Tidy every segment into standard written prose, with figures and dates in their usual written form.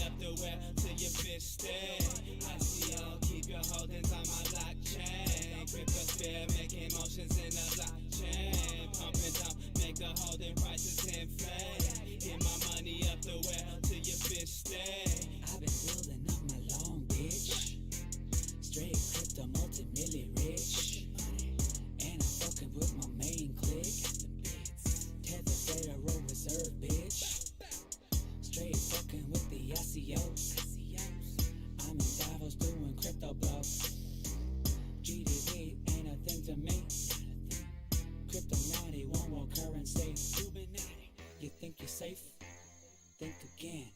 up the well till your fist stay. I see y'all keep your holdings on my blockchain. Cryptosphere making motions in the blockchain. Pumping down, make the holding prices inflate. Get my money up the well till your fist stay. I've been building up my long bitch. Straight crypto multi-milli rich. And I'm fucking with my main clique. Tether Federal Reserve bitch. Straight fucking with the ICOs. I'm in Davos doing crypto blows. GDP ain't a thing to me. Crypto naughty, one more currency. You think you're safe? Think again.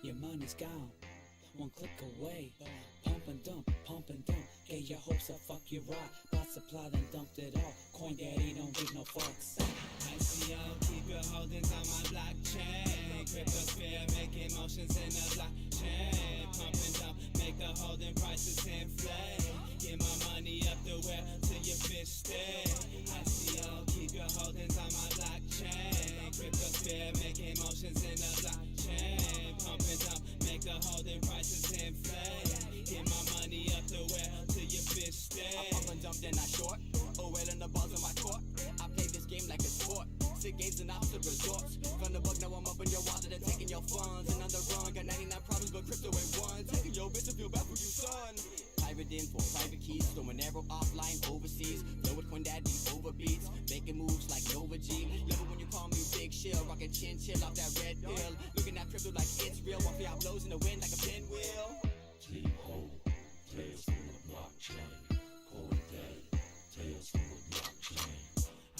Your money's gone, one click away. Pump and dump, get your hopes up, fuck you right. Bought supply, then dumped it all. Coin daddy don't give no fucks. I see y'all keep your holdings on my blockchain. Cryptosphere making motions in the blockchain. Pumping down, make the holding prices inflate. Get my money up the well till your fist stay. I see y'all keep your holdings on my blockchain. Cryptosphere making motions in the blockchain. Pumping down, make the holding prices inflate. Get my money up the well till your fist stay. I pump and dump, then I short. Oh, well, in the balls in my court. I play this game like a sport. Sick games and opposite resorts. From the bug, now I'm up in your wallet and taking your funds. And on the run, got 99 problems, but crypto ain't one. Taking your bitch to feel bad for you, son. Private info, private keys, throwing arrow offline overseas. Flow with Coin Daddy overbeats, making moves like Nova G. Love it when you call me Big Shill, rocking chin chill off that red pill. Looking at crypto like it's real, while fly blows in the wind like a pinwheel. T-Ho, tales from the blockchain. Coin Daddy, tales from the blockchain.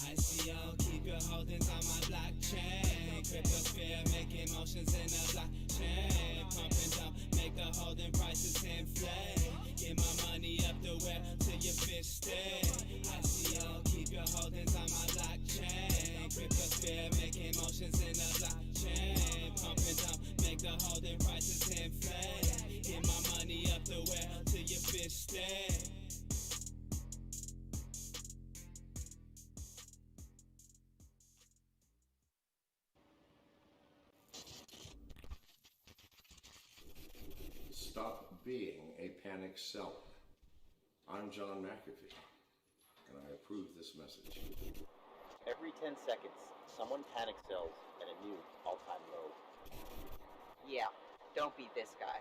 I see y'all keep your holdings on my blockchain. Cryptosphere making motions in the blockchain. Pumping down, make the holding prices inflate. Get my money up the well till your fist stay. I see y'all keep your holdings on my blockchain. Cryptosphere making motions in the blockchain. Pumping down, make the holding prices inflate. Get my money up the well till your fist stay. Stop being a panic seller. I'm John McAfee, and I approve this message. Every 10 seconds, someone panic sells at a new all-time low. Yeah, don't be this guy.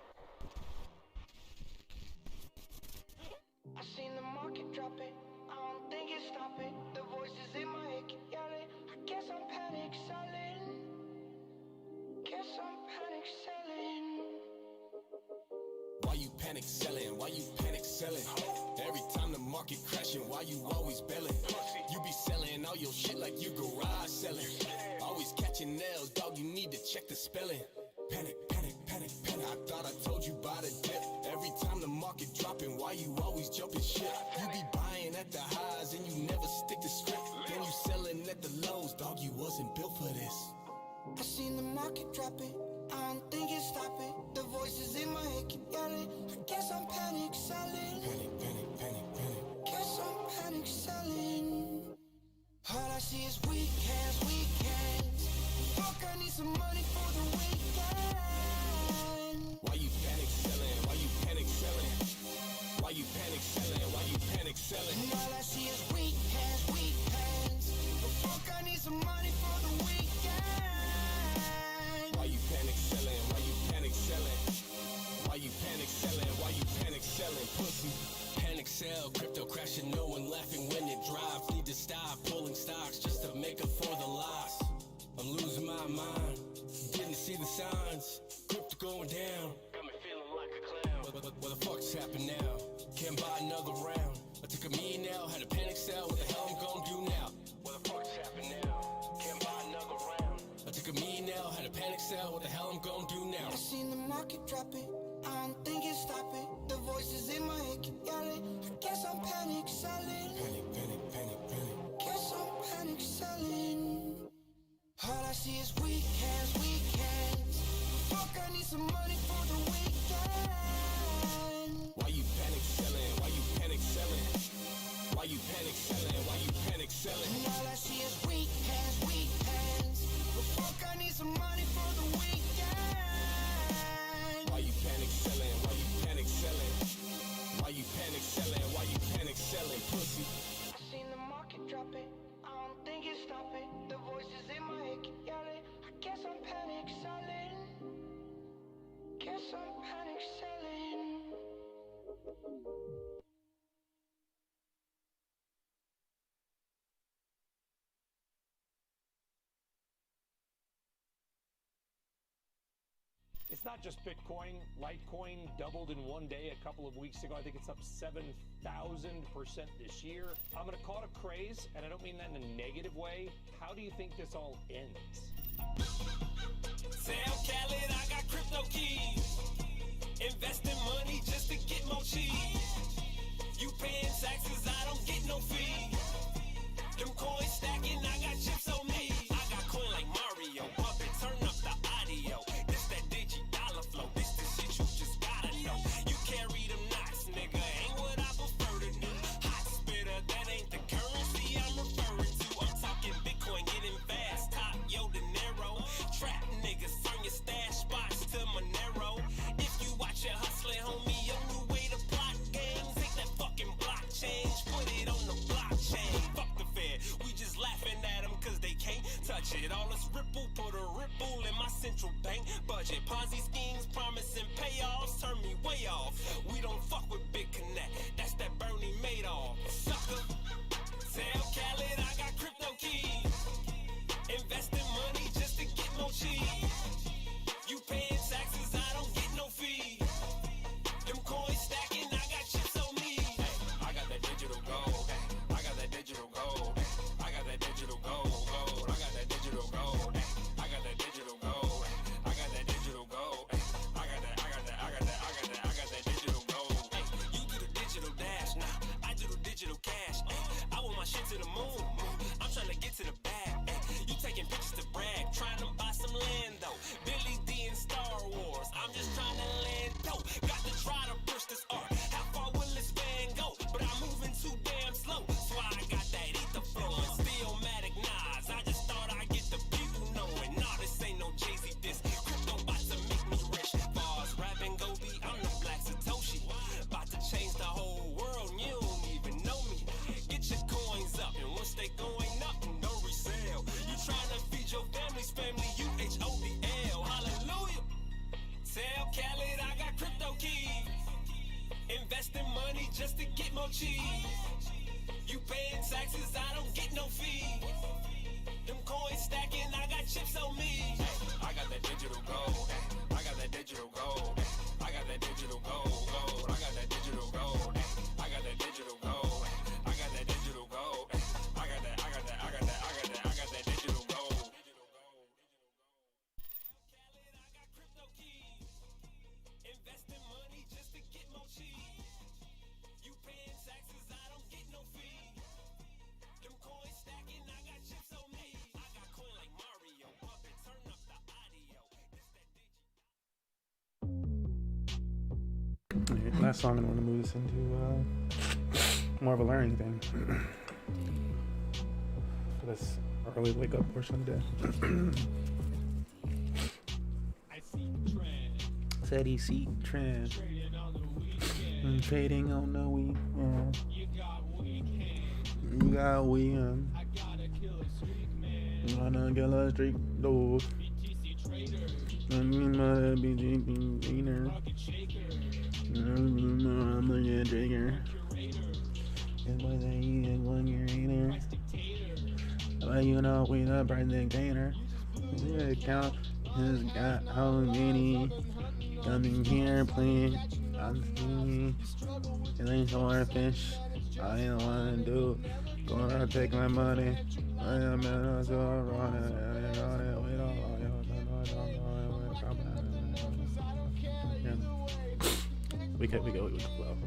I seen the market drop it, I don't think it's stopping. The voices in my head keep yelling. I guess I'm panic selling. Guess I'm panic selling. Why you panic selling? Why you panic selling? Every time the market crashing, why you always belling? You be selling all your shit like you garage selling. Always catching nails, dog, you need to check the spelling. Panic, panic, panic, panic. I thought I told you about a dip. Every time the market dropping, why you always jumping shit? You be buying at the highs and you never stick to script. Then you selling at the lows, dog, you wasn't built for this. I seen the market drop it, I don't think it's stopping. The voices in my head keep yelling. I guess I'm panic selling. Panic, panic, panic, panic. Guess I'm panic selling. All I see is weekends, weekends. Fuck, I need some money for the weekend. Why you panic selling? Why you panic selling? Why you panic selling? Why you panic selling? All I see is weekends, weekends. Fuck, I need some money for the weekend. Why you panic selling? Why you panic selling? Why you panic selling? Why you panic selling? Pussy. Panic sell, crypto crashing, no one laughing when it drops. Need to stop pulling stocks just to make up for the loss. I'm losing my mind, didn't see the signs. Crypto going down, got me feeling like a clown. What the fuck's happened now? Can't buy another round. I took a million now, had a panic sell. What the hell I'm gonna do now? What the fuck's happened now? Can't buy another round. I took a million now, had a panic sell. What the hell I'm gonna do now? I seen the market drop it, I don't think it's stopping. The voices in my head keep yelling. I guess I'm panic selling. Panic, panic, panic, panic. Guess I'm panic selling. All I see is weekends, weekends. Fuck, I need some money for the weekend. Why you panic selling? Why you panic selling? Why you panic selling? Why you panic selling? All I see is weekends, weekends. Fuck, I need some money for the weekend. it's not just Bitcoin. Litecoin doubled in one day a couple of weeks ago. I think it's up 7,000% this year. I'm going to call it a craze, and I don't mean that in a negative way. How do you think this all ends? Tell Khaled I got crypto keys. Investing money just to get more cheese. You paying taxes, I don't get no fee. Them coins stacking, I got chips on me. I got coin like Mario, up and turn up the audio. This that dollar flow, this the shit you just gotta know. You carry them knots, nigga, ain't what I prefer to do. Hot spitter, that ain't the currency I'm referring to. I'm talking Bitcoin, getting fast, top, yo, De Niro. Trap niggas, turn your stash spots to Monero. If you watch your hustling, homie, your new way to plot games. Take that fucking blockchain, put it on the blockchain. Fuck the Fed, we just laughing at them cause they can't touch it. All this ripple, put a ripple in my central bank budget. Ponzi schemes, promising payoffs, turn me way off. We don't fuck with Big Connect, that's that Bernie Madoff. Sucker, tell Khaled I got crypto keys. Investing money just to get more cheese. You paying taxes, I don't get no fee. Them coins stacking, I got chips on me. Hey, I got that digital gold. Hey, I got that digital gold. Hey, I got that digital gold. I got that digital gold. Hey, I got that digital gold. Hey, I got that digital gold. Hey, I got that digital gold. Hey, you do the digital dash, nah, I do the digital cash. Hey, I want my shit to the moon. I'm trying to get to the bag. Hey, you taking pictures to brag, trying to buy some land though. Billy D in Star Wars, I'm just trying to land dope. Got to try to push this art. How far will this van go? But I'm moving too damn slow. So I got that ether flowing. Stillmatic Nas, I just thought I'd get the people knowing. Nah, this ain't no Jay-Z diss. Crypto about to make me rich. Bars rapping go be, I'm the Black Satoshi. About to change the whole world, and you don't even know me. Get your coins up, and once they going up, no resale. You trying to feed your family's family, UHODL. Hallelujah. Tell Khaled I got crypto keys. Investing money just to get more cheese. You paying taxes, I don't get no fee. Them coins stacking, I got chips on me. Hey, I got that digital gold. Hey, I got that digital gold. Hey, I got that digital gold. I got that digital gold. Hey, I got that digital gold. Hey, I got that digital gold. Hey, I got that digital gold. Khaled, I got crypto keys. Investing money just to get more cheese. You paying taxes, I don't get no fee. Them coins stacking, I got chips on me. I got coin like Mario, up and turn up the audio. This that Last song, I want to move this into more of a learning thing for this early wake up portion of the day. Said he seek trend. Trading on the weekend. You got weekend. You wanna kill a streak, though. I'm a BG gainer. I'm a get trigger. It's what they eat and one year eater. But you know, we the present gainer. The count has got how many. Coming here, please. I'm seeing killing swordfish. I don't wanna do. Gonna take my money. I am gonna go run it. We don't. We can flow. We can flow.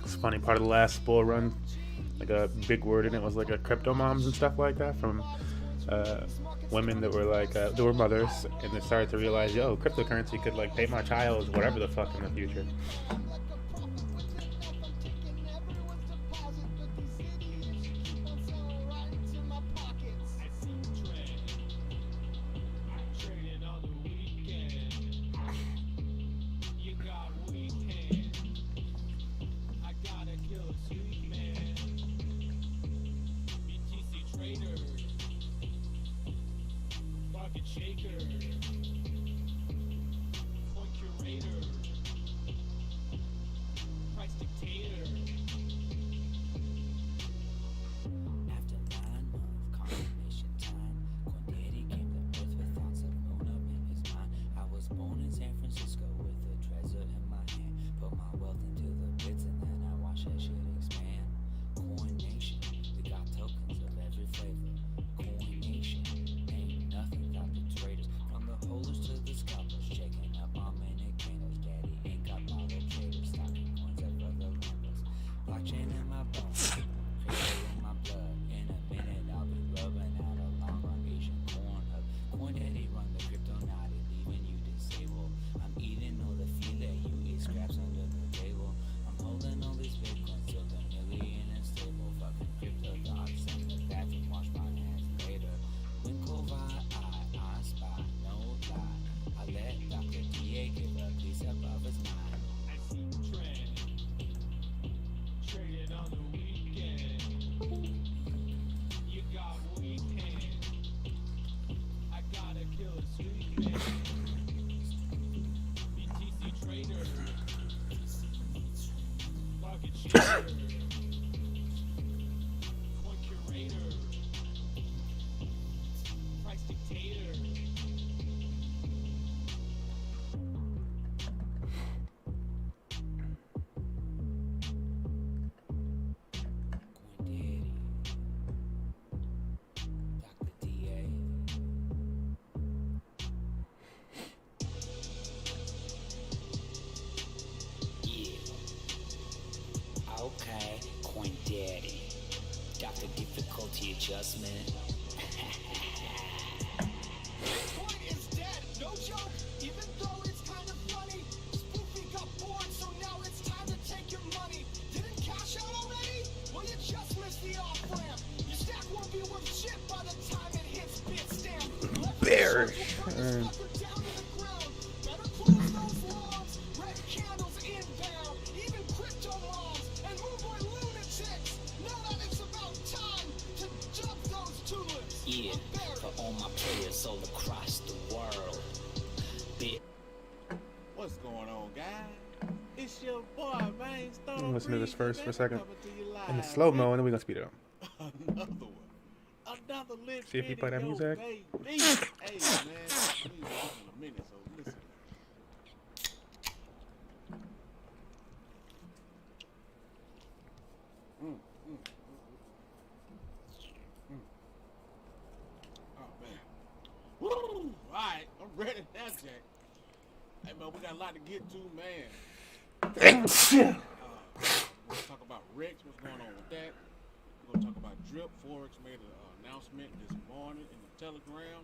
It's funny, part of the last bull run, like a big word in it was like a crypto moms and stuff like that from women that were like, they were mothers, and they started to realize, yo, cryptocurrency could like pay my child whatever the fuck in the future. price dictator. After 9-month confirmation time, Quindaddy came to earth with thoughts of moon up in his mind. I was born in San Francisco with a treasure in my hand. Put my wealth into the bits and then I watch that shit expand. Coin Nation, we got tokens of every flavor. Coin Nation, ain't nothing without the traders. From the holders to the scalpers, checking up on Dominicanos. Daddy ain't got bottle traders, stocking coins of other members. Blockchain in my bones, crypto in my blood. In a minute I'll be rubbing out a long run Asian corn hub. Quindaddy run the crypto naughty, leaving you disabled. I'm eating all the filet, you eat scraps under the table. I'm holding all these bitcoins till they're nearly unstable. Fucking crypto dogs in the bathroom, wash my hands later. Winkova, I spy, no lie. I let Dr. DA give a piece above his mind. I see trend. Traded on the weekend. You got weekend. I gotta kill a street man. BTC trader. Market shader. Coin curator. Price dictator. Quindaddy, Dr. DA. Yeah. Okay, Quindaddy. Dr. Difficulty Adjustment. Bitcoin is dead, no joke, even though it's kind of funny. Spoofy got bored, so now it's time to take your money. Didn't cash out already? Well, you just missed the off-ramp. Your stack won't be worth shit by the time it hits Bitstamp. Bearish. Down to the ground. Better close those logs. Red candles inbound. Even crypto mobs and moonboy lunatics know that it's about time to jump those tulips. Yeah, for all my players all across the world. What's going on, guys? It's your boy, man. Listen to this first for a second. In the slow mo, and then we're gonna speed it up. Another one. Another lit See if you play that video, music. baby. Hey, man. Please in a minute, so listen. Oh, man. Woo! All right, I'm ready now, Jack. Hey, man, we got a lot to get to, man. We'll talk about Rex, what's going on with that. We're going to talk about Drip. Forex made an announcement this morning in the Telegram.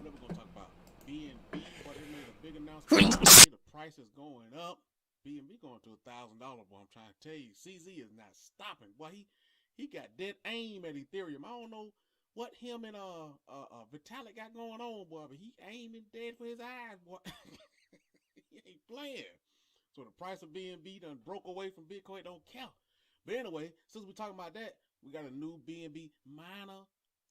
Then we're going to talk about BNB, but they made a big announcement. The price is going up. BNB going to $1,000, boy. I'm trying to tell you, CZ is not stopping. Boy, he got dead aim at Ethereum. I don't know what him and Vitalik got going on, boy, but he aiming dead for his eyes, boy. He ain't playing. So the price of BNB done broke away from Bitcoin. Don't count. But anyway, since we're talking about that, we got a new BNB miner.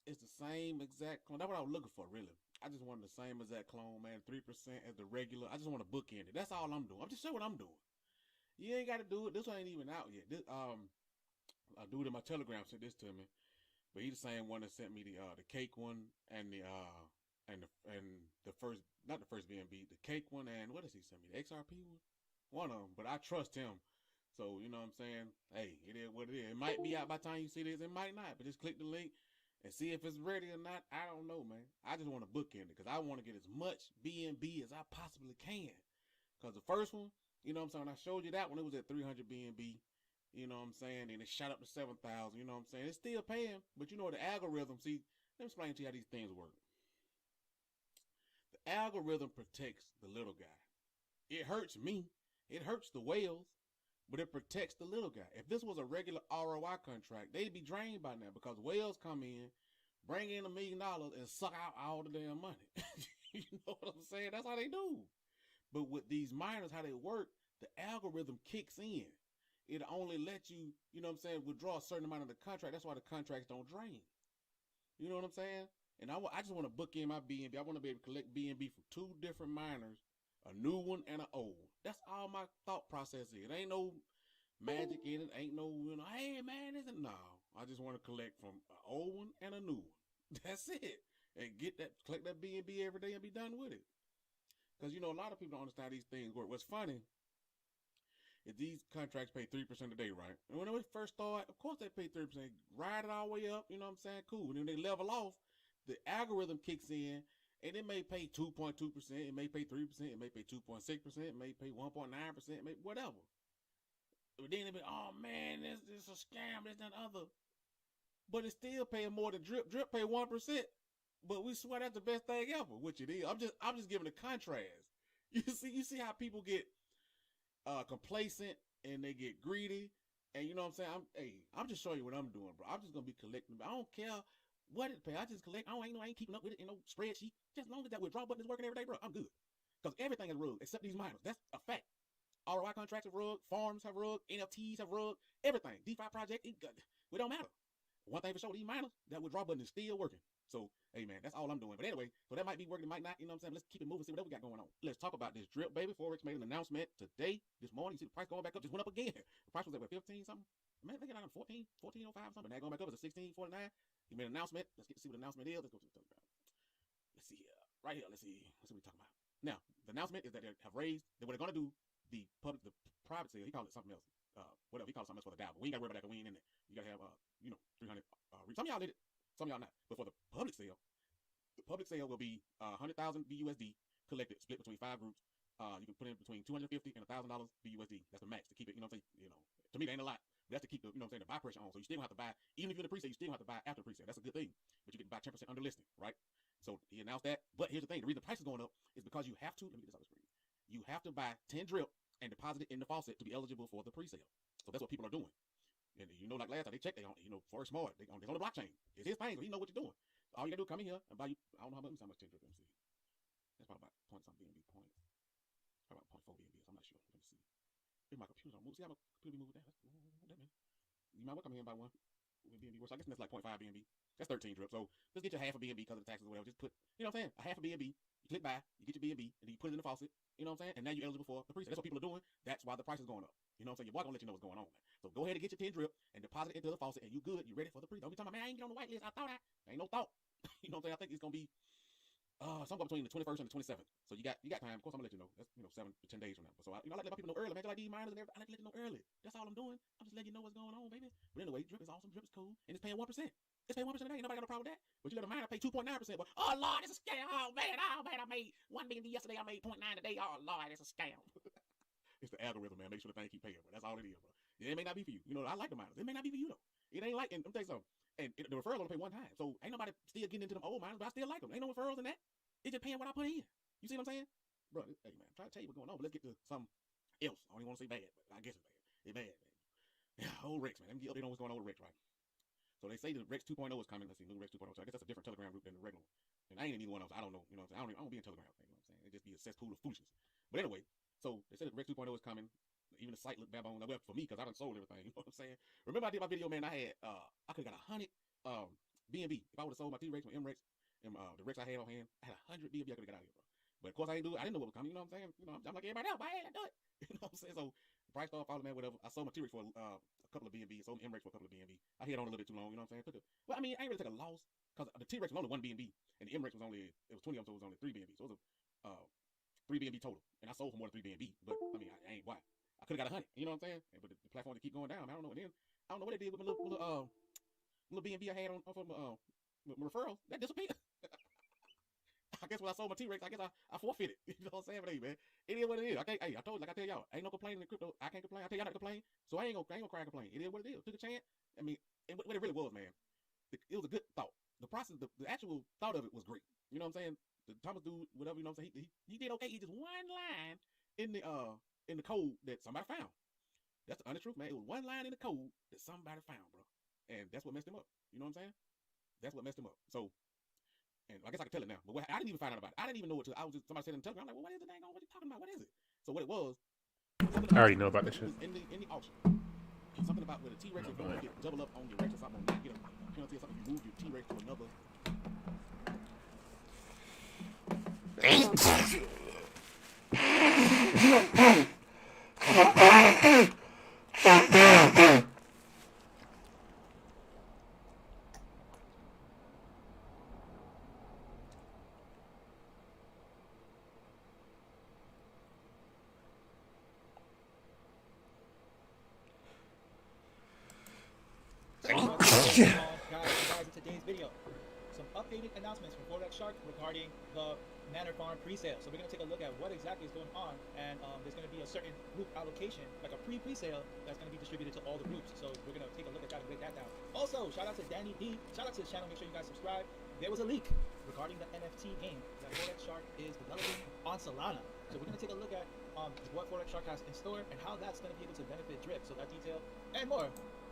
It's the same exact clone. That's what I was looking for, really. I just wanted the same exact clone, man. 3% as the regular. I just want to bookend it. That's all I'm doing. I'm just showing what I'm doing. You ain't got to do it. This one ain't even out yet. This, a dude in my Telegram sent this to me, but he the same one that sent me the cake one and the first, not the first BNB, the cake one, and what does he send me? The XRP one? One of them, but I trust him. So, you know what I'm saying? Hey, it is what it is. It might be out by the time you see this. It might not, but just click the link and see if it's ready or not. I don't know, man. I just want to bookend it because I want to get as much BNB as I possibly can. Because the first one, you know what I'm saying? When I showed you that one, it was at 300 BNB. You know what I'm saying? And it shot up to 7,000. You know what I'm saying? It's still paying, but you know the algorithm. See, let me explain to you how these things work. The algorithm protects the little guy. It hurts me. It hurts the whales, but it protects the little guy. If this was a regular ROI contract, they'd be drained by now because whales come in, bring in $1 million, and suck out all the damn money. You know what I'm saying? That's how they do. But with these miners, how they work, the algorithm kicks in. It only lets you, you know what I'm saying, withdraw a certain amount of the contract. That's why the contracts don't drain. You know what I'm saying? And I just want to book in my BNB. I want to be able to collect BNB from 2 different miners a new one and an old one. That's all my thought process is. Ain't no magic in it. Ain't no, hey man, isn't no. I just want to collect from an old one and a new one. That's it. And collect that B&B every day and be done with it. Because, a lot of people don't understand these things work. What's funny is these contracts pay 3% a day, right? And when they first start, of course they pay 3%. Ride it all the way up, you know what I'm saying? Cool. And then they level off, the algorithm kicks in, and it may pay 2.2%, it may pay 3%, it may pay 2.6%, it may pay 1.9%, it may whatever. But then they be, oh man, this is a scam, this and other. But it's still paying more than Drip. Drip pay 1%. But we swear that's the best thing ever, which it is. I'm just giving a contrast. You see how people get complacent and they get greedy, and you know what I'm saying? I'm just showing you what I'm doing, bro. I'm just gonna be collecting. I don't care what it pay. I just collect. I ain't keeping up with it in no spreadsheet. Just as long as that withdrawal button is working every day, bro, I'm good. Because everything is rugged except these miners. That's a fact. ROI contracts have rugged, farms have rugged, NFTs have rugged, everything. DeFi project, it don't matter. One thing for sure, these miners, that withdrawal button is still working. So, hey man, that's all I'm doing. But anyway, so that might be working, it might not, you know what I'm saying? Let's keep it moving, see what we got going on. Let's talk about this drip, baby. Forex made an announcement today, this morning. You see the price going back up, just went up again. The price was at, 15 something? Man, they got on 1405 something. Now going back up, it's a 1649. He made an announcement. Let's see what the announcement is. Let's go to the Telegram. Let's see here. Right here, let's see what we're talking about. Now, the announcement is that they have raised, that what they're going to do, the private sale, he called it something else. Whatever, he called it something else for the DAO. But we ain't got to worry about that because we ain't in there. You got to have, 300, some of y'all did it, some of y'all not. But for the public sale will be 100,000 BUSD collected, split between 5 groups. You can put in between $250 and $1,000 BUSD. That's the max to keep it, you know what I'm saying? To me, that ain't a lot. But that's to keep the, the buy pressure on. So you still have to buy, even if you're in the pre-sale, you still have to buy after the pre-sale. That's a good thing. But you can buy 10% under listing, right? So he announced that. But here's the thing. The reason the price is going up is because you have to, let me get this out of the screen. You have to buy 10 drip and deposit it in the faucet to be eligible for the pre-sale. So that's what people are doing. And like last time they checked, they on, for smart, it's on the blockchain. It's his thing, so he know what you're doing. So all you gotta do, come in here and buy you, I don't know how much 10 drip, let me see. That's probably about point something BNB points. Probably about 0.4 BNB, I'm not sure. Let me see. If my computer's on move, see how my computer be moving that? What that mean? You might well come here and buy one with BNB worse. I guess that's like 0.5 BNB. That's 13 drip. So just get your half a BNB because of the taxes or whatever. Just put, you know what I'm saying? A half a BNB. You click buy, you get your BNB, and then you put it in the faucet. You know what I'm saying? And now you're eligible for the pre-sale. That's what people are doing. That's why the price is going up. You know what I'm saying? Your boy gonna let you know what's going on, man. So go ahead and get your 10 drip and deposit it into the faucet, and you good. You ready for the pre? Don't be talking about, man, I ain't get on the white list. I thought ain't no thought. You know what I'm saying? I think it's gonna be somewhere between the 21st and the 27th. So you got time. Of course, I'm gonna let you know. That's 7 to 10 days from now. So I like to let people know early, man. Just like these miners and everything. I like to let you know early. That's all I'm doing. I'm just letting you know what's going on, baby. But anyway, drip is awesome. Drip is cool, and it's paying 1%. It's paying 1% a day. Ain't nobody got no problem with that. But you let a miner pay 2.9%. But oh Lord, it's a scam. Oh man, I made 1 BNB yesterday. I made 0.9 today. Oh Lord, it's a scam. It's the algorithm, man. Make sure the thing keep paying, bro. That's all it is, bro. It may not be for you. I like the miners. It may not be for you though. It ain't like, and I'm telling you something. And the referrals only pay 1 time. So ain't nobody still getting into them old miners, but I still like them. Ain't no referrals in that. It's just paying what I put in. You see what I'm saying? Bro, hey man, I'm trying to tell you what's going on, but let's get to something else. I don't even want to say bad, but I guess it's bad. It's bad, man. Yeah, old Rex, man. Let me get update on what's going on with Rex, right? So they say the Rex 2.0 is coming. Let's see, new Rex 2.0. So I guess that's a different Telegram group than the regular one. And I ain't in either one of those. I don't know. You know what I'm saying? I don't be in Telegram. You know what I'm saying? It just be a cesspool of foolishness. But anyway, so they said that Rex 2.0 is coming. Even the site looked bad on. Well, for me, because I done sold everything. You know what I'm saying? Remember I did my video, man. I had I could have got 100 BNB. If I would have sold my T-Rex, my M-Rex, and the Rex I had on hand, I had 100 BNB. I could have got out of here, bro. But of course I didn't know what was coming. You know what I'm saying? I'm like everybody else. But I do it. You know what I'm saying? So the price started falling, man. Whatever. I sold my T-Rex for a couple of BNB. Sold my M-Rex for a couple of BNB. I held on a little bit too long. You know what I'm saying? Well, I mean, I ain't really took a loss because the T-Rex was only 1 BNB, and the M-Rex was only 20 of them, so it was only 3 BNB. So it was a 3 BNB total, and I sold for more than 3 BNB. But I mean, I ain't why. I could have got 100. You know what I'm saying? But the platform to keep going down. I don't know. And then I don't know what they did with my little BNB I had on my referrals. That disappeared. I guess when I sold my T-Rex, I guess I forfeited. You know what I'm saying? But hey, man, it is what it is. I told you, like I tell y'all, ain't no complaining in crypto. I can't complain. I tell y'all not to complain. So I ain't gonna cry and complain. It is what it is. Took a chance. I mean, and what it really was, man, it was a good thought. The process, the actual thought of it was great. You know what I'm saying? The Thomas dude, whatever, you know what I'm saying? He did okay. He just one line in the code that somebody found. That's the honest truth, man. It was one line in the code that somebody found, bro. And that's what messed him up. You know what I'm saying? That's what messed him up. So, and I guess I can tell it now. But I didn't even find out about it. I didn't even know it till I was just, somebody said in the Telegram. I'm like, well, what is the dang on? What are you talking about? What is it? So what it was. I already know about this shit. In the auction. Something about where the T-Rex is going to get double up on your Rex or something. Or not get a penalty or something. If you move your T-Rex to another. Guys, in today's video, some updated announcements from Forex Shark regarding the Manor Farm pre-sale. So we're going to take a look at what exactly is going on, and there's going to be a certain group allocation, like a pre-sale, that's going to be distributed to all the groups. So we're going to take a look at that and break that down. Also, shout out to Danny D. Shout out to his channel. Make sure you guys subscribe. There was a leak regarding the NFT game that Forex Shark is developing on Solana. So we're going to take a look at what Forex Shark has in store and how that's going to be able to benefit Drip. So that detail and more.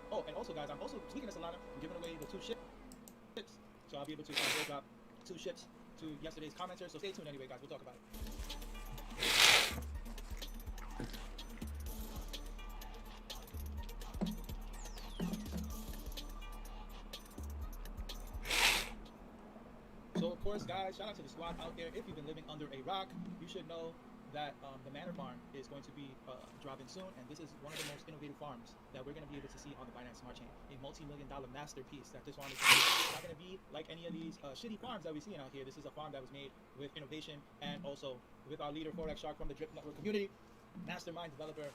Oh, and also, guys, I'm also, speaking of Solana, I'm giving away the 2 ships. So I'll be able to drop 2 ships to yesterday's commenters. So stay tuned anyway, guys. We'll talk about it. So, of course, guys, shout out to the squad out there. If you've been living under a rock, you should know that the Manor Farm is going to be dropping soon, and this is one of the most innovative farms that we're going to be able to see on the Binance Smart Chain. A multi-million-dollar masterpiece that this farm is not going to be like any of these shitty farms that we're seeing out here. This is a farm that was made with innovation and also with our leader, Forex Shark, from the Drip Network community, mastermind developer.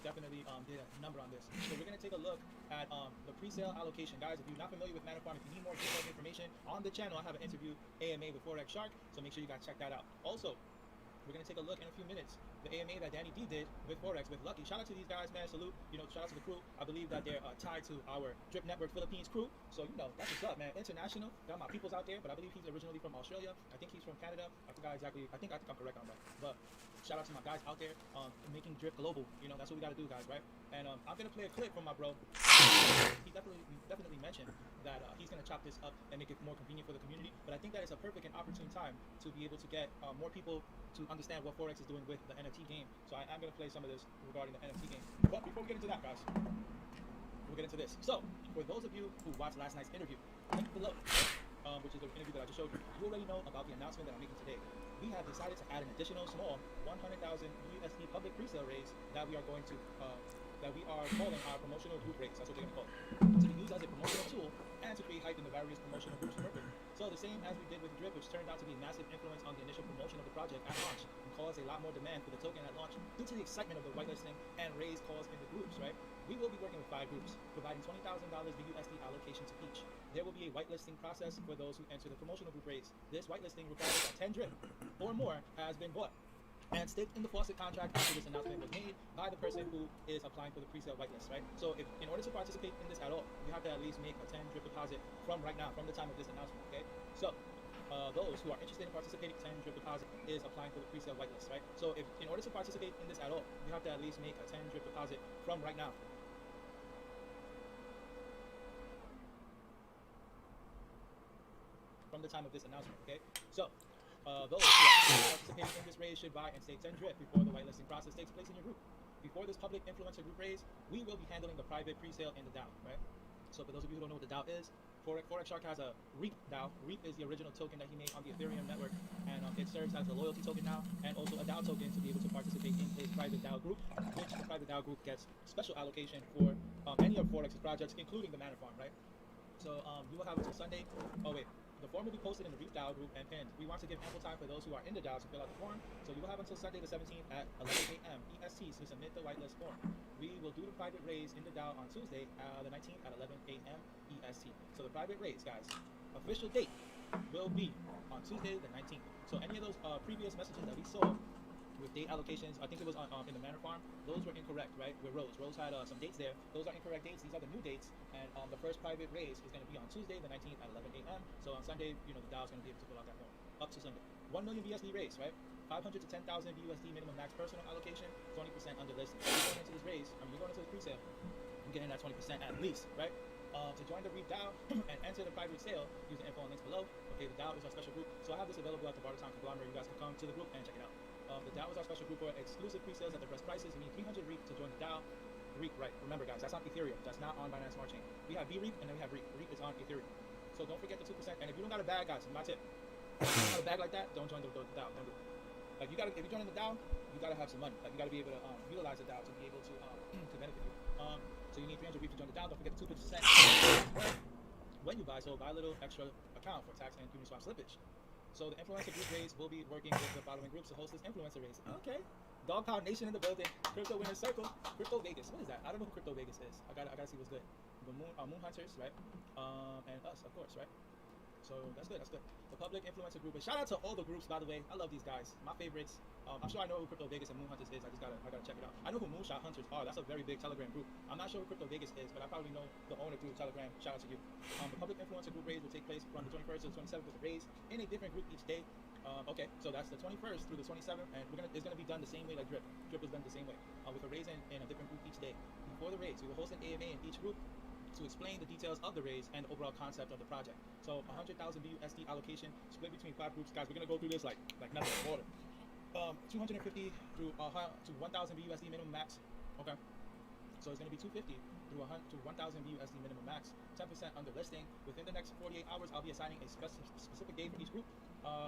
Definitely did a number on this. So we're going to take a look at the pre-sale allocation. Guys, if you're not familiar with Manor Farm, if you need more detailed information on the channel, I have an interview AMA with Forex Shark, so make sure you guys check that out. Also, we're going to take a look in a few minutes, the AMA that Danny D did with Forex, with Lucky. Shout out to these guys, man. Salute. You know, shout out to the crew. I believe that they're tied to our Drip Network Philippines crew. So, you know, that's what's up, man. International. Got my peoples out there, but I believe he's originally from Australia. I think he's from Canada. I forgot exactly. I think I'm correct on that. But shout out to my guys out there making Drip global. You know, that's what we got to do, guys, right? And I'm going to play a clip from my bro. He definitely mentioned that he's going to chop this up and make it more convenient for the community. But I think that it's a perfect and opportune time to be able to get more people to understand what Forex is doing with the NFT game. So I'm going to play some of this regarding the NFT game. But before we get into that, guys, we'll get into this. So, for those of you who watched last night's interview, link below, which is the interview that I just showed you, you already know about the announcement that I'm making today. We have decided to add an additional small 100,000 USD public pre-sale raise that we are going to that we are calling our promotional group raise. That's what they're going to call it. To be used as a promotional tool and to create hype in the various promotional groups purpose. So the same as we did with Drip, which turned out to be a massive influence on the initial promotion of the project at launch and caused a lot more demand for the token at launch due to the excitement of the whitelisting and raise caused in the groups, right? We will be working with 5 groups, providing $20,000 USD allocation to each. There will be a whitelisting process for those who enter the promotional group raise. This whitelisting requires that 10 Drip or more has been bought and staked in the faucet contract after this announcement was made by the person who is applying for the pre-sale whitelist, right? So if in order to participate in this at all, you have to at least make a 10 Drip deposit from right now, from the time of this announcement, okay? So those who are interested in participating, 10 Drip deposit is applying for the pre-sale whitelist, right? So if in order to participate in this at all, you have to at least make a 10 Drip deposit from right now. From the time of this announcement, okay? So those who are participating in this raise should buy and stake 10 Drip before the whitelisting process takes place in your group. Before this public influencer group raise, we will be handling the private pre-sale in the DAO, right? So for those of you who don't know what the DAO is, Forex Shark has a REAP DAO. REAP is the original token that he made on the Ethereum network, and it serves as a loyalty token now, and also a DAO token to be able to participate in his private DAO group, which the private DAO group gets special allocation for any of Forex's projects, including the Manor Farm, right? So you will have until Sunday. Oh wait. The form will be posted in the REAP DAO group and pinned. We want to give ample time for those who are in the DAO to fill out the form, so you will have until Sunday the 17th at 11 a.m. EST to submit the whitelist form. We will do the private raise in the DAO on Tuesday, the 19th at 11 a.m. EST. So the private raise, guys, official date will be on Tuesday the 19th. So any of those previous messages that we saw with date allocations, I think it was in the Manor Farm, those were incorrect, right? With Rose. Rose had some dates there. Those are incorrect dates. These are the new dates. And the first private raise is going to be on Tuesday, the 19th at 11 a.m. So on Sunday, you know, the DAO is going to be able to fill out that form. Up to Sunday. 1 million BSD raise, right? 500 to 10,000 USD minimum max personal allocation, 20% under listing. So you're going into this raise, you're going into the pre-sale, you're getting that 20% at least, right? To join the REAP DAO and enter the private sale, use the info and links below. Okay, the DAO is our special group. So I have this available at the Bartertown Conglomerate. You guys can come to the group and check it out. The DAO is our special group for exclusive pre-sales at the best prices. You need 300 REAP to join the DAO. REAP, right? Remember, guys, that's not Ethereum. That's not on Binance Smart Chain. We have BREAP and then we have REAP. REAP is on Ethereum. So don't forget the 2%. And if you don't got a bag, guys, my tip. If you don't got a bag like that, don't join the DAO. Don't do it. Like you gotta, if you're joining the DAO, you gotta have some money. Like you gotta be able to utilize the DAO to be able to benefit you. So you need 300 reef to join the DAO. Don't forget the 2% when you buy. So buy a little extra account for tax and community swap slippage. So the influencer group raise will be working with the following groups to host this influencer raise. Okay. Dog Pound Nation in the building. Crypto Winner Circle. Crypto Vegas. What is that? I don't know who Crypto Vegas is. I gotta see what's good. The Moon Hunters, right? And us, of course, right? So that's good. That's good. The public influencer group. And shout out to all the groups, by the way. I love these guys. My favorites. I'm sure I know who Crypto Vegas and Moon Hunters is. I gotta check it out. I know who Moonshot Hunters are. That's a very big Telegram group. I'm not sure who Crypto Vegas is, but I probably know the owner through Telegram. Shout out to you. The public influencer group raise will take place from the 21st to the 27th with the raise in a different group each day. Okay, so that's the 21st through the 27th, and it's gonna be done the same way like Drip. Drip is done the same way, with a raise in a different group each day. Before the raise, we will host an AMA in each group to explain the details of the raise and the overall concept of the project. So 100,000 BUSD allocation split between 5 groups. Guys, we're gonna go through this like nothing in order. 250 through to 1,000 BUSD minimum max. Okay. So it's going to be 250 through 1,000 BUSD minimum max, 10% under listing. Within the next 48 hours, I'll be assigning a specific day for each group,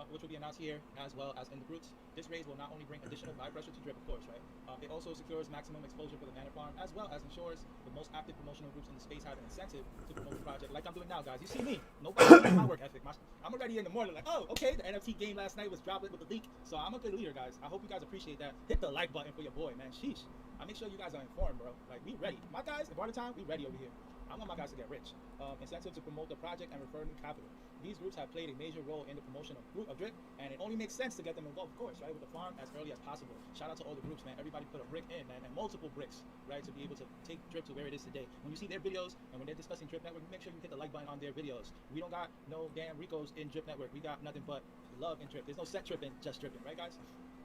which will be announced here as well as in the groups. This raise will not only bring additional buy pressure to Drip, of course, right? It also secures maximum exposure for the Mana Farm, as well as ensures the most active promotional groups in the space have an incentive to promote the project, like I'm doing now, guys. You see me, nobody knows my work ethic. I'm already in the morning like, oh, okay, the NFT game last night was dropped with the leak, so I'm a good leader, guys. I hope you guys appreciate that. Hit the like button for your boy, man. Sheesh. I make sure you guys are informed, bro. Like, we ready. My guys, if all the time, we ready over here. I want my guys to get rich. Incentive to promote the project and refer new capital. These groups have played a major role in the promotion of Drip, and it only makes sense to get them involved, of course, right, with the farm as early as possible. Shout out to all the groups, man. Everybody put a brick in, man, and multiple bricks, right, to be able to take Drip to where it is today. When you see their videos and when they're discussing Drip Network, make sure you hit the like button on their videos. We don't got no damn Ricos in Drip Network. We got nothing but love in Drip. There's no set tripping, just dripping, right, guys?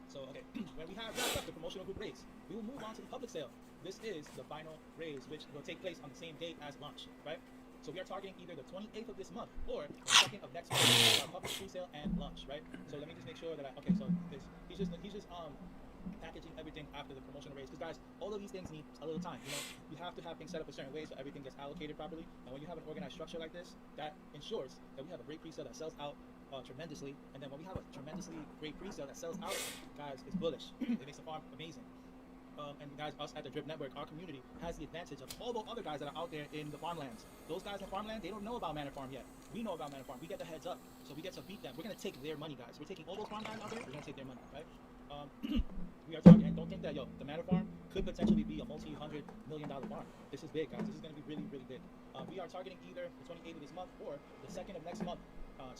So, okay, when we have wrapped up the promotional group raise, we will move on to the public sale. This is the final raise, which will take place on the same day as launch, right? So we are targeting either the 28th of this month or the 2nd of next month for our public pre-sale and launch, right? So let me just make sure that okay, so he's just packaging everything after the promotional raise, because guys, all of these things need a little time. You know, you have to have things set up a certain way so everything gets allocated properly. And when you have an organized structure like this, that ensures that we have a great pre-sale that sells out tremendously. And then when we have a tremendously great pre-sale that sells out, guys, it's bullish. It makes the farm amazing. And guys, us at the Drip Network, our community has the advantage of all the other guys that are out there in the farmlands. Those guys in farmland, they don't know about Mana Farm yet. We know about Mana Farm. We get the heads up, so we get to beat them. We're gonna take their money, guys. We're taking all those farmlands out there. We're gonna take their money, right? We are targeting, and don't think that the Mana Farm could potentially be a multi-$100 million farm. This is big, guys. This is gonna be really, really big. We are targeting either the 28th of this month or the 2nd of next month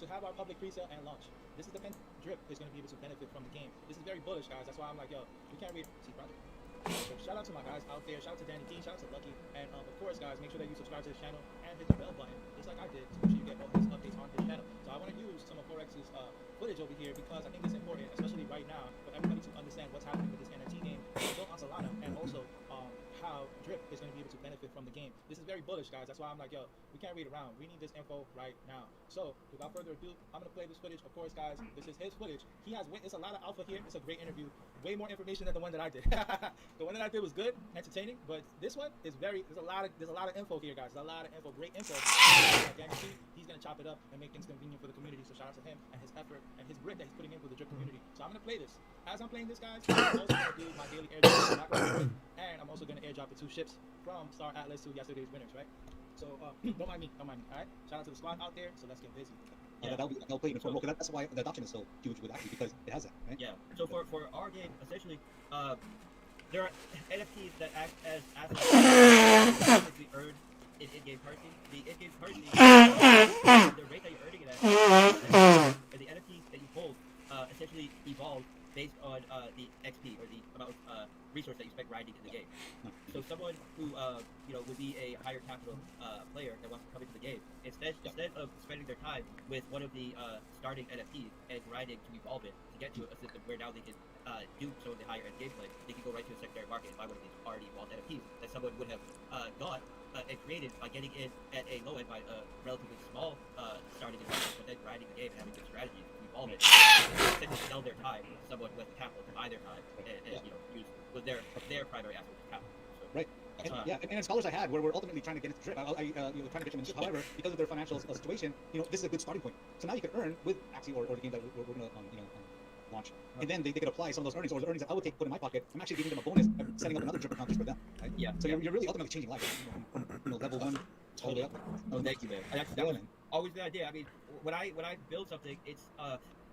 to have our public pre-sale and launch. This is the Drip is gonna be able to benefit from the game. This is very bullish, guys. That's why I'm like, we can't read. See, project. So shout out to my guys out there. Shout out to Danny D. Shout out to Lucky. And of course, guys, make sure that you subscribe to his channel and hit the bell button, just like I did, to make sure you get all his updates on his channel. So I want to use some of Forex's footage over here because I think it's important, especially right now, for everybody to understand what's happening with this NFT game built on Solana, and also how Drip is going to be able to benefit from the game. This is very bullish, guys. That's why I'm like, we can't wait around. We need this info right now. So without further ado, I'm going to play this footage. Of course, guys, this is his footage. It's a lot of alpha here. It's a great interview. Way more information than the one that I did. The one that I did was good, entertaining, but this one is there's a lot of info here, guys. There's a lot of info, great info. He's going to chop it up and make things convenient for the community. So shout out to him and his effort and his grit that he's putting in for the Drip community. So I'm going to play this. As I'm playing this, guys, I'm also going to do my daily airdrop, and I'm also going to airdrop the 2 ships from Star Atlas to yesterday's winners, right? So don't mind me, all right? Shout out to the squad out there. So let's get busy. Yeah, that'll play in a role. That's why the adoption is so huge with Axie, because it has that, right? Yeah. So for our game, essentially, there are NFTs that act as assets we earn in in-game currency. The in-game currency, the rate that you're earning it at, and the NFTs that you hold, essentially evolve based on the XP or the amount of resource that you spend grinding in the game. So someone who would be a higher capital player that wants to come into the game, instead of spending their time with one of the starting NFTs and grinding to evolve it to get to a system where now they can do some of the higher end gameplay, they can go right to the secondary market and buy one of these already evolved NFTs that someone would have got and created by getting in at a low end by a relatively small starting investment, but then grinding the game and having good strategies to evolve it, and sell their time to someone with capital to buy their time and use with their primary asset with capital. So, right. And scholars I had where we're ultimately trying to get into Drip, trying to get them in. However, because of their financial situation, this is a good starting point. So now you can earn with Axie or the game that we're going to launch. And then they could apply some of those earnings, or the earnings that I would put in my pocket. I'm actually giving them a bonus of setting up another drip account just for them. Right? Yeah. So you're really ultimately changing lives. Level 1 all the way up. Oh, thank you, man. That was always the idea. I mean, when I build something, it's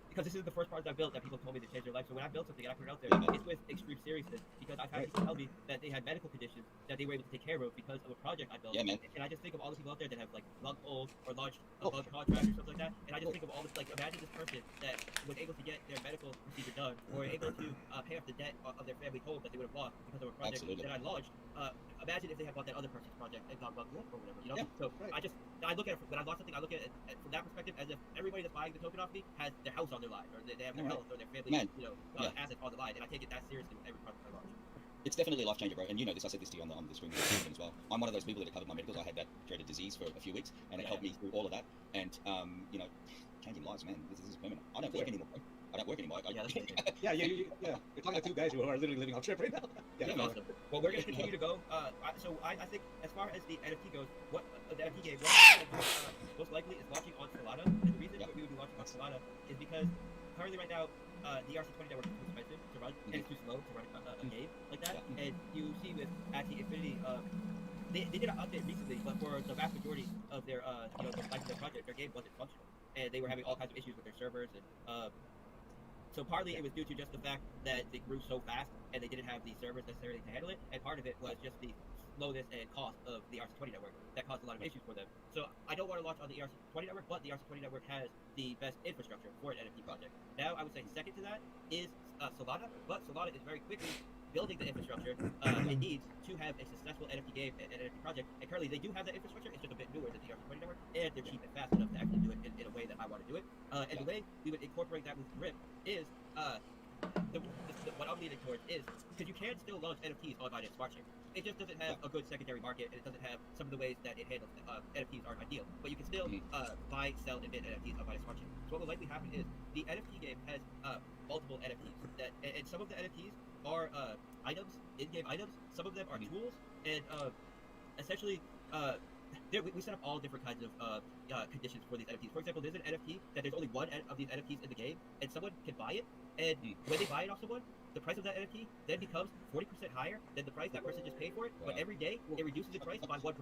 because this is the first product I built that people told me to change their life. So when I build something and I put it out there, it's with extreme seriousness because I've had people tell me that they had medical conditions that they were able to take care of because of a project I built. Yeah, man. And I just think of all the people out there that have like lung pulls or launched a bug contract or something like that. And I just think of all this, like, imagine this person that was able to get their medical procedure done or able to pay off the debt of their family home that they would have lost because of a project that I launched. Imagine if they had bought that other person's project and got bug or whatever, you know? So I look at it, when I launch something, I look at it from that perspective as if everybody that's buying the token off me has their house on their line, or they have their health or their family, assets on the line, and I take it that seriously with every product I launch. It's definitely a life changer, bro. And you know this. I said this to you on the stream as well. I'm one of those people that have covered my medicals. I had that dreaded disease for a few weeks, and it helped me through all of that. And you know, changing lives, man. This is permanent. I don't work anymore, bro. I don't work anymore. Yeah. You're talking to two guys who are literally living on trip right now. Yeah, awesome. Well, we're gonna continue to go. So I think as far as the NFT goes, what the NFT game most likely is launching on Solana. And the reason we would be launching on Solana is because currently right now the ERC20 network is too expensive to run and it's too slow to run a game like that. And you see with Axie Infinity, they did an update recently, but for the vast majority of their the life of their project, their game wasn't functional, and they were having all kinds of issues with their servers and. So partly it was due to just the fact that they grew so fast and they didn't have the servers necessarily to handle it, and part of it was just the slowness and cost of the ERC20 network that caused a lot of issues for them. So I don't want to launch on the ERC20 network, but the ERC20 network has the best infrastructure for an NFT project. Now I would say second to that is Solana, but Solana is very quickly building the infrastructure it needs to have a successful NFT game and NFT project. And currently they do have that infrastructure, it's just a bit newer than the ERC20 network, and they're cheap and fast enough to actually do it in a way that I want to do it. And the way we would incorporate that with Drip is what I'm leaning towards is because you can still launch NFTs on Binance Smart Chain. It just doesn't have a good secondary market, and it doesn't have some of the ways that it handles NFTs aren't ideal. But you can still buy, sell, and mint NFTs on Binance Smart Chain. So what will likely happen is the NFT game has multiple NFTs and some of the NFTs are items, in-game items. Some of them are tools, and essentially we set up all different kinds of conditions for these NFTs. For example, there's an NFT that there's only one of these NFTs in the game, and someone can buy it, and when they buy it off someone, the price of that NFT then becomes 40% higher than the price that person just paid for it, but every day it reduces the price by 1%.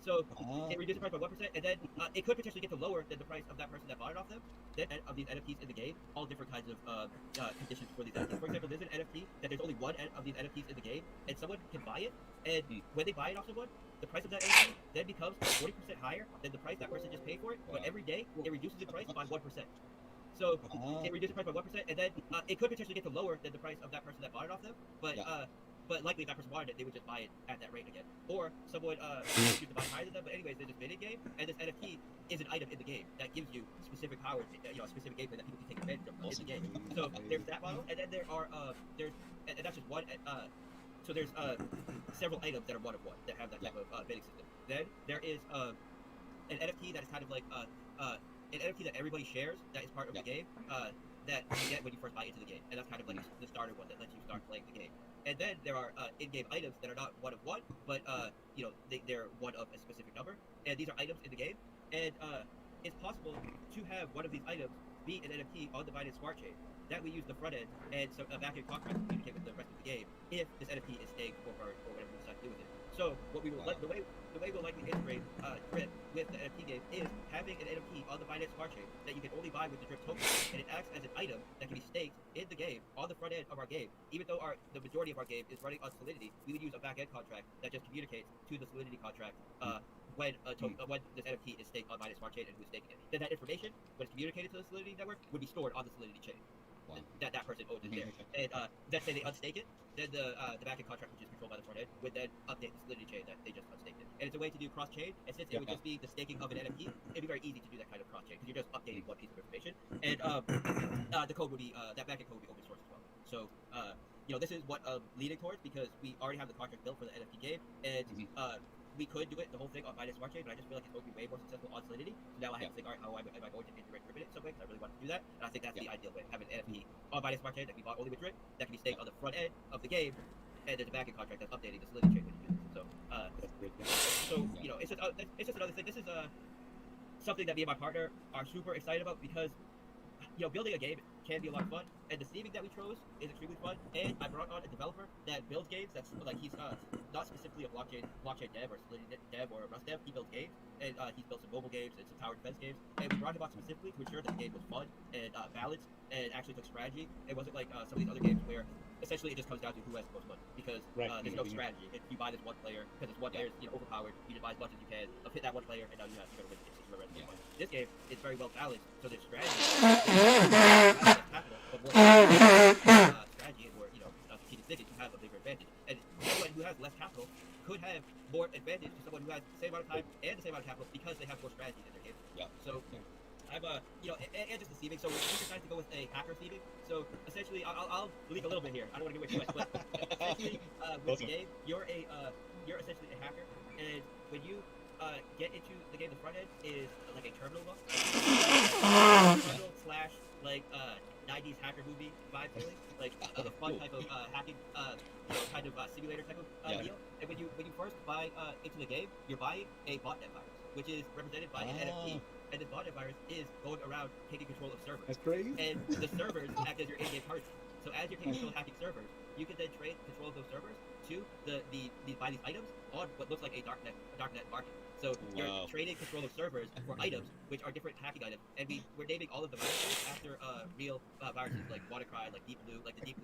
So it reduces the price by 1%, and then it could potentially get to lower than the price of that person that bought it off them, of these NFTs in the game, all different kinds of conditions for these NFTs. For example, there's an NFT that there's only one of these NFTs in the game, and someone can buy it, and when they buy it off someone, the price of that NFT then becomes 40% higher than the price that person just paid for it, but every day it reduces the price by 1%. So it reduces the price by 1%, and then it could potentially get to lower than the price of that person that bought it off them, but likely if that person wanted it, they would just buy it at that rate again. Or someone choose to buy higher than them, but anyways, there's this mini game, and this NFT is an item in the game that gives you specific powers, a specific gameplay that people can take advantage of in the game. So there's that model, and then there are and that's just one. So there's several items that are one of one that have that type of bidding system. Then there is an NFT that is kind of like an NFT that everybody shares that is part of the game that you get when you first buy into the game, and that's kind of like the starter one that lets you start playing the game. And then there are in-game items that are not one of one, but they're one of a specific number, and these are items in the game. And it's possible to have one of these items be an NFT on the Binance Smart Chain that we use the front end and so a back-end contract to communicate with the rest of the game if this NFT is staked or burned or whatever we decide to do with it. So what we will the way we'll likely integrate Drip with the NFT game is having an NFT on the Binance Smart Chain that you can only buy with the Drip token, and it acts as an item that can be staked in the game on the front end of our game. Even though the majority of our game is running on Solidity, we would use a back-end contract that just communicates to the Solidity contract when this NFT is staked on Binance Smart Chain and who's staking it. Then that information, when it's communicated to the Solidity network, would be stored on the Solidity chain. That person owns it there. And let's say they unstake it, then the backend contract, which is controlled by the front end, would then update the Solidity chain that they just unstaked it. And it's a way to do cross-chain, and since it would just be the staking of an NFT, it'd be very easy to do that kind of cross-chain, because you're just updating one piece of information. And the code would be, that backend code would be open source as well. So, this is what I'm leaning towards, because we already have the contract built for the NFT game, and we could do it, the whole thing on Binance Smart Chain, but I just feel like it's going to be way more successful on Solidity. So now I have to think, all right, how am I going to integrate Drip in it in some way? Because I really want to do that, and I think that's the ideal way. Have an NFT on Binance Smart Chain that can be bought only with Drip, that can be staked on the front end of the game, and there's a backend contract that's updating the Solidity chain when you do this. So, it's just another thing. This is something that me and my partner are super excited about, because building a game can be a lot of fun, And the theming that we chose is extremely fun. And I brought on a developer that builds games. That's like he's not specifically a blockchain dev or Solidity dev or a Rust dev. He builds games, and he's built some mobile games and some tower defense games. And we brought him on specifically to ensure that the game was fun and balanced and actually took strategy. It wasn't like some of these other games where essentially it just comes down to who has the most money because there's no strategy. If you buy this one player because this one player is overpowered, you just buy as much as you can, hit that one player, and now you're gonna win the game. This game is very well balanced, so there's strategy. Capital, but more strategy and more strategic thinking, you have a bigger advantage. And someone who has less capital could have more advantage to someone who has the same amount of time and the same amount of capital because they have more strategy in their game. So I'm and just the theming. So we decided to go with a hacker theming. So essentially, I'll leak a little bit here. I don't want to give away too much, but essentially, with the game, you're essentially a hacker, and when you get into the game, the front end is like a terminal look, terminal slash like 90s hacker movie vibe feeling, like a fun type of hacking kind of simulator type of deal. And when you first buy into the game, you're buying a botnet virus, which is represented by an NFT. And this botnet virus is going around taking control of servers. That's crazy. And the servers act as your in-game currency. So as you're taking control of hacking servers, you can then trade control of those servers to buy these items on what looks like a darknet market. So you're trading control of servers for items, which are different hacking items, and we're naming all of the viruses after real viruses like WannaCry, like Deep Blue, the Deep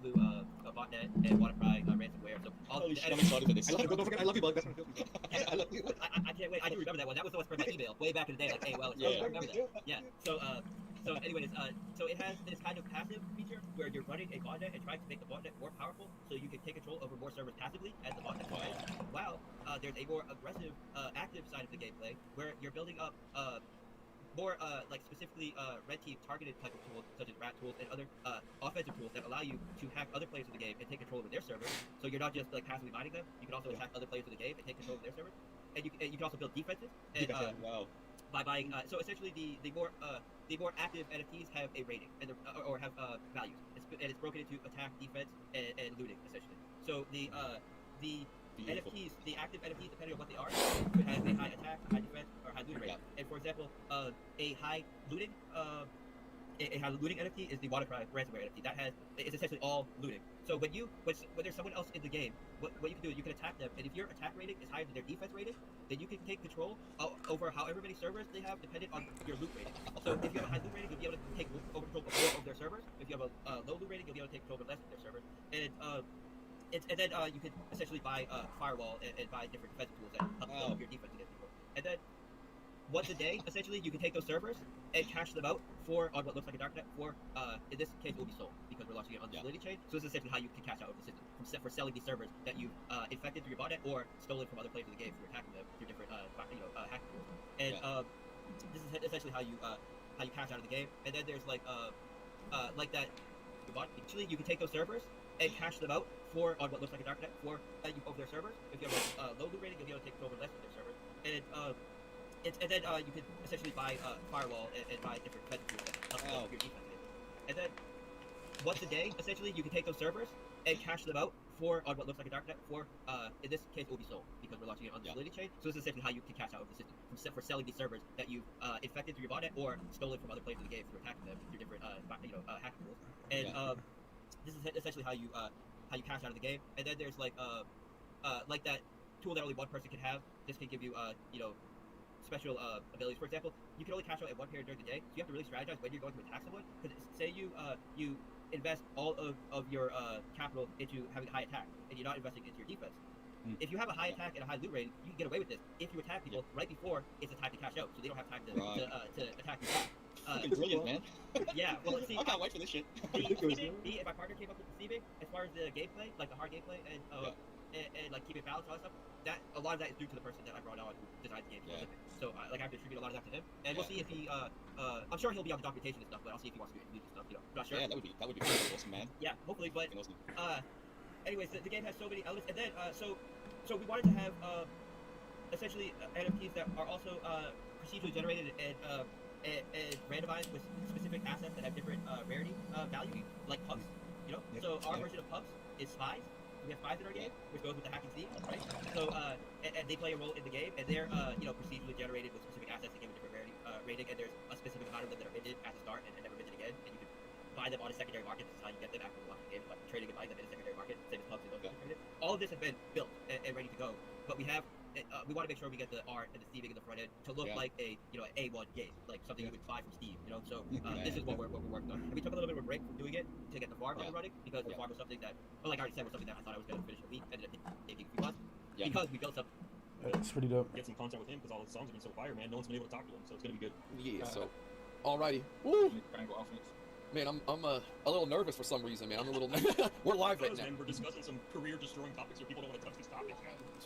Blue botnet, and WannaCry ransomware. So all I'm excited for this. Don't forget, I love you, bug. That's what it feels like. I love you. I can't wait. I do remember that one. That was the one spread by email way back in the day, like AOL. I remember that. Yeah. So anyways, so it has this kind of passive feature where you're running a botnet and trying to make the botnet more powerful, so you can take control over more servers passively as the botnet plays. While there's a more aggressive, active side of the gameplay where you're building up more like specifically red team targeted type of tools such as rat tools and other offensive tools that allow you to hack other players of the game and take control over their servers. So you're not just like passively mining them; you can also attack other players of the game and take control of their servers. And you can also build defenses. And, by buying, so essentially the more active NFTs have a rating and or have values, and it's broken into attack, defense, and looting essentially. So the NFTs, the active NFTs, depending on what they are, could have a high attack, high defense, or high looting rate. And for example, a high looting NFT is the WannaCry ransomware NFT. It's essentially all looting. So when there's someone else in the game, what you can do is you can attack them, and if your attack rating is higher than their defense rating, then you can take control over however many servers they have, depending on your loot rating. So if you have a high loot rating, you'll be able to take over control of more of their servers. If you have a low loot rating, you'll be able to take control over less of their servers. And then you can essentially buy firewall and buy different defense tools that help your defense against people. And then once a day, essentially, you can take those servers and cash them out on what looks like a darknet for, in this case, it will be sold because we're launching it on the Solidity chain. So this is essentially how you can cash out of the system for selling these servers that you've infected through your botnet or stolen from other players of the game through attacking them through different hacking tools. And this is essentially how you cash out of the game. And then there's like that. Actually, you can take those servers and cash them out on what looks like a darknet for over their servers. If you have a low loot rating, you'll be able to take over less of their servers. And then you can essentially buy firewall and buy different defense tools that help your defense against. And then once a day, essentially, you can take those servers and cash them out on what looks like a darknet for, in this case, it will be sold because we're launching it on the Solidity chain. So this is essentially how you can cash out of the system for selling these servers that you've infected through your botnet or stolen from other players of the game through attacking them through different hacking tools. And this is essentially how you cash out of the game. And then there's like that tool that only one person can have. This can give you special abilities. For example, you can only cash out at one period during the day, so you have to really strategize when you're going to attack someone. Because say you invest all of your capital into having a high attack, and you're not investing into your defense. If you have a high attack and a high loot rating, you can get away with this if you attack people right before it's a time to cash out, so they don't have time to attack you back. Brilliant, man. Yeah, well, see, I can't wait for this shit. Me and my partner came up with the theming as far as the gameplay, like the hard gameplay, and like keeping balance and all that stuff. That a lot of that is due to the person that I brought on who designed the game. So like I have to attribute a lot of that to him, and we'll see if he. I'm sure he'll be on the documentation and stuff, but I'll see if he wants to do stuff. I'm not sure. Yeah, that would be really awesome, man. Yeah, hopefully, but awesome. Anyways, the game has so many elements, and then so we wanted to have essentially NFTs that are also procedurally generated and randomized with specific assets that have different rarity value, like pups. So our version of pups is spies. We have spies in our game, which goes with the hacking theme, right? So and they play a role in the game, and they're procedurally generated with specific assets that give a different rarity rating, and there's a specific amount of them that are minted at the start and never minted again, and you can buy them on a secondary market. This is how you get them after watching the game, by trading and buying them in a secondary market, same as pubs and those things are traded. All of this has been built and ready to go, but we have. We want to make sure we get the art and the theming in the front end to look like a an A1 game, like something you would buy from Steam. So this is what we're working on. And we took a little bit of a break from doing it to get the farm up and running, because the farm was something that, well, like I already said, was something that I thought I was going to finish in a week, ended up taking a few months because we built something. It's pretty dope. Get some content with him because all his songs have been so fire, man. No one's been able to talk to him, so it's gonna be good. Yeah. So, alrighty. Woo. Man, I'm a little nervous for some reason, man. I'm a little. We're live right now. Man, we're discussing some career-destroying topics where people don't want to touch these topics.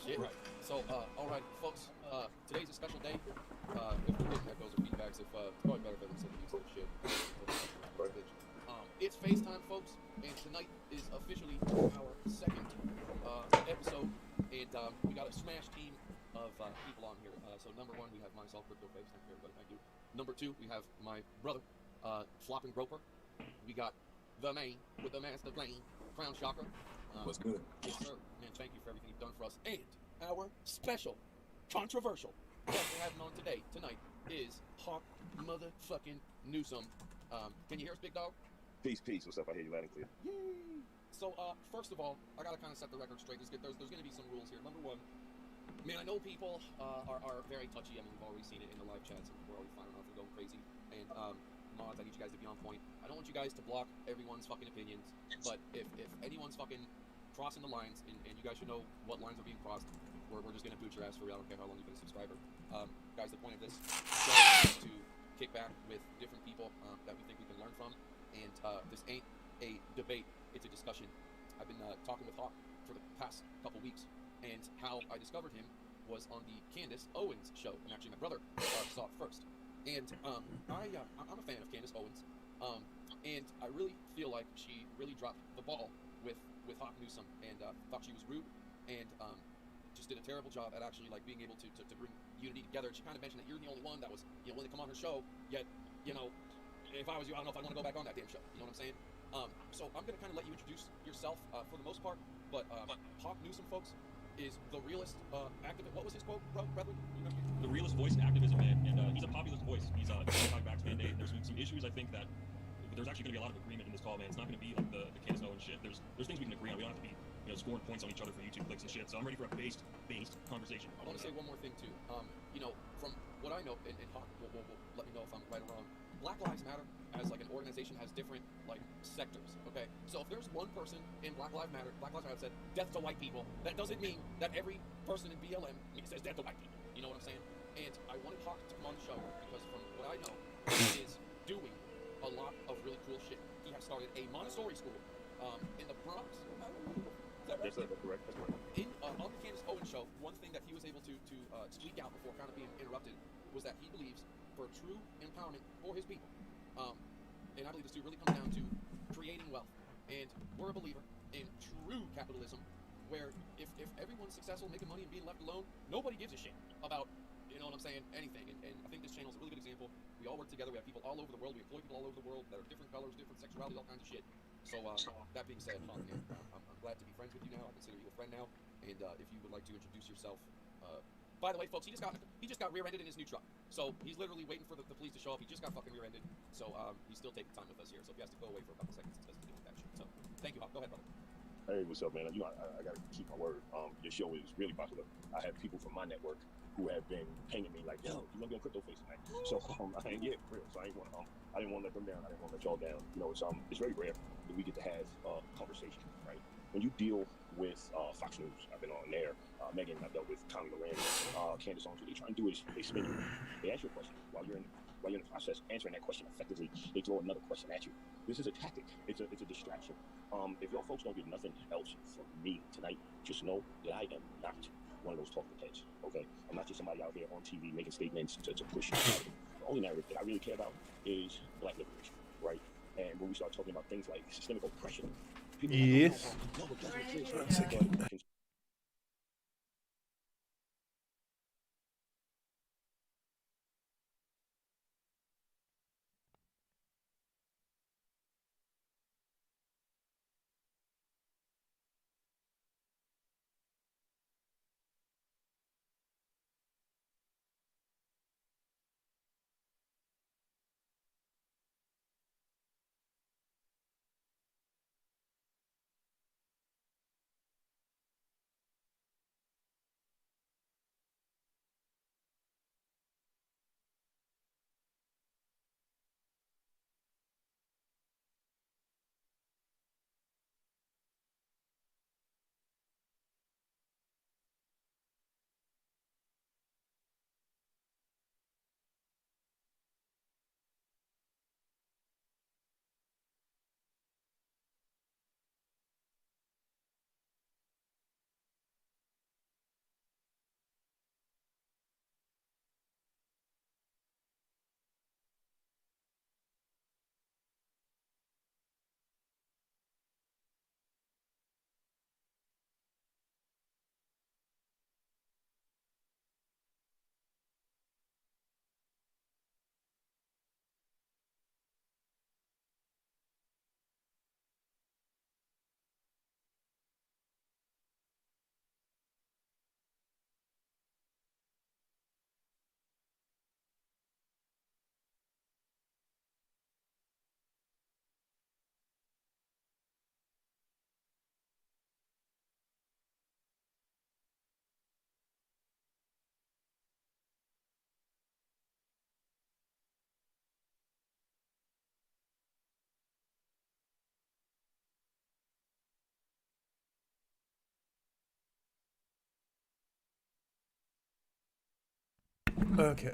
Shit. Right. So, alright, folks. Today's a special day. If we didn't have those feedbacks, it's probably better if I didn't say the music shit. It's FaceTime, folks, and tonight is officially our second episode, and we got a smash team of people on here. So number one, we have myself, Crypto Face. Thank you, everybody. Thank you. Number two, we have my brother, Flopping Groper. We got the man with the master plan, Crown Shocker. What's good? Yes, sir. Man, thank you for everything you've done for us. And our special, controversial guest we're having on tonight, is Hawk motherfucking Newsome. Can you hear us, big dog? Peace. What's up? I hear you loud and clear. Yay! So, first of all, I gotta kind of set the record straight. There's gonna be some rules here. Number one, man, I know people are very touchy. I mean, we've already seen it in the live chats, and we're already finding out they're going crazy. And mods, I need you guys to be on point. I don't want you guys to block everyone's fucking opinions, but if anyone's fucking crossing the lines, and you guys should know what lines are being crossed, we're just gonna boot your ass for real. I don't care how long you've been a subscriber. Guys, the point of this is to kick back with different people that we think we can learn from, and this ain't a debate, it's a discussion. I've been talking with Hawk for the past couple weeks, and how I discovered him was on the Candace Owens show, and actually my brother saw it first. And I'm a fan of Candace Owens, and I really feel like she really dropped the ball with Hawk Newsome, and thought she was rude, and just did a terrible job at actually like being able to bring unity together. And she kind of mentioned that you're the only one that was willing to come on her show, yet if I was you, I don't know if I'd want to go back on that damn show. You know what I'm saying? So I'm gonna kind of let you introduce yourself for the most part, but Hawk Newsome, folks, is the realest activist. What was his quote, brethren? You remember? The realest voice in activism, man, and he's a populist voice. He's anti-vax mandate. There's some issues I think that there's actually going to be a lot of agreement in this call, man. It's not going to be like the Candace Owens shit. There's things we can agree on. We don't have to be scoring points on each other for YouTube clicks and shit. So I'm ready for a based conversation. I want to say one more thing too. From what I know, and Hawk will let me know if I'm right or wrong. Black Lives Matter as like an organization has different like sectors. Okay, so if there's one person in Black Lives Matter said death to white people, that doesn't mean that every person in BLM says death to white people. You know what I'm saying? And I wanted Hawk to come on the show because from what I know, he is doing a lot of really cool shit. He has started a Montessori school in the Bronx. Is that right? Yes, sir. That's correct. On the Candace Owens show, one thing that he was able to squeak out before kind of being interrupted was that he believes for true empowerment for his people, and I believe this too, really comes down to creating wealth. And we're a believer in true capitalism, where if everyone's successful, making money and being left alone, nobody gives a shit about, you know what I'm saying, anything. And I think this channel is a really good example. We all work together. We have people all over the world. We employ people all over the world that are different colors, different sexualities, all kinds of shit. So that being said, Hawk, I'm glad to be friends with you now. I consider you a friend now. And if you would like to introduce yourself. By the way, folks, he just got rear-ended in his new truck. So he's literally waiting for the police to show up. He just got fucking rear-ended. So he's still taking time with us here. So if he has to go away for a couple seconds, it's because he's doing that shit. So thank you, Hawk. Go ahead, brother. Hey, what's up, man? I gotta keep my word. Your show is really popular. I have people from my network who have been pinging me like, yo, you wanna be on Crypto Face tonight? So yeah, for real. So I didn't want to let them down. I didn't want to let y'all down. It's very rare that we get to have a conversation, right? When you deal with Fox News, I've been on there. Megan, I've dealt with Tommy Loren, Candace Owens. What they try and do is they spin you. They ask you a question while you're in the process answering that question effectively. They throw another question at you. This is a tactic. It's a distraction. If y'all folks don't get nothing else from me tonight, just know that I am not one of those talking heads. Okay, I'm not just somebody out here on TV making statements to push you. The only narrative that I really care about is black liberation, right? And when we start talking about things like systemic oppression, people yes. Okay.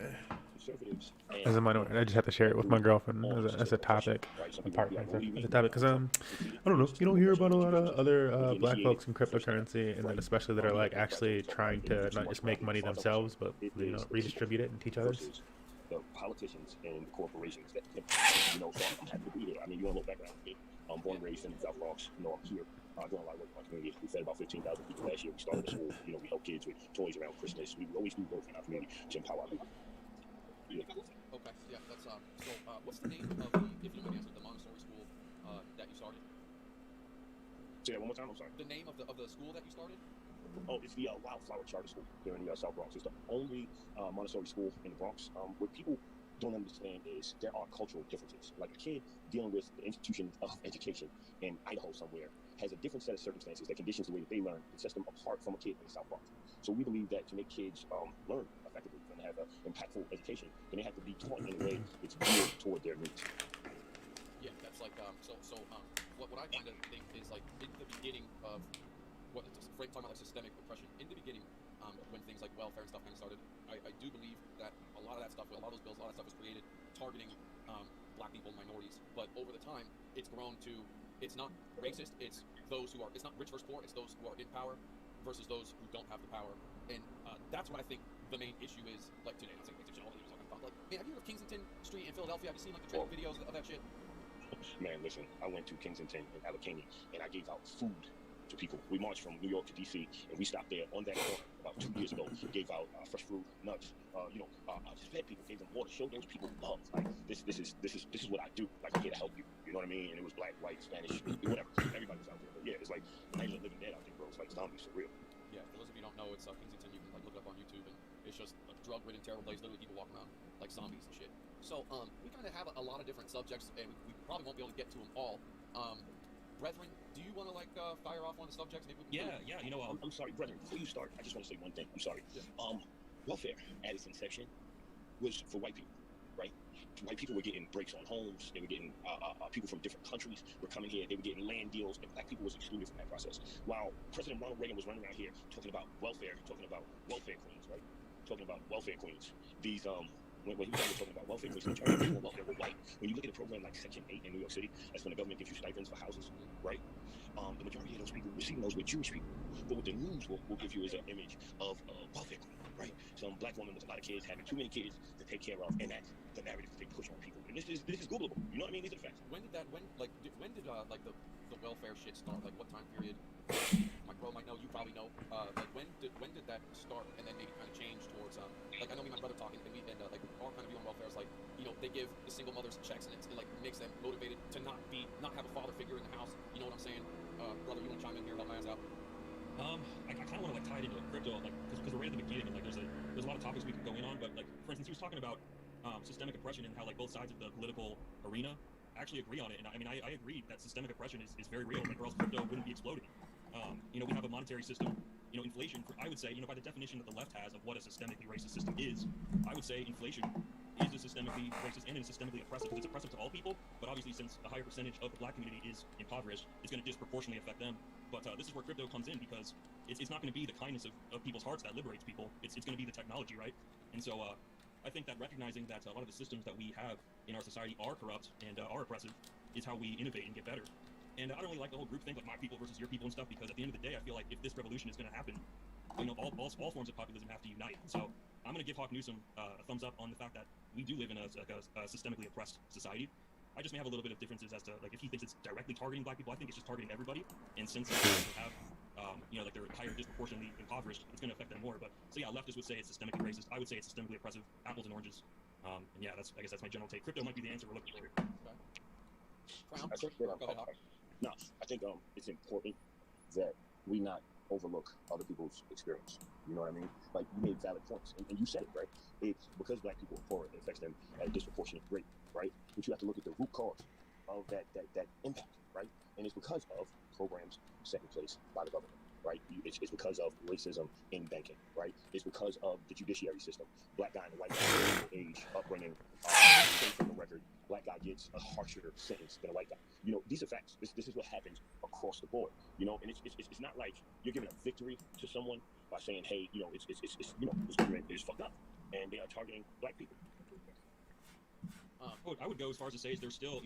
Conservatives As a and minority, I just have to share it with my girlfriend as a topic, a partner, as a topic. Because I don't know, you don't hear about a lot of other black folks in cryptocurrency, and then especially that are like actually trying to not just make money themselves, but redistribute it and teach others. versus the politicians and the corporations that so I'm happy to be here. I mean, you want a little background on me. I'm born and raised in the South Bronx. I'm here doing a lot of work in my community. We fed about 15,000 people last year. We started a school. We help kids with toys around Christmas. We always do work in our community to empower our people. Yeah. Okay, yeah, that's what's the name of the, if you don't mind me asking, the Montessori school that you started? Say that one more time, I'm sorry. The name of the school that you started? Oh, it's the Wildflower Charter School here in the South Bronx. It's the only Montessori school in the Bronx. What people don't understand is there are cultural differences. Like a kid dealing with the institution of education in Idaho somewhere has a different set of circumstances that conditions the way that they learn and sets them apart from a kid in the South Bronx. So we believe that to make kids learn effectively and have an impactful education, then they have to be taught in a way that's geared toward their needs. Yeah, that's like what I kind of think is like in the beginning of what talking about like systemic oppression. In the beginning, when things like welfare and stuff kind of started, I do believe that a lot of that stuff, a lot of those bills, a lot of that stuff was created targeting black people and minorities. But over the time, it's grown to, it's not racist. It's not rich versus poor. It's those who are in power versus those who don't have the power. And that's what I think the main issue is. Like today, it's like all the talking about. Like, man, have you heard of Kensington Street in Philadelphia? Have you seen like the training videos of that shit? Man, listen, I went to Kensington in Allegheny and I gave out food to people. We marched from New York to DC and we stopped there on that corner about 2 years ago. Gave out fresh fruit, nuts, just fed people, gave them water, showed those people love. Like this is what I do. Like I'm here to help you. You know what I mean? And it was black, white, Spanish, whatever. Everybody was out there. But yeah, it's like Night of the Living Dead out there, bro. It's like zombies for real. Yeah, for those of you who don't know, it's Kensington. You can like look it up on YouTube, and it's just a drug-ridden, terrible place. Literally, people walking around like zombies and shit. So we kind of have a lot of different subjects, and we probably won't be able to get to them all. Brethren, do you want to like fire off one of the subjects? Maybe we can I'm sorry, brethren. Before you start, I just want to say one thing. I'm sorry. Yeah. Welfare at its inception was for white people, right? White people were getting breaks on homes. They were getting people from different countries were coming here. They were getting land deals, and black people was excluded from that process. While President Ronald Reagan was running around here talking about welfare, talking about welfare queens, right? Talking about welfare queens. These when he was talking about welfare queens, the majority of people on welfare were white. When you look at a program like Section 8 in New York City, that's when the government gives you stipends for houses, right? The majority of those people receiving those were Jewish people. But what the news will give you is an image of a welfare queen, right? Some black woman with a lot of kids having too many kids to take care of, and that's the narrative that they push on people. And this is Googleable. You know what I mean? These are the facts. When did the welfare shit start? Like what time period? My bro might know. You probably know. Like when did that start? And then maybe kind of change towards like I know me and my brother talking, and like our kind of view on welfare is like they give the single mothers checks, and it like makes them motivated to not have a father figure in the house. You know what I'm saying? Brother, you want to chime in here? Help my ass out. I kind of want to like tie it into crypto, like because we're right at the beginning, and like there's a lot of topics we could go in on, but like for instance, he was talking about systemic oppression and how like both sides of the political arena actually agree on it, and I mean I agree that systemic oppression is very real, like or else crypto wouldn't be exploding. We have a monetary system. Inflation. I would say, by the definition that the left has of what a systemically racist system is, I would say inflation is a systemically racist and is systemically oppressive. It's oppressive to all people, but obviously since a higher percentage of the black community is impoverished, it's going to disproportionately affect them. But this is where crypto comes in because it's not going to be the kindness of people's hearts that liberates people. It's going to be the technology, right? And so I think that recognizing that a lot of the systems that we have in our society are corrupt and are oppressive is how we innovate and get better. And I don't really like the whole group thing, like my people versus your people and stuff, because at the end of the day, I feel like if this revolution is going to happen, all forms of populism have to unite. So I'm going to give Hawk Newsom a thumbs up on the fact that we do live in a systemically oppressed society. I just may have a little bit of differences as to like if he thinks it's directly targeting black people. I think it's just targeting everybody. And since they have like they're higher disproportionately impoverished, it's going to affect them more. But so yeah, leftists would say it's systemically racist. I would say it's systemically oppressive. Apples and oranges. And yeah, I guess that's my general take. Crypto might be the answer we're looking for here. I think it's important that we not overlook other people's experience. You know what I mean? Like, you made valid points, and you said it, right? It's because black people are poor, it affects them at a disproportionate rate, right? But you have to look at the root cause of that impact, right? And it's because of programs set in place by the government, right? It's because of racism in banking, right? It's because of the judiciary system. Black guy and white guy, age, upbringing, criminal record. Black guy gets a harsher sentence than a white guy. These are facts. This is what happens across the board. And it's not like you're giving a victory to someone by saying, hey, it's fucked up. and they are targeting black people. I would go as far as to say is they're still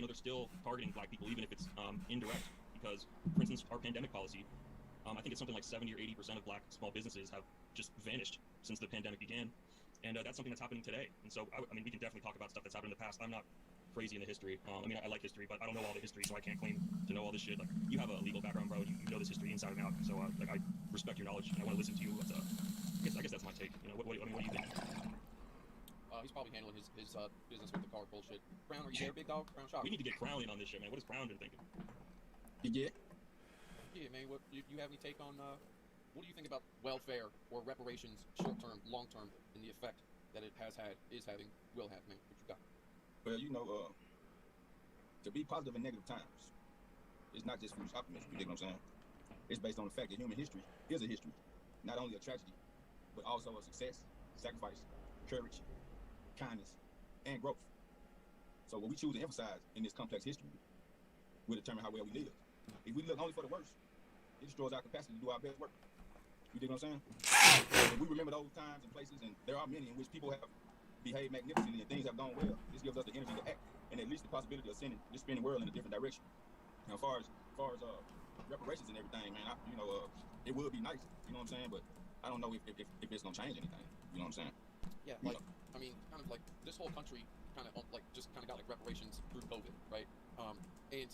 targeting black people, even if it's indirect. Because, for instance, our pandemic policy, I think it's something like 70 or 80% of black small businesses have just vanished since the pandemic began, and that's something that's happening today. And so, I mean, we can definitely talk about stuff that's happened in the past. I'm not crazy in the history. I mean, I like history, but I don't know all the history, so I can't claim to know all this shit. Like, you have a legal background, bro. You know this history inside and out. So, like, I respect your knowledge, and I want to listen to you. But, I guess that's my take. You know, what do you think? He's probably handling his business with the car bullshit. Crown, are you there, big dog? Crown Shop. We need to get Crown in on this shit, man. What has Crown been thinking? Yeah. Yeah, man. What you have any take on? What do you think about welfare or reparations, short term, long term, and the effect that it has had, is having, will have, man? What you got? Well, you know, to be positive in negative times, it's not just foolish optimism. You dig what I'm saying? It's based on the fact that human history is a history, not only a tragedy, but also a success, sacrifice, courage, kindness, and growth. So what we choose to emphasize in this complex history will determine how well we live. If we look only for the worst, it destroys our capacity to do our best work. You dig what I'm saying? If we remember those times and places, and there are many in which people have behaved magnificently and things have gone well, this gives us the energy to act, and at least the possibility of sending this spinning world in a different direction. Now, as far as reparations and everything, man, it would be nice, you know what I'm saying? But I don't know if it's gonna change anything. You know what I'm saying? Yeah, like, I mean, kind of like this whole country kind of like just kind of got like reparations through COVID, right? And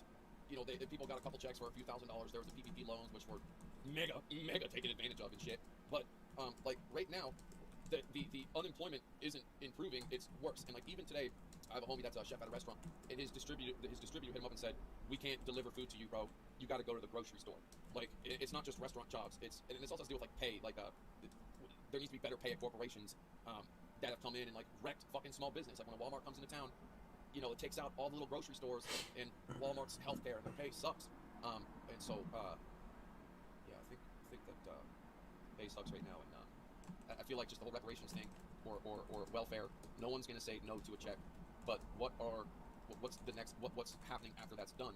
you know, people got a couple checks for a few $1,000s. There was the PPP loans, which were mega taken advantage of and shit. But like right now, the unemployment isn't improving; it's worse. And like even today, I have a homie that's a chef at a restaurant, and his distributor hit him up and said, "We can't deliver food to you, bro. You got to go to the grocery store." Like it's not just restaurant jobs; it's also has to do with like pay. Like there needs to be better pay at corporations that have come in and like wrecked fucking small business. Like when a Walmart comes into town, you know, it takes out all the little grocery stores and Walmart's healthcare. Their pay sucks. And so yeah, I think that pay sucks right now. And I feel like just the whole reparations thing or welfare, no one's gonna say no to a check. But what's the next? What's happening after that's done?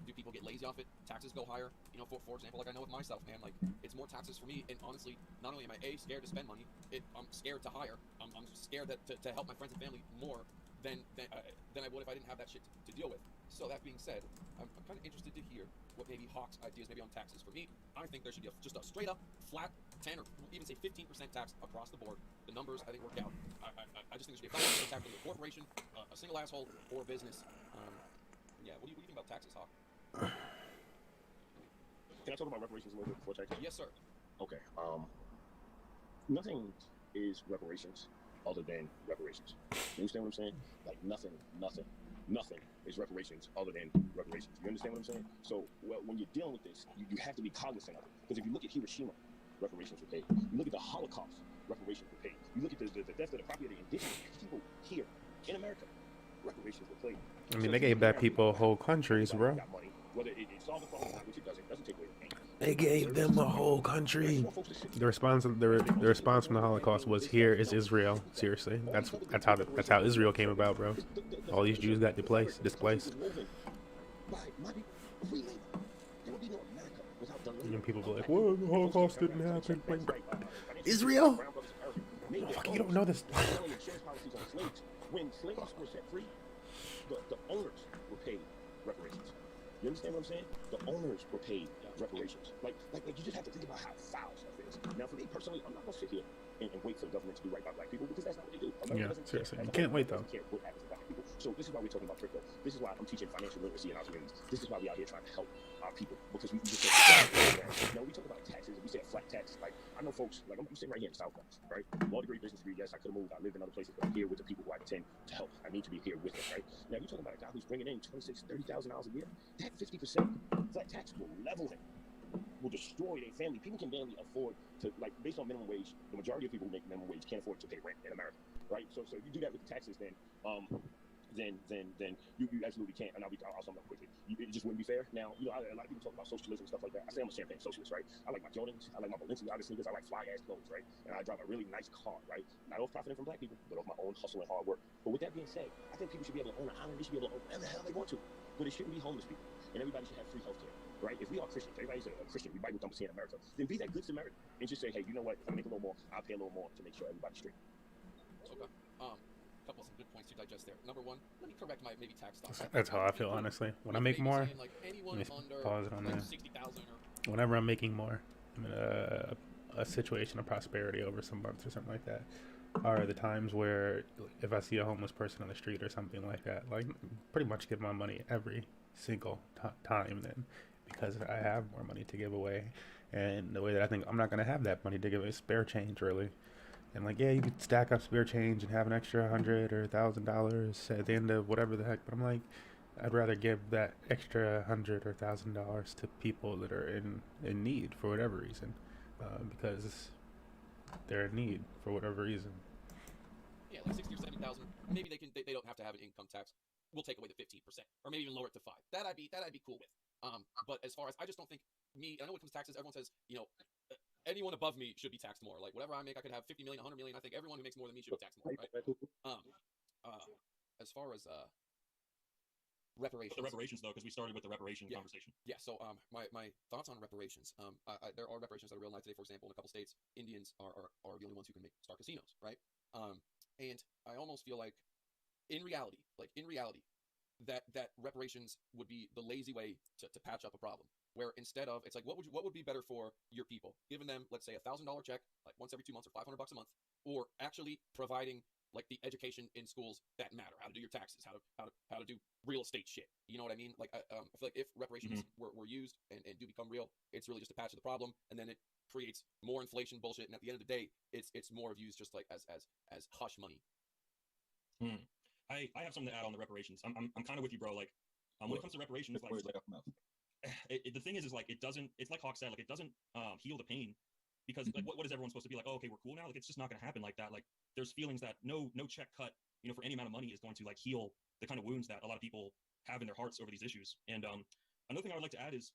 Do people get lazy off it? Taxes go higher? You know, for example, like I know with myself, man, like it's more taxes for me. And honestly, not only am I scared to spend money, I'm scared to hire. I'm scared to help my friends and family more than I would if I didn't have that shit to deal with. So that being said, I'm kind of interested to hear what maybe Hawk's ideas maybe on taxes. For me, I think there should be just a straight up flat 10 or even say 15% tax across the board. The numbers I think work out. I just think there should be a 5% tax on a corporation, a single asshole, or a business. Yeah, what do you think about taxes, Hawk? Can I talk about reparations a little bit before taxes? Yes, sir. Okay. Nothing is reparations other than reparations. You understand what I'm saying? Like nothing is reparations other than reparations. You understand what I'm saying? So when you're dealing with this, you have to be cognizant of it. Because if you look at Hiroshima, reparations were paid. You look at the Holocaust, reparations were paid. You look at the theft of the property of the indigenous people here in America, reparations were paid. I mean, they gave black people whole countries, bro. Whether it solves the problem, which it doesn't take away the pain. They gave them a whole country. The response from the Holocaust was, "Here is Israel." Seriously, that's how Israel came about, bro. All these Jews got displaced. And people be like, "Well, the Holocaust didn't happen." Like, Israel? Fuck, you don't know this. When slaves were set free, the owners were paid reparations. You understand what I'm saying? The owners were paid reparations. Like you just have to think about how foul stuff is. Now, for me personally, I'm not gonna sit here and wait for the government to do right by black people because that's not what they do. Yeah, seriously, you can't wait though. What happens to black people. So this is why we're talking about crypto. This is why I'm teaching financial literacy in our communities. This is why we're out here trying to help our people because we just now we talk about taxes and we say a flat tax. Like I know folks, like I'm sitting right here in South Bronx, right? Law degree, business degree. Yes, I could have moved. I lived in other places, but I'm here with the people who I intend to help. I need to be here with them, right? Now you're talking about a guy who's bringing in $26,000-$30,000 a year. That 50% flat tax will level him. Will destroy their family. People can barely afford to, like, based on minimum wage, the majority of people who make minimum wage can't afford to pay rent in America, right? So if you do that with the taxes, then you absolutely can't. And I'll sum up quickly. It just wouldn't be fair. Now, you know, a lot of people talk about socialism and stuff like that. I say I'm a champagne socialist, right? I like my Jordans, I like my Balenciaga sneakers, I like fly ass clothes, right? And I drive a really nice car, right? Not off profiting from black people, but off my own hustle and hard work. But with that being said, I think people should be able to own an island. They should be able to own whatever the hell they want to. But it shouldn't be homeless people. And everybody should have free healthcare, right? If we are Christians, everybody's a Christian, we Bible thumpers here in America, then be that good Samaritan and just say, hey, you know what? If I make a little more, I'll pay a little more to make sure everybody's straight. Okay. Couple of some good points to digest there. Number one, let me correct my maybe tax thoughts. That's how I feel, honestly. When I make more, let me pause it on there. 60,000 or Whenever I'm making more, I'm in a situation of prosperity over some months or something like that, are the times where if I see a homeless person on the street or something like that, like pretty much give my money every single time then, because I have more money to give away. And the way that I think I'm not going to have that money to give away, spare change really. And like, yeah, you could stack up spare change and have an extra $100 or $1,000 at the end of whatever the heck. But I'm like, I'd rather give that extra $100 or $1,000 to people that are in need for whatever reason, because they're in need for whatever reason. yeah, like 60 or 70,000. Maybe they don't have to have an income tax. We'll take away the 15%, or maybe even lower it to 5. That I'd be cool with. But as far as I just don't think I know when it comes to taxes, everyone says anyone above me should be taxed more. Like whatever I make, I could have 50 million, 100 million. I think everyone who makes more than me should be taxed more, right? As far as reparations. The reparations, though, because we started with the reparation conversation. Yeah. So my thoughts on reparations. There are reparations that are real life today. For example, in a couple states, Indians are the only ones who can start casinos, right? And I almost feel like in reality, that reparations would be the lazy way to patch up a problem. Where instead of, it's like, what would be better for your people? Giving them, let's say, $1,000 check, like once every 2 months, or $500 a month, or actually providing like the education in schools that matter, how to do your taxes, how to do real estate shit. You know what I mean? Like I feel like if reparations were used and do become real, it's really just a patch of the problem, and then it creates more inflation bullshit. And at the end of the day, it's more of used just like as hush money. I have something to add on the reparations. I'm kind of with you, bro. Like when it comes to reparations, like the thing is like it's like Hawk said, like it doesn't heal the pain, because like what is everyone supposed to be like? Oh, okay, we're cool now. Like it's just not going to happen like that. Like there's feelings that no check cut, for any amount of money is going to like heal the kind of wounds that a lot of people have in their hearts over these issues. And another thing I would like to add is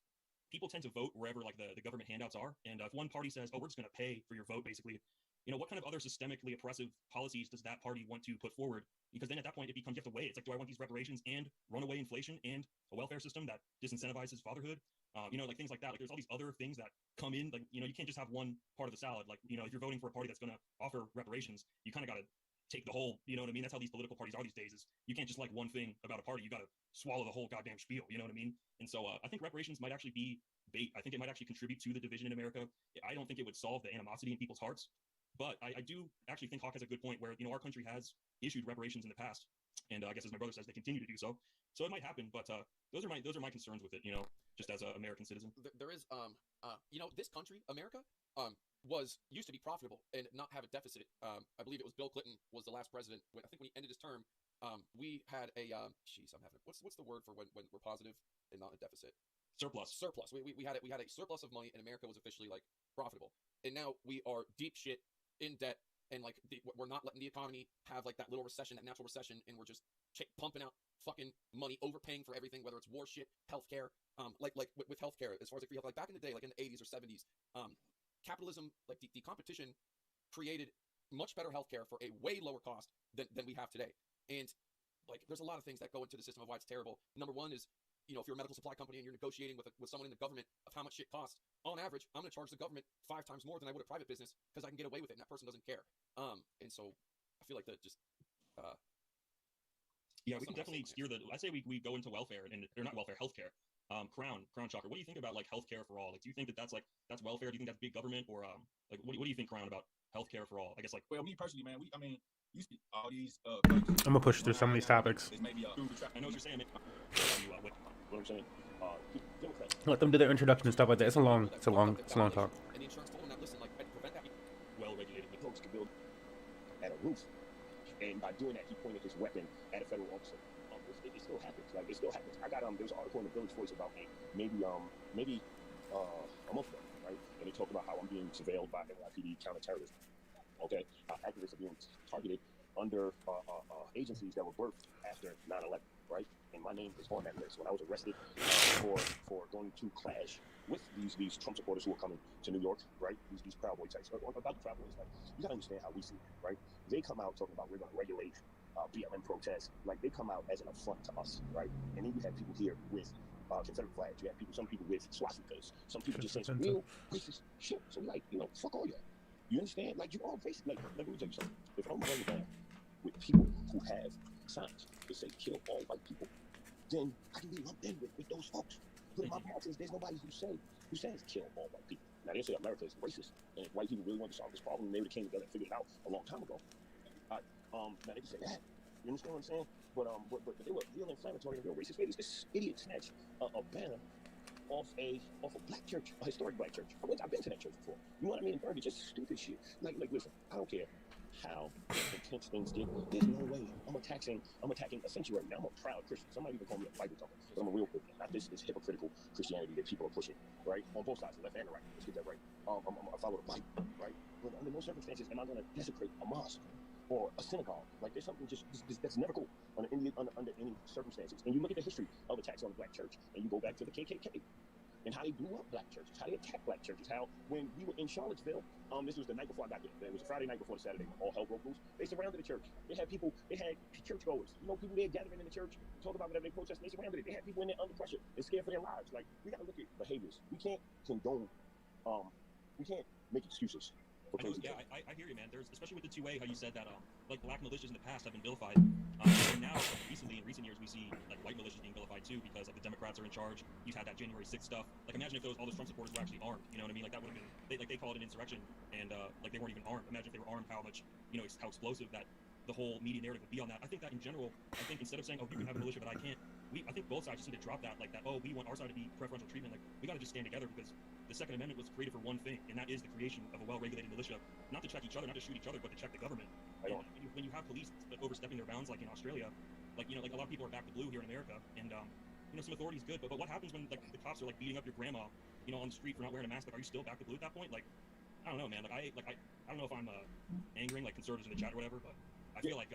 people tend to vote wherever like the government handouts are. And if one party says, oh, we're just going to pay for your vote, basically, what kind of other systemically oppressive policies does that party want to put forward? Because then at that point it becomes, you have to weigh. It's like, do I want these reparations and runaway inflation and a welfare system that disincentivizes fatherhood? Like things like that. Like there's all these other things that come in. Like, you can't just have one part of the salad. Like, if you're voting for a party that's going to offer reparations, you kind of got to take the whole, you know what I mean? That's how these political parties are these days, is you can't just like one thing about a party. You got to swallow the whole goddamn spiel. You know what I mean? And so I think reparations might actually be bait. I think it might actually contribute to the division in America. I don't think it would solve the animosity in people's hearts. But I do actually think Hawk has a good point where, our country has issued reparations in the past. And I guess as my brother says, they continue to do so. So it might happen, but those are my concerns with it, just as an American citizen. There is, this country, America, used to be profitable and not have a deficit. I believe it was Bill Clinton was the last president. I think when he ended his term, we had a, what's the word for when we're positive and not a deficit? Surplus. We had a surplus of money, and America was officially like profitable. And now we are deep shit in debt, and like we're not letting the economy have like that little recession, that natural recession, and we're just pumping out fucking money, overpaying for everything, whether it's war shit, healthcare. Like with healthcare, as far as like back in the day, like in the 80s or 70s, capitalism, like the competition, created much better healthcare for a way lower cost than we have today. And like there's a lot of things that go into the system of why it's terrible. Number one is, if you're a medical supply company and you're negotiating with someone in the government of how much shit costs, on average, I'm going to charge the government 5 times more than I would a private business because I can get away with it, and that person doesn't care. And so I feel like that just. Yeah, we can definitely steer I say we go into welfare, and they're not welfare, healthcare. Crown Chakra. What do you think about like healthcare for all? Like, do you think that's welfare? Do you think that's big government, or like what do you think, Crown, about healthcare for all? I guess like. Well, me personally, man, you see all these. I'm gonna push through some of these topics. Maybe, I know what you're saying. What I'm saying. Let them do their introduction and stuff like that. It's a long talk. And the insurance told them that, listen, like, I prevent that. Well-regulated folks to build at a roof, and by doing that, he pointed his weapon at a federal officer. It still happens. Like it still happens. I got there's an article in the Village Voice about maybe a month ago, right? And they talked about how I'm being surveilled by NYPD counterterrorism. Okay, activists are being targeted under agencies that were birthed after 9/11, right? And my name is on that list. When I was arrested for going to clash with these Trump supporters who are coming to New York, right? These Proud Boy types. About the Proud Boys, like, you gotta understand how we see it, right? They come out talking about we're gonna regulate BLM protests. Like, they come out as an affront to us, right? And then you have people here with Confederate flags. You have some people with swastikas. Some people just saying some real racist shit. So like, fuck all y'all. You understand? Like, you all racist. Like, let me tell you something. If I'm running down with people who have signs that say kill all white people, then I can be lumped in with those folks. But in my boxes, there's nobody who says kill all white people. Now, they say America is racist, and if white people really wanted to solve this problem, they would have came together and figured it out a long time ago. Now they can say that. You understand what I'm saying? But they were real inflammatory and real racist ways. This idiot snatched a banner off a black church, a historic black church. I've been to that church before. You know what I mean? In Burger, just stupid shit. Like listen, I don't care how intense things get. There's no way I'm attacking a sanctuary. Now I'm a proud Christian. Somebody even call me a Bible thumper, but I'm a real Christian. Not this hypocritical Christianity that people are pushing, right? On both sides, the left and the right. Let's get that right. I follow the Bible, right? But under no circumstances am I going to desecrate a mosque or a synagogue. Like, there's something just that's never cool under any circumstances. And you look at the history of attacks on the black church, and you go back to the KKK and how they blew up black churches, how they attacked black churches, how when we were in Charlottesville, this was the night before I got there. It was a Friday night before the Saturday, all hell broke loose. They surrounded the church. They had churchgoers, people there gathering in the church, talk about whatever they protest. They surrounded it. They had people in there under pressure and scared for their lives. Like, we got to look at behaviors. We can't condone. We can't make excuses. I hear you, man. There's, especially with the 2A, how you said that like black militias in the past have been vilified, and now recently in recent years we see like white militias being vilified too, because like the Democrats are in charge. You've had that January 6th stuff. Like, imagine if all those Trump supporters were actually armed. You know what I mean? Like, that would have been they call it an insurrection, and like they weren't even armed. Imagine if they were armed, how much how explosive that the whole media narrative would be on that. I think that in general, instead of saying, oh, you can have a militia but I can't, I think both sides just need to drop that, like that, oh, we want our side to be preferential treatment. Like, we got to just stand together, because the Second Amendment was created for one thing, and that is the creation of a well-regulated militia, not to check each other, not to shoot each other, but to check the government. And when you have police overstepping their bounds, like in Australia, like a lot of people are back to blue here in America, and some authority is good, but what happens when like the cops are like beating up your grandma, on the street for not wearing a mask? Like, are you still back to blue at that point? Like, I don't know, man. I don't know if I'm angering like conservatives in the chat or whatever, but I feel like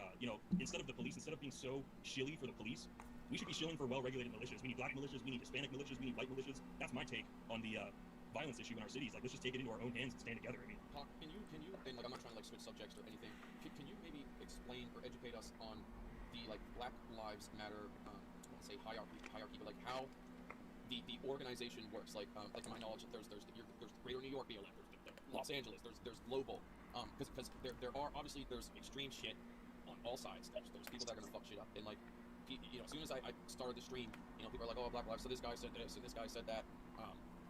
instead of the police, instead of being so shilly for the police, we should be shilling for well-regulated militias. We need black militias, we need Hispanic militias, we need white militias. That's my take on the violence issue in our cities. Like, let's just take it into our own hands and stand together. I mean, can you and like, I'm not trying to like switch subjects or anything. Can you maybe explain or educate us on the like Black Lives Matter, say hierarchy, but like how the organization works? Like to my knowledge, there's Greater New York BLM, there's Los Angeles, there's global. Because there are obviously there's extreme shit on all sides. There's people that are gonna fuck shit up, and like, as soon as I started the stream, people are like, oh, Black Lives, so this guy said this and this guy said that.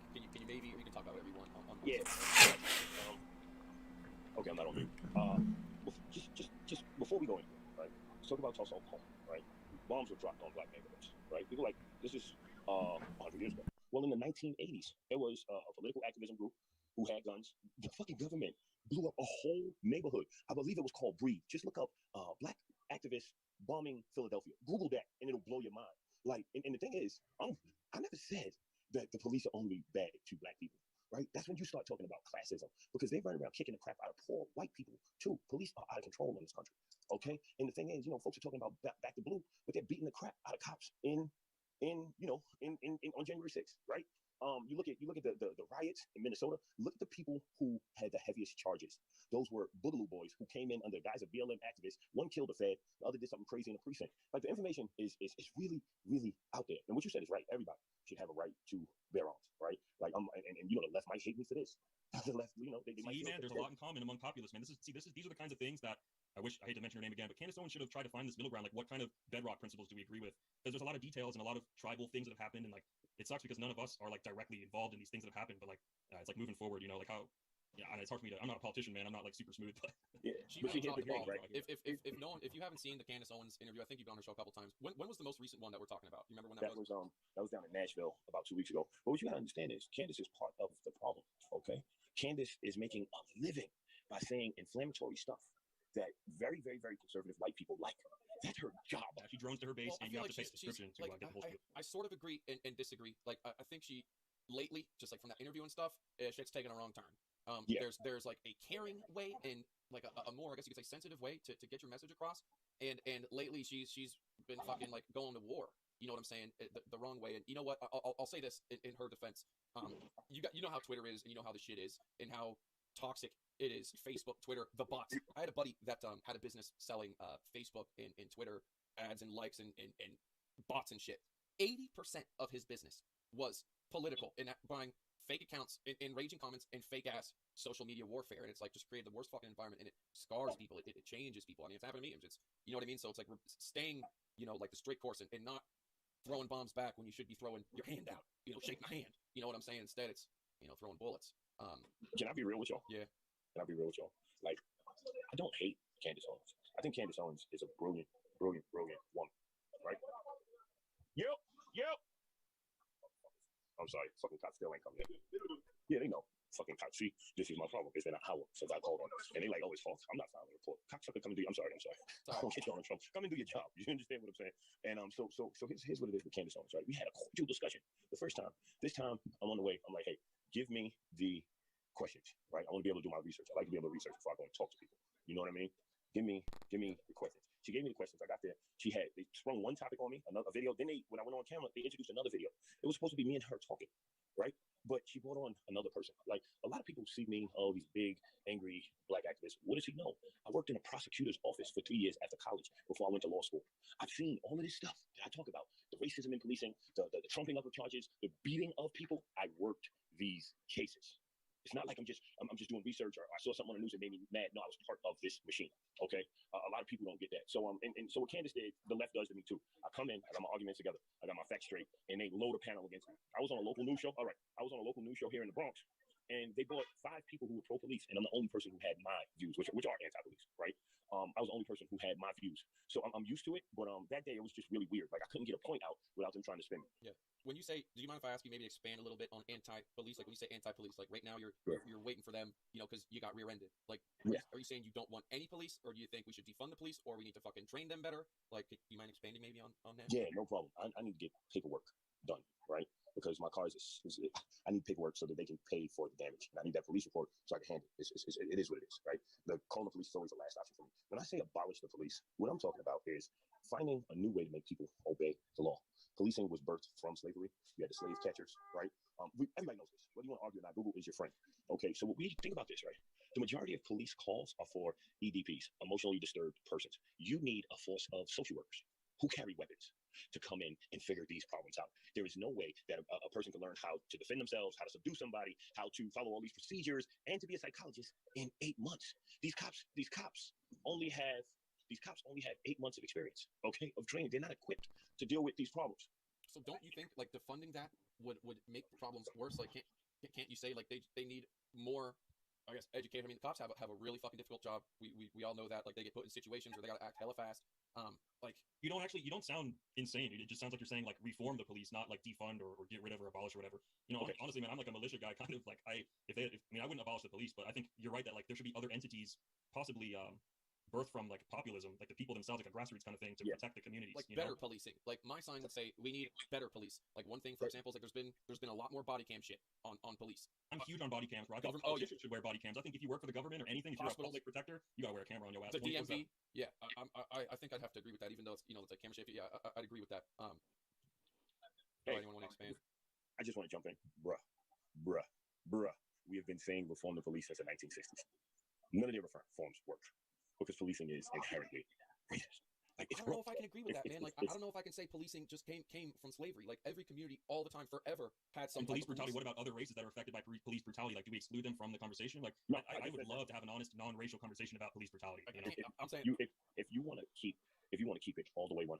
Can you maybe, you can talk about whatever you want on yeah. Okay, I'm not on mute. Just before we go anywhere, right? Let's talk about Tulsa, Oklahoma, right? Bombs were dropped on black neighborhoods, right? People like, this is 100 years ago. Well, in the 1980s, there was a political activism group who had guns. The fucking government blew up a whole neighborhood. I believe it was called Breathe. Just look up black activists bombing Philadelphia. Google that, and it'll blow your mind. Like, and the thing is, I never said that the police are only bad to black people, right? That's when you start talking about classism, because they run around kicking the crap out of poor white people too. Police are out of control in this country, okay? And the thing is, folks are talking about back to blue, but they're beating the crap out of cops on January 6th, right? You look at the riots in Minnesota. Look at the people who had the heaviest charges. Those were Boogaloo boys who came in under the guise of BLM activists. One killed a Fed, the other did something crazy in the precinct. Like, the information is really, really out there. And what you said is right. Everybody should have a right to bear arms, right? Like, and the left might hate me for this. The left, they might. Man, there's a lot in common among populists, man. These are the kinds of things that I hate to mention her name again, but Candace Owens should have tried to find this middle ground. Like, what kind of bedrock principles do we agree with? Because there's a lot of details and a lot of tribal things that have happened, and like, it sucks because none of us are like directly involved in these things that have happened. But like, it's like moving forward, like how. Yeah, it's hard for me to. I'm not a politician, man. I'm not like super smooth, but yeah. She dropped the ball. Right? If you haven't seen the Candace Owens interview, I think you've been on her show a couple times. When was the most recent one that we're talking about? You remember when that was? That was down in Nashville about 2 weeks ago. But what you gotta understand is Candace is part of the problem. Okay, Candace is making a living by saying inflammatory stuff that very, very, very conservative white people like. That's her job. Yeah, she drones to her base, and you have to pay a subscription to get the whole spiel. I sort of agree and disagree. Like, I think she lately, just like from that interview and stuff, shit's taken a wrong turn. There's like a caring way and like a more, I guess you could say, sensitive way to get your message across. And lately she's been fucking like going to war. You know what I'm saying? The wrong way. And you know what? I'll say this in her defense. You know how Twitter is, and you know how the shit is, and how toxic it is. Facebook, Twitter, the bots. I had a buddy that had a business selling Facebook and Twitter ads and likes and bots and shit. 80% of his business was political, and buying fake accounts, enraging comments, and fake ass social media warfare, and it's like just created the worst fucking environment, and it scars people. It changes people. I mean, it's happened to me. It's you know what I mean. So it's like we're staying, like the straight course, and not throwing bombs back when you should be throwing your hand out. Shake my hand. You know what I'm saying? Instead, it's throwing bullets. Can I be real with y'all? Yeah. Can I be real with y'all? Like, I don't hate Candace Owens. I think Candace Owens is a brilliant, brilliant, brilliant woman, right? Yep. I'm sorry, fucking cops still ain't coming in. Yeah, they know. Fucking cops. See, this is my problem. It's been an hour since I called on them. And they like, oh, it's false. I'm not filing a report. Cocksucker, come and do I'm sorry. I don't get y'all in trouble. Come and do your job. You understand what I'm saying? And so here's what it is with Candace Owens, right? We had a cordial discussion the first time. This time, I'm on the way. I'm like, hey, give me the questions, right? I want to be able to do my research. I like to be able to research before I go and talk to people. You know what I mean? Give me the questions. She gave me the questions. I got there. They sprung one topic on me, another video. Then when I went on camera, they introduced another video. It was supposed to be me and her talking, right? But she brought on another person. Like, a lot of people see me, oh, these big, angry black activists. What does he know? I worked in a prosecutor's office for 3 years after college before I went to law school. I've seen all of this stuff that I talk about. The racism in policing, the trumping up of charges, the beating of people. I worked these cases. It's not like I'm just doing research or I saw something on the news that made me mad. No, I was part of this machine. Okay, a lot of people don't get that. So so what Candace did, the left does to me too. I come in, I got my arguments together, I got my facts straight, and they load a panel against me. I was on a local news show. All right, I was on a local news show here in the Bronx, and they brought 5 people who were pro-police, and I'm the only person who had my views, which are anti-police, right? I was the only person who had my views, so I'm used to it. But that day it was just really weird. Like, I couldn't get a point out without them trying to spin me. Yeah. When you say, do you mind if I ask you maybe expand a little bit on anti-police? Like, when you say anti-police, like right now you're waiting for them, because you got rear-ended. Like, are you saying you don't want any police, or do you think we should defund the police, or we need to fucking train them better? Like, do you mind expanding maybe on that? Yeah, no problem. I need to get paperwork done, right? Because my car I need paperwork so that they can pay for the damage. And I need that police report so I can handle it. It is what it is, right? Calling the police is always the last option for me. When I say abolish the police, what I'm talking about is finding a new way to make people obey the law. Policing was birthed from slavery. You had the slave catchers, right? Everybody knows this. Whether you want to argue or not, Google is your friend. Okay, so what we think about this, right? The majority of police calls are for EDPs, emotionally disturbed persons. You need a force of social workers who carry weapons to come in and figure these problems out. There is no way that a person can learn how to defend themselves, how to subdue somebody, how to follow all these procedures, and to be a psychologist in 8 months. These cops only have 8 months of experience, okay, of training. They're not equipped to deal with these problems. So don't you think like defunding that would make the problems worse? Like, can't you say like they need more, I guess, educated? I mean, the cops have a really fucking difficult job. We all know that. Like, they get put in situations where they gotta act hella fast. Like, you don't sound insane. It just sounds like you're saying like reform the police, not like defund or get rid of or abolish or whatever. Okay. Honestly, man, I'm like a militia guy, kind of. Like, I wouldn't abolish the police, but I think you're right that like there should be other entities, possibly birthed from like populism, like the people themselves, like a grassroots kind of thing to protect the communities. Like better policing. Like, my sign would say we need better police. Like, one thing, for example, is like there's been a lot more body cam shit on police. I'm huge on body cams, bro. I think politicians should wear body cams. I think if you work for the government or anything, if you're a public protector, you gotta wear a camera on your ass. The DMV, yeah, I think I'd have to agree with that, even though it's it's like camera shape. Yeah, I'd agree with that. Hey, anyone want to expand? I just want to jump in, bruh. We have been saying reform the police since the 1960s. None of their reforms work because policing is inherently racist. Like, I don't know if I can agree with that, man. Like, I don't know if I can say policing just came from slavery. Like, every community all the time forever had some police brutality. What about other races that are affected by police brutality? Like, do we exclude them from the conversation? Like, no, I would love to have an honest, non-racial conversation about police brutality. I'm saying if you want to keep it all the way 100,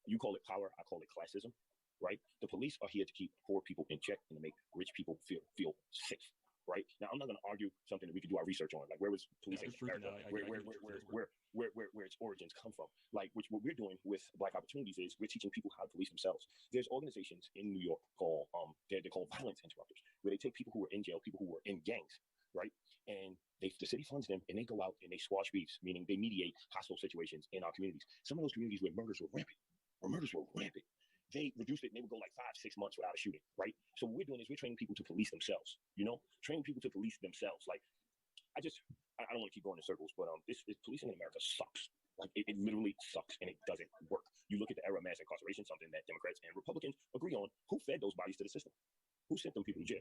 you call it power, I call it classism, right? The police are here to keep poor people in check and to make rich people feel safe. Right now, I'm not going to argue something that we could do our research on, like where was policing in America, where its origins come from. Like, what we're doing with Black Opportunities is we're teaching people how to police themselves. There's organizations in New York called they're called violence interrupters, where they take people who are in jail, people who are in gangs, right? And the city funds them, and they go out and they squash beefs, meaning they mediate hostile situations in our communities. Some of those communities where murders were rampant, they reduced it and they would go like 5-6 months without a shooting, right? So what we're doing is we're training people to police themselves, training people to police themselves. Like, I don't want to keep going in circles, but this policing in America sucks. Like, it literally sucks, and it doesn't work. You look at the era of mass incarceration, something that Democrats and Republicans agree on. Who fed those bodies to the system? Who sent them people to jail?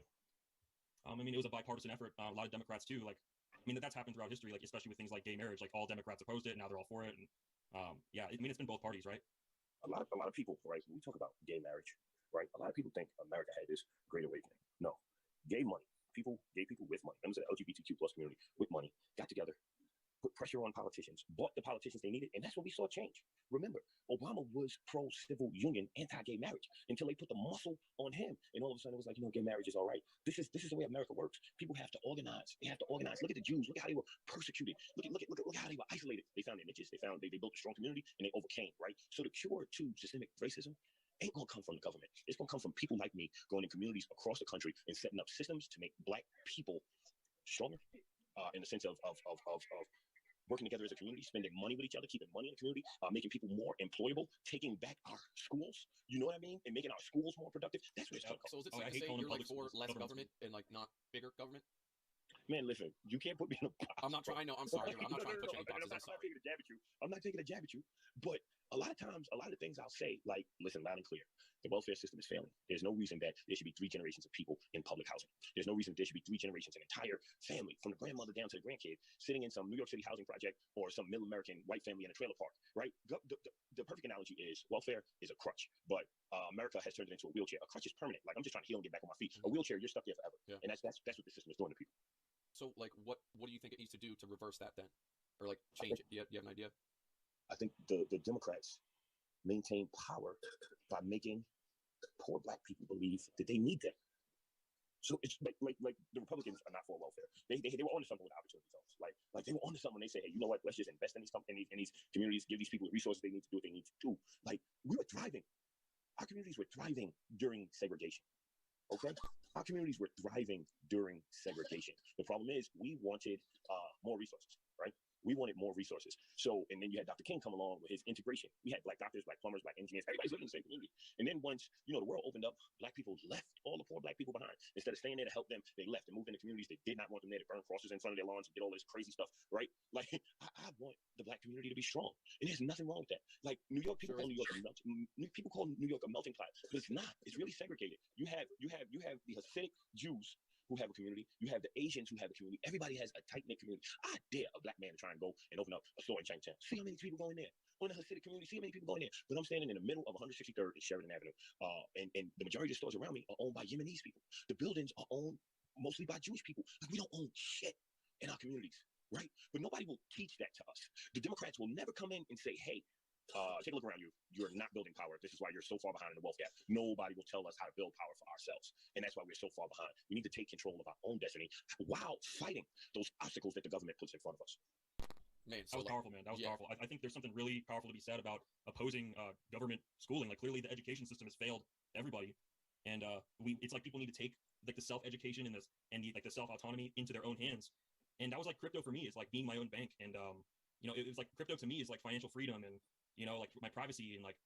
I mean, it was a bipartisan effort. A lot of Democrats too. Like, I mean, that's happened throughout history. Like, especially with things like gay marriage. Like, all Democrats opposed it, and now they're all for it. And yeah, I mean, it's been both parties, right? A lot of people, right? When we talk about gay marriage, right? A lot of people think America had this great awakening. No, gave money. Gave people with money, members of the LGBTQ plus community with money, got together, put pressure on politicians, bought the politicians they needed, and that's when we saw change. Remember, Obama was pro-civil union, anti-gay marriage, until they put the muscle on him, and all of a sudden it was like, gay marriage is all right. This is the way America works. People have to organize. They have to organize. Look at the Jews. Look at how they were persecuted. Look at how they were isolated. They found their niches. They built a strong community, and they overcame. Right. So the cure to systemic racism ain't gonna come from the government. It's gonna come from people like me going in communities across the country and setting up systems to make Black people stronger, in the sense of working together as a community, spending money with each other, keeping money in the community, making people more employable, taking back our schools. You know what I mean? And making our schools more productive. That's what it's gonna come. So is it safe to say you're like for less government and like not bigger government? Man, listen, you can't put me in a box. I'm not trying. No, I'm sorry. I'm not trying to put you in boxes. I'm sorry. I'm not taking a jab at you. But a lot of times, a lot of things I'll say, like, listen, loud and clear. The welfare system is failing. There's no reason that there should be 3 generations of people in public housing. There's no reason there should be 3 generations, an entire family, from the grandmother down to the grandkid, sitting in some New York City housing project or some middle American white family in a trailer park, right? The perfect analogy is welfare is a crutch, but America has turned it into a wheelchair. A crutch is permanent. Like, I'm just trying to heal and get back on my feet. A wheelchair, you're stuck there forever. Yeah. And that's what the system is doing to people. So, like, what do you think it needs to do to reverse that then, or like change it? Do you have an idea? I think the Democrats maintain power by making poor Black people believe that they need them. So it's like the Republicans are not for welfare. They were onto something with opportunity zones. Like they were onto something when they say, hey, you know what? Let's just invest in these companies, in these communities, give these people the resources they need to do what they need to do. Like, we were thriving. Our communities were thriving during segregation. Okay, our communities were thriving during segregation. The problem is we wanted more resources, right? We wanted more resources. So, and then you had Dr. King come along with his integration. We had Black doctors, Black plumbers, Black engineers. Everybody's living in the same community. And then once, the world opened up, Black people left all the poor Black people behind. Instead of staying there to help them, they left and moved into communities that did not want them there, to burn crosses in front of their lawns and did all this crazy stuff, right? Like, I want the Black community to be strong. And there's nothing wrong with that. Like, New York, people call New York a melting pot, but it's not. It's really segregated. You have the Hasidic Jews who have a community. You have the Asians who have a community. Everybody has a tight-knit community. I dare a Black man to try and go and open up a store in Chinatown. See how many people go in there. On the Hasidic community, see how many people go in there. But I'm standing in the middle of 163rd and Sheridan Avenue. And the majority of the stores around me are owned by Yemenis people. The buildings are owned mostly by Jewish people. Like, we don't own shit in our communities, right? But nobody will teach that to us. The Democrats will never come in and say, hey, take a look around you. You're not building power. This is why you're so far behind in the wealth gap. Nobody will tell us how to build power for ourselves. And that's why we're so far behind. We need to take control of our own destiny while fighting those obstacles that the government puts in front of us. Man, that was powerful, man. That was powerful. I think there's something really powerful to be said about opposing government schooling. Like, clearly the education system has failed everybody. And it's like people need to take like the self-education and the self-autonomy into their own hands. And that was like crypto for me, is like being my own bank. And it was like crypto to me is like financial freedom and like my privacy, and like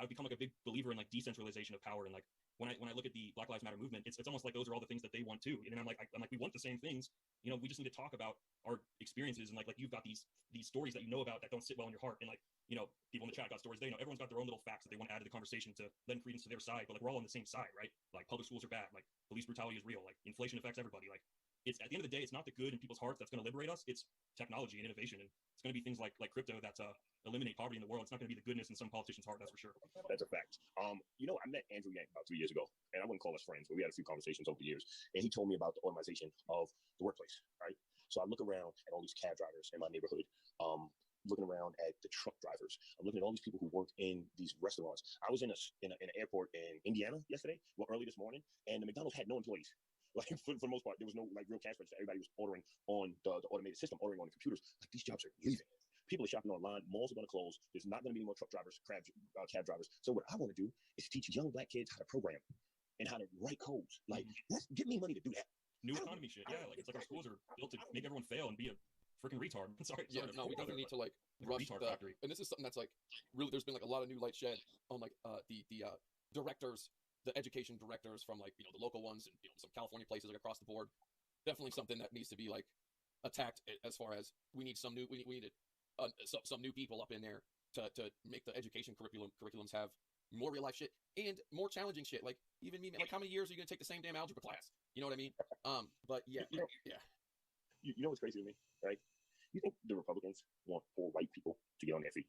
I've become like a big believer in like decentralization of power. And like when I look at the Black Lives Matter movement, it's almost like those are all the things that they want too. And I'm like we want the same things. We just need to talk about our experiences, and like you've got these stories that you know about that don't sit well in your heart, and like people in the chat got stories they know. Everyone's got their own little facts that they want to add to the conversation to lend credence to their side, but like we're all on the same side, right? Like public schools are bad, like police brutality is real, like inflation affects everybody. Like it's at the end of the day, it's not the good in people's hearts that's going to liberate us. It's technology and innovation, and it's going to be things like crypto that's eliminate poverty in the world. It's not going to be the goodness in some politician's heart, that's for sure. That's a fact. I met Andrew Yang about 3 years ago, and I wouldn't call us friends, but we had a few conversations over the years, and he told me about the automation of the workplace, right? So I look around at all these cab drivers in my neighborhood, looking around at the truck drivers. I'm looking at all these people who work in these restaurants. I was in an airport in Indiana yesterday, early this morning, and the McDonald's had no employees. Like, for the most part, there was no like real cash register. Everybody was ordering on the automated system, ordering on the computers. Like, these jobs are leaving. People are shopping online. Malls are going to close. There's not going to be any more truck drivers, cab drivers. So what I want to do is teach young Black kids how to program and how to write codes. Like, give me money to do that. New economy shit. Yeah, like it's like our schools are built to make everyone fail and be a freaking retard. Sorry. Yeah, no, we definitely need to like rush the factory. And this is something that's like really, there's been like a lot of new light shed on like the directors, the education directors from like the local ones and some California places like across the board. Definitely something that needs to be like attacked, as far as we need some new some new people up in there to make the education curriculums have more real life shit and more challenging shit. Like, even me, like, how many years are you gonna take the same damn algebra class? You know what I mean? But yeah, yeah. You know what's crazy to me, right? You think the Republicans want poor white people to get on their feet?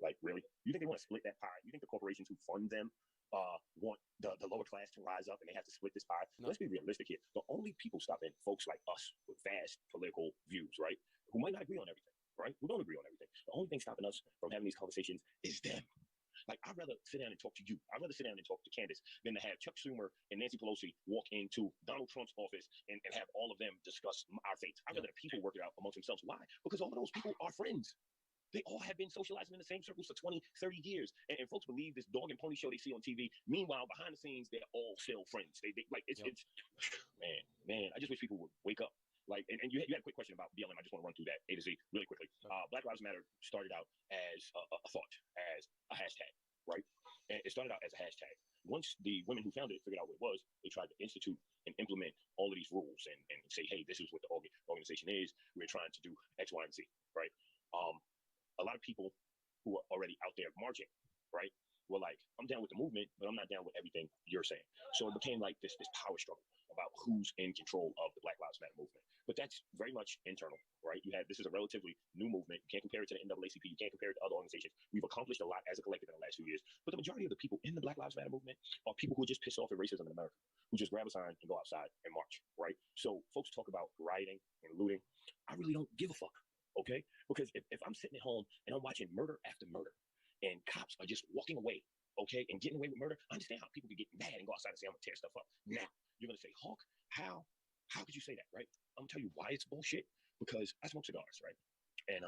Like, really? You think they want to split that pie? You think the corporations who fund them want the lower class to rise up and they have to split this pie. No. Let's be realistic here. The only people stopping folks like us with vast political views, right, who might not agree on everything, right, who don't agree on everything, the only thing stopping us from having these conversations is them. Like, I'd rather sit down and talk to you. I'd rather sit down and talk to Candace than to have Chuck Schumer and Nancy Pelosi walk into Donald Trump's office and have all of them discuss our fates. I'd rather the people work it out amongst themselves. Why? Because all of those people are friends. They all have been socializing in the same circles for 20, 30 years. And folks believe this dog and pony show they see on TV. Meanwhile, behind the scenes, they're all still friends. They like, it's man, I just wish people would wake up. Like, and you had a quick question about BLM. I just want to run through that A to Z really quickly. Black Lives Matter started out as a thought, as a hashtag, right? And it started out as a hashtag. Once the women who founded it figured out what it was, they tried to institute and implement all of these rules and say, hey, this is what the organization is. We're trying to do X, Y, and Z, right? A lot of people who are already out there marching, right, were like, I'm down with the movement, but I'm not down with everything you're saying. So it became like this power struggle about who's in control of the Black Lives Matter movement. But that's very much internal, right? This is a relatively new movement. You can't compare it to the NAACP. You can't compare it to other organizations. We've accomplished a lot as a collective in the last few years. But the majority of the people in the Black Lives Matter movement are people who are just pissed off at racism in America, who just grab a sign and go outside and march, right? So folks talk about rioting and looting. I really don't give a fuck. Okay, because if I'm sitting at home and I'm watching murder after murder and cops are just walking away, okay, and getting away with murder, I understand how people can get mad and go outside and say, I'm gonna tear stuff up. Now, you're gonna say, Hawk, how could you say that, right? I'm gonna tell you why it's bullshit, because I smoke cigars, right? And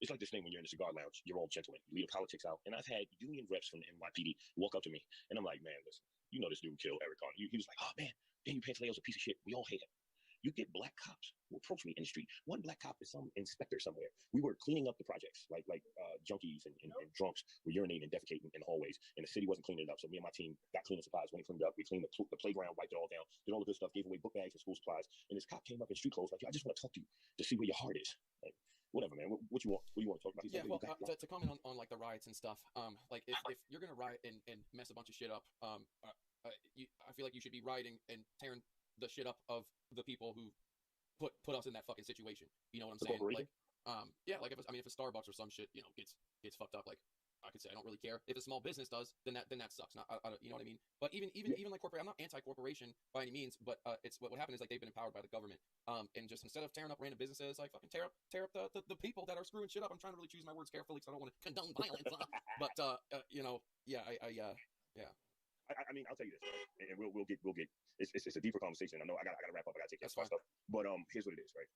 it's like this thing when you're in the cigar lounge, you're all gentlemen, you leave the politics out. And I've had union reps from the NYPD walk up to me and I'm like, man, listen, you know this dude killed Eric Garner. He was like, oh man, Daniel Pantaleo's a piece of shit. We all hate him. You get black cops who approach me in the street. One black cop is some inspector somewhere. We were cleaning up the projects, like junkies and drunks were urinating and defecating in the hallways, and the city wasn't cleaning it up. So me and my team got cleaning supplies. When we cleaned it up, we cleaned the playground, wiped it all down, did all the good stuff, gave away book bags and school supplies. And this cop came up in street clothes like, I just want to talk to you to see where your heart is. Like, whatever, man. What you want? What do you want to talk about? Yeah, well, to comment on like the riots and stuff. Like if you're gonna riot and mess a bunch of shit up, I feel like you should be rioting and tearing the shit up of the people who put us in that fucking situation. You know what I'm saying? Like, yeah, like if a Starbucks or some shit, you know, gets fucked up, like I could say I don't really care. If a small business does, then that sucks. Not, you know what I mean? But even like corporate, I'm not anti-corporation by any means, but it's what happened is like they've been empowered by the government. And just instead of tearing up random businesses, like fucking tear up the people that are screwing shit up. I'm trying to really choose my words carefully because I don't want to condone violence. But you know, yeah, yeah. I mean, I'll tell you this, right? And we'll get. It's a deeper conversation. I know I gotta wrap up. I gotta take care of stuff. But here's what it is, right?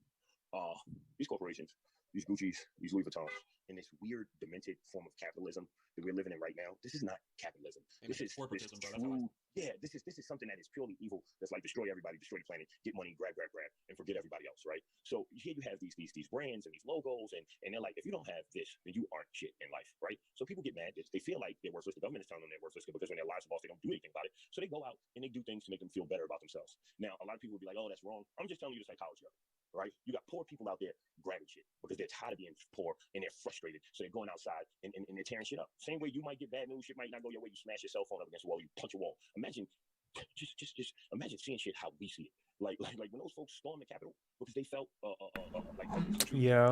These corporations, these Gucci's, these Louis Vuittons, in this weird, demented form of capitalism that we're living in right now. This is not capitalism. This is corporatism, bro. This is something that is purely evil. That's like destroy everybody, destroy the planet, get money, grab, and forget everybody else, right? So here you have these brands and these logos, and they're like, if you don't have this, then you aren't shit in life, right? So people get mad. They feel like they're worthless. The government is telling them they're worthless because when their lives are lost, they don't do anything about it. So they go out and they do things to make them feel better about themselves. Now, a lot of people will be like, oh, that's wrong. I'm just telling you the psychology of it. Right? You got poor people out there grabbing shit because they're tired of being poor and they're frustrated. So they're going outside and they're tearing shit up. Same way you might get bad news, shit might not go your way. You smash your cell phone up against a wall, you punch a wall. Imagine, just imagine seeing shit how we see it. Like when those folks stormed the Capitol because they felt like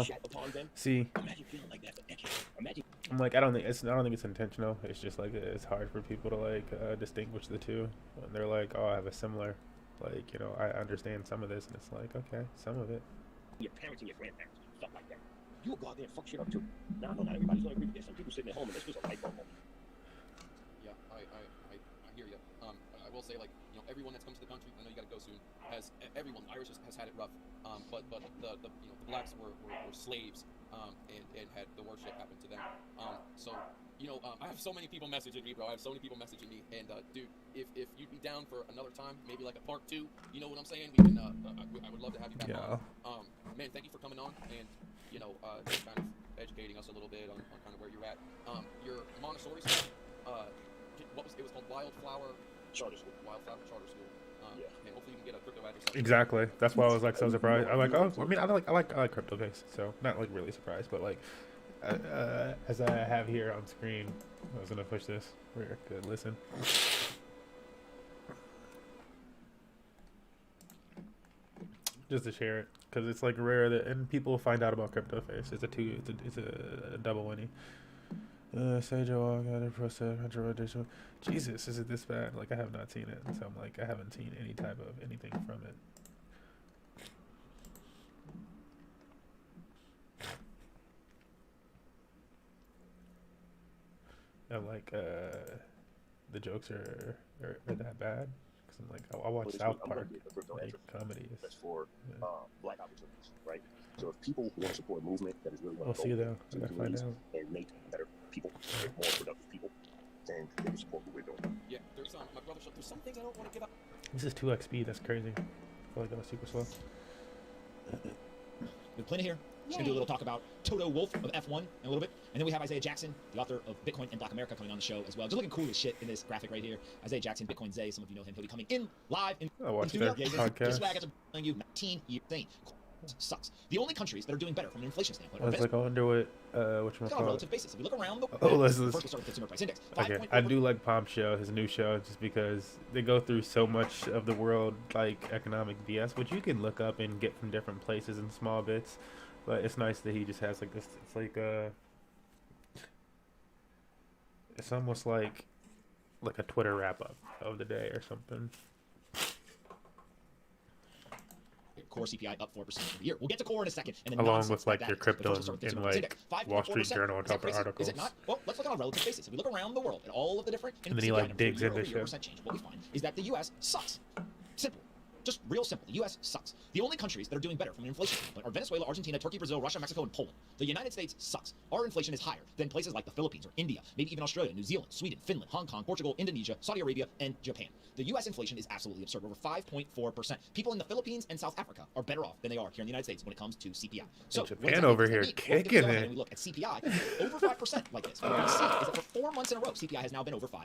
shat upon them. See, imagine feeling like that for decades. Imagine. I'm like, I don't think it's intentional. It's just like it's hard for people to like distinguish the two. And they're like, oh, I have a similar. Like, you know, I understand some of this, and it's like, okay, some of it. Your parents and your grandparents, stuff like that. You will go out there and fuck shit up too. Now, I know not everybody's gonna agree with this. Some people sitting at home and this was a light bulb moment. Yeah, I hear you. I will say, like, you know, everyone that's come to the country, I know you gotta go soon, everyone, Irish has had it rough. But the you know, the blacks were slaves, and had the worst shit happen to them. So, you know, I have so many people messaging me, bro. I have so many people messaging me, and dude, if you'd be down for another time, maybe like a part 2, you know what I'm saying? We can. I would love to have you back on. Man, thank you for coming on, and you know, just kind of educating us a little bit on kind of where you're at. Your Montessori school, it was called Wildflower Charter School. Wildflower Charter School. Yeah. And hopefully you can get a crypto ad or something. Exactly. That's why I was like so surprised. I'm like, oh, I mean, I like crypto base, so not like really surprised, but like. As I have here on screen, I was gonna push this. We're good. Listen. Just to share it, because it's like rare that and people find out about crypto face. It's a double whammy. Sage got a process controversial. Jesus, is it this bad? Like, I have not seen it, so I'm like, I haven't seen any type of anything from it. I'm like, the jokes are that bad? Because I'm like, I watch South Park. Like, comedy is. That's for black opportunities, right? So if people want to support a movement that is really going We'll to see, go though. to I the gotta find communities out. and make better people, make more productive people, then they can support what we're doing. Yeah, there's my brother. There's some things I don't want to give up. This is 2xp, that's crazy. I feel like that was super slow. With Plina here, just gonna do a little talk about Toto Wolff of F1 in a little bit, and then we have Isaiah Jackson, the author of Bitcoin and Black America, coming on the show as well. Just looking cool as shit in this graphic right here. Isaiah Jackson, Bitcoin Zay, some of you know him. He'll be coming in live in watch studio. their Yeah, podcast. just swag. I'm telling you, 19 years thing. Sucks. The only countries that are doing better from an inflation standpoint are Let's look under what on a whatchamacallit. relative basis. If we look around the Oh, let's first we'll start with the consumer price index. okay. I do like Pomp's show, his new show, just because they go through so much of the world, like economic BS, which you can look up and get from different places in small bits. But it's nice that he just has like this. It's like it's almost like a Twitter wrap up of the day or something. Core CPI up 4% for the year. We'll get to core in a second. And then Along with like your crypto and like Wall Street Journal and other articles. Is it not? Well, let's look on a relative basis. If we look around the world at all of the different and then he like digs into shit. Change, what we find is that the U.S. sucks. Simple. Just real simple. The U.S. sucks. The only countries that are doing better from an inflation standpoint are Venezuela, Argentina, Turkey, Brazil, Russia, Mexico, and Poland. The United States sucks. Our inflation is higher than places like the Philippines or India, maybe even Australia, New Zealand, Sweden, Finland, Hong Kong, Portugal, Indonesia, Saudi Arabia, and Japan. The U.S. inflation is absolutely absurd. Over 5.4%. People in the Philippines and South Africa are better off than they are here in the United States when it comes to CPI. So Japan over here kicking it. And we look at CPI over 5% like this. What we see is that for 4 months in a row, CPI has now been over 5%.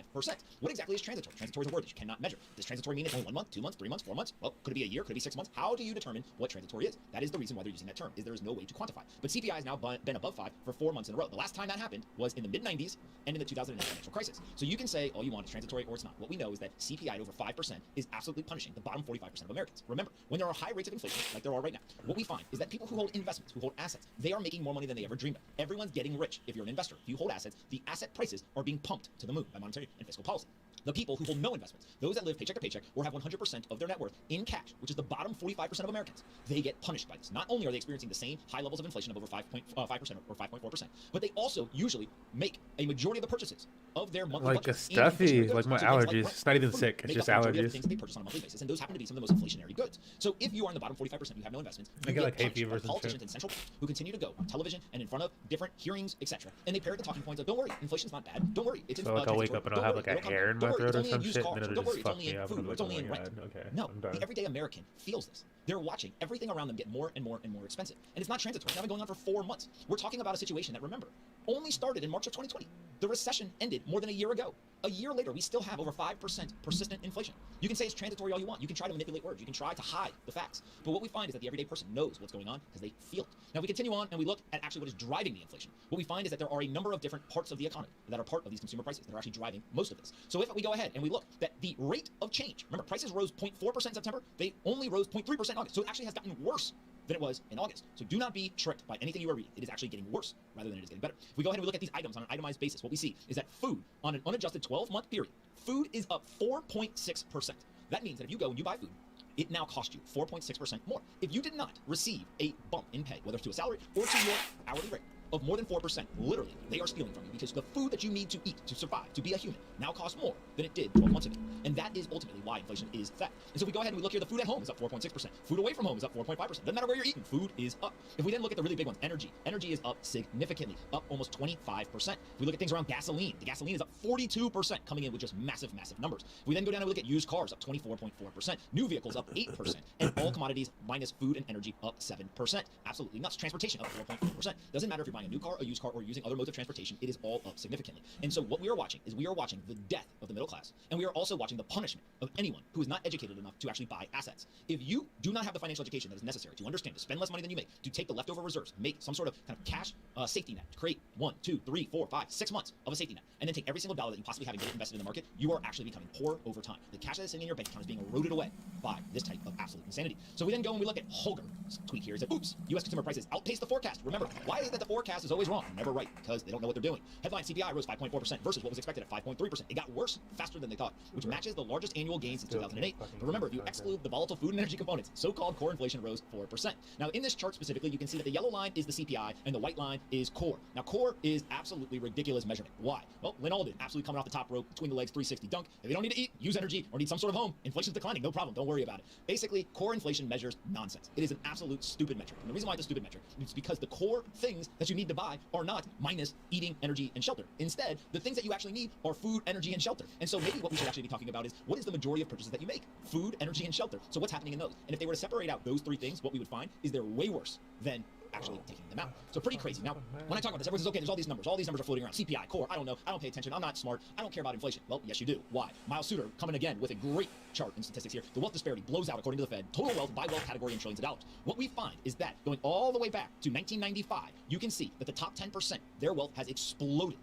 What exactly is transitory? Transitory is a word that you cannot measure. Does transitory mean it's only 1 month, 2 months, 3 months, 4 months? Well, could it be a year? Could it be 6 months? How do you determine what transitory is? That is the reason why they're using that term, is there is no way to quantify. But CPI has now been above 5 for 4 months in a row. The last time that happened was in the mid-90s and in the 2009 financial crisis. So you can say all you want, it's transitory or it's not. What we know is that CPI at over 5% is absolutely punishing the bottom 45% of Americans. Remember, when there are high rates of inflation, like there are right now, what we find is that people who hold investments, who hold assets, they are making more money than they ever dreamed of. Everyone's getting rich if you're an investor. If you hold assets, the asset prices are being pumped to the moon by monetary and fiscal policy. The people who hold no investments, those that live paycheck to paycheck or have 100% of their net worth in cash, which is the bottom 45% of Americans, they get punished by this. Not only are they experiencing the same high levels of inflation of over 5% or 5.4%, but they also usually make a majority of the purchases of their monthly like budget a stuffy, like my allergies. It's not even sick. It's just allergies. Things that they purchase on a monthly basis, and those happen to be some of the most inflationary goods. So if you are in the bottom 45%, you have no investments. I get like hay fever and politicians and central who continue to go on television and in front of different hearings, etc. And they parrot the talking points of, don't worry, inflation's not bad. Don't worry, it's so like I'll wake up and I'll have like a hair in my throat or some shit, and then it'll just fuck me up. It's only in rent. Okay, no, the everyday American feels this. They're watching everything around them get more and more and more expensive. And it's not transitory. It's now been going on for 4 months. We're talking about a situation that, remember, only started in March of 2020. The recession ended more than a year ago. A year later, we still have over 5% persistent inflation. You can say it's transitory all you want. You can try to manipulate words. You can try to hide the facts. But what we find is that the everyday person knows what's going on because they feel it. Now, we continue on and we look at actually what is driving the inflation. What we find is that there are a number of different parts of the economy that are part of these consumer prices that are actually driving most of this. So if we go ahead and we look that the rate of change, remember, prices rose 0.4% in September. They only rose 0.3% in August. So it actually has gotten worse than it was in August. So do not be tricked by anything you are reading. It is actually getting worse rather than it is getting better. If we go ahead and we look at these items on an itemized basis, what we see is that food on an unadjusted 12-month period, food is up 4.6%. That means that if you go and you buy food, it now costs you 4.6% more. If you did not receive a bump in pay, whether to a salary or to your hourly rate of more than 4%, literally, they are stealing from you because the food that you need to eat to survive, to be a human, now costs more than it did 12 months ago. And that is ultimately why inflation is that. And so if we go ahead and we look here, the food at home is up 4.6%. Food away from home is up 4.5%. Doesn't matter where you're eating, food is up. If we then look at the really big ones, energy is up significantly, up almost 25%. If we look at things around gasoline, the gasoline is up 42%, coming in with just massive, massive numbers. If we then go down and we look at used cars, up 24.4%, new vehicles up 8%, and all commodities minus food and energy up 7%. Absolutely nuts. Transportation up 4.4%. Doesn't matter if you're buying a new car, a used car, or using other modes of transportation, it is all up significantly. And so what we are watching is we are watching the death of the middle class, and we are also watching the punishment of anyone who is not educated enough to actually buy assets. If you do not have the financial education that is necessary to understand, to spend less money than you make, to take the leftover reserves, make some sort of kind of cash safety net, to create 1, 2, 3, 4, 5, 6 months of a safety net, and then take every single dollar that you possibly have and get it invested in the market, you are actually becoming poor over time. The cash that is sitting in your bank account is being eroded away by this type of absolute insanity. So we then go and we look at Holger's tweet here. He said, oops, U.S. consumer prices outpaced the forecast. Remember, why is it that the forecast forecast is always wrong, never right, because they don't know what they're doing. Headline CPI rose 5.4% versus what was expected at 5.3%. It got worse faster than they thought, which matches the largest annual gain since 2008. But remember, if you exclude the volatile food and energy components, so-called core inflation rose 4%. Now, in this chart specifically, you can see that the yellow line is the CPI and the white line is core. Now, core is absolutely ridiculous measurement. Why? Well, Lynn Alden, absolutely coming off the top rope, between the legs, 360 dunk. If they don't need to eat, use energy, or need some sort of home, inflation's declining, no problem, don't worry about it. Basically, core inflation measures nonsense. It is an absolute stupid metric. And the reason why it's a stupid metric is because the core things that you need to buy are not minus eating, energy, and shelter. Instead, the things that you actually need are food, energy, and shelter. And so maybe what we should actually be talking about is what is the majority of purchases that you make? Food, energy, and shelter. So what's happening in those? And if they were to separate out those three things, what we would find is they're way worse than actually taking them out. So pretty crazy. Now, when I talk about this, everyone says, okay, there's all these numbers. All these numbers are floating around. CPI, core, I don't know. I don't pay attention. I'm not smart. I don't care about inflation. Well, yes, you do. Why? Miles Suter coming again with a great chart in statistics here. The wealth disparity blows out, according to the Fed, total wealth by wealth category in trillions of dollars. What we find is that going all the way back to 1995, you can see that the top 10%, their wealth has exploded.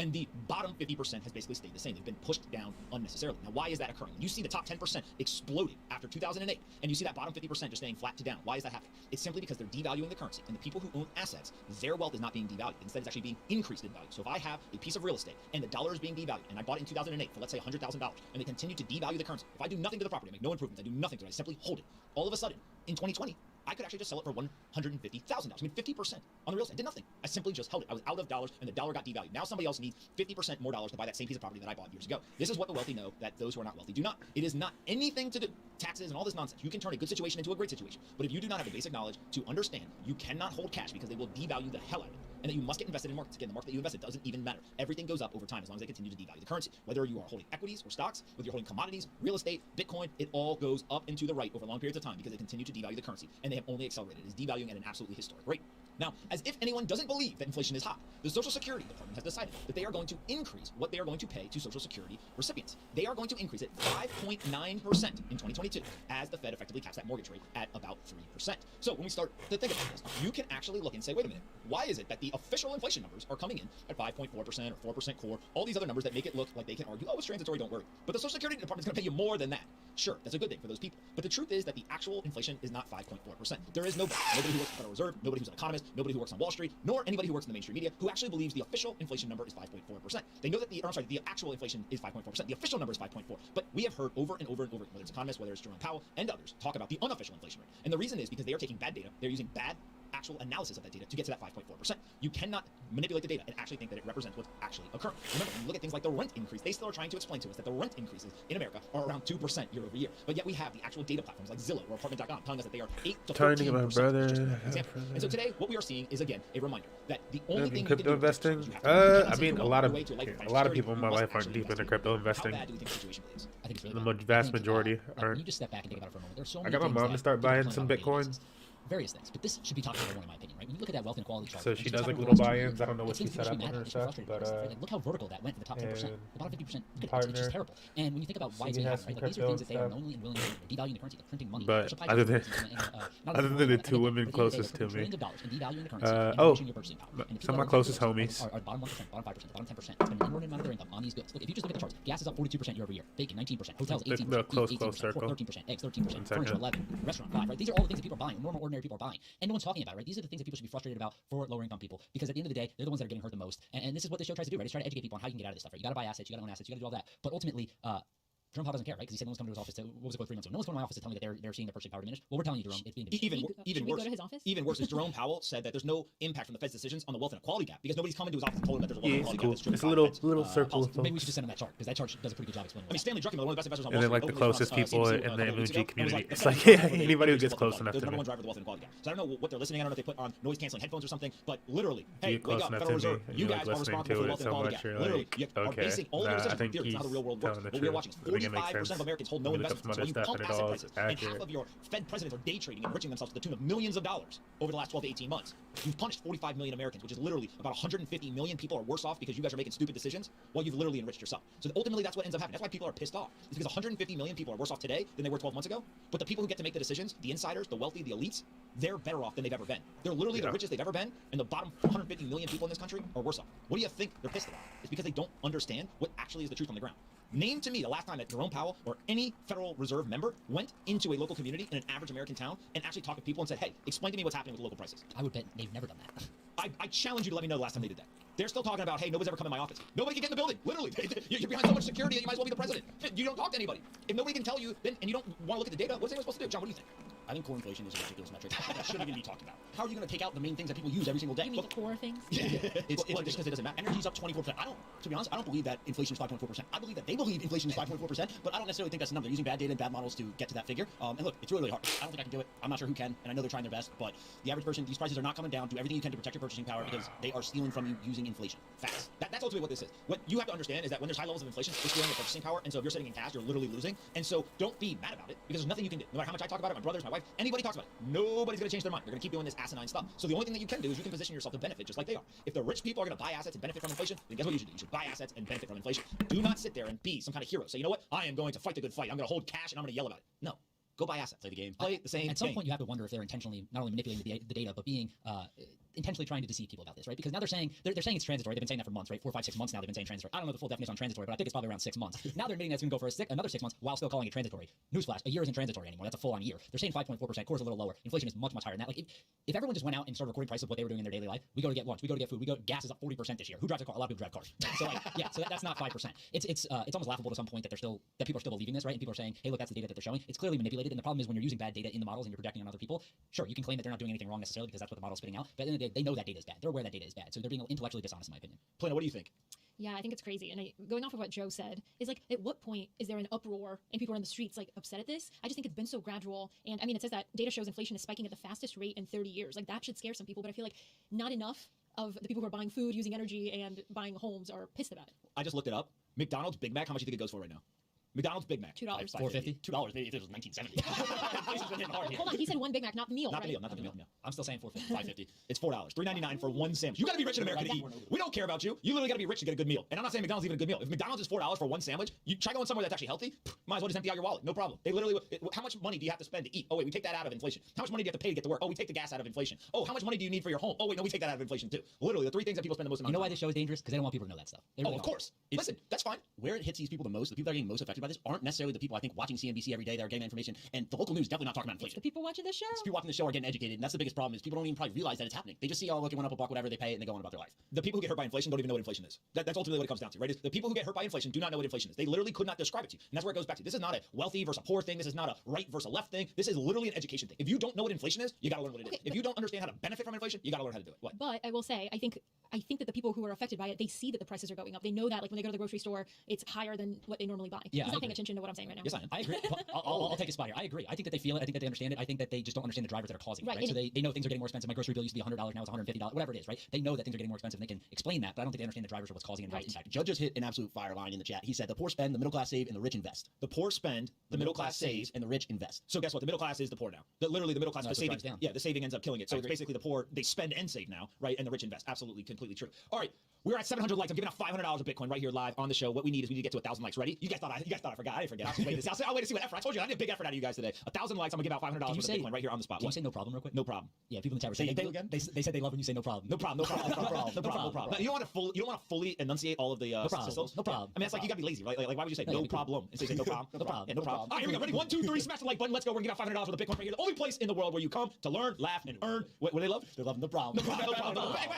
And the bottom 50% has basically stayed the same. They've been pushed down unnecessarily. Now, why is that occurring? You see the top 10% exploding after 2008, and you see that bottom 50% just staying flat to down. Why is that happening? It's simply because they're devaluing the currency, and the people who own assets, their wealth is not being devalued. Instead, it's actually being increased in value. So if I have a piece of real estate, and the dollar is being devalued, and I bought it in 2008 for, let's say, $100,000, and they continue to devalue the currency, if I do nothing to the property, I make no improvements, I do nothing to it, I simply hold it, all of a sudden, in 2020, I could actually just sell it for $150,000. I mean, 50% on the real estate. I did nothing. I simply just held it. I was out of dollars, and the dollar got devalued. Now somebody else needs 50% more dollars to buy that same piece of property that I bought years ago. This is what the wealthy know that those who are not wealthy do not. It is not anything to do taxes and all this nonsense. You can turn a good situation into a great situation. But if you do not have the basic knowledge to understand, you cannot hold cash because they will devalue the hell out of it. And that you must get invested in markets. Again, the market that you invest in doesn't even matter. Everything goes up over time as long as they continue to devalue the currency. Whether you are holding equities or stocks, whether you're holding commodities, real estate, Bitcoin, it all goes up and to the right over long periods of time because they continue to devalue the currency. And they have only accelerated. It is devaluing at an absolutely historic rate. Now, as if anyone doesn't believe that inflation is high, the Social Security Department has decided that they are going to increase what they are going to pay to Social Security recipients. They are going to increase it 5.9% in 2022 as the Fed effectively caps that mortgage rate at about 3%. So when we start to think about this, you can actually look and say, wait a minute, why is it that the official inflation numbers are coming in at 5.4% or 4% core, all these other numbers that make it look like they can argue, oh, it's transitory, don't worry. But the Social Security Department is going to pay you more than that. Sure, that's a good thing for those people. But the truth is that the actual inflation is not 5.4%. There is nobody who works at the Federal Reserve, nobody who's an economist, nobody who works on Wall Street, nor anybody who works in the mainstream media who actually believes the official inflation number is 5.4%. They know that the actual inflation is 5.4%. The official number is 5.4. But we have heard over and over and over, whether it's economists, whether it's Jerome Powell and others, talk about the unofficial inflation rate. And the reason is because they are taking bad data, they're using bad actual analysis of that data to get to that 5.4%. You cannot manipulate the data and actually think that it represents what's actually occurring. Remember, when you look at things like the rent increase, they still are trying to explain to us that the rent increases in America are around 2% year over year. But yet we have the actual data platforms like Zillow or Apartment.com telling us that they are 8 to 14%. And so today, what we are seeing is, again, a reminder that the only thing crypto investing. I mean, a lot of people in my life aren't deep into crypto investing. The vast majority are. You just step back and think about it for a moment. There's so I many got my things mom to that start people buying complain some about on a daily Bitcoin. basis. Various things, but this should be talked about everyone, in my opinion, right? When you look at that wealth inequality chart, So she does like talk little about buy-ins. I don't know what she it's set up making on her me stuff, mad, but like, look how vertical that went for the top 10%, the bottom 50%. partner, it's just terrible. And when you think about why it's she being has happening, some right? Like, these are things that they are crypto knowingly and willingly doing. They're devaluing the currency, they're printing money. but other than the two women closest to me, some of my closest homies. Are bottom 1%, bottom 5%, bottom 10%. Spend an inordinate amount of their income on these goods. Look, if you just look at the charts, gas is up 42% year over year, bacon 19%, hotels 18%, the close 18%, circle. 13%, eggs 13%, furniture 11%, restaurant 5%, right? These are all the things that people are buying, normal ordinary people are buying, and no one's talking about, right? These are the things that people should be frustrated about for lower income people, because at the end of the day, they're the ones that are getting hurt the most. And this is what the show tries to do, right? It's trying to educate people on how you can get out of this stuff, right? You got to buy assets, you got to own assets, you got to do all that. But ultimately, Jerome Powell doesn't care, right? Because he said no one's coming to his office. What was it, 3 months ago? No one's coming to my office to tell me that they're seeing their purchasing power diminish. Well, we're telling you, Jerome, it's being diminished. Even worse is Jerome Powell said that there's no impact from the Fed's decisions on the wealth inequality gap because nobody's coming to his office and told him that there's a wealth inequality gap. It's a little circle. Maybe we should just send him that chart because that chart does a pretty good job explaining. I mean, Stanley Druckenmiller, one of the best investors on Wall And Street, then like the closest people in the MMG community. It's It's like anybody who gets close enough to me. Number one driver of the wealth inequality gap. So I don't know what they're listening. I don't know if they put on noise canceling headphones or something. But literally, hey, wake up, Federal Reserve. You guys are responsible for the wealth inequality gap. Literally, you are basing all of your decisions on theory. It's not how the real world works. What we are watching is 45% of Americans hold no investments. So you pump asset prices, and half of your Fed presidents are day trading and enriching themselves to the tune of millions of dollars over the last 12 to 18 months. You've punished 45 million Americans, which is literally about 150 million people are worse off because you guys are making stupid decisions while you've literally enriched yourself. So ultimately, that's what ends up happening. That's why people are pissed off. It's because 150 million people are worse off today than they were 12 months ago. But the people who get to make the decisions, the insiders, the wealthy, the elites, they're better off than they've ever been. They're literally the richest they've ever been, and the bottom 150 million people in this country are worse off. What do you think they're pissed about? It's because they don't understand what actually is the truth on the ground. Name to me the last time that Jerome Powell or any Federal Reserve member went into a local community in an average American town and actually talked to people and said, hey, explain to me what's happening with the local prices. I would bet they've never done that. I challenge you to let me know the last time they did that. They're still talking about, hey, nobody's ever come in my office. Nobody can get in the building, literally. You're behind so much security that you might as well be the president. You don't talk to anybody. If nobody can tell you, then, and you don't want to look at the data, what's anyone supposed to do? John, what do you think? I think core inflation is a ridiculous metric that shouldn't even be talked about. How are you going to take out the main things that people use every single day? You mean the core things? It's just because it doesn't matter. Energy's up 24%. To be honest, I don't believe that inflation is 5.4%. I believe that they believe inflation is 5.4%, but I don't necessarily think that's the number. They're using bad data and bad models to get to that figure. And look, it's really, really hard. I don't think I can do it. I'm not sure who can, and I know they're trying their best, but the average person, these prices are not coming down. Do everything you can to protect your purchasing power because they are stealing from you using inflation. Facts. That's ultimately what this is. What you have to understand is that when there's high levels of inflation, it's stealing your purchasing power, and so if you're sitting in cash, you're literally losing. And so don't be mad about it because there's nothing you can do. No matter how much I talk about it, my brothers, my wife, anybody talks about it, nobody's going to change their mind. They're going to keep doing this asinine stuff. So the only thing that you can do is you can position yourself to benefit just like they are. If the rich people are going to buy assets and benefit from inflation, then guess what you should do? You should buy assets and benefit from inflation. Do not sit there and be some kind of hero. Say, you know what? I am going to fight the good fight. I'm going to hold cash and I'm going to yell about it. No. Go buy assets. Play the game. Play the same At some game. point, you have to wonder if they're intentionally not only manipulating the data, but being intentionally trying to deceive people about this, right? Because now they're saying it's transitory. They've been saying that for months, right? 4, 5, 6 months now. They've been saying transitory. I don't know the full definition on transitory, but I think it's probably around 6 months. Now they're admitting that's going to go for another 6 months while still calling it transitory. Newsflash: a year isn't transitory anymore. That's a full-on year. They're saying 5.4%. Core's a little lower. Inflation is much, much higher than that. Like if everyone just went out and started recording prices of what they were doing in their daily life, we go to get lunch, we go to get food, gas is up 40% this year. Who drives a car? A lot of people drive cars. So like, yeah, so that's not 5%. It's almost laughable to some point that people are still believing this, right? And people are saying, hey, look, that's the data that they're showing. It's clearly manipulated. And the problem is when you're using bad data in the models and you're projecting on other people, sure, you can claim that they're not doing anything wrong necessarily because that's what the model's spitting out. But at the end of the day, they know that data is bad. They're aware that data is bad. So they're being intellectually dishonest, in my opinion. Plano, what do you think? Yeah, I think it's crazy. And going off of what Joe said, is like, at what point is there an uproar and people are in the streets like upset at this? I just think it's been so gradual. And I mean, it says that data shows inflation is spiking at the fastest rate in 30 years. Like that should scare some people, but I feel like not enough of the people who are buying food, using energy, and buying homes are pissed about it. I just looked it up. McDonald's Big Mac, how much do you think it goes for right now? McDonald's Big Mac. $2. $4.50? $2. Maybe if it was 1970. Hold on, he said one Big Mac, not the meal, Not right? the meal, not the meal. No. I'm still saying $4.50. $5.50. It's $4. $3.99 for one sandwich. You got to be rich in America to eat. We don't care about you. You literally got to be rich to get a good meal. And I'm not saying McDonald's is even a good meal. If McDonald's is $4 for one sandwich, you try going somewhere that's actually healthy, might as well just empty out your wallet. No problem. They literally, how much money do you have to spend to eat? Oh wait, we take that out of inflation. How much money do you have to pay to get to work? Oh, we take the gas out of inflation. Oh, how much money do you need for your home? Oh wait, no, we take that out of inflation too. Literally, the three things that people spend the most amount of time on. You know why this show is dangerous? Because they don't want people to know that stuff. Oh, of course. Listen, that's fine. Where it hits these people the most, the people that are getting most affected by this aren't necessarily the people I think watching CNBC every day that are getting that information, and the local news definitely not talking about inflation. The people watching this show. The people watching the show are getting educated, and that's the biggest problem is people don't even probably realize that it's happening. They just see, oh, look, it went up a buck, whatever, they pay it, and they go on about their life. The people who get hurt by inflation don't even know what inflation is. That's ultimately what it comes down to, right? The people who get hurt by inflation do not know what inflation is. They literally could not describe it to you. And that's where it goes back to. This is not a wealthy versus a poor thing. This is not a right versus a left thing. This is literally an education thing. If you don't know what inflation is, you got to learn what it is. If you don't understand how to benefit from inflation, you got to learn how to do it. What? But I will say, I think that the people who are affected by it, they see that the prices are going up. They know that, like when they go to the grocery store, it's higher than what they normally buy. Yeah, He's not paying attention to what I'm saying right now. Yes, I am. I agree. I'll take a spot here. I agree. I think that they feel it. I think that they understand it. I think that they just don't understand the drivers that are causing it. Right? So they know things are getting more expensive. My grocery bill used to be $100, now it's $150, whatever it is, right? They know that things are getting more expensive and they can explain that, but I don't think they understand the drivers of what's causing it and what's impacting. Judge just hit an absolute fire line in the chat. He said the poor spend, the middle class save, and the rich invest. The poor spend, the middle class saves, and the rich invest. So guess what? The middle class is the poor now. Literally the middle class, No, the saving, down. yeah, the saving ends up killing it. So it's basically the poor, they spend and save now, right? And the rich invest. Absolutely, completely true. All right, we're at 700 likes. I'm giving out $500 of Bitcoin right here live on the show. What we need is we need to get to 1,000 likes. Ready? You guys thought I forgot. I didn't forget. I'll wait to see what effort. I told you I did a big effort out of you guys today. 1,000 likes. I'm gonna give out $500 worth of Bitcoin right here on the spot. Can you say no problem real quick? No problem. Yeah, people in the chat were saying they said they love when you say no problem. No problem. No problem. You don't want to fully enunciate all of the systems. No problem. I mean, it's like you gotta be lazy, right? Like why would you say no problem and say no problem? No problem. Yeah, no problem. All right, here we go. Ready? 1, 2, 3. Smash the like button. Let's go. We're gonna give out $500 worth of Bitcoin right here. The only place in the world where you come to learn, laugh, and earn. What do they love? They love no problem. No problem.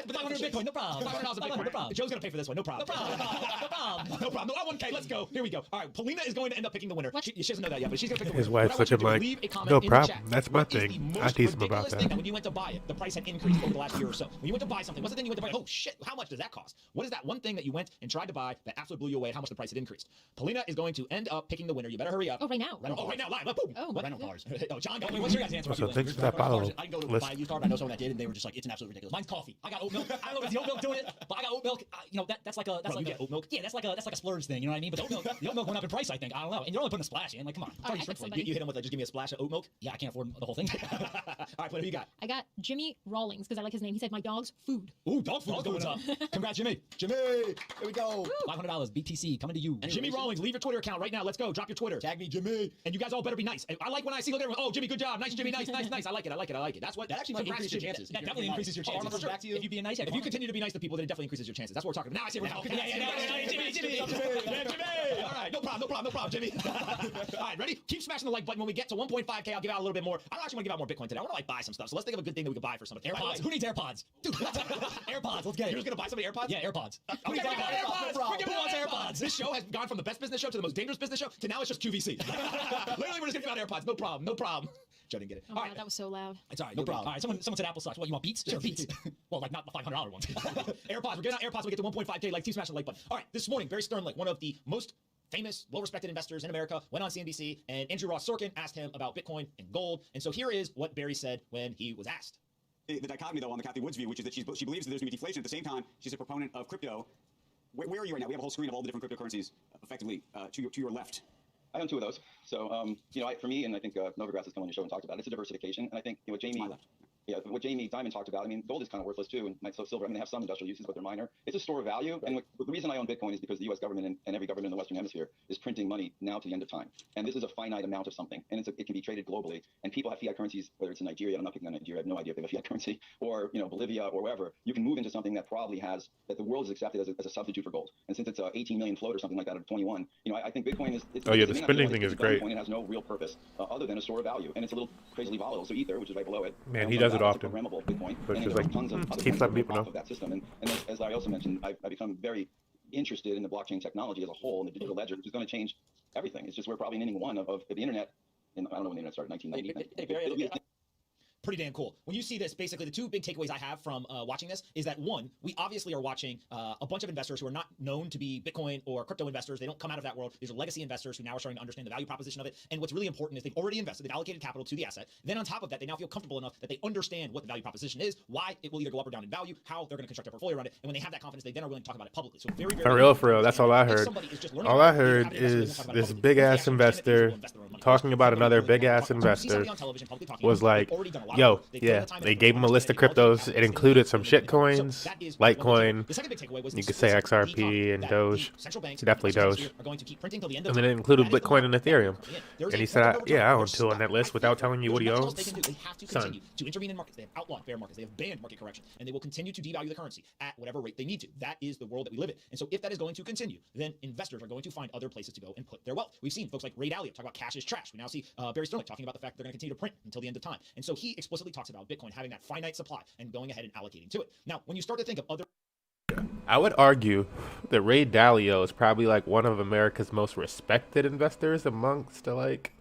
But $500 Bitcoin. No problem. $500 of Bitcoin. Joe's gonna pay for this one. No problem. No problem. No, 1K. Let's go. Here we go. All right, Polina is going to end up picking the winner. She doesn't know that yet, but she's gonna pick the winner. His wife's such a mic. No problem. That's my thing. I tease him about that. When you went to buy it, the price had increased over the last year or so. When you went to buy something, what's the thing you went to buy? Oh shit, how much does that cost? What is that one thing that you went and tried to buy that absolutely blew you away? How much the price had increased? Polina is going to end up picking the winner. You better hurry up. Oh, right now. Right now, live. Boom. Oh, rental cars. Oh, John, what's your guys' answer? So thanks for that follow. I can go to buy a used car, but I know someone that did, and they were just like, it's an absolute ridiculous. Mine's coffee. I got oat milk. I don't know if it's the oat milk doing it, but I got oat milk. That's like a you get oat milk. Yeah, that's like a splurge thing. You know what I mean? But the oat milk went up in price. I think. I don't know. And you're only putting a splash in. Like, come on. You hit him with just give me a splash of oat milk. Yeah, I can't afford the whole thing. All right, what do you got? I got Jimmy Rawlings because I like his name. He said my dog's food. Ooh, dog food going up. Congrats, Jimmy. Here we go. $500 BTC coming to you. Jimmy Rawlings, leave your Twitter account right now. Let's go. Drop your Twitter. Tag me, Jimmy. And you guys all better be nice. I like when I see look at everyone. Oh, Jimmy, good job. Nice, Jimmy. Nice. I like it. That's what. That actually might increase your chances. That definitely increases your chances. Back to you. If you being nice, if you continue to be nice to people, then it definitely increases your chances. That's what we're talking about. Now I see we're talking. Jimmy. All right, no problem, Jimmy. All right, ready? Keep smashing the like button. When we get to 1.5K, I'll give out a little bit more. I don't actually want to give out more Bitcoin today. I want to like buy some stuff. So let's think of a good thing that we could buy for somebody. AirPods. Who needs AirPods? Dude, AirPods. Let's get it. You're just gonna buy somebody AirPods? Yeah, AirPods. Who needs AirPods? Who wants AirPods? This show has gone from the best business show to the most dangerous business show to now it's just QVC. Literally, we're just gonna give out AirPods. No problem. Joe didn't get it. Oh my God, that was so loud. It's all right. No problem. All right, someone said Apple sucks. What, you want Beats? Sure, Beats. Well, like not the $500 ones. AirPods. We're getting out AirPods when we get to 1.5K. Like, keep smashing the like button. All right, this morning, Barry Sternlicht, one of the most famous, well-respected investors in America, went on CNBC, and Andrew Ross Sorkin asked him about Bitcoin and gold. And so here is what Barry said when he was asked. The dichotomy, though, on the Kathy Woods view, which is that she believes that there's going to be deflation. At the same time, she's a proponent of crypto. Where are you right now? We have a whole screen of all the different cryptocurrencies, effectively, to your left. I own two of those. So, for me, and I think Novogratz has come on your show and talked about it, it's a diversification. And I think what Jamie Dimon talked about, I mean, gold is kind of worthless too, and silver, I mean, they have some industrial uses, but they're minor. It's a store of value. Right. And the reason I own Bitcoin is because the U.S. government and every government in the Western Hemisphere is printing money now to the end of time. And this is a finite amount of something, and it can be traded globally. And people have fiat currencies, whether it's in Nigeria, I'm not picking on Nigeria, I have no idea if they have a fiat currency, or Bolivia or wherever. You can move into something that probably has, that the world has accepted as a substitute for gold. And since it's 18 million float or something like that, or 21, I think Bitcoin is. The spending thing is great. It has no real purpose other than a store of value, and it's a little crazily volatile. So Ether, which is right below it, man, he does it often. Bitcoin, but and just like keeps letting people know of that system. And as Larry also mentioned, I've become very interested in the blockchain technology as a whole, and the digital ledger, which is going to change everything. It's just we're probably in inning one of the internet. I don't know when the internet started, 1990. Pretty damn cool. When you see this, basically the two big takeaways I have from watching this is that one, we obviously are watching a bunch of investors who are not known to be Bitcoin or crypto investors. They don't come out of that world. These are legacy investors who now are starting to understand the value proposition of it. And what's really important is they've already invested, they've allocated capital to the asset. Then on top of that, they now feel comfortable enough that they understand what the value proposition is, why it will either go up or down in value, how they're going to construct their portfolio around it. And when they have that confidence, they then are willing to talk about it publicly. So very, very for real. That's all I heard. All I heard is this big ass investor talking about another big ass investor was like, yo, yeah. They gave him a list of cryptos. It included some shit coins, Litecoin. You could say XRP and Doge. Definitely Doge. And then it included Bitcoin and Ethereum. And he said, I own two on that list without telling you what he owns. They have to continue to intervene in markets. They have outlawed bear markets. They have banned market correction. And they will continue to devalue the currency at whatever rate they need to. That is the world that we live in. And so if that is going to continue, then investors are going to find other places to go and put their wealth. We've seen folks like Ray Dalio talk about cash is trash. We now see Barry Sternlicht talking about the fact that they're going to continue to print until the end of time. And so he explicitly talks about Bitcoin having that finite supply and going ahead and allocating to it. Now, when you start to think of other... I would argue that Ray Dalio is probably like one of America's most respected investors amongst like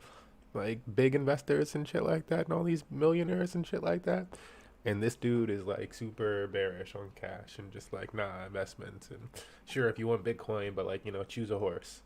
big investors and shit like that, and all these millionaires and shit like that. And this dude is like super bearish on cash and just like, nah, investments. And sure, if you want Bitcoin, but like, choose a horse.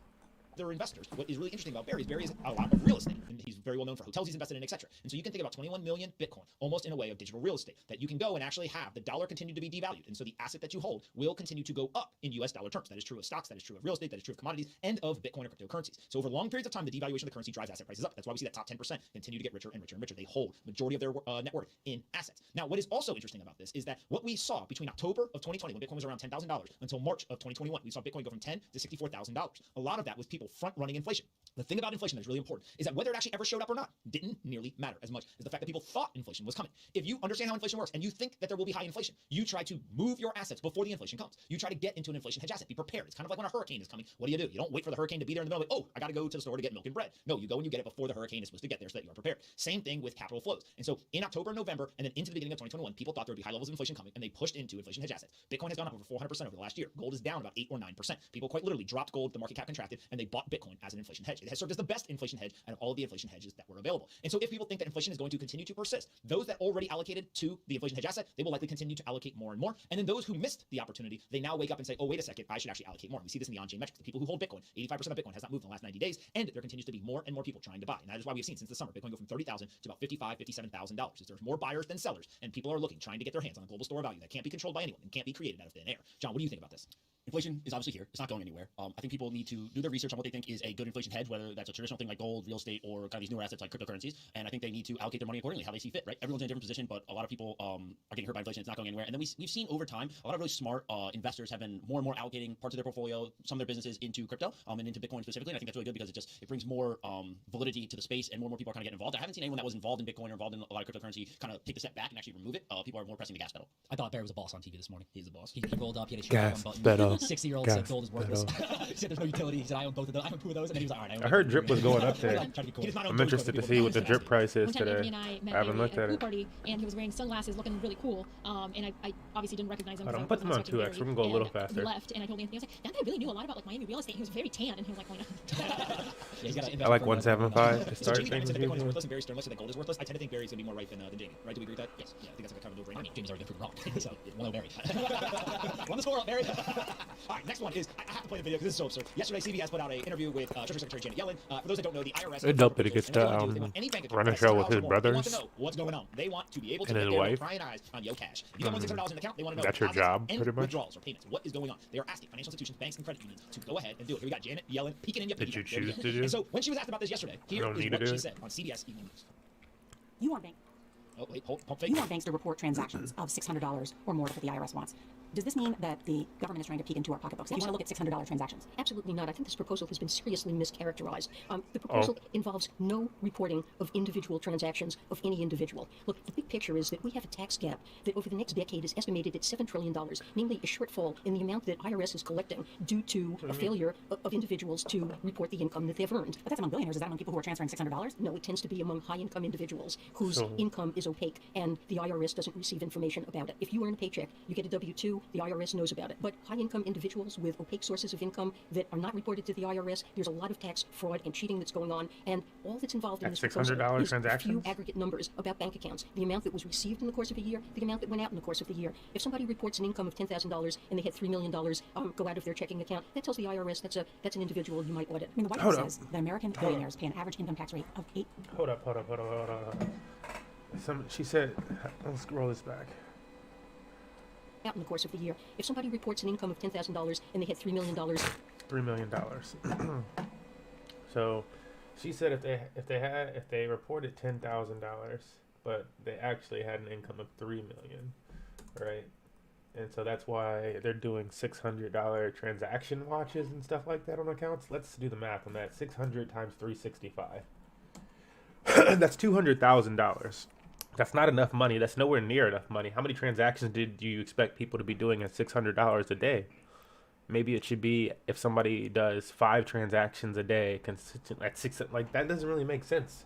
Other investors. What is really interesting about Barry is a lot of real estate, and he's very well known for hotels he's invested in, etc. And so you can think about 21 million Bitcoin almost in a way of digital real estate that you can go and actually have the dollar continue to be devalued, and so the asset that you hold will continue to go up in U.S. dollar terms. That is true of stocks, that is true of real estate, that is true of commodities, and of Bitcoin or cryptocurrencies. So over long periods of time, the devaluation of the currency drives asset prices up. That's why we see that top 10% continue to get richer and richer and richer. They hold majority of their net worth in assets. Now, what is also interesting about this is that what we saw between October of 2020, when Bitcoin was around $10,000, until March of 2021, we saw Bitcoin go from $10,000 to $64,000. A lot of that was people front-running inflation. The thing about inflation that is really important is that whether it actually ever showed up or not didn't nearly matter as much as the fact that people thought inflation was coming. If you understand how inflation works and you think that there will be high inflation, you try to move your assets before the inflation comes. You try to get into an inflation hedge asset. Be prepared. It's kind of like when a hurricane is coming. What do? You don't wait for the hurricane to be there in the middle of, I got to go to the store to get milk and bread. No, you go and you get it before the hurricane is supposed to get there so that you are prepared. Same thing with capital flows. And so in October, November, and then into the beginning of 2021, people thought there would be high levels of inflation coming, and they pushed into inflation hedge assets. Bitcoin has gone up over 400% over the last year. Gold is down about 8 or 9%. People quite literally dropped gold, the market cap contracted, and they bought Bitcoin as an inflation hedge. It has served as the best inflation hedge out of all of the inflation hedges that were available. And so if people think that inflation is going to continue to persist, those that already allocated to the inflation hedge asset, they will likely continue to allocate more and more. And then those who missed the opportunity, they now wake up and say, wait a second, I should actually allocate more. We see this in the on-chain metrics. The people who hold Bitcoin, 85% of Bitcoin has not moved in the last 90 days, and there continues to be more and more people trying to buy. And that is why we've seen since the summer, Bitcoin go from $30,000 to about $55,000, $57,000. There's more buyers than sellers, and people are looking, trying to get their hands on a global store of value that can't be controlled by anyone and can't be created out of thin air. John, what do you think about this? Inflation is obviously here. It's not going anywhere. I think people need to do their research on what they think is a good inflation hedge, whether that's a traditional thing like gold, real estate, or kind of these newer assets like cryptocurrencies. And I think they need to allocate their money accordingly, how they see fit, right? Everyone's in a different position, but a lot of people are getting hurt by inflation. It's not going anywhere. And then we've seen over time, a lot of really smart investors have been more and more allocating parts of their portfolio, some of their businesses into crypto and into Bitcoin specifically. And I think that's really good because it brings more validity to the space and more people are kind of getting involved. I haven't seen anyone that was involved in Bitcoin or involved in a lot of cryptocurrency kind of take the step back and actually remove it. People are more pressing the gas pedal. I thought Barry was a boss on TV this morning. He's the boss. He rolled up. He had a Gas button. pedal. 60-year-old said gold is worthless. He said there's no utility. He said I own both of those. I own two of those. And then he was like, all right. I heard drip was going up today. I'm interested to see what the drip price is One time today. Anthony and I met I haven't looked at a at pool it. party, and he was wearing sunglasses, looking really cool. And I obviously didn't recognize him. Hold on, because put I them on wasn't 2x. expecting We're gonna go a little Barry, and faster. He left, and I told Anthony, I was like, that guy really knew a lot about like Miami real estate. He was very tan, and he was like, why not? I like 175 to So start Jamie kind of said things. Bitcoin is worthless and Barry's stern less that gold is worthless. I tend to think Barry's going to be more right than Jamie. Right? Do we agree with that? Yes. Yeah, I think that's kind of a no-brainer. I mean, Jamie's already been proven wrong. So 1-0 Barry. Run the score up, Barry. All right, next one is I have to play the video because this is so absurd. Yesterday, CBS put out an interview with Treasury Secretary Janet Yellen. For those that don't know, the IRS. It'd help if he gets to run a show with his They want brothers to know what's going on. They want to be able to and get his their wife. prying eyes on your cash. If you got more than $600 in the account, they want to know That's your deposits job, and pretty much. withdrawals or payments. What is going on? They are asking financial institutions, banks, and credit unions to go ahead and do it. Here we got Janet Yellen peeking in your Did you piggy bank. choose to do? And so when she was asked about this yesterday, here don't is need to what do she it? said on CBS Evening News. You want bank. Oh wait, pump fake. You want banks to report transactions of $600 or more that the IRS wants. Does this mean that the government is trying to peek into our pocketbooks? If you want to look at $600 transactions? Absolutely not. I think this proposal has been seriously mischaracterized. The proposal involves no reporting of individual transactions of any individual. Look, the big picture is that we have a tax gap that over the next decade is estimated at $7 trillion, namely a shortfall in the amount that IRS is collecting due to a failure of individuals to report the income that they've earned. But that's among billionaires. Is that among people who are transferring $600? No, it tends to be among high-income individuals whose So- income is opaque and the IRS doesn't receive information about it. If you earn a paycheck, you get a W-2, the IRS knows about it. But high-income individuals with opaque sources of income that are not reported to the IRS, there's a lot of tax fraud and cheating that's going on, and all that's involved in That's this proposal $600 is a few transactions? aggregate numbers about bank accounts. The amount that was received in the course of a year, the amount that went out in the course of the year. If somebody reports an income of $10,000 and they had $3 million go out of their checking account, that tells the IRS that's an individual you might audit. I mean, the White House says that American billionaires pay an average income tax rate of 8. Hold up. She said, let's roll this back. Out in the course of the year. If somebody reports an income of $10,000 and they had $3 million, $3 million. So, she said if they reported $10,000, but they actually had an income of $3 million, right? And so that's why they're doing $600 transaction watches and stuff like that on accounts. Let's do the math on that. 600 times 365. That's $200,000. That's not enough money. That's nowhere near enough money. How many transactions do you expect people to be doing at $600 a day? Maybe it should be if somebody does 5 transactions a day consistent at 6. Like that doesn't really make sense.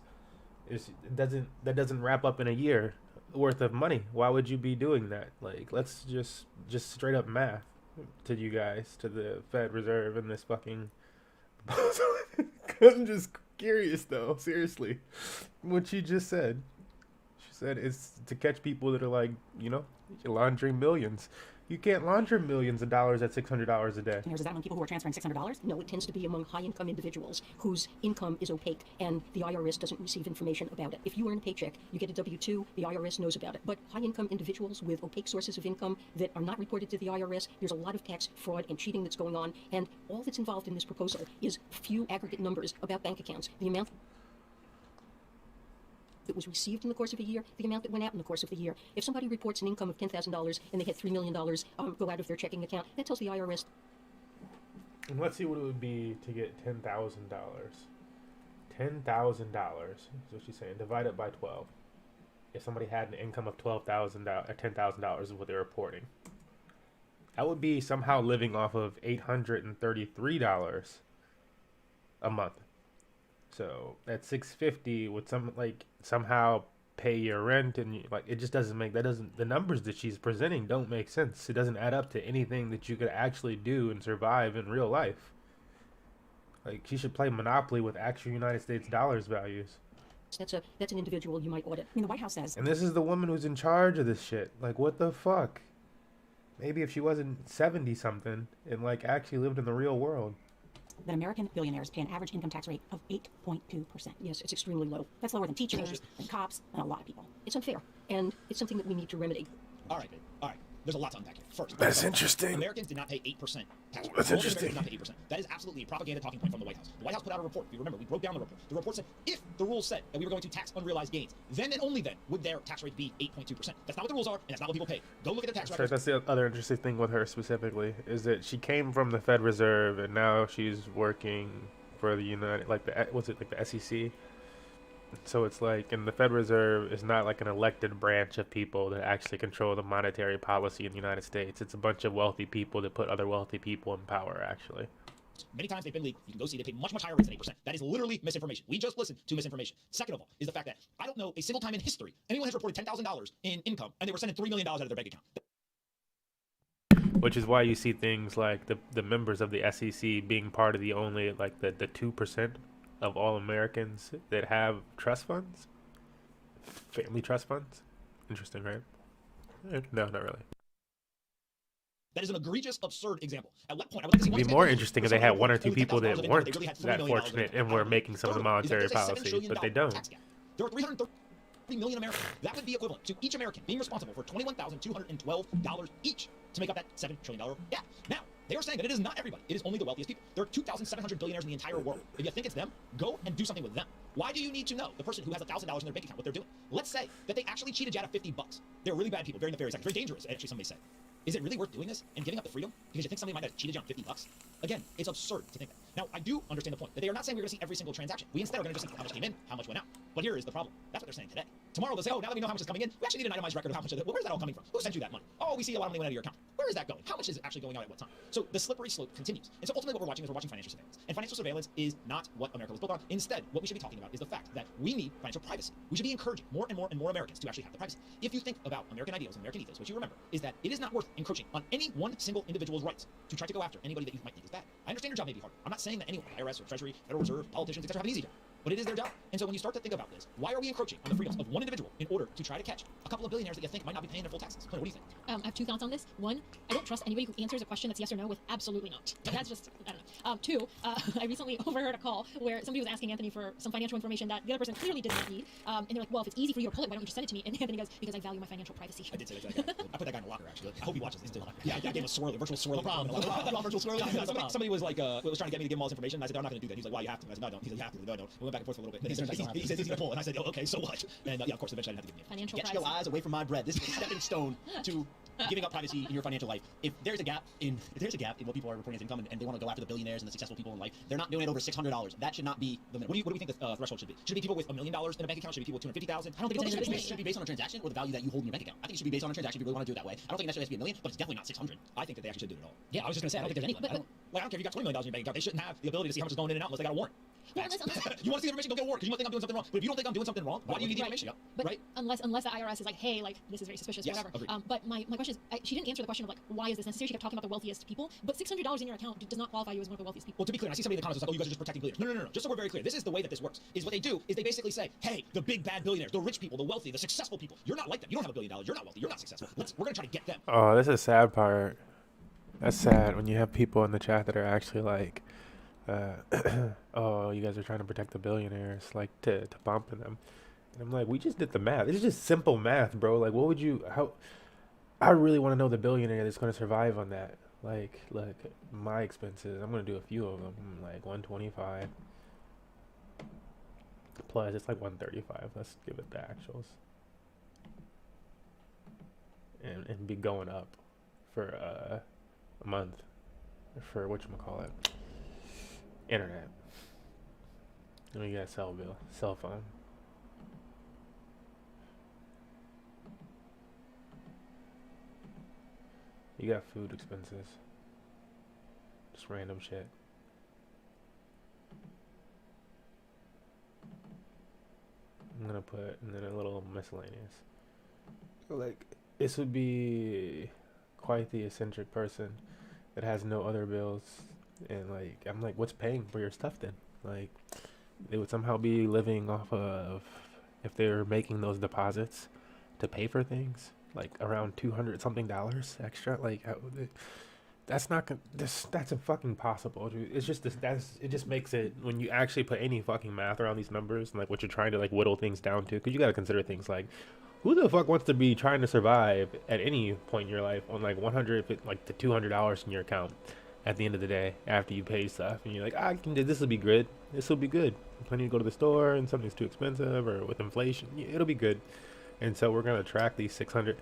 That doesn't wrap up in a year worth of money. Why would you be doing that? Like let's just straight up math to you guys, to the Fed Reserve and this fucking. I'm just curious though. Seriously, what she just said. Said it's to catch people that are like, laundering millions. You can't launder millions of dollars at $600 a day. is that among people who are transferring $600? No, it tends to be among high-income individuals whose income is opaque and the IRS doesn't receive information about it. If you earn a paycheck, you get a W-2, the IRS knows about it. But high-income individuals with opaque sources of income that are not reported to the IRS, there's a lot of tax fraud and cheating that's going on, and all that's involved in this proposal is few aggregate numbers about bank accounts. The amount that was received in the course of a year, the amount that went out in the course of the year. If somebody reports an income of $10,000 and they had $3 million go out of their checking account, that tells the IRS. And let's see what it would be to get $10,000. $10,000 is what she's saying. Divide it by 12. If somebody had an income of $10,000 is what they're reporting. That would be somehow living off of $833 a month. So at $650 would somehow pay your rent, and it just doesn't make the numbers that she's presenting don't make sense. It doesn't add up to anything that you could actually do and survive in real life. Like she should play Monopoly with actual United States dollars values. That's an individual you might audit. I mean, the White House says. And this is the woman who's in charge of this shit. Like what the fuck? Maybe if she wasn't 70 something and actually lived in the real world. That American billionaires pay an average income tax rate of 8.2%. Yes, it's extremely low. That's lower than teachers, and cops, and a lot of people. It's unfair, and it's something that we need to remedy. All right, babe. All right. there's a lot to unpack here. First, That's interesting. Americans did not pay 8% tax. That's interesting. Americans did not pay 8%. That is absolutely a propaganda talking point from the White House. The White House put out a report. If you remember, we broke down the report. The report said if the rules said that we were going to tax unrealized gains, then and only then would their tax rate be 8.2%. That's not what the rules are, and that's not what people pay. Go look at the tax records. That's the other interesting thing with her specifically is that she came from the Fed Reserve and now she's working for the the SEC. So it's like, and the Fed Reserve is not like an elected branch of people that actually control the monetary policy in the United States. It's a bunch of wealthy people that put other wealthy people in power, actually. Many times they've been leaked. You can go see they pay much, much higher rates than 8%. That is literally misinformation. We just listened to misinformation. Second of all is the fact that I don't know a single time in history anyone has reported $10,000 in income and they were sending $3 million out of their bank account. Which is why you see things like the members of the SEC being part of the only, like the 2% of all Americans that have trust funds, family trust funds. Interesting, right? No, not really. That is an egregious, absurd example. At what point? I would like to see It'd be more interesting if they had one or two people that weren't that fortunate and were making some of the monetary policy, but they don't. There are 330 million Americans. That would be equivalent to each American being responsible for $21,212 each to make up that $7 trillion gap. Now, they are saying that it is not everybody. It is only the wealthiest people. There are 2,700 billionaires in the entire world. If you think it's them, go and do something with them. Why do you need to know the person who has $1,000 in their bank account what they're doing? Let's say that they actually cheated you out of $50. They're really bad people, very nefarious, very dangerous, actually, somebody say. Is it really worth doing this and giving up the freedom because you think somebody might have cheated you on $50? Again, it's absurd to think that. Now, I do understand the point that they are not saying we're going to see every single transaction. We instead are going to just see how much came in, how much went out. But here is the problem. That's what they're saying today. Tomorrow they'll say, oh, now that we know how much is coming in, we actually need an itemized record of how much of it. Well, where's that all coming from? Who sent you that money? Oh, we see a lot of money went out of your account. Where is that going? How much is it actually going out at what time? So the slippery slope continues. And so ultimately what we're watching is we're watching financial surveillance. And financial surveillance is not what America was built on. Instead, what we should be talking about is the fact that we need financial privacy. We should be encouraging more and more Americans to actually have the privacy. If you think about American ideals and American ethos, what you remember is that it is not worth encroaching on any one single individual's rights to try to go after anybody that you might think is bad. I understand your job may be hard. I'm not saying that anyone, IRS or Treasury, Federal Reserve, politicians, etc., have an easy job. But it is their job. And so when you start to think about this, why are we encroaching on the freedoms of one individual in order to try to catch a couple of billionaires that you think might not be paying their full taxes? What do you think? I have two thoughts on this. One, I don't trust anybody who answers a question that's yes or no with absolutely not. That's just, I don't know. Two, I recently overheard a call where somebody was asking Anthony for some financial information that the other person clearly did not need. And they're like, well, if it's easy for you to pull it, why don't you just send it to me? And Anthony goes, because I value my financial privacy. I did say that to that guy. I put that guy in a locker, actually. I hope he watches this too. Yeah, I gave him a swirl, a virtual swirl. Virtual swirl. Somebody was like, was trying to get me to give him all this information. And I said, I'm not going to do that. He's like, well, you have to. I said, no, I don't. He's like, you have to. No, I don't. We went back and forth for a little bit. He said he's going to pull. And I said, oh, okay, so what? And yeah, of course, eventually I didn't have to give him financial privacy. Get your eyes away from my bread. This is a stepping stone to giving up privacy in your financial life. If there's a gap in what people are reporting as income and they want to go after the billionaires and the successful people in life, they're not doing it over $600. That should not be the minimum. What do we think the threshold should be? Should it be people with $1 million in a bank account? Should it be people with $250,000? I don't think it should be based on a transaction or the value that you hold in your bank account. I think it should be based on a transaction if you really want to do it that way. I don't think it necessarily has to be $1 million, but it's definitely not 600. I think that they actually should do it all. Yeah, I was just going to say, I don't think there's any limit. I don't care if you got $20 million in your bank account. They shouldn't have the ability to see how much is going in and out unless they got a warrant. You want to see the information, go get a warrant because you might think I'm doing something wrong. But if you don't think I'm doing something wrong, why do you need the information? But right? Unless the IRS is like, hey, like this is very suspicious, yes, whatever. Agreed. But my question is, she didn't answer the question of like, why is this necessary? She kept talking about the wealthiest people, but $600 in your account does not qualify you as one of the wealthiest people. Well, to be clear, I see somebody in the comments that's like, oh, you guys are just protecting billionaires. No. Just so we're very clear, this is the way that this works. Is what they do is they basically say, hey, the big bad billionaires, the rich people, the wealthy, the successful people, you're not like them. You don't have $1 billion. You're not wealthy. You're not successful. We're gonna try to get them. Oh, this is a sad part. That's sad when you have people in the chat that are actually like, oh, you guys are trying to protect the billionaires, like to bump them. And I'm like, we just did the math. It's just simple math, bro. Like, what would you, I really want to know the billionaire that's going to survive on that. Like, look, my expenses, I'm going to do a few of them, like 125. Plus, it's like 135. Let's give it the actuals. And be going up for a month for whatchamacallit. Internet. And we got cell phone. You got food expenses. Just random shit. I'm gonna put and then a little miscellaneous. Like, this would be quite the eccentric person that has no other bills. And like, I'm like, what's paying for your stuff then? Like, they would somehow be living off of, if they're making those deposits to pay for things, like around $200 something extra. Like, that's not that's fucking possible, dude. It's just it just makes it, when you actually put any fucking math around these numbers and like what you're trying to like whittle things down to, because you got to consider things like, Who the fuck wants to be trying to survive at any point in your life on like $100, like the $200 in your account at the end of the day after you pay stuff, and you're like, I can do this. Will be good. This will be good. Plenty to go to the store, and something's too expensive, or with inflation, it'll be good. And so we're gonna track these $600,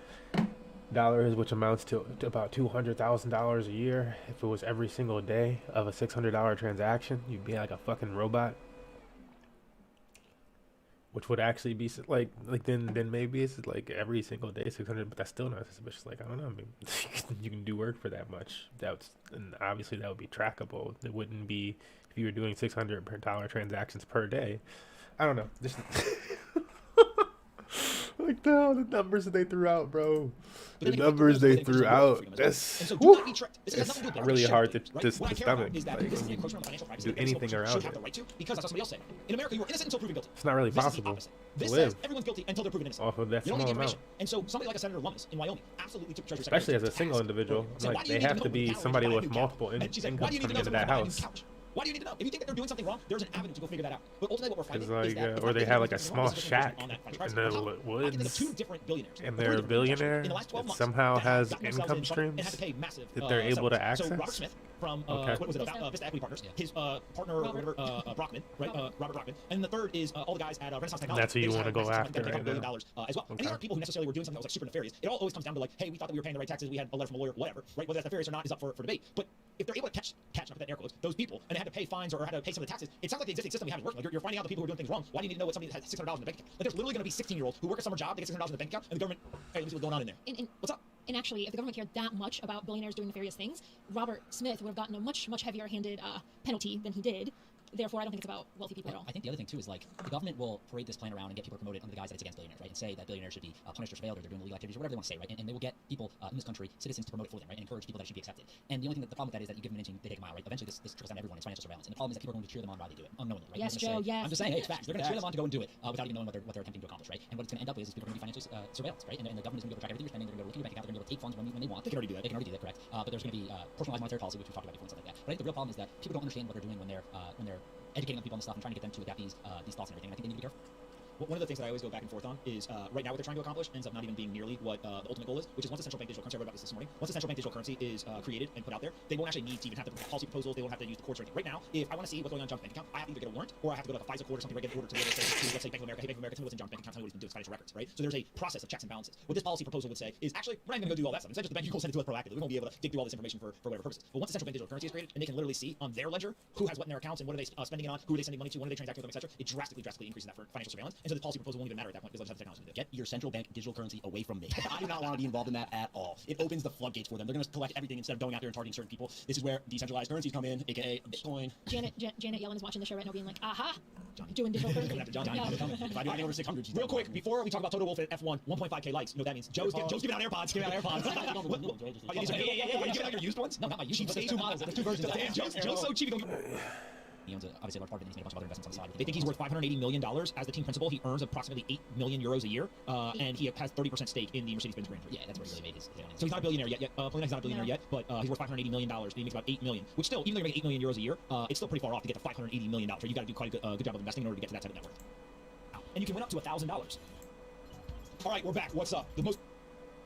which amounts to about $200,000 a year. If it was every single day of a $600 transaction, you'd be like a fucking robot. Which would actually be like then maybe it's like every single day 600, but that's still not suspicious. Like, I don't know, I mean, you can do work for that much. And obviously that would be trackable. It wouldn't be if you were doing $600 transactions per day. I don't know. Just like the numbers that they threw out, bro. The numbers they threw out. That's it's really hard to stomach. Like, do anything around it. Because that's what somebody else said. In America, you are innocent until proven guilty. It's not really possible to This live says everyone's guilty until they're proven innocent. off of that You don't need small the amount. information. And so somebody like a Senator Lummis in Wyoming absolutely took Treasury Especially as Secretary a single individual, said, "Why like do you they need have know to if be the calories somebody are with in a multiple And she said, incomes "Why do you need to coming know into if that it's a house. couch? Why do you need to know? If you think that they're doing something wrong, there's an avenue to go figure that out. But ultimately, what we're finding It's is like, that or they have like a there's small information shack on that in financial the crisis. I can think of woods, two different billionaires. and they're a billionaire in the last 12 that months somehow that has got themselves income in trouble and streams had to pay massive, that they're able to settlements. access. So Robert Smith from what was it, Vista Equity Partners, his partner or whatever, Brockman, right? Robert Brockman, and the third is all the guys at Renaissance Technology. That's who you They want to just go had after massive right $1 billion now. as well. And these aren't people who necessarily were doing something that was like super nefarious. It all always comes down to like, hey, we thought that we were paying the right taxes. We had a letter from a lawyer, whatever, right? Whether that's nefarious or not is up for debate. But if they're able to catch, not put that in air quotes, those people, and they had to pay fines or had to pay some of the taxes, it sounds like the existing system we have is working. Like you're finding out the people who are doing things wrong. Why do you need to know what somebody that has $600 in the bank account? Like there's literally going to be 16-year-olds who work a summer job, they get $600 in the bank account, and the government, hey, let me see what's going on in there. What's up? And actually, if the government cared that much about billionaires doing nefarious things, Robert Smith would have gotten a much heavier-handed penalty than he did. Therefore, I don't think it's about wealthy people at all. I think the other thing too is like the government will parade this plan around and get people promoted under the guise that it's against billionaires, right? And say that billionaires should be punished or surveilled or they're doing illegal activities or whatever they want to say, right? And they will get people in this country, citizens, to promote it for them, right? And encourage people that it should be accepted. And the only thing that the problem with that is that you give them an inch and they take a mile, right? Eventually, this trickles down to everyone. It's financial surveillance. And the problem is that people are going to cheer them on while they do it unknowingly, right? Yes, Joe. Yes. I'm just saying, hey, it's facts. They're going to cheer them on to go and do it without even knowing what they're attempting to accomplish, right? And what it's going to end up is people are going to be financially surveillance, right? And the government is going to be able to track everything you're spending. They're going to go look at your bank account. They're going to be able to take funds when they want. They can already do that. They can already do that, correct? But there's going to be personalized monetary policy, which we've talked about before and stuff like that. But I think the real problem is that people don't understand what they're doing when they're educating other people on this stuff and trying to get them to adapt these thoughts and everything. And I think they need to be careful. One of the things that I always go back and forth on is right now what they're trying to accomplish ends up not even being nearly what the ultimate goal is, which is once a central bank digital currency, I read about this morning, once a central bank digital currency is created and put out there, they won't actually need to even have the policy proposals, they won't have to use the courts or anything. Right now, if I want to see what's going on in John's bank account, I have to either get a warrant or I have to go to like a FISA court or something right in order to be able to say to, let's say, Bank of America, hey, Bank of America, tell me what's in John's bank account, tell me what he's been doing, financial records, right? So there's a process of checks and balances. What this policy proposal would say is actually, we're not even going to go do all that stuff. Instead, just the bank will send it to us proactively. We won't be able to dig through all this information for whatever purposes. But once a central bank digital currency is created and they can literally see on their ledger who has what in their accounts and what are they spending it on, who are they sending money to, when are they transacting with them, etc., it drastically increases that for financial surveillance. And so the policy proposal won't even matter at that point because they'll just have the technology to do it. Get your central bank digital currency away from me. I do not want to be involved in that at all. It opens the floodgates for them. They're going to collect everything instead of going out there and targeting certain people. This is where decentralized currencies come in, aka Bitcoin. Janet Yellen is watching the show right now being like, aha, doing digital currency. If I do anything over 600, real quick, before we talk about Total Wolf at F1, 1.5k likes. You know what that means? Joe's giving out AirPods. Giving out AirPods. Are you giving out your used ones? No, not my used ones. There's two models. There's two versions. Damn, Joe's so cheap. He owns obviously a large part of it, and he's made a bunch of other investments on the side. They think he's worth $580 million as the team principal. He earns approximately €8 million a year, and he has 30% stake in the Mercedes-Benz Grand Prix. Yeah, that's where he really made his own. So he's not a billionaire yet. He's not a billionaire yet, but he's worth $580 million. He makes about $8 million, which still, even though you're making €8 million a year, it's still pretty far off to get to $580 million. So you got to do quite a good job of investing in order to get to that type of net worth. And you can win up to $1,000. All right, we're back. What's up? The most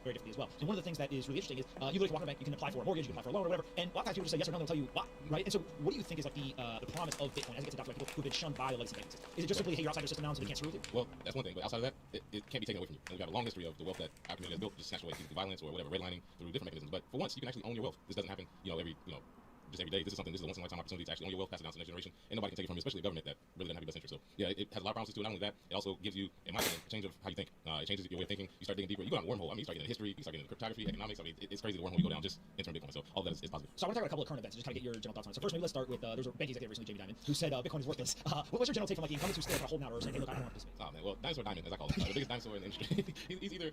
very differently as well. And one of the things that is really interesting is you look at Walker Bank, you can apply for a mortgage, you can apply for a loan or whatever, and a lot of times people just say yes or no, they'll tell you why, right? And so what do you think is like the promise of Bitcoin as it gets adopted by people who've been shunned by the legacy banking system? Is it just simply, hey, you're outside your system now, so they can't screw with you? Well, that's one thing, but outside of that, it can't be taken away from you. And we've got a long history of the wealth that our community has built, just snatched away through violence or whatever, redlining through different mechanisms. But for once, you can actually own your wealth. This doesn't happen, just every day. This is a once in a lifetime opportunity to actually own your wealth, pass it down to the next generation, and nobody can take it from you, especially the government that really doesn't have your best interest. So yeah, it has a lot of promises to it. Not only that, it also gives you, in my opinion, a change of how you think. It changes your way of thinking. You start digging deeper. You go down a wormhole. I mean, you start getting into history, you start getting into cryptography, economics. I mean, it's crazy the wormhole you go down just entering Bitcoin. So all that is positive. So I want to talk about a couple of current events, just kind of get your general thoughts on it. So first, maybe let's start with there's a bank executive recently, Jamie Dimon, who said Bitcoin is worthless. What was your general take from like the incumbents who still are holding out or saying, hey, look, I don't want to participate? Oh man, well, Dinosaur Diamond, as I call it, the biggest dinosaur in the industry. he's either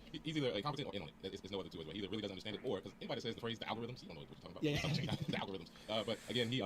incompetent or in on it. There's no other two ways. He either really doesn't understand it, or because anybody says the phrase the algorithms, you don't know what you're talking about. Yeah. The algorithms. But again, he's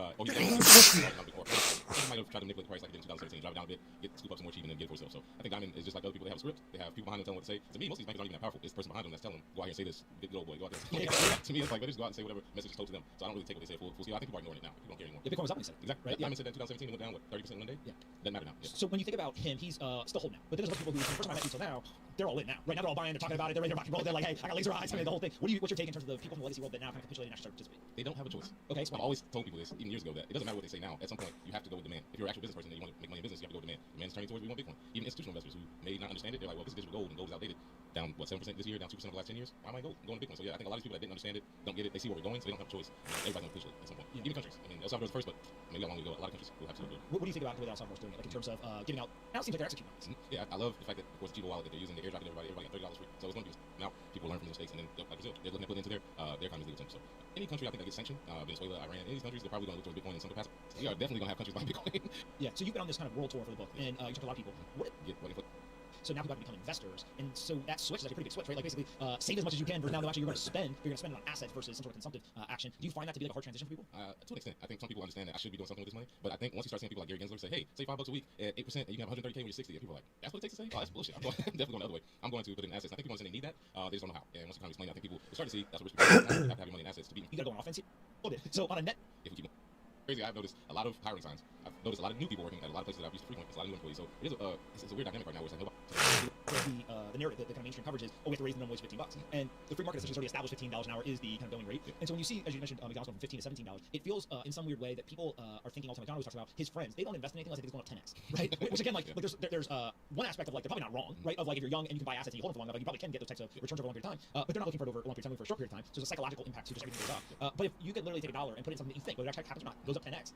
They might have tried to manipulate the price like they did in 2017, drive it down a bit, scoop up some more cheap, and then get it for itself. So I think Diamond is just like other people. They have a script, they have people behind them telling them what to say. To me, most of these bankers aren't even that powerful. It's the person behind them that's telling them, go out here and say this, big old boy, go out there. To me, it's like they just go out and say whatever message is told to them. So I don't really take what they say full scale. I think people are ignoring it now. People don't care anymore. Yeah, Bitcoin was up when he said it. Exactly. Right. Diamond said that in 2017 it went down what 30% in one day. Yeah. Doesn't matter now. Yeah. So when you think about him, he's still holding out. But then there's other people who, from the first time I met you till now, they're all in now. Right now they're all buying, they're talking about it, they're ready to rock and roll. They're like, hey, I got laser eyes, I mean the whole thing. What's your take in terms of the people from the legacy world that now kind of capitulated and actually start to participate? They don't have a choice. Okay, I've always told people this, even years ago, that it doesn't matter what they say now. At some point, you have to go with demand. If you're an actual business person and you want to make money in business, you have to go with demand. Demand's turning towards we want Bitcoin. Even institutional investors who may not understand it, they're like, well, this is digital gold and gold is outdated. Down what 7% this year, down 2% over the last 10 years. Why am I gold? I'm going to Bitcoin. So yeah, I think a lot of people that didn't understand it, don't get it. They see where we're going, so they don't have a choice. Everybody's going to capitulate at some point. Yeah. Even countries. I mean, El Salvador's first, but maybe how long ago? A lot of countries will have to do it. What do you think about the way El Salvador's doing it? Like in terms of giving out. Now it seems like they're executing on this. Yeah, I love the fact that of course the Chivo wallet that they're using, the airdrop and everybody got $30 free. So it's going to be now people learn from their mistakes and then like Brazil, they're looking to put it into their economies legal terms. So any country I think that gets sanctioned, Venezuela, Iran, any of these countries, they're probably going to look towards Bitcoin in some capacity. We are definitely going to have countries buying Bitcoin. Yeah. So you've been on this kind of world tour for the book, and you talked to a lot of people. So now people have to become investors, and so that switch is actually a pretty big switch, right? Like basically, save as much as you can, versus now actually you're going to spend it on assets versus some sort of consumptive action. Do you find that to be like a hard transition for people? To an extent, I think some people understand that I should be doing something with this money, but I think once you start seeing people like Gary Gensler say, hey, save $5 a week at 8%, and you can have 130K when you're 60, and people are like, that's what it takes to save? Oh, that's bullshit. I'm definitely going the other way. I'm going to put it in assets. I think people understand they need that. They just don't know how. And once you kind of explain that, I think people will start to see that's what rich people have to have your money in assets to be. You got to go on offense here. So on a net, if we keep crazy, I've noticed a lot of hiring signs. I've noticed a lot of new people working at a lot of places that I've used to frequent. It's a lot of new employees. So it is it's a weird dynamic right now where it's like nobody. The narrative, the kind of mainstream coverage is, oh, we have to raise the minimum wage to $15. And the free market essentially already established $15 an hour is the kind of going rate. Yeah. And so when you see, as you mentioned, McDonald's going from $15 to $17, it feels in some weird way that people are thinking all the time. McDonald's talks about his friends. They don't invest in anything unless it's going up 10x, right? Which again, like there's one aspect of like they're probably not wrong, right? Of like if you're young and you can buy assets and you hold them for long enough, you probably can get those types of returns over a long period of time. But they're not looking for it over a long period of time, looking for a short period of time. So there's a psychological impact to just everything goes up. But if you could literally take $1 and put it in something that you think, whether it actually happens or not, goes up 10x.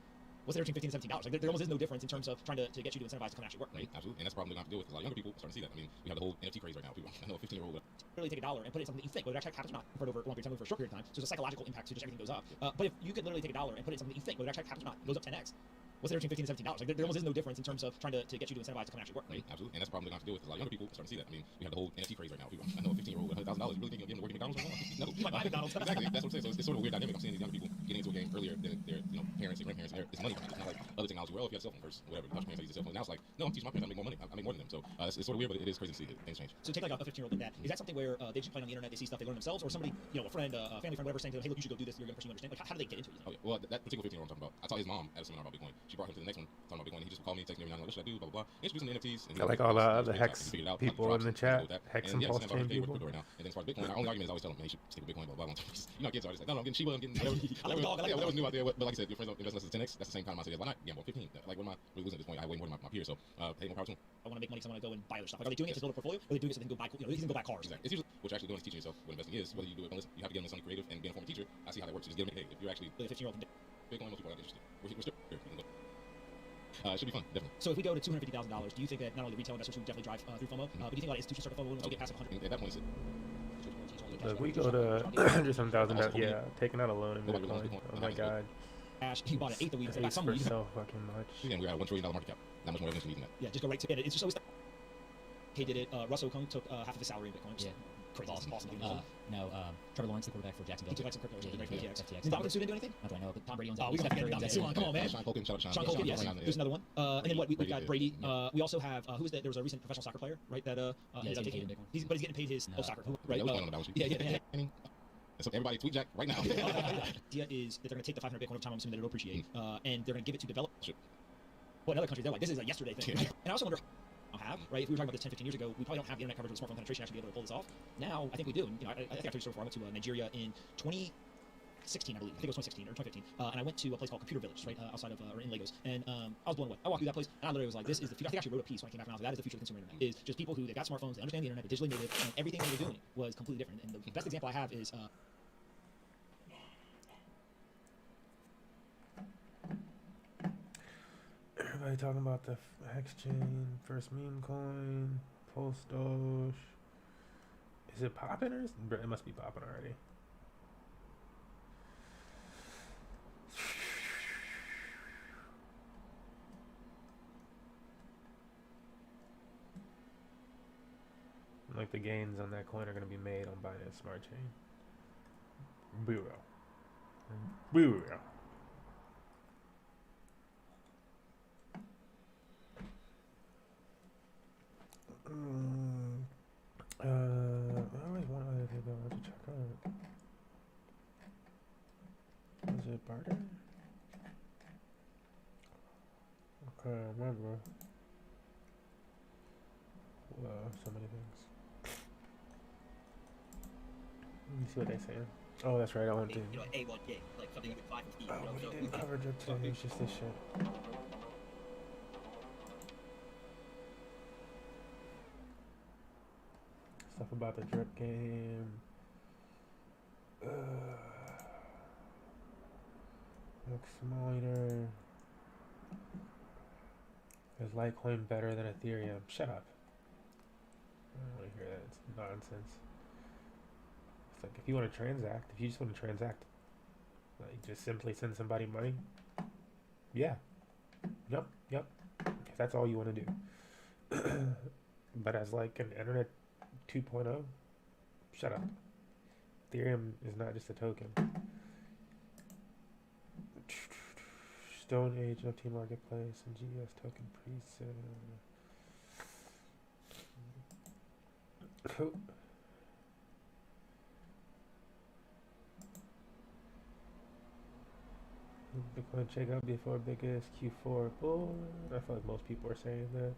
What's the difference between $15 and $17? Like there almost is no difference in terms of trying to get you to incentivize to come and actually work, right? Absolutely, and that's the problem they're going to have to deal with. A lot of younger people are starting to see that. I mean, we have the whole NFT craze right now. People, I know a 15-year-old literally take $1 and put it in something that you think, whether it actually happens or not, for over a long period of time, for a short period of time. So there's a psychological impact to just everything goes up. But if you could literally take $1 and put it in something that you think, whether it actually happens or not, goes up 10x. What's the difference between $15 and $17? Like there almost is no difference in terms of trying to get you to incentivize to come and actually work, right? Absolutely, and that's the problem they're going to have to deal with. A lot of younger people are starting to see that. I mean, we have the whole NFT craze right now. People, I know a 15-year-old with $100,000. You really think you're going to work at McDonald's right now? No, you might buy McDonald's. Exactly, that's what I'm saying. So it's sort of a weird dynamic. I'm seeing these younger people getting into a game earlier than their parents and grandparents. And it's money. It's not like other technology. Well, if you have a cell phone first, whatever. Touch parents, I use a cell phone. Now it's like, no, I'm teaching my parents. I make more money. I make more than them. So it's sort of weird, but it is crazy to see things change. So take like a 15-year-old like that. Is that something where they just playing on the internet, they see stuff, they learn themselves, or somebody, a friend, a family friend, whatever, saying to them, hey, look, you should go do this. You're a young person, you understand. Like how do they get into it? Oh yeah. Well, that particular 15-year-old I'm talking about, I taught his mom at a seminar about Bitcoin. She brought him to the next one talking about Bitcoin. He just called me, texted me every now and then, what should I do? Blah blah blah. Introduced him to NFTs. I like all the other Hex people in the chat. Hex and Pulse Chain people. Right now. And then as far as Bitcoin, our only argument is always tell them, hey, you should stick with Bitcoin. Blah blah blah. Kids are just like, no, I'm getting Shiba, I'm getting whatever's new out there. But like I said, your friends don't invest less than 10x. That's the same kind of mindset. Why not? Yeah, well, 15. Like, what am I really losing at this point? I weigh more than my peers. So, hey, more power to them. I want to make money, so I want to go and buy other stuff. Like, are they doing it to build a portfolio, or are they doing it so they can go buy, they can go buy cars? Exactly. It's usually what you're actually doing is teaching yourself what investing is. Whether you do it, you have to get into something creative and being a former teacher. I see how that works. You just get them, hey, if you're actually a 15-year-old Bitcoin, most people are not interested. We're still here. It should be fun, definitely. So if we go to $250,000, do you think that not only the retail investors who definitely drive through FOMO, but do you think a lot of institutions start to FOMO once we get past 100? At that point, it's if we go to $100,000, yeah, taking out a loan in Bitcoin. Oh my god. Cash, he bought an eighth a week. Eighth for so fucking much. And we're at $1 trillion market cap. Not much more evidence than that. Yeah, just go right to it. It's just always. He did it. Russell Kung took half of his salary in Bitcoin. Yeah. Crazy. Awesome. Trevor Lawrence, the quarterback for Jacksonville. He took like some crypto. FTX. Did Dominic Sue didn't do anything? Not that I know, but Tom Brady owns it. Oh, we got to get Dominic. Come on, man. Sean Colkin, Sean Colkin, yes. There's another one. And then what? We've got Brady. We also have who is that? There was a recent professional soccer player, right? That he's getting paid in Bitcoin. But he's getting paid his soccer, right? Yeah. So everybody tweet Jack right now. The idea is that they're going to take the 500 Bitcoin over time. I'm assuming that it'll appreciate, and they're going to give it to develop. Well, in other countries, they're like, this is a yesterday thing. And I also wonder. Right? If we were talking about this 10, 15 years ago, we probably don't have the internet coverage with smartphone penetration to actually be able to pull this off. Now, I think we do. And, I think I told you a story before. I went to Nigeria in 2016, I believe. I think it was 2016 or 2015. And I went to a place called Computer Village, right outside of or in Lagos. And I was blown away. I walked through that place, and I literally was like, "This is the future." I think I actually wrote a piece when I came back from that is the future of the consumer internet. Is just people who they got smartphones, they understand the internet, they're digitally native, and everything they were doing was completely different. And the best example I have is. Everybody talking about the Hex chain, first meme coin, Pulse Doge. Is it popping or it must be popping already? Like the gains on that coin are going to be made on Binance Smart Chain. We will. barter? Okay, I remember. So many things. Let me see what they say. Oh, that's right. I want to. You know, A1 gig, like something you would buy from Steam. Oh, You know, we so didn't cover drip today. It's just this shit. Stuff about the drip game. Exploiter. Is Litecoin better than Ethereum? Shut up. I don't want to hear that. It's nonsense. It's like if you want to transact, if you just want to transact, like just simply send somebody money. Yeah. Yep. If that's all you want to do. But as like an internet 2.0, shut up. Ethereum is not just a token. Stone Age NFT Marketplace and GS token pre-sale. Cool. Bitcoin check out before biggest Q4 bull. I feel like most people are saying that.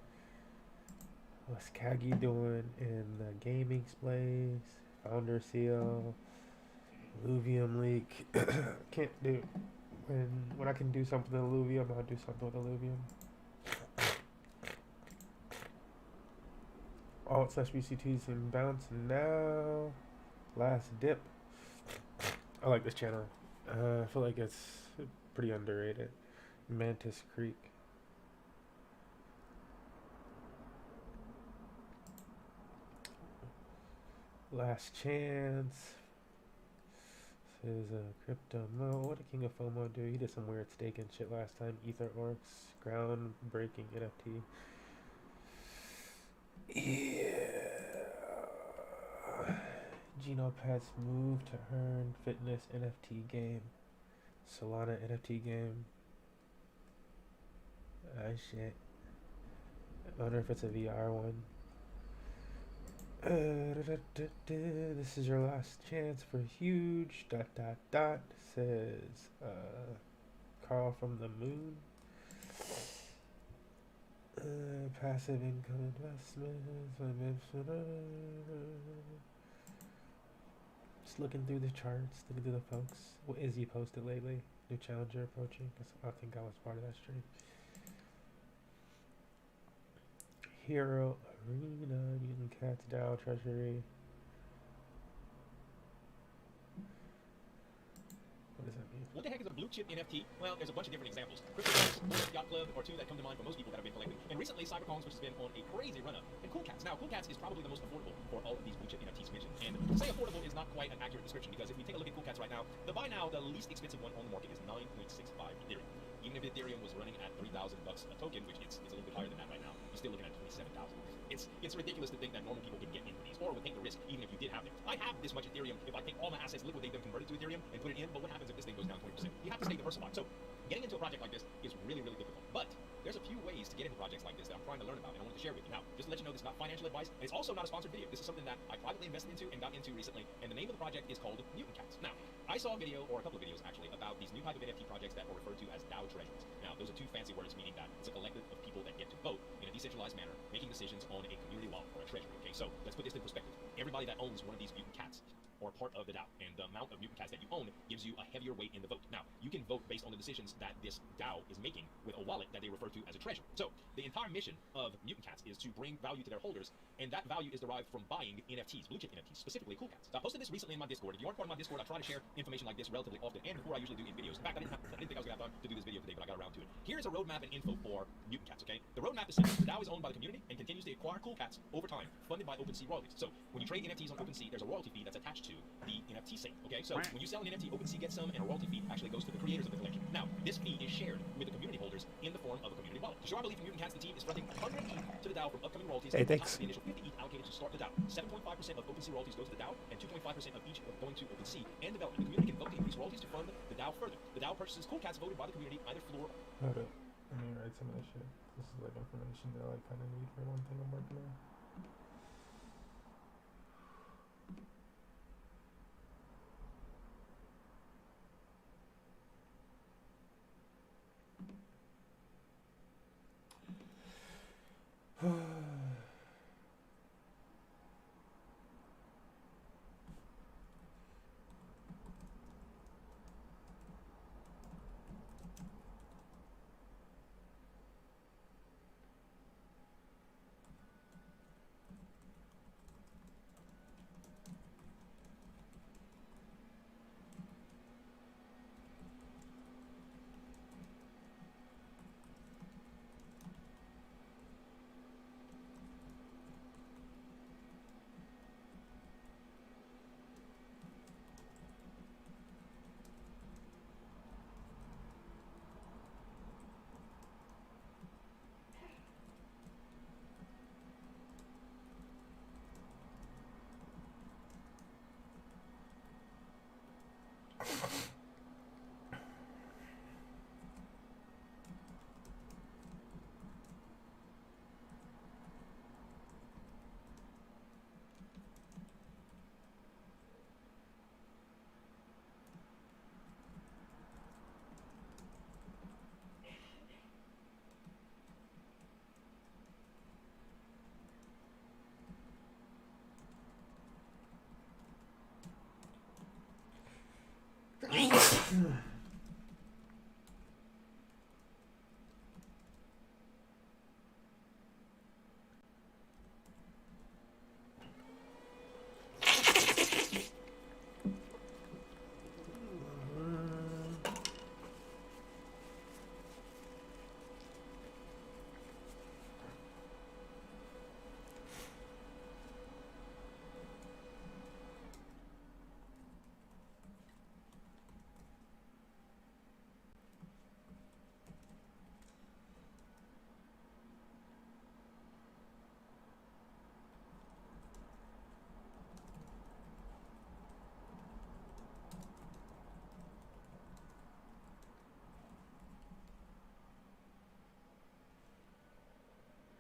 What's Kagi doing in the gaming space? Founder seal. Illuvium leak. Can't do. When I can do something with Illuvium, I'll do something with Illuvium. Alt/BCTs and bounce now. Last dip. I like this channel. I feel like it's pretty underrated. Mantis Creek. Last chance. This is Crypto Mo. What did King of FOMO do? He did some weird staking shit last time. Ether Orcs. Groundbreaking NFT. Yeah. Genopet's move to earn fitness NFT game. Solana NFT game. Shit. I wonder if it's a VR one. This is your last chance for huge ... says Carl from the Moon. Passive income investments. Just looking through the charts, looking through the folks. What Izzy posted lately? New challenger approaching. I think I was part of that stream. Hero Arena, Mutant Cats, DAO, Treasury. What does that mean? What the heck is a blue chip NFT? Well, there's a bunch of different examples. CryptoCats, Yacht Club, or two that come to mind for most people that have been collecting. And recently, Cybercoins, which has been on a crazy run-up. And Cool Cats. Now, Cool Cats is probably the most affordable for all of these blue chip NFTs mentioned. And to say affordable is not quite an accurate description, because if we take a look at Cool Cats right now, the buy now, the least expensive one on the market is 9.65 Ethereum. Even if Ethereum was running at $3,000 a token, which it's a little bit higher than that right now, you're still looking at 27,000. It's ridiculous to think that normal people can get into these, or would take the risk even if you did have them. I have this much Ethereum. If I take all my assets, liquidate them, convert it to Ethereum, and put it in, but what happens if this thing goes down 20%? You have to stay diversified. So getting into a project like this is really, really difficult. But there's a few ways to get into projects like this that I'm trying to learn about and I wanted to share with you. Now, just to let you know, this is not financial advice, and it's also not a sponsored video. This is something that I privately invested into and got into recently, and the name of the project is called Mutant Cats. Now, I saw a video, or a couple of videos actually, about these new type of NFT projects that are referred to as DAO treasuries. Now, those are two fancy words meaning that it's a collective of people that get to vote in a decentralized manner, making decisions on a community wallet or a treasury. Okay, so let's put this in perspective. Everybody that owns one of these Mutant Cats or part of the DAO, and the amount of Mutant Cats that you own gives you a heavier weight in the vote. Now, you can vote based on the decisions that this DAO is making with a wallet that they refer to as a treasury. So, the entire mission of Mutant Cats is to bring value to their holders, and that value is derived from buying NFTs, blue chip NFTs, specifically Cool Cats. So I posted this recently in my Discord. If you aren't part of my Discord, I try to share information like this relatively often, and before I usually do in videos. In fact, I didn't think I was going to have time to do this video today, but I got around to it. Here's a roadmap and info for Mutant Cats, okay? The roadmap is simple. The DAO is owned by the community and continues to acquire Cool Cats over time, funded by OpenSea royalties. So, when you trade NFTs on OpenSea, there's a royalty fee that's attached to the NFT sale, okay? So, when you sell an NFT, OpenSea gets some, and a royalty fee actually goes to the creators of the collection. Now, this fee is shared with the community holders in the form of a community wallet. To show our belief in Mutant Cats, the team is fronting 100 ETH to the DAO from upcoming royalties. Hey, thanks. The initial 50 ETH allocated to start the DAO. 7.5% of OpenSea royalties go to the DAO, and 2.5% of each going to OpenSea and development. The community can vote to increase royalties to fund the DAO further. The DAO purchases Cool Cats voted by the community, either floor. Hold up. Let me write some of this shit. This is like information that I kind of need for one thing I'm working on.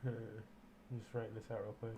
Just writing this out real quick.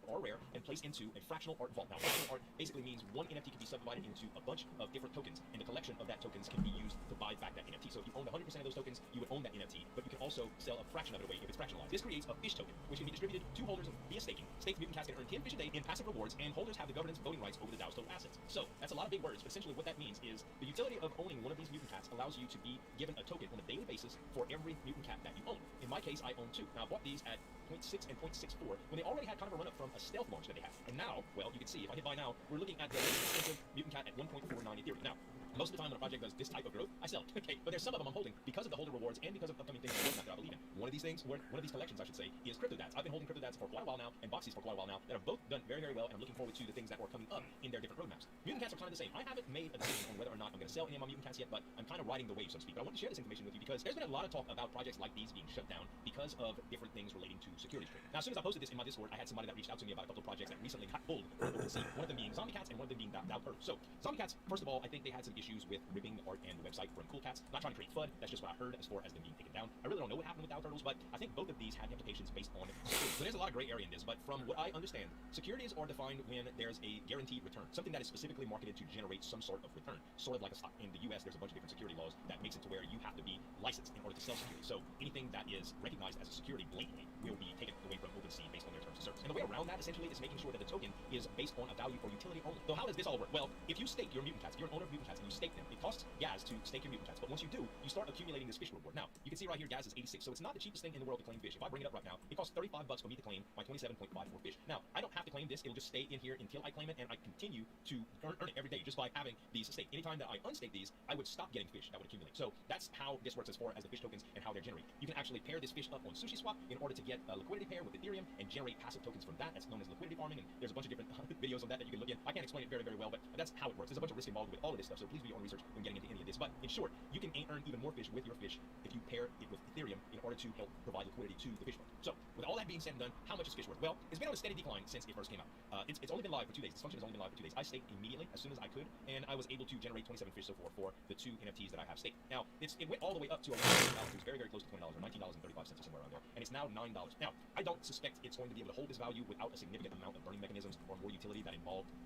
Or rare and placed into a fractional art vault. Now, fractional art basically means one NFT can be subdivided into a bunch of different tokens, and the collection of that tokens can be used to buy back that NFT. So if you owned 100% of those tokens, you would own that NFT, but you can also sell a fraction of it away if it's fractionalized. This creates a fish token, which can be distributed to holders via staking. Staked mutant cats can earn 10 fish a day in passive rewards, and holders have the governance voting rights over the DAO's total assets. So that's a lot of big words, but essentially what that means is the utility of owning one of these mutant cats allows you to be given a token on a daily basis for every mutant cat that you own. In my case, I own 2. Now, I bought these at 0.6 and 0.64 when they already had kind of a run-up from a stealth launch that they had. And now, well, you can see, if I hit buy now, we're looking at the most expensive mutant cat at 1.49 Ethereum. Now, most of the time when a project does this type of growth, I sell it. Okay, but there's some of them I'm holding because of the holder rewards and because of upcoming things that I believe in. One of these things, one of these collections, I should say, is CryptoDats. I've been holding CryptoDats for quite a while now, and Boxies for quite a while now, that have both done very, very well, and I'm looking forward to the things that are coming up in their different roadmaps. Mutant cats are kind of the same. I haven't made a decision on whether or not I'm going to sell any of my mutant cats yet, but I'm kind of riding the wave, so to speak. But I want to share this information with you because there's been a lot of talk about projects like these being shut down because of different things relating to securities trading. Now, as soon as I posted this in my Discord, I had somebody that reached out to me about a couple of projects that recently got pulled from OpenSea. One of them being Zombie Cats and one of them being DAO Turtles. So, Zombie Cats, first of all, I think they had some issues with ripping the art and the website from Cool Cats. Not trying to create FUD, that's just what I heard as far as them being taken down. I really don't know what happened with DAO Turtles, but I think both of these had implications based on security. So there's a lot of gray area in this, but from what I understand, securities are defined when there's a guaranteed return, something that is specifically marketed to generate some sort of return, sort of like a stock. In the US, there's a bunch of different security laws that makes it to where you have to be licensed in order to sell securities. So anything that is recognized as a security blatantly will be taken away from OpenSea based on their terms of service. And the way around that essentially is making sure that the token is based on a value for utility only. So how does this all work? Well, if you stake your mutant cats, if you're an owner of mutant cats and you stake them, it costs gas to stake your mutant cats. But once you do, you start accumulating this fish reward. Now, you can see right here gas is 86, so it's not the cheapest thing in the world to claim fish. If I bring it up right now, it costs $35 for me to claim my 27.54 fish. Now, I don't have to claim this, it'll just stay in here until I claim it, and I continue to earn it every day just by having these staked. Anytime that I unstake these, I would stop getting fish that would accumulate. So that's how this works as far as the fish tokens and how they're generated. You can actually pair this fish up on SushiSwap in order to get a liquidity pair with Ethereum and generate passive tokens from that. That's known as liquidity farming, and there's a bunch of different videos on that you can look in. I can't explain it very, very well, but that's how it works. There's a bunch of risk involved with all of this stuff, so please do your own research when getting into any of this. But in short, you can earn even more fish with your fish if you pair it with Ethereum in order to help provide liquidity to the fish farm. So, with all that being said and done, how much is fish worth? Well, it's been on a steady decline since it first came out. It's only been live for 2 days. This function has only been live for 2 days. I staked immediately as soon as I could, and I was able to generate 27 fish so far for the 2 NFTs that I have staked. Now, it went all the way up to $11. It was very, very close to $20, or $19.35 or somewhere around there, and it's now $9. Now, I don't suspect it's going to be able to hold this value without a significant amount of burning mechanisms or more utility that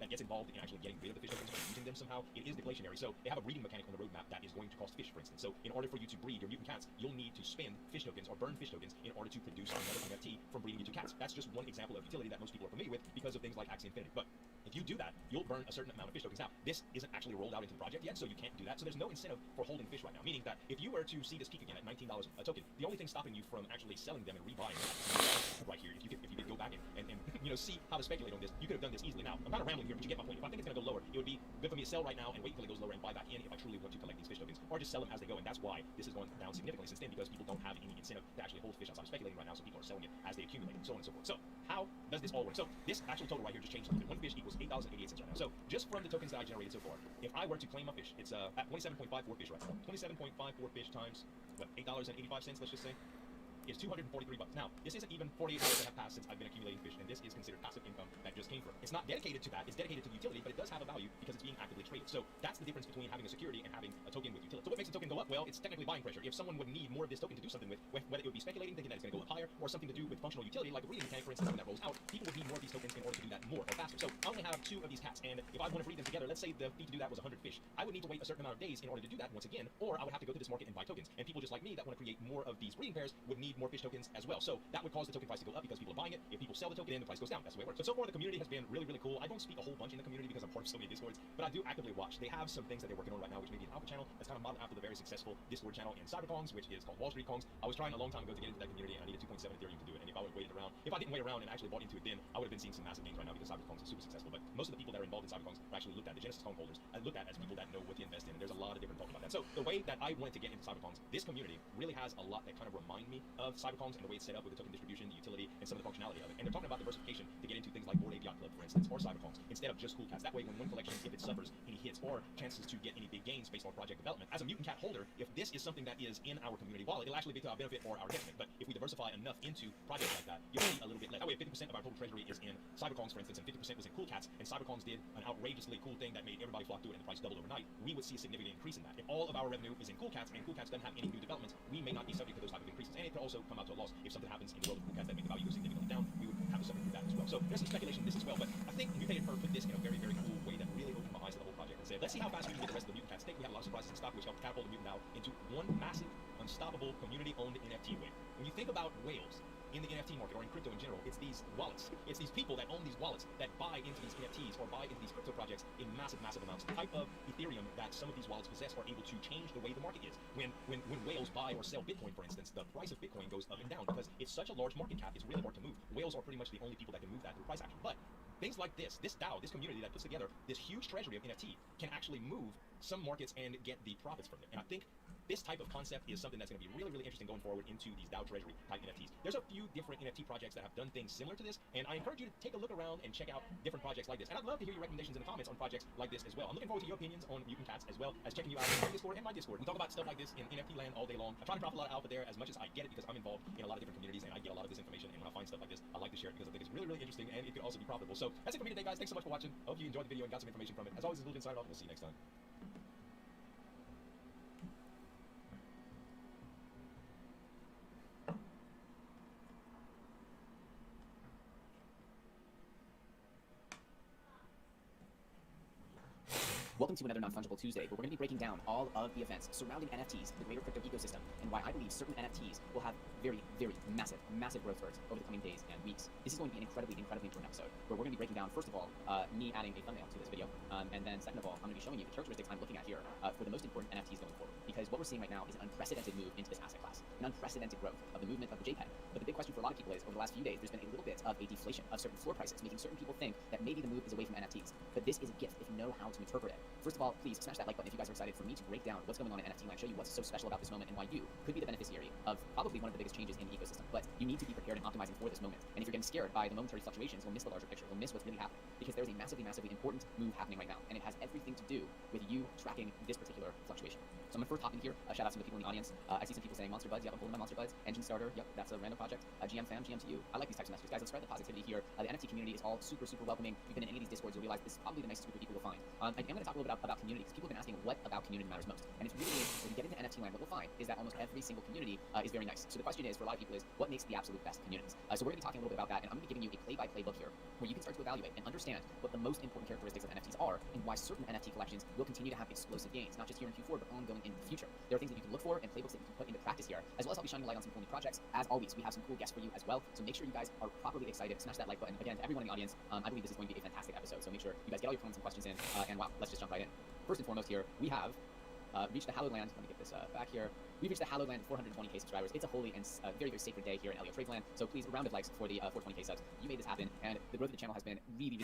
gets involved in actually getting rid of the fish tokens or using them somehow. It is deflationary, so they have a breeding mechanic on the roadmap that is going to cost fish, for instance. So, in order for you to breed your mutant cats, you'll need to spend fish tokens or burn fish tokens in order to produce another NFT from breeding mutant cats. That's just one example of utility that most people are familiar with because of things like Axie Infinity. But if you do that, you'll burn a certain amount of fish tokens. Now, this isn't actually rolled out into the project yet, so you can't do that. So there's no incentive for holding fish right now, meaning that if you were to see this peak again at $19 a token, the only thing stopping you from actually selling them and rebuying them right here, if you could go back and see how to speculate on this, you could have done this easily. Now, I'm kind of rambling here, but you get my point. If I think it's going to go lower, it would be good for me to sell right now and wait until it goes lower and buy back in if I truly want to collect these fish tokens, or just sell them as they go. And that's why this has gone down significantly since then, because people don't have any incentive to actually hold fish outside of speculating right now, so people are selling it as they accumulate and so on and so forth. So how does this all work? So this actual total right here just changed a little bit. One fish equals $8.88 right now. So just from the tokens that I generated so far, if I were to claim my fish, it's at 27.54 fish right now. 27.54 fish times what, $8.85, let's just say. is $243. Now, this isn't even 48 hours that have passed since I've been accumulating fish, and this is considered passive income that just came from. It's not dedicated to that, it's dedicated to the utility, but it does have a value because it's being actively traded. So that's the difference between having a security and having a token with utility. So what makes a token go up? Well, it's technically buying pressure. If someone would need more of this token to do something with, whether it would be speculating, thinking that it's going to go up higher, or something to do with functional utility, like a breeding mechanic, for instance, something that rolls out, people would need more of these tokens in order to do that more or faster. So I only have 2 of these cats, and if I want to breed them together, let's say the fee to do that was 100 fish, I would need to wait a certain amount of days in order to do that once again, or I would have to go to this market and buy tokens. And people just like me that want to create more of these breeding pairs would need more fish tokens as well. So that would cause the token price to go up because people are buying it. If people sell the token, then the price goes down. That's the way it works. But so far, the community has been really, really cool. I don't speak a whole bunch in the community because I'm part of so many Discords, but I do actively watch. They have some things that they're working on right now, which may be an alpha channel that's kind of modeled after the very successful Discord channel in Cyberkongs, which is called Wall Street Kongs. I was trying a long time ago to get into that community, and I needed 2.7 Ethereum to do it. And if I didn't wait around and actually bought into it then, I would have been seeing some massive gains right now because Cyberkongs is super successful. But most of the people that are involved in Cyberkongs are actually looked at, the Genesis Kong holders, I looked at as people that know what to invest in, and there's a lot of different talk about that. So the way that I wanted to get into Cyberkongs, this community really has a lot that kind of remind me of Cyberkongs and the way it's set up with the token distribution, the utility, and some of the functionality of it. And they're talking about diversification to get into things like Bored Ape Yacht Club, for instance, or Cyberkongs, instead of just cool cats. That way, when one collection, if it suffers any hits or chances to get any big gains based on project development, as a mutant cat holder, if this is something that is in our community wallet, it'll actually be to our benefit or our detriment. But if we diversify enough into projects like that, you'll see a little bit less. That way, 50% of our total treasury is in Cyberkongs, for instance, and 50% was in cool cats, and Cyberkongs did an outrageously cool thing that made everybody flock to it and the price doubled overnight, we would see a significant increase in that. If all of our revenue is in cool cats and cool cats doesn't have any new developments, we may not be subject to those type of increases. And it could also come out to a loss. If something happens in the world of cool cats that make the value go significantly down, we would have to suffer through that as well. So there's some speculation in this as well, but I think Mutated Fur put this in a very, very cool way that really opened my eyes to the whole project and said, let's see how fast we can get the rest of the mutant cats. I think we have a lot of surprises in stock which help catapult the mutant now into one massive, unstoppable, community-owned NFT wave. When you think about whales in the NFT market or in crypto in general, it's these wallets. It's these people that own these wallets that buy into these NFTs or buy into these crypto projects in massive, massive amounts. The type of Ethereum that some of these wallets possess are able to change the way the market is. When whales buy or sell Bitcoin, for instance, the price of Bitcoin goes up and down because it's such a large market cap, it's really hard to move. Whales are pretty much the only people that can move that through price action. But things like this DAO, this community that puts together this huge treasury of NFT can actually move some markets and get the profits from it. And I think this type of concept is something that's going to be really, really interesting going forward into these DAO treasury type NFTs. There's a few different NFT projects that have done things similar to this, and I encourage you to take a look around and check out different projects like this. And I'd love to hear your recommendations in the comments on projects like this as well. I'm looking forward to your opinions on mutant cats as well as checking you out on my Discord and my Discord. We talk about stuff like this in NFT land all day long. I try to drop a lot of alpha there as much as I get it because I'm involved in a lot of different communities and I get a lot of this information. And when I find stuff like this, I like to share it because I think it's really, really interesting and it could also be profitable. So that's it for me today, guys. Thanks so much for watching. I hope you enjoyed the video and got some information from it. As always, this is Luke signing off, and we'll see you next time. Welcome to another Non-Fungible Tuesday, where we're going to be breaking down all of the events surrounding NFTs, the greater crypto ecosystem, and why I believe certain NFTs will have very, very massive growth spurts over the coming days and weeks. This is going to be an incredibly important episode, where we're going to be breaking down, first of all, me adding a thumbnail to this video, and then second of all, I'm going to be showing you the characteristics I'm looking at here for the most important NFTs going forward. Because what we're seeing right now is an unprecedented move into this asset class, an unprecedented growth of the movement of the JPEG. But the big question for a lot of people is, over the last few days, there's been a little bit of a deflation of certain floor prices, making certain people think that maybe the move is away from NFTs. But this is a gift if you know how to interpret it. First of all, please smash that like button if you guys are excited for me to break down what's going on in NFT land, show you what's so special about this moment and why you could be the beneficiary of probably one of the biggest changes in the ecosystem. But you need to be prepared and optimizing for this moment. And if you're getting scared by the momentary fluctuations, you'll miss the larger picture. You'll miss what's really happening. Because there's a massively important move happening right now. And it has everything to do with you tracking this particular fluctuation. So I'm going to first hop in here, shout out to the people in the audience. I see some people saying Monster Buds, yeah, I'm holding my Monster Buds. Engine Starter, yep, that's a random project. GM Fam, GM to you. I like these types of messages, guys. Let's spread the positivity here. The NFT community is all super welcoming. If you've been in any of these Discords, you'll realize this is probably the nicest group of people you'll find. I am going to talk a little bit about community, because people have been asking what about community matters most. And it's really, if you get into NFT land, what we'll find is that almost every single community is very nice. So the question is, for a lot of people, is what makes the absolute best communities? So we're going to be talking a little bit about that, and I'm going to be giving you a play-by-play book here, where you can start to evaluate and understand what the most important characteristics of NFTs are, and why certain NFT collections will continue to have explosive gains, not just here in Q4, but ongoing in the future. There are things that you can look for and playbooks that you can put into practice here, as well as I'll be shining a light on some cool new projects. As always, we have some cool guests for you as well, so make sure you guys are properly excited. Smash that like button. Again, to everyone in the audience, I believe this is going to be a fantastic episode, so make sure you guys get all your comments and questions in, and wow, let's just jump right in. First and foremost here, we have reached the hallowed land. Let me get this back here. We've reached the hallowed land of 420k subscribers. It's a holy and very sacred day here in Elio Trades Land. So please, a round of likes for the 420k subs. You made this happen, and the growth of the channel has been really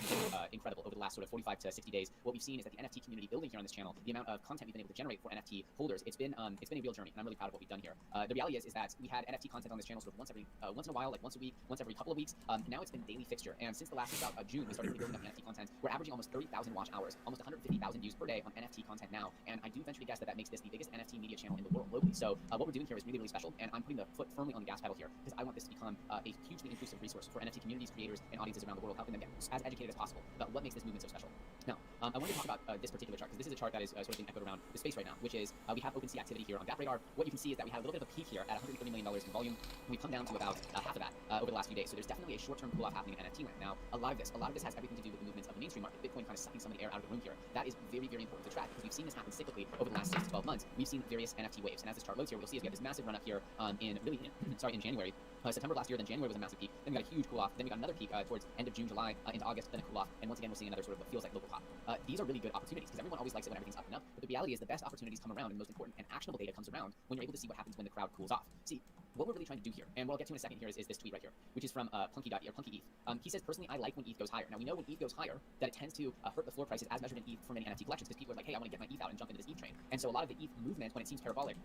incredible over the last sort of 45 to 60 days. What we've seen is that the NFT community building here on this channel, the amount of content we've been able to generate for NFT holders, it's been a real journey, and I'm really proud of what we've done here. The reality is that we had NFT content on this channel sort of once in a while, like once a week, once every couple of weeks. Now it's been daily fixture, and since the last about June, we started really building up NFT content. We're averaging almost 30,000 watch hours, almost 150,000 views per day on NFT content now, and I do venture to guess that that makes this the biggest NFT media channel in the world locally. So So what we're doing here is really, really special, and I'm putting the foot firmly on the gas pedal here because I want this to become a hugely inclusive resource for NFT communities, creators, and audiences around the world, helping them get as educated as possible about what makes this movement so special. Now, I wanted to talk about this particular chart because this is a chart that is sort of being echoed around the space right now, which is we have OpenSea activity here on that radar. What you can see is that we have a little bit of a peak here at $130 million in volume, and we've come down to about half of that over the last few days. So there's definitely a short-term cool-off happening in NFT land. Now, a lot of this has everything to do with the movements of the mainstream market. Bitcoin kind of sucking some of the air out of the room here. That is very, very important to track because we've seen this happen cyclically over the last 6 to 12 months. We've seen various NFT waves, and as this chart loads here, we'll see is we have this massive run up here in January. September last year, then January was a massive peak. Then we got a huge cool off. Then we got another peak towards end of June, July, into August, then a cool off. And once again, we're seeing another sort of what feels like local pop. These are really good opportunities because everyone always likes it when everything's up and up. But the reality is the best opportunities come around and the most important and actionable data comes around when you're able to see what happens when the crowd cools off. See, what we're really trying to do here, and what I'll get to in a second here is this tweet right here, which is from Punky.ETH. He says, personally, I like when ETH goes higher. Now, we know when ETH goes higher that it tends to hurt the floor prices as measured in ETH for many NFT collections because people are like, hey, I want to get my ETH out and jump into this ETH train. And so a lot of the ETH movement, when it seems parabolic,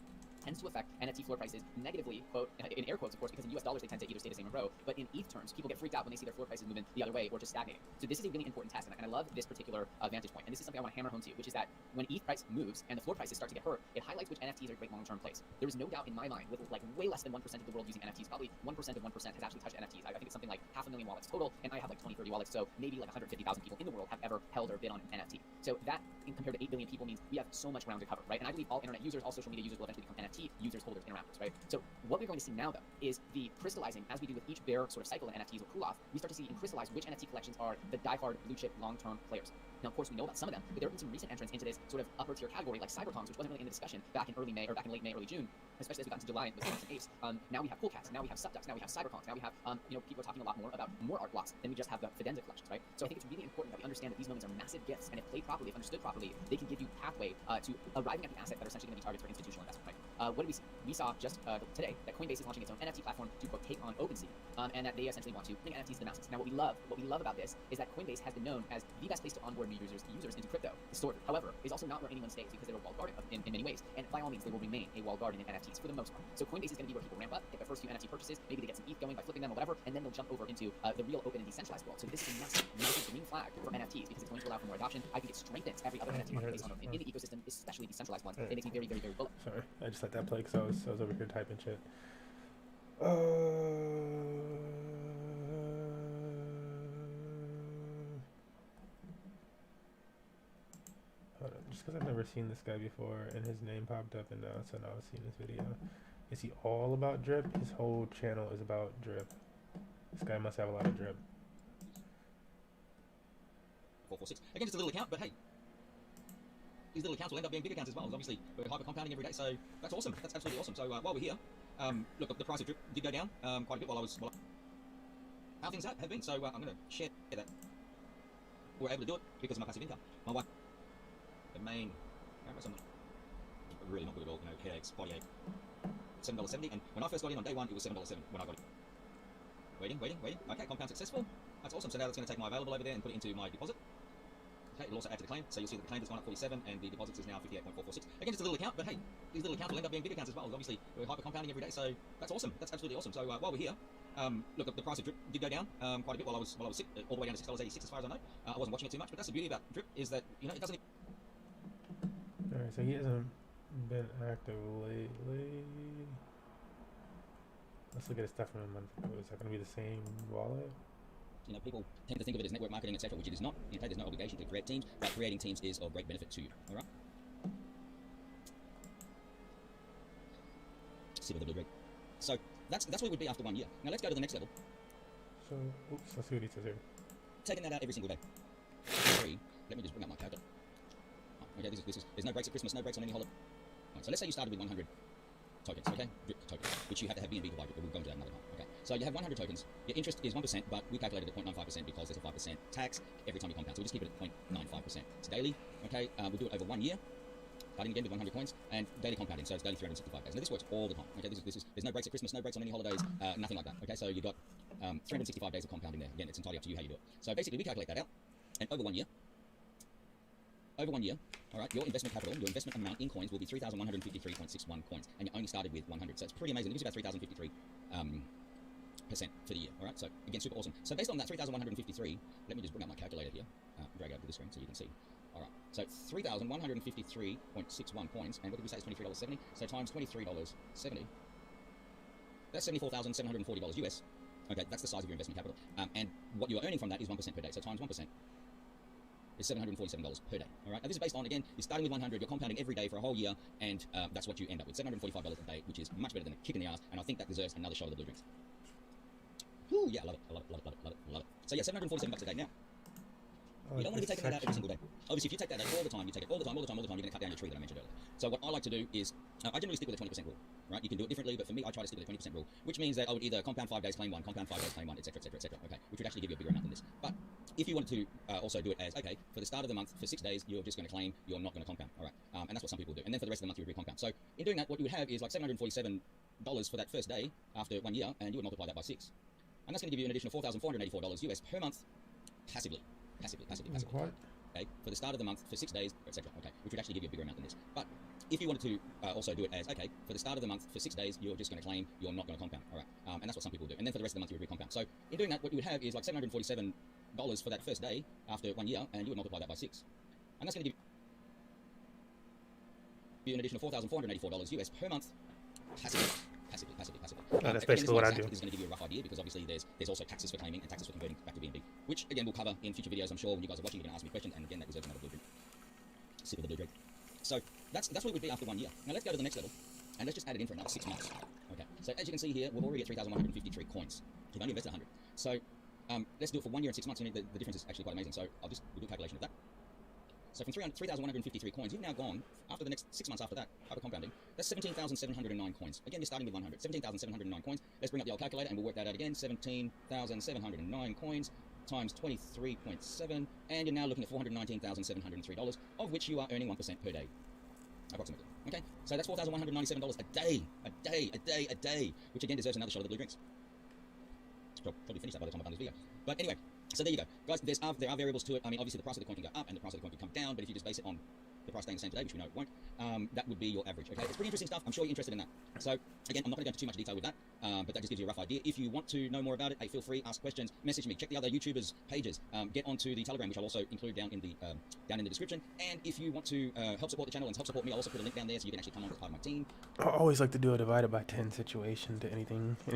tends to affect NFT floor prices negatively, quote, in air quotes, of course, because in US dollars they tend to either stay the same or grow, but in ETH terms, people get freaked out when they see their floor prices moving the other way or just stagnating. So this is a really important test, and I love this particular vantage point, and this is something I want to hammer home to you, which is that when ETH price moves and the floor prices start to get hurt, it highlights which NFTs are a great long-term place. There is no doubt in my mind, with like way less than 1% of the world using NFTs, probably 1% of 1% has actually touched NFTs. I think it's something like 500,000 wallets total, and I have like 20, 30 wallets, so maybe like 150,000 people in the world have ever held or bid on an NFT. So that, compared to 8 billion people, means we have so much ground to cover, right? And I believe all internet users, all social media users will eventually become NFT users, holders, interactors, right? So what we're going to see now, though, is the crystallizing, as we do with each bear sort of cycle in NFTs or cool-off, we start to see and crystallize which NFT collections are the die-hard, blue-chip, long-term players. Now, of course, we know about some of them, but there have been some recent entrants into this sort of upper-tier category, like Cybertongs, which wasn't really in the discussion back in early May, or back in late May, early June, especially as we got into July with Phoenix and Apes. Now we have Cool Cats, now we have Subducks, now we have Cybertongs, now we have, people are talking a lot more about more art blocks than we just have the Fidenza collections, right? So I think it's really important that we understand that these moments are massive gifts, and if played properly, if understood properly, they can give you pathway to arriving at the assets that are essentially going to be targets for institutional investment, right? What did we see? We saw just today that Coinbase is launching its own NFT platform to, quote, take on OpenSea, and that they essentially want to bring NFTs to the masses. Now, what we love about this is that Coinbase has been known as the best place to onboard new users into crypto historically. However, is also not where anyone stays because they're a walled garden in many ways, and by all means, they will remain a walled garden in NFTs for the most part. So Coinbase is going to be where people ramp up, get their first few NFT purchases, maybe they get some ETH going by flipping them or whatever, and then they'll jump over into the real open and decentralized world. So this is a massive, massive green flag for NFTs because it's going to allow for more adoption. I think it strengthens every other NFT marketplace in the ecosystem, especially decentralized ones. It makes me very, very, very bullish. Sorry, I just let that play because I was over here typing shit. Hold on, just because I've never seen this guy before and his name popped up and now I've seen this video. Is he all about drip? His whole channel is about drip. This guy must have a lot of drip. 446. Again, just a little account, but hey, these little accounts will end up being big accounts as well. Obviously, we're hyper compounding every day, so that's awesome. That's absolutely awesome. So while we're here, look, the price of drip did go down quite a bit while I was. How things have been. So I'm going to share that. We're able to do it because of my passive income. My wife, the main, really not good at all. You know, headaches, body ache. $7.70, and when I first got in on day one, it was $7.07 when I got it. Waiting. Okay, compound successful. That's awesome. So now that's going to take my available over there and put it into my deposit. Okay, it'll also add to the claim. So you'll see that the claim has gone up 47 and the deposits is now 58.446. Again, just a little account, but hey, these little accounts will end up being big accounts as well. Obviously, we're hyper compounding every day, so that's awesome. That's absolutely awesome. So while we're here, look, the price of drip did go down quite a bit while I was sick, all the way down to $6.86 as far as I know. I wasn't watching it too much, but that's the beauty about drip is that, you know, it doesn't. Alright, so he hasn't been active lately. Let's look at his stuff from a month ago. Is that going to be the same wallet? You know, people tend to think of it as network marketing, etc., which it is not. In fact, there's no obligation to create teams, but creating teams is of great benefit to you. All right. Sip of the blue drink. So that's where we'd be after 1 year. Now let's go to the next level. So, oops, let's see what he says here. Taking that out every single day. Let me just bring up my calculator. Oh, okay, this is. There's no breaks at Christmas, no breaks on any holiday. Right, so let's say you started with 100 tokens, okay? Drip tokens, which you have to have BNB to buy drip, but we'll go into that another time, okay? So you have 100 tokens. Your interest is 1%, but we calculated at 0.95% because there's a 5% tax every time you compound. So we just keep it at 0.95%. It's daily, okay? We'll do it over 1 year, starting again with 100 coins, and daily compounding, so it's daily 365 days. Now this works all the time, okay? This is there's no breaks at Christmas, no breaks on any holidays, nothing like that, okay? So you've got 365 days of compounding there. Again, it's entirely up to you how you do it. So basically, we calculate that out, and over 1 year, all right, your investment capital, your investment amount in coins will be 3,153.61 coins, and you only started with 100, so it's pretty amazing. It gives you about 3,053 percent for the year. All right, so again, super awesome. So based on that 3,153, let me just bring up my calculator here, drag it over to the screen so you can see. All right. So 3,153.61 points, and what did we say is $23.70? So times $23.70, that's $74,740 US. Okay, that's the size of your investment capital. And what you are earning from that is 1% per day. So times 1% is $747 per day. All right. Now this is based on, again, you're starting with 100, you're compounding every day for a whole year, and that's what you end up with, $745 a day, which is much better than a kick in the ass. And I think that deserves another shot of the blue drinks. Ooh, yeah, I love it. I love it. Love it. Love it. Love it. Love it. So yeah, $747 a day now. You don't want to be taking that out every single day. Obviously, if you take that out all the time, you take it all the time, you're going to cut down your tree that I mentioned earlier. So what I like to do is, I generally stick with the 20% rule, right? You can do it differently, but for me, I try to stick with the 20% rule, which means that I would either compound 5 days, claim 1, compound 5 days, claim 1, etc., etc., etc., okay? Which would actually give you a bigger amount than this. But if you wanted to also do it as, okay, for the start of the month, for 6 days, you're just going to claim, you're not going to compound, all right? And that's what some people do. And then for the rest of the month, you would recompound. So in doing that, what you would have is like $747 for that first day after 1 year, and you would multiply that by 6. And that's going to give you an additional $4,484 US per month, passively. What? Okay, for the start of the month, for 6 days, etc. Okay, which would actually give you a bigger amount than this. But if you wanted to also do it as, okay, for the start of the month, for 6 days, you're just going to claim, you're not going to compound, all right? And that's what some people do. And then for the rest of the month, you would recompound. So in doing that, what you would have is like $747 for that first day after 1 year, and you would multiply that by 6. And that's going to give you an additional $4,484 US per month, passively. That's basically what I do. This is going to give you a rough idea, because obviously there's also taxes for claiming and taxes for converting back to BNB, which again we'll cover in future videos. I'm sure when you guys are watching, you're going to ask me questions, and again that deserves another blue drink. Sip of the blue drink. So that's what it would be after 1 year. Now let's go to the next level, and let's just add it in for another 6 months. Okay. So as you can see here, we're already at 3,153 coins. You've only invested 100. So let's do it for 1 year and 6 months, and the difference is actually quite amazing. So we'll do a calculation of that. So from 3,153 coins, you've now gone, after the next 6 months after that, after compounding, that's 17,709 coins. Again, you're starting with 100. 17,709 coins. Let's bring up the old calculator and we'll work that out again. 17,709 coins times 23.7, and you're now looking at $419,703, of which you are earning 1% per day, approximately. Okay, so that's $4,197 a day, which again deserves another shot of the blue drinks. Probably finish that by the time I've done this video. But anyway, so there you go. Guys, there are variables to it. I mean, obviously the price of the coin can go up and the price of the coin can come down, but if you just base it on the price staying the same today, which we know it won't, that would be your average, okay? It's pretty interesting stuff. I'm sure you're interested in that. So, again, I'm not going to go into too much detail with that, but that just gives you a rough idea. If you want to know more about it, hey, feel free, ask questions, message me, check the other YouTubers' pages, get onto the Telegram, which I'll also include down in the description, and if you want to help support the channel and help support me, I'll also put a link down there so you can actually come on as part of my team. I always like to do a divided by 10 situation to any of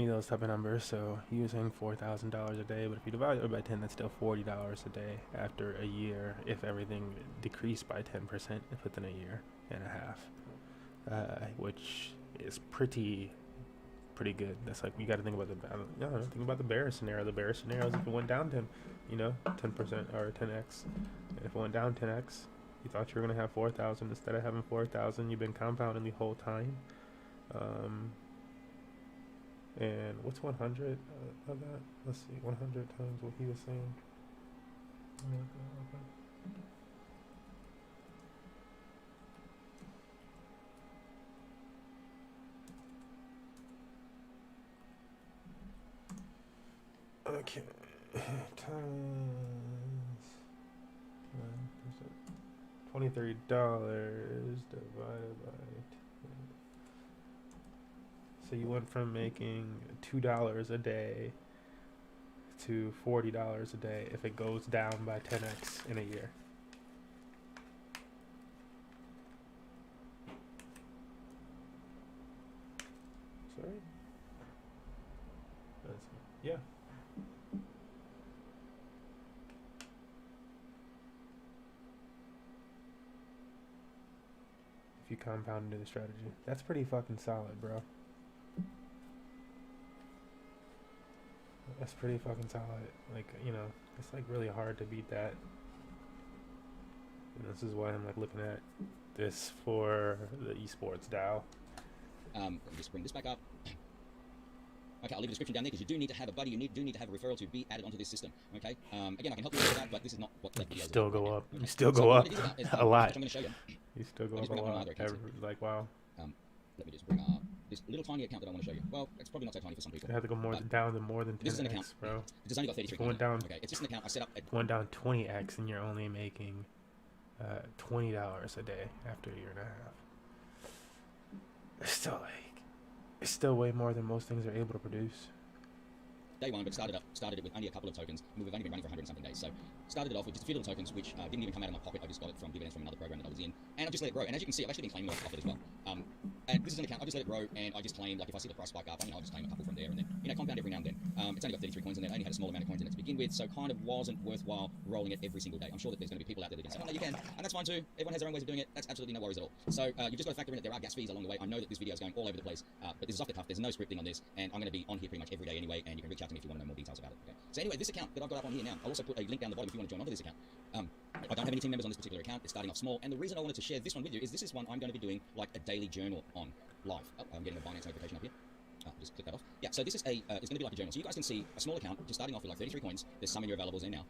those type of numbers. So using $4,000 a day, but if you divide it by 10, that's still $40 a day after a year. If everything decreased by 10% within a year and a half, which is pretty good. That's like, you got to think about think about the bear scenario. The bear scenario is if it went down 10% or 10x. And if it went down 10x, you thought you were gonna have 4,000 instead of having 4,000. You've been compounding the whole time. And what's 100 of that? Let's see, 100 times what he was saying. Okay, times $23 divided by 10. So you went from making $2 a day to $40 a day if it goes down by 10x in a year. Sorry? Yeah. If you compound into the strategy. That's pretty fucking solid, bro. That's pretty fucking solid. Like, it's like really hard to beat that. And this is why I'm like looking at this for the esports DAO. Let me just bring this back up. Okay, I'll leave a description down there because you do need to have a buddy. You do need to have a referral to be added onto this system. Okay. Again, I can help you with that, but this is not what that video is. Still go up. Okay. You still go up a lot. I'm going to show you. You still go up a lot. Like, wow. Let me just bring up this little tiny account that I want to show you. Well, it's probably not so tiny for some people. You have to go down to more than 10x, this is an account, bro. It's only got 33 going down. Okay, it's just an account I set up. Going down 20x, and you're only making $20 a day after a year and a half. It's still way more than most things are able to produce. day one, but started it with only a couple of tokens. I mean, we've only been running for 100 and something days. So started it off with just a few little tokens, which didn't even come out of my pocket. I just got it from dividends from another program that I was in, and I've just let it grow. And as you can see, I've actually been claiming off it as well. And this is an account, I just let it grow, and I just claimed, like, if I see the price spike up, I'll just claim a couple from there, and then, compound every now and then. It's only got 33 coins in there, only had a small amount of coins in it to begin with, so kind of wasn't worthwhile rolling it every single day. I'm sure that there's going to be people out there that are going to say, oh, no, you can, and that's fine too. Everyone has their own ways of doing it. That's absolutely no worries at all. So you've just got to factor in that there are gas fees along the way. I know that this video is going all over the place, but this is off the cuff. There's no scripting on this, and I'm going to be on here pretty much every day anyway, and you can reach out to me if you want to know more details about it. Okay? So anyway, this account that I've got up on here now, I'll also put a link down the bottom if you want to join onto this account. I don't have any team members on this particular account. It's starting off small, and the reason I wanted to share this one with you is this is one I'm going to be doing like a daily journal on live. Oh, I'm getting a Binance notification up here. Just click that off. Yeah, so this is it's going to be like a journal. So you guys can see a small account, just starting off with like 33 coins. There's some of your availables in now.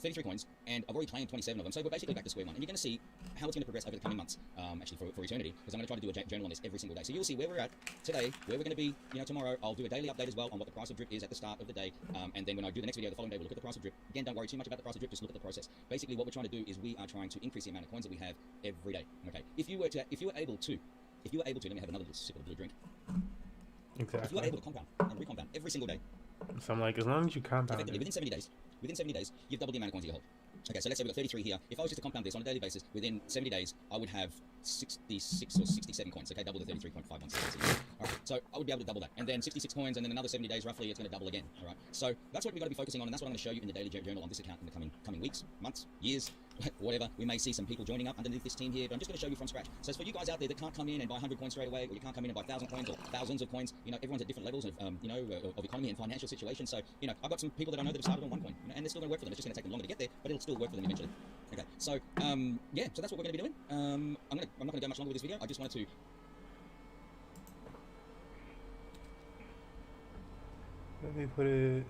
33 coins, and I've already claimed 27 of them. So we're basically back to square one. And you're going to see how it's going to progress over the coming months, actually for eternity, because I'm going to try to do a journal on this every single day. So you'll see where we're at today, where we're going to be, tomorrow. I'll do a daily update as well on what the price of drip is at the start of the day. And then when I do the next video the following day, we'll look at the price of drip. Again, don't worry too much about the price of drip, just look at the process. Basically, what we're trying to do is we are trying to increase the amount of coins that we have every day. Okay. If you were able to, let me have another little sip of the blue drink. Exactly. If you are able to compound and recompound every single day. So I'm like, as long as you compound it. Within 70 days, you've doubled the amount of coins that you hold. Okay, so let's say we've got 33 here. If I was just to compound this on a daily basis, within 70 days, I would have 66 or 67 coins. Okay, double the 33.516. All right, so I would be able to double that. And then 66 coins, and then another 70 days, roughly, it's going to double again. All right, so that's what we've got to be focusing on, and that's what I'm going to show you in the daily journal on this account in the coming weeks, months, years, whatever. We may see some people joining up underneath this team here, but I'm just going to show you from scratch. So it's for you guys out there that can't come in and buy 100 coins straight away, or you can't come in and buy 1,000 coins or thousands of coins. Everyone's at different levels of, of economy and financial situation. So, I've got some people that I know that have started on 1 coin, and they're still going to work for them. It's just going to take them longer to get there, but it'll still work for them eventually. Okay, so yeah, so that's what we're going to be doing. I'm not going to go much longer with this video. I just wanted to. Let me put it.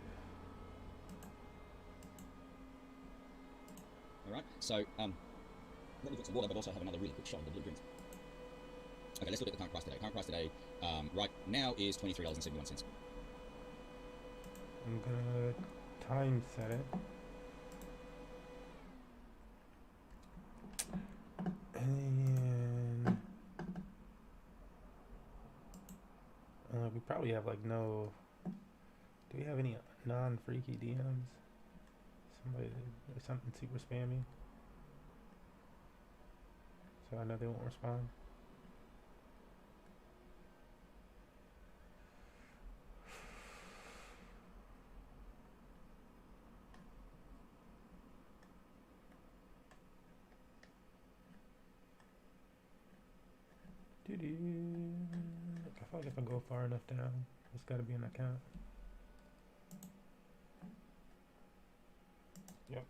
All right, so let me drink some water, but also have another really quick shot of the blue drinks. Okay, let's look at the current price today. Current price today, right now is $23.71. I'm gonna time set it. And we probably have like no. Do we have any non-freaky DMs? Somebody or something super spammy, so I know they won't respond. I feel like if I go far enough down, it's got to be an account. Yep.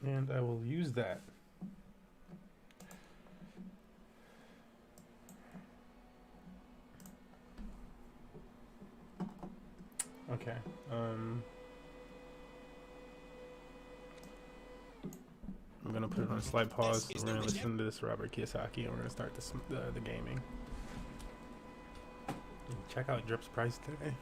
And I will use that. Okay. I'm gonna put it on a slight pause. We're gonna listen to this Robert Kiyosaki, and we're gonna start the gaming. Check out Drip's price today.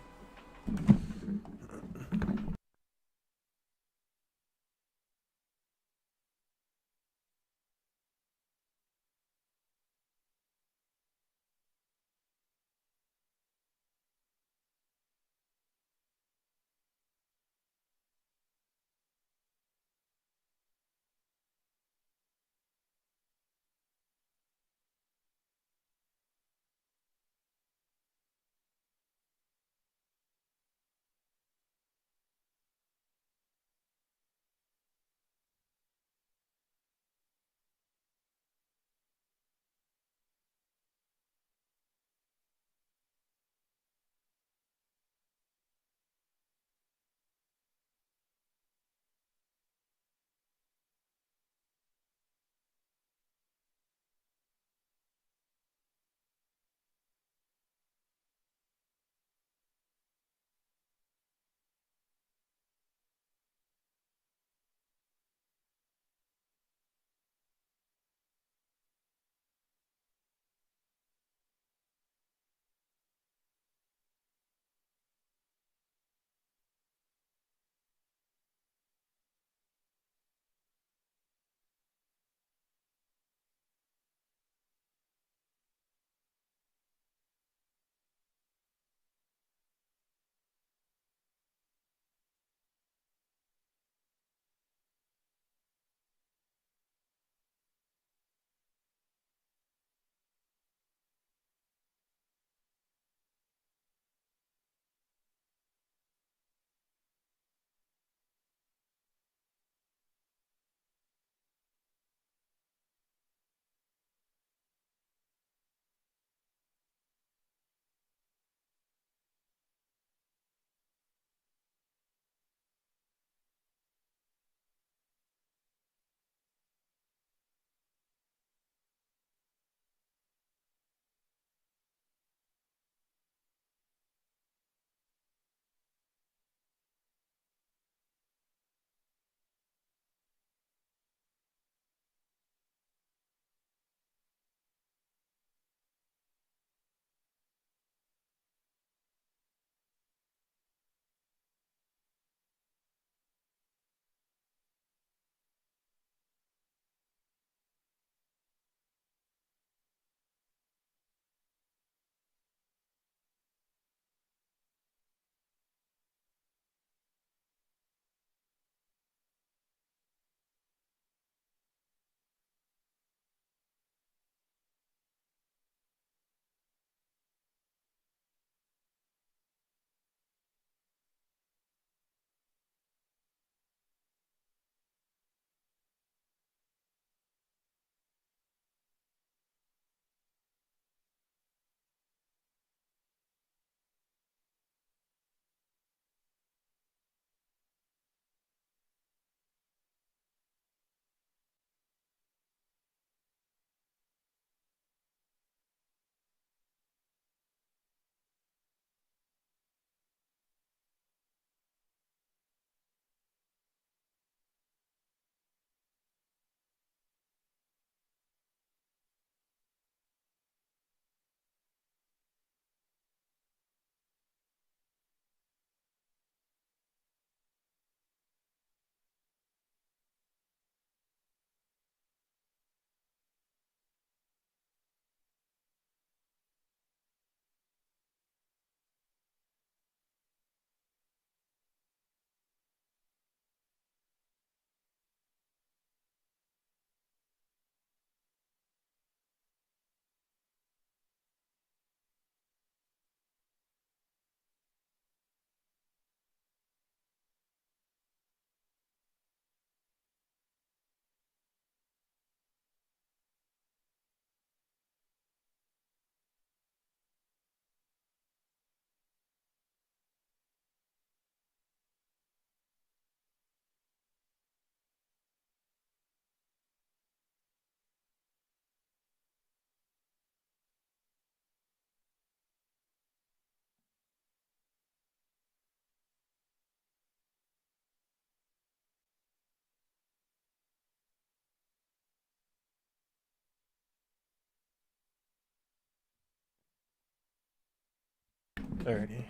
Alrighty.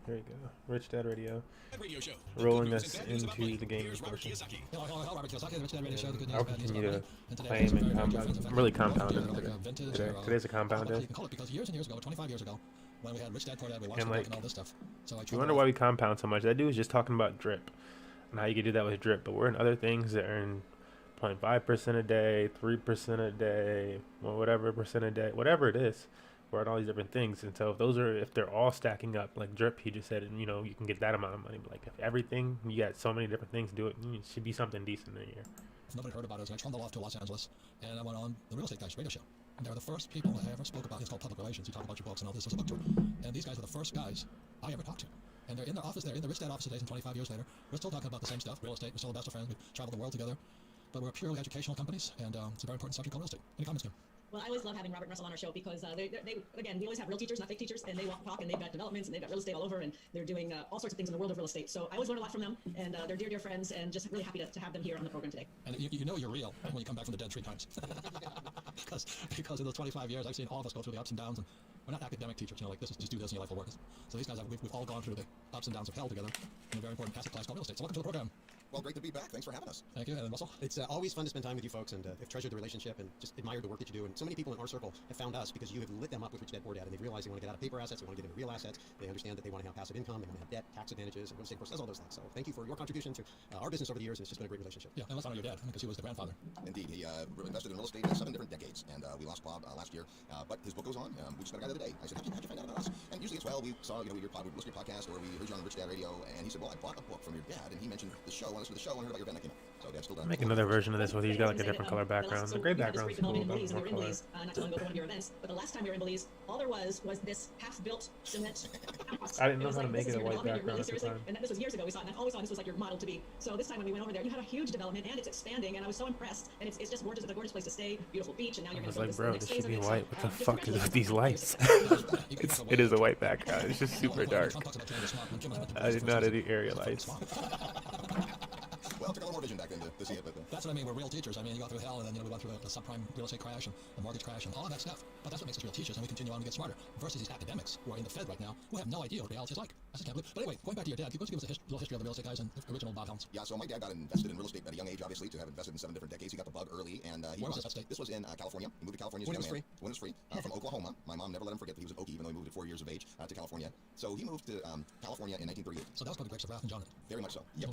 Here we go. Rich Dad Radio. Radio show. Rolling us into the gaming portion. I'll continue to claim and compound. I'm really compounding today. Today's a compound day. Because years and years ago, 25 years ago, when we had Rich Dad Poor Dad, we watched And like, and all this stuff. So you wonder why we compound so much. That dude was just talking about drip and how you can do that with drip, but we're in other things that earn 0.5% a day, 3% a day, well, whatever percent a day, whatever it is. We're at all these different things, and so if they're all stacking up, like drip, he just said, and you know, you can get that amount of money. But like if everything, you got so many different things, do it. It should be something decent in a year. If nobody heard about it, I trundled off to Los Angeles, and I went on the Real Estate Guys radio show. And they were the first people I ever spoke about. It's called Public Relations. You talk about your books and all this. It was a book tour. And these guys were the first guys I ever talked to. And they're in their office there, in the Rich Dad office today, and 25 years later, we're still talking about the same stuff, real estate. We're still the best of friends. We travel the world together. But we're purely educational companies, and it's a very important subject called real estate. Any comments, Kim? Well, I always love having Robert and Russell on our show because they again, we always have real teachers, not fake teachers, and they talk, and they've got developments, and they've got real estate all over, and they're doing all sorts of things in the world of real estate. So I always learn a lot from them, and they're dear, dear friends, and just really happy to have them here on the program today. And you know you're real when you come back from the dead 3 times. because in those 25 years, I've seen all of us go through the ups and downs, and we're not academic teachers, you know, like this is just do this and your life will work. So these guys, we've all gone through the ups and downs of hell together in a very important asset class called real estate. So welcome to the program. Well, great to be back. Thanks for having us. Thank you. And Russell? It's always fun to spend time with you folks, and have treasured the relationship and just admired the work that you do. And so many people in our circle have found us because you have lit them up with Rich Dad Poor Dad, and they've realized they want to get out of paper assets, they want to get into real assets, they understand that they want to have passive income, they want to have debt, tax advantages, and real estate, of course, does all those things. So thank you for your contribution to our business over the years, and it's just been a great relationship. Yeah, and let's honor your dad, because he was the grandfather. Indeed. He invested in real estate in 7 different decades, and we lost Bob last year, but his book goes on. We just met a guy the other day. I said, how'd you find out about us? And usually it's, well, we saw, you know, we listened to your podcast, or we heard you on Rich Dad Radio, and he said, well, I bought a book from your dad, and he mentioned the show, and I listened to the show, and heard about your event that came out. So Dad's still done. Make another version of this where he's got like a different color background. The gray background's cool, but more color. Not too long ago for one of your events, but the last time we were in Belize, all there was this half-built cement house. I didn't know how to like, make it a white really background at the seriously. time. And this was years ago we saw it, and I always thought this was like your model to be. So this time when we went over there, you had a huge development, and it's expanding, and I was so impressed. And it's just gorgeous. It's a gorgeous place to stay, beautiful beach, and now you're I going was to like, this bro, next this should phase be of it. white. What the So, fuck is with these lights? It is a white background. It's just super dark. I did not any area lights. Well, it took a little more vision back then to see it, but... That's what I mean, we're real teachers. I mean, you go through hell, and then, you know, we went through the subprime real estate crash and the mortgage crash and all of that stuff. But that's what makes us real teachers, and we continue on and get smarter. Versus these academics who are in the Fed right now, who have no idea what reality is like. I just can't believe. But anyway, going back to your dad, why don't you give us a little history of the real estate guys and the original Bob Helms? Yeah, so my dad got invested in real estate at a young age, obviously, to have invested in 7 different decades. He got the bug early, and he Where was this state? This was in California. He moved to California When it was free. When it was free. From Oklahoma. My mom never let him forget that he was an Okie, even though he moved at 4 years of age to California. So he moved to California in 1938. So that was probably Grapes of Wrath and John. Very much so. Yep.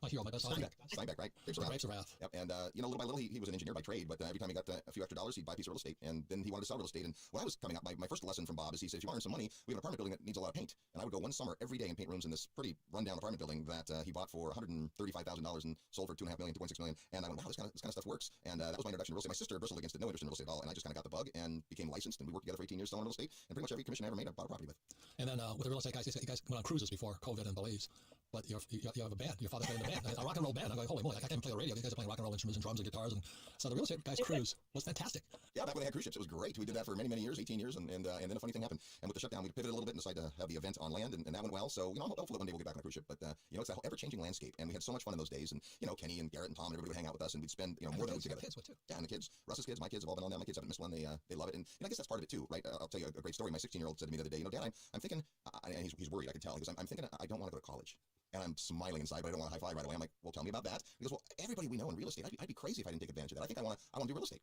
My hero, my best friend. Steinbeck, right? Grapes of Wrath. Yep. And you know, little by little, he was an engineer by trade, but every time he got a few extra dollars, he'd buy a piece of real estate, and then he wanted to sell real estate. And when I was coming up, my first lesson from Bob is he said, if you want to earn some money, we have an apartment building that needs a lot of paint. And I would go one summer every day and paint rooms in this pretty rundown apartment building that he bought for $135,000 and sold for $2.5 million, $2.6 million. And I went, wow, this kind of stuff works. And that was my introduction to real estate. My sister bristled against it, no interest in real estate at all, and I just kind of got the bug and became licensed, and we worked together for 18 years selling real estate. And pretty much every commission I ever made, I bought a property with. And then with the real estate guys, you guys went on cruises before COVID and Belize. But you have a band. Your father played in a band, a rock and roll band. I'm going, holy moly, I can't play the radio. You guys are playing rock and roll instruments and drums and guitars. And so the real estate guys cruise was fantastic. Yeah, back when they had cruise ships, it was great. We did that for many, many years, 18 years, and then a funny thing happened. And with the shutdown, we pivoted a little bit and decided to have the event on land, and that went well. So, you know, hopefully one day we'll get back on a cruise ship. But, you know, it's that whole ever-changing landscape, and we had so much fun in those days. And, you know, Kenny and Garrett and Tom and everybody would hang out with us, and we'd spend, you know, more than a week together. Kids would too. Yeah, and the kids, Russ's kids, my kids have all been on that. My kids haven't missed one. They love it. And I guess that's part of it too, right? I'll tell you a great story. My 16-year-old said to me the other day, you know, Dad, I'm thinking, and he's worried, I can tell. He goes, I'm thinking I don't want to go to college. And I'm smiling inside, but I don't want to high five right away. I'm like, well, tell me about that. He goes, well, everybody we know in real estate, I'd be crazy if I didn't take advantage of that. I think I want to do real estate.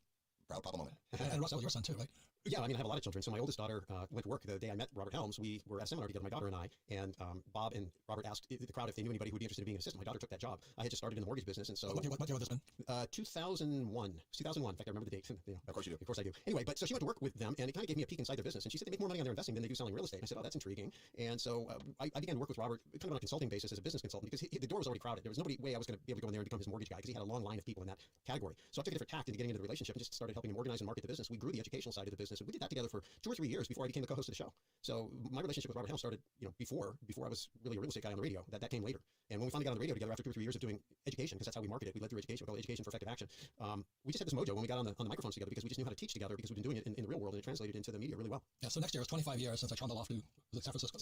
Proud papa moment. And Russ, that was your son too, right? Yeah, I mean, I have a lot of children. So my oldest daughter went to work the day I met Robert Helms. We were at a seminar together, my daughter and I, and Bob and Robert asked the crowd if they knew anybody who would be interested in being an assistant. My daughter took that job. I had just started in the mortgage business, and so... What year would this been? 2001. 2001. In fact, I remember the date. You know, of course you do. Of course I do. Anyway, but so she went to work with them, and it kind of gave me a peek inside their business. And she said they make more money on their investing than they do selling real estate. And I said, oh, that's intriguing. And so I began to work with Robert kind of on a consulting basis as a business consultant because the door was already crowded. There was nobody way I was going to be able to go in there and become his mortgage guy because he had a long line of people in that category. So I took a different tact into getting into the relationship and just started helping him organize and market the business. We grew the educational side of the business, and we did that together for 2 or 3 years before I became the co-host of the show. So my relationship with Robert Helms started, you know, before I was really a real estate guy on the radio. That came later. And when we finally got on the radio together after 2 or 3 years of doing education, because that's how we marketed, we led through education, we call it education for effective action. We just had this mojo when we got on the microphones together because we just knew how to teach together because we've been doing it in the real world, and it translated into the media really well. Yeah, so next year is 25 years since I trundled off to San Francisco.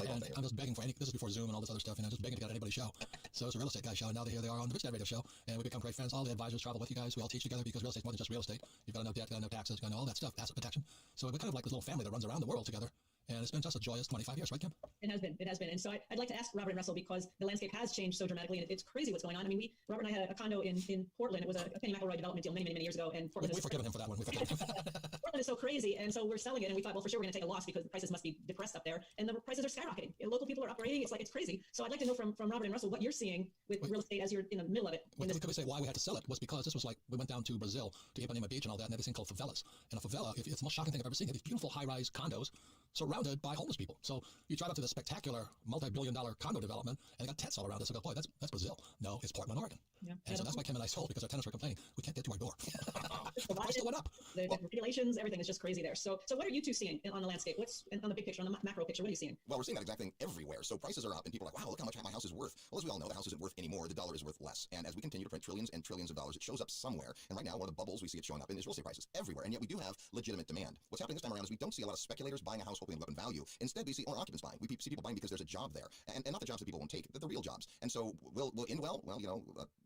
And I'm just begging for this is before Zoom and all this other stuff, and I'm just begging to get on anybody's show. So it's a real estate guy show, and now here they are on the Rich Dad Radio show, and we become great friends. All the advisors travel with you guys. We all teach together because real estate's more than just real estate. You've got to know debt, you've got to know taxes, you've got to know all that stuff, asset protection. So we're kind of like this little family that runs around the world together. And it's been just a joyous 25 years, right, Kim? It has been. It has been. And so I'd like to ask Robert and Russell, because the landscape has changed so dramatically, and it's crazy what's going on. I mean, Robert and I had a condo in Portland. It was a Penny McElroy development deal many years ago, and Portland We've forgiven him for that one. We've forgiven him. Portland is so crazy, and so we're selling it, and we thought, well, for sure we're going to take a loss because the prices must be depressed up there, and the prices are skyrocketing. And local people are upgrading. It's crazy. So I'd like to know from Robert and Russell what you're seeing with real estate as you're in the middle of it. Could we say why we had to sell it was because this was like we went down to Brazil to Ipanema Beach and all that, and they had this thing called favelas. And a favela, it's the most shocking thing I've ever seen. These beautiful high-rise condos surrounded by homeless people. So you drive up to this spectacular multi-billion-dollar condo development, and they got tents all around us. I go, boy, that's Brazil. No, it's Portland, Oregon. Yeah. And so that's why Kim and I sold, because our tenants were complaining we can't get to our door. The price still went up. The regulations, everything is just crazy there. So what are you two seeing on the landscape? What's on the big picture, on the macro picture? What are you seeing? Well, we're seeing that exact thing everywhere. So prices are up, and people are like, wow, look how much my house is worth. Well, as we all know, the house isn't worth anymore. The dollar is worth less. And as we continue to print trillions and trillions of dollars, it shows up somewhere. And right now, one of the bubbles we see it showing up in is real estate prices everywhere. And yet we do have legitimate demand. What's happening this time around is we don't see a lot of speculators buying a house hoping to go up in value. Instead, we see owner occupants buying. We see people buying because there's a job there. And not the jobs that people won't take, the real jobs. And so will end well? Well,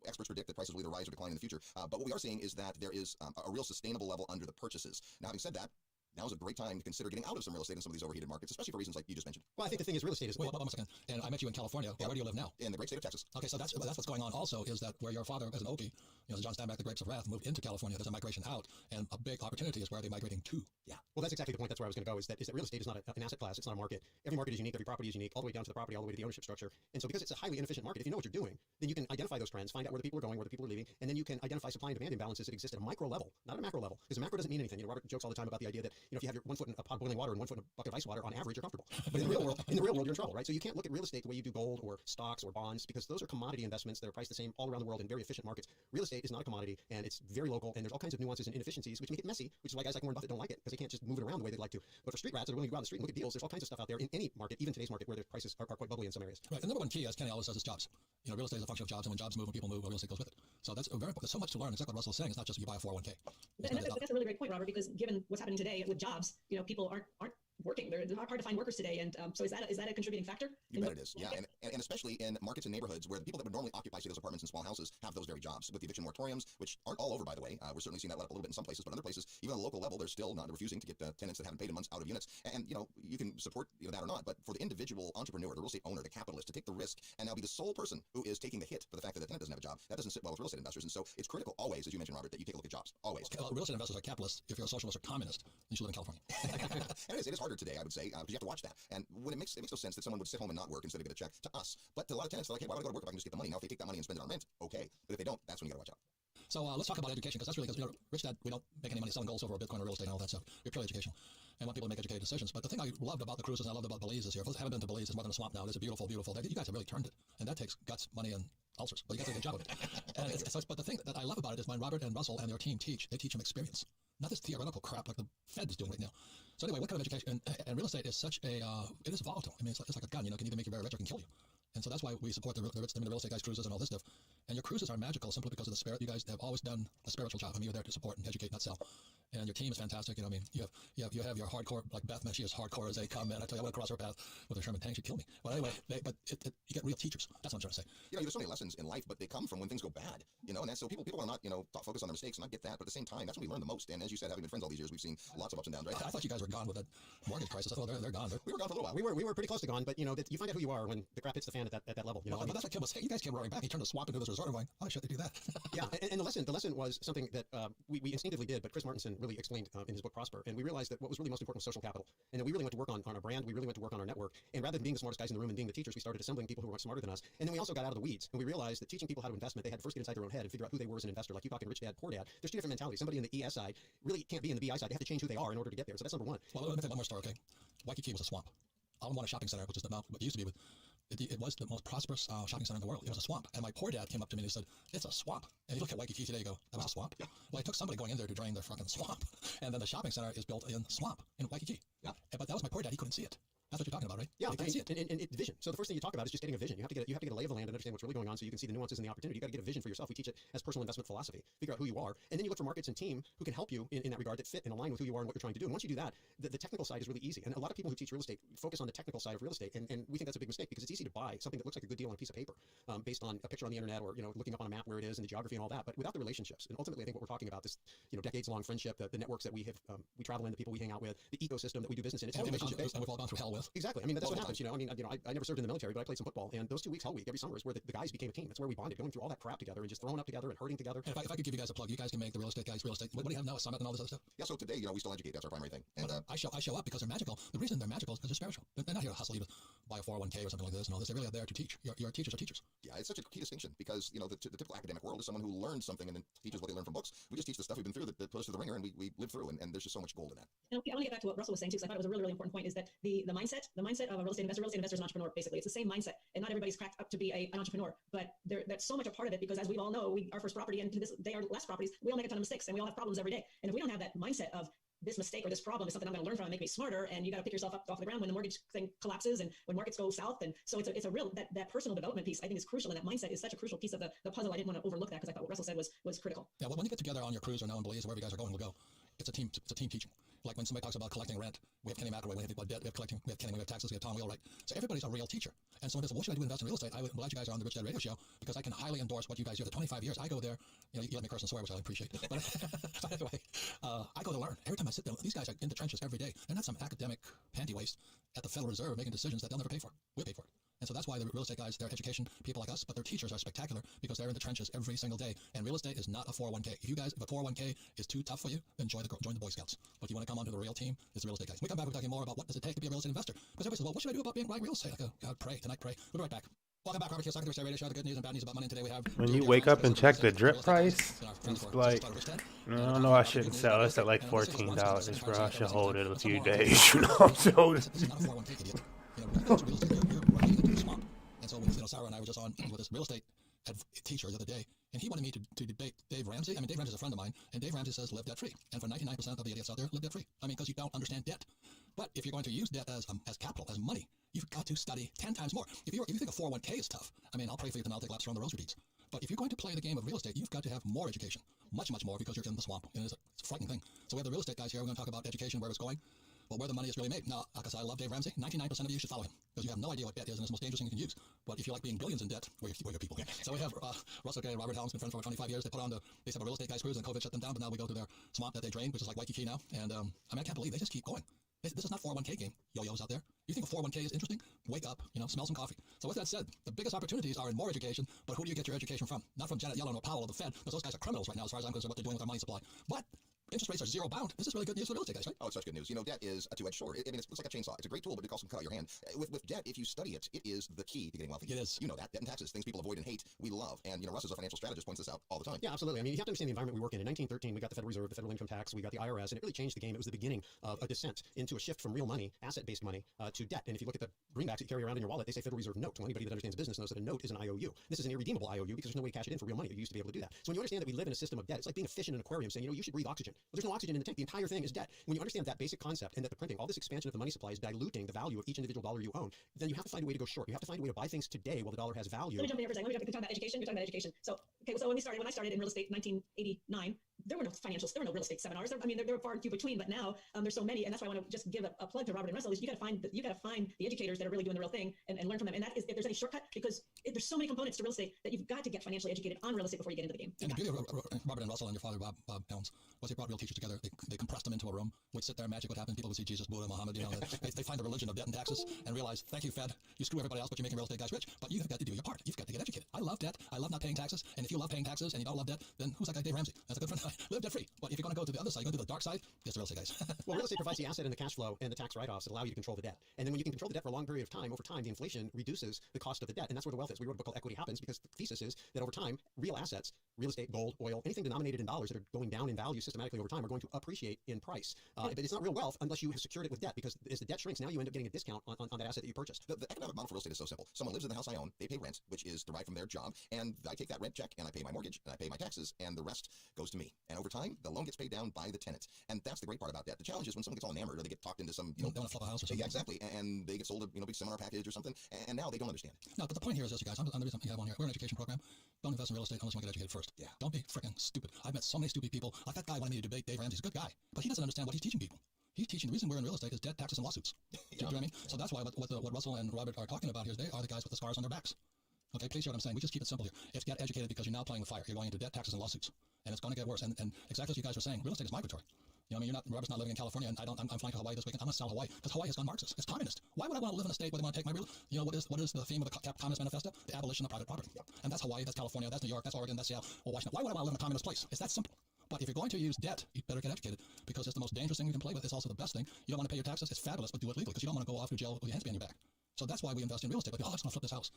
experts predict that prices will either rise or decline in the future. But what we are seeing is that there is a real sustainable level under the purchases. Now, having said that, now is a great time to consider getting out of some real estate in some of these overheated markets, especially for reasons like you just mentioned. Well, I think the thing is real estate is... Wait, one second. And I met you in California. Where do you live now? In the great state of Texas. Okay, so that's what's going on also, is that where your father, as an Okie, the John Steinbeck, the Grapes of Wrath, moved into California, there's a migration out, and a big opportunity is where they're migrating to. Yeah. Well, that's exactly the point. That's where I was going to go, is that real estate is not an asset class. It's not a market. Every market is unique. Every property is unique, all the way down to the property, all the way to the ownership structure. And so because it's a highly inefficient market, if you know what you're doing, then you can identify those trends, find out where the people are going, where the people are leaving, and then you can identify supply and demand imbalances that exist at a micro level, not at a macro level. Because a macro doesn't mean anything. Robert jokes all the time about the idea that if you have your 1 foot in a pot of boiling water and 1 foot in a bucket of ice water, on average you're comfortable. But in the real world, you're in trouble, right? So you can't look at real estate the way you do gold or stocks or bonds, because those are commodity investments that are priced the same all around the world in very efficient markets. Real estate is not a commodity, and it's very local, and there's all kinds of nuances and inefficiencies which make it messy, which is why guys like Warren Buffett don't like it, because they can't just move it around the way they'd like to. But for street rats that are willing to go out on the street and look at deals, there's all kinds of stuff out there in any market, even today's market, where the prices are quite bubbly in some areas. Right. The number one key, as Kenny always says, is jobs. Real estate is a function of jobs, and when jobs move, when people move, real estate goes with it. So that's very important. There's so much to learn. Exactly what Russell's saying. It's not just you buy a 401k. That's a really great point, Robert, because given what's happening today with jobs, people aren't working. They're hard to find workers today, and so is that a contributing factor? You bet it is, yeah, and especially in markets and neighborhoods where the people that would normally occupy, say, those apartments and small houses have those very jobs. With the eviction moratoriums, which aren't all over, by the way, we're certainly seeing that let up a little bit in some places, but in other places, even on the local level, they're still not refusing to get tenants that haven't paid in months out of units. And you can support that or not, but for the individual entrepreneur, the real estate owner, the capitalist, to take the risk and now be the sole person who is taking the hit for the fact that the tenant doesn't have a job, that doesn't sit well with real estate investors. And so it's critical always, as you mentioned, Robert, that you take a look at jobs. Always. Real estate investors are capitalists. If you're a socialist or communist, you should live in California. And it is harder today, I would say, because you have to watch that. And when it makes no sense that someone would sit home and not work instead of get a check to us. But to a lot of tenants, they're like, hey, why would I go to work if I can just get the money? Now, if they take that money and spend it on rent, okay. But if they don't, that's when you got to watch out. So let's talk about education, because that's really, because Rich Dad, we don't make any money selling gold, silver, or Bitcoin, or real estate, and all that stuff. We're purely educational, and want people to make educated decisions. But the thing I loved about the cruises, and I loved about Belize this year, if you haven't been to Belize, it's more than a swamp now. It's a beautiful, beautiful. You guys have really turned it, and that takes guts, money, and ulcers. But you got to do a good job of it. But the thing that I love about it is when Robert and Russell and their team teach, they teach them experience, not this theoretical crap like the Fed is doing right now. So anyway, what kind of education? And real estate is such a, it is volatile. I mean, it's like a gun. It can either make you very rich or can kill you. And so that's why we support the real estate guys' cruises and all this stuff. And your cruises are magical simply because of the spirit. You guys have always done a spiritual job. I mean, you're there to support and educate, not sell. And your team is fantastic. I mean, you have your hardcore, like Beth, man, she is hardcore as they come, man. I tell you, I went across her path with a Sherman tank, she'd kill me. But anyway, you get real teachers. That's what I'm trying to say. There's so many lessons in life, but they come from when things go bad, and that's so people are not, focused on their mistakes, and I get that, but at the same time, that's when we learn the most. And as you said, having been friends all these years, we've seen lots of ups and downs, right? I thought you guys were gone with that mortgage crisis. I thought they're gone. We were gone for a little while. We were pretty close to gone, but you find out who you are when the crap hits the fan at that level. But that's what Kim was saying. You guys came roaring back. He turned the swamp into this resort. I'm going, why should they do that? Yeah, and the lesson was something that we instinctively did, but Chris Martinson really explained in his book Prosper. And we realized that what was really most important was social capital, and that we really went to work on our brand. We really went to work on our network. And rather than being the smartest guys in the room and being the teachers, we started assembling people who were much smarter than us. And then we also got out of the weeds, and we realized that teaching people how to investment, they had to first get inside their own head and figure out who they were as an investor. Like you talking rich dad, poor dad. There's two different mentalities. Somebody in the ES side really can't be in the BI side. They have to change who they are in order to get there. So that's number one. Well, let me tell you one more story, okay? Waikiki was a swamp. I don't want a shopping center, which is what it used to be, but it was the most prosperous shopping center in the world. It was a swamp. And my poor dad came up to me and he said, it's a swamp. And you look at Waikiki today and go, that was a swamp? Yeah. Well, it took somebody going in there to drain their fucking swamp. And then the shopping center is built in swamp in Waikiki. Yeah. But that was my poor dad. He couldn't see it. That's what you're talking about, right? Yeah, I see it. And vision. So the first thing you talk about is just getting a vision. You have to get a lay of the land and understand what's really going on, so you can see the nuances and the opportunity. You got to get a vision for yourself. We teach it as personal investment philosophy. Figure out who you are, and then you look for markets and team who can help you in that regard, that fit and align with who you are and what you're trying to do. And once you do that, the technical side is really easy. And a lot of people who teach real estate focus on the technical side of real estate, and we think that's a big mistake because it's easy to buy something that looks like a good deal on a piece of paper, based on a picture on the internet or looking up on a map where it is and the geography and all that, but without the relationships. And ultimately, I think what we're talking about, this decades-long friendship, the networks that we have, we travel in, the people we hang out with, the ecosystem that we do business in. It's all relationship-based. And we've all gone through hell with. Exactly. I mean, that's what happens. I never served in the military, but I played some football, and those 2 weeks, Hell Week, every summer is where the guys became a team. That's where we bonded, going through all that crap together and just throwing up together and hurting together. If I could give you guys a plug, you guys can make the real estate guys real estate. What do you have now? A summit and all this other stuff? Yeah, so today, we still educate. That's our primary thing. And I show up because they're magical. The reason they're magical is because they're spiritual. They're not here to hustle you to buy a 401k or something like this and all this. They're really there to teach. Your teachers are teachers. Yeah, it's such a key distinction because, the typical academic world is someone who learns something and then teaches what they learn from books. We just teach the stuff we've been through that put us through the ringer, and we live through, and there's just so much gold in that. And I want to get back to what Russell was saying too, because I thought it was a really, really important point, is that the mindset of a real estate investor is an entrepreneur, basically. It's the same mindset, and not everybody's cracked up to be an entrepreneur, but that's so much a part of it, because as we all know, our first property, and to this day our last properties, we all make a ton of mistakes, and we all have problems every day. And if we don't have that mindset of this mistake or this problem is something I'm going to learn from and make me smarter, and you got to pick yourself up off the ground when the mortgage thing collapses and when markets go south. And so it's a real, that personal development piece, I think, is crucial, and that mindset is such a crucial piece of the puzzle. I didn't want to overlook that, because I thought what Russell said was critical. Yeah, well, when you get together on your cruise or now in Belize or wherever you guys are going, we'll go. It's a team teaching. Like when somebody talks about collecting rent, we have Kenny McElroy, we have people about debt, we have Kenny, we have taxes, we have Tom Wheelwright. So everybody's a real teacher. And someone says, what should I do to invest in real estate? I'm glad you guys are on the Rich Dad Radio Show, because I can highly endorse what you guys do. The 25 years I go there, you let me curse and swear, which I appreciate. But anyway, I go to learn. Every time I sit there, these guys are in the trenches every day. They're not some academic panty waste at the Federal Reserve making decisions that they'll never pay for. We'll pay for it. And so that's why the real estate guys, they're education people like us, but their teachers are spectacular because they're in the trenches every single day. And real estate is not a 401k. If a 401k is too tough for you, then join the Boy Scouts. But if you want to come onto the real team, it's the real estate guys. We come back, we're talking more about what does it take to be a real estate investor. Because everybody says, well, what should I do about buying real estate? I go, God, pray. Tonight, pray. We'll be right back. Welcome back, Robert Kiyosaki, the Radio Show. The good news and bad news about money. And today we have... When you wake up and check the drip price, it's like, no, I shouldn't sell. It's at like $14, bro. I should hold it a few days, So And so, Sarah and I were just on with this real estate teacher the other day, and he wanted me to debate Dave Ramsey. Dave Ramsey is a friend of mine, and Dave Ramsey says live debt free. And for 99% of the idiots out there, live debt free. Because you don't understand debt. But if you're going to use debt as capital, as money, you've got to study 10 times more. If you think a 401k is tough, I'll pray for you tonight. I'll take laps around the rosary beads. But if you're going to play the game of real estate, you've got to have more education, much, much more, because you're in the swamp. And it's a frightening thing. So we have the real estate guys here. We're going to talk about education, where it's going. But where the money is really made. Now, like I said, I love Dave Ramsey. 99% of you should follow him, because you have no idea what debt is, and it's the most dangerous thing you can use. But if you like being billions in debt, we're your people. So we have Russell Gay and Robert Helms, been friends for over 25 years. They put on they set up a real estate guys cruise, and COVID shut them down, but now we go to their swamp that they drained, which is like Waikiki now. And I can't believe they just keep going. This is not 401k game, yo-yos out there. You think a 401k is interesting? Wake up, smell some coffee. So with that said, the biggest opportunities are in more education, but who do you get your education from? Not from Janet Yellen or Powell or the Fed, because those guys are criminals right now as far as I'm concerned, what they're doing with our money supply. But interest rates are zero bound. This is really good news for real estate guys, right? Oh, it's such good news. Debt is a two-edged sword. It's like a chainsaw. It's a great tool, but it also can cut out your hand. With debt, if you study it, it is the key to getting wealthy. It is. You know that. Debt and taxes, things people avoid and hate, we love. And, Russ, as a financial strategist, points this out all the time. Yeah, absolutely. You have to understand the environment we work in. In 1913, we got the Federal Reserve, the Federal Income Tax, we got the IRS, and it really changed the game. It was the beginning of a descent into a shift from real money, asset-based money, to debt. And if you look at the greenbacks that you carry around in your wallet, they say Federal Reserve note. Well, anybody that understands business knows that a note is an IOU. This is an irredeemable IOU because there's no way to cash it in for real money. You used to be able to do that. So when you understand that we live in a system of debt, it's like being a fish in an aquarium saying, you should breathe oxygen. Well, there's no oxygen in the tank. The entire thing is debt. When you understand that basic concept, and that the printing, all this expansion of the money supply is diluting the value of each individual dollar you own, then you have to find a way to go short. You have to find a way to buy things today while the dollar has value. Let me jump in here for a second. Let me talk about education. You're talking about education. So when I started in real estate in 1989, there were no financials, there were no real estate seminars. There were far and few between, but now there's so many, and that's why I want to just give a plug to Robert and Russell. Is you got to find the educators that are really doing the real thing and learn from them. And that is, if there's any shortcut, because there's so many components to real estate that you've got to get financially educated on real estate before you get into the game. And the beauty of Robert and Russell and your father Bob Helms was they brought real teachers together. They compressed them into a room. We'd sit there, magic would happen. People would see Jesus, Buddha, Muhammad. They find the religion of debt and taxes and realize, thank you, Fed. You screw everybody else, but you're making real estate guys rich. But you've got to do your part. You've got to get educated. I love debt. I love not paying taxes. And if you love paying taxes and you don't love debt, then who's that guy, Dave Ramsey? That's a good friend. Live debt free. But if you're going to go to the other side, go to the dark side, it's the real estate guys. Well, real estate provides the asset and the cash flow and the tax write-offs that allow you to control the debt. And then when you can control the debt for a long period of time, over time, the inflation reduces the cost of the debt. And that's where the wealth is. We wrote a book called Equity Happens because the thesis is that over time, real assets, real estate, gold, oil, anything denominated in dollars that are going down in value systematically over time are going to appreciate in price. But it's not real wealth unless you have secured it with debt, because as the debt shrinks, now you end up getting a discount on that asset that you purchased. The economic model for real estate is so simple. Someone lives in the house I own, they pay rent, which is derived from their job, and I take that rent check and I pay my mortgage and I pay my taxes, and the rest goes to me. And over time, the loan gets paid down by the tenant. And that's the great part about that. The challenge is when someone gets all enamored or they get talked into some, they want to flip a house or something. Yeah, exactly. And they get sold a big seminar package or something, and now they don't understand. No, but the point here is this, you guys. I'm the reason we have on here. We're an education program. Don't invest in real estate unless you want to get educated first. Yeah. Don't be freaking stupid. I've met so many stupid people. Like that guy wanted me to debate Dave Ramsey's a good guy, but he doesn't understand what he's teaching people. He's teaching the reason we're in real estate is debt, taxes, and lawsuits. Do you know what I mean? So that's why what Russell and Robert are talking about here is they are the guys with the scars on their backs. Okay, please hear what I'm saying. We just keep it simple here. It's get educated because you're now playing with fire. You're going into debt, taxes, and lawsuits. And it's going to get worse. And exactly as you guys were saying, real estate is migratory. You know, I mean, Robert's not living in California, and I'm flying to Hawaii this weekend. I'm going to sell Hawaii because Hawaii has gone Marxist. It's communist. Why would I want to live in a state where they want to take my real? You know, what is the theme of the Communist Manifesto? The abolition of private property. Yep. And that's Hawaii, that's California, that's New York, that's Oregon, that's Seattle, or Washington. Why would I want to live in a communist place? It's that simple. But if you're going to use debt, you better get educated because it's the most dangerous thing you can play with. It's also the best thing. You don't want to pay your taxes. It's fabulous, but do it legally because you don't want to go off to jail with your hands behind your back. So that's why we invest in real estate. Like, oh, it's going to flip this house.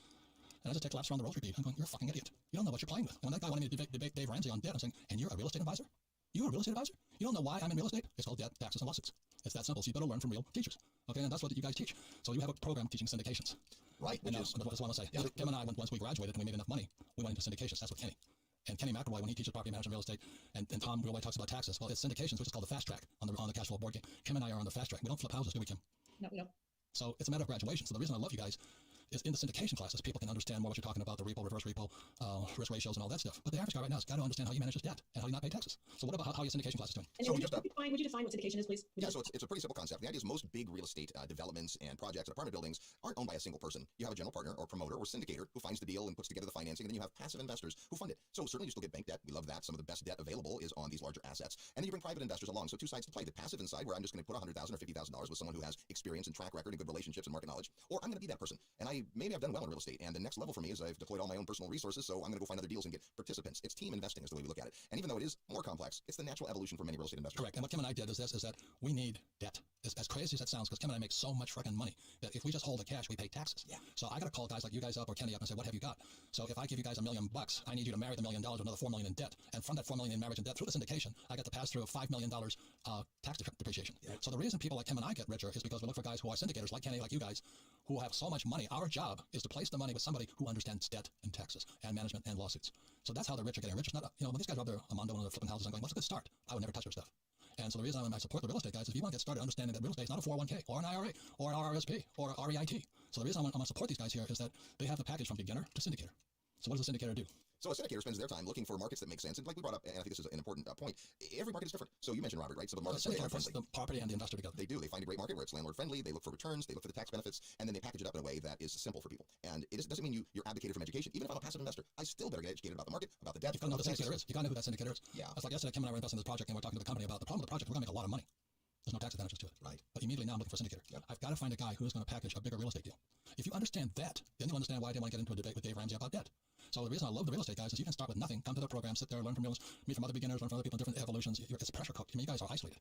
And I just take laps around the rosary bead. I'm going, you're a fucking idiot. You don't know what you're playing with. And when that guy wanted me to debate Dave Ramsey on debt, I'm saying, and you're a real estate advisor? You're a real estate advisor? You don't know why I'm in real estate? It's called debt, taxes, and lawsuits. It's that simple. So you better learn from real teachers. Okay, and that's what you guys teach. So you have a program teaching syndications. Right. And that's what I want to say. Yeah. Kim and I, once we graduated and we made enough money, we went into syndications. That's with Kenny. And Kenny McElroy, when he teaches property management real estate, and Tom Realway talks about taxes, well, it's syndications, which is called the fast track on the cash flow board game. Kim and I are on the fast track. We don't flip houses, do we, Kim? No, we don't. So it's a matter of graduation. So the reason I love you guys is in the syndication classes, people can understand more what you're talking about, the repo, reverse repo, risk ratios, and all that stuff. But the average guy right now has got to understand how you manage his debt and how you not pay taxes. So what about how your syndication class is doing? And would you define what syndication is, please? Yeah, so it's a pretty simple concept. The idea is most big real estate developments and projects and apartment buildings aren't owned by a single person. You have a general partner or promoter or syndicator who finds the deal and puts together the financing, and then you have passive investors who fund it. So certainly you still get bank debt. We love that. Some of the best debt available is on these larger assets. And then you bring private investors along. So two sides to play. The passive inside, where I'm just going to put $100,000 or $50,000 with someone who has experience and track record and good relationships and market knowledge. Or I'm going to be that person. And maybe I've done well in real estate. And the next level for me is I've deployed all my own personal resources, so I'm going to go find other deals and get participants. It's team investing is the way we look at it. And even though it is more complex, it's the natural evolution for many real estate investors. Correct. And what Kim and I did is that we need debt. As crazy as that sounds, because Kim and I make so much freaking money that if we just hold the cash, we pay taxes. Yeah. So I got to call guys like you guys up or Kenny up and say, what have you got? So if I give you guys $1 million, I need you to marry the $1 million with another $4 million in debt. And from that $4 million in marriage and debt through the syndication, I get to pass through $5 million tax depreciation. Yeah. So the reason people like Kim and I get richer is because we look for guys who are syndicators like Kenny, like you guys, who have so much money. Our job is to place the money with somebody who understands debt and taxes and management and lawsuits. So that's how the rich are getting rich. It's not, when these guys are up there, Armando and they're flipping houses, I'm going, what's a good start? I would never touch their stuff. And so the reason I support the real estate guys is if you want to get started understanding that real estate is not a 401k or an IRA or an RRSP or an REIT. So the reason I'm going to support these guys here is that they have the package from beginner to syndicator. So what does a syndicator do? So a syndicator spends their time looking for markets that make sense. And like we brought up, and I think this is an important point, every market is different. So you mentioned Robert, right? So the markets syndicator puts the property and the investor together. They do. They find a great market where it's landlord friendly. They look for returns. They look for the tax benefits, and then they package it up in a way that is simple for people. And it doesn't mean you're abdicated from education. Even if I'm a passive investor, I still better get educated about the market, about the debt. You've got to know who the syndicator is. You got to know who that syndicator is. Yeah. That's like yesterday, Kim and I were investing in this project, and we're talking to the company about the problem with the project. We're going to make a lot of money. There's no tax advantages to it. Right. But immediately now I'm looking for a syndicator. Yep. I've got to find a guy who's going to package a bigger real estate deal. If you understand that, then you'll understand why I didn't want to get into a debate with Dave Ramsey about debt. So the reason I love the real estate guys is you can start with nothing, come to the program, sit there, learn from meet from other beginners, learn from other people in different evolutions. It's a pressure cook. I mean, you guys are isolated.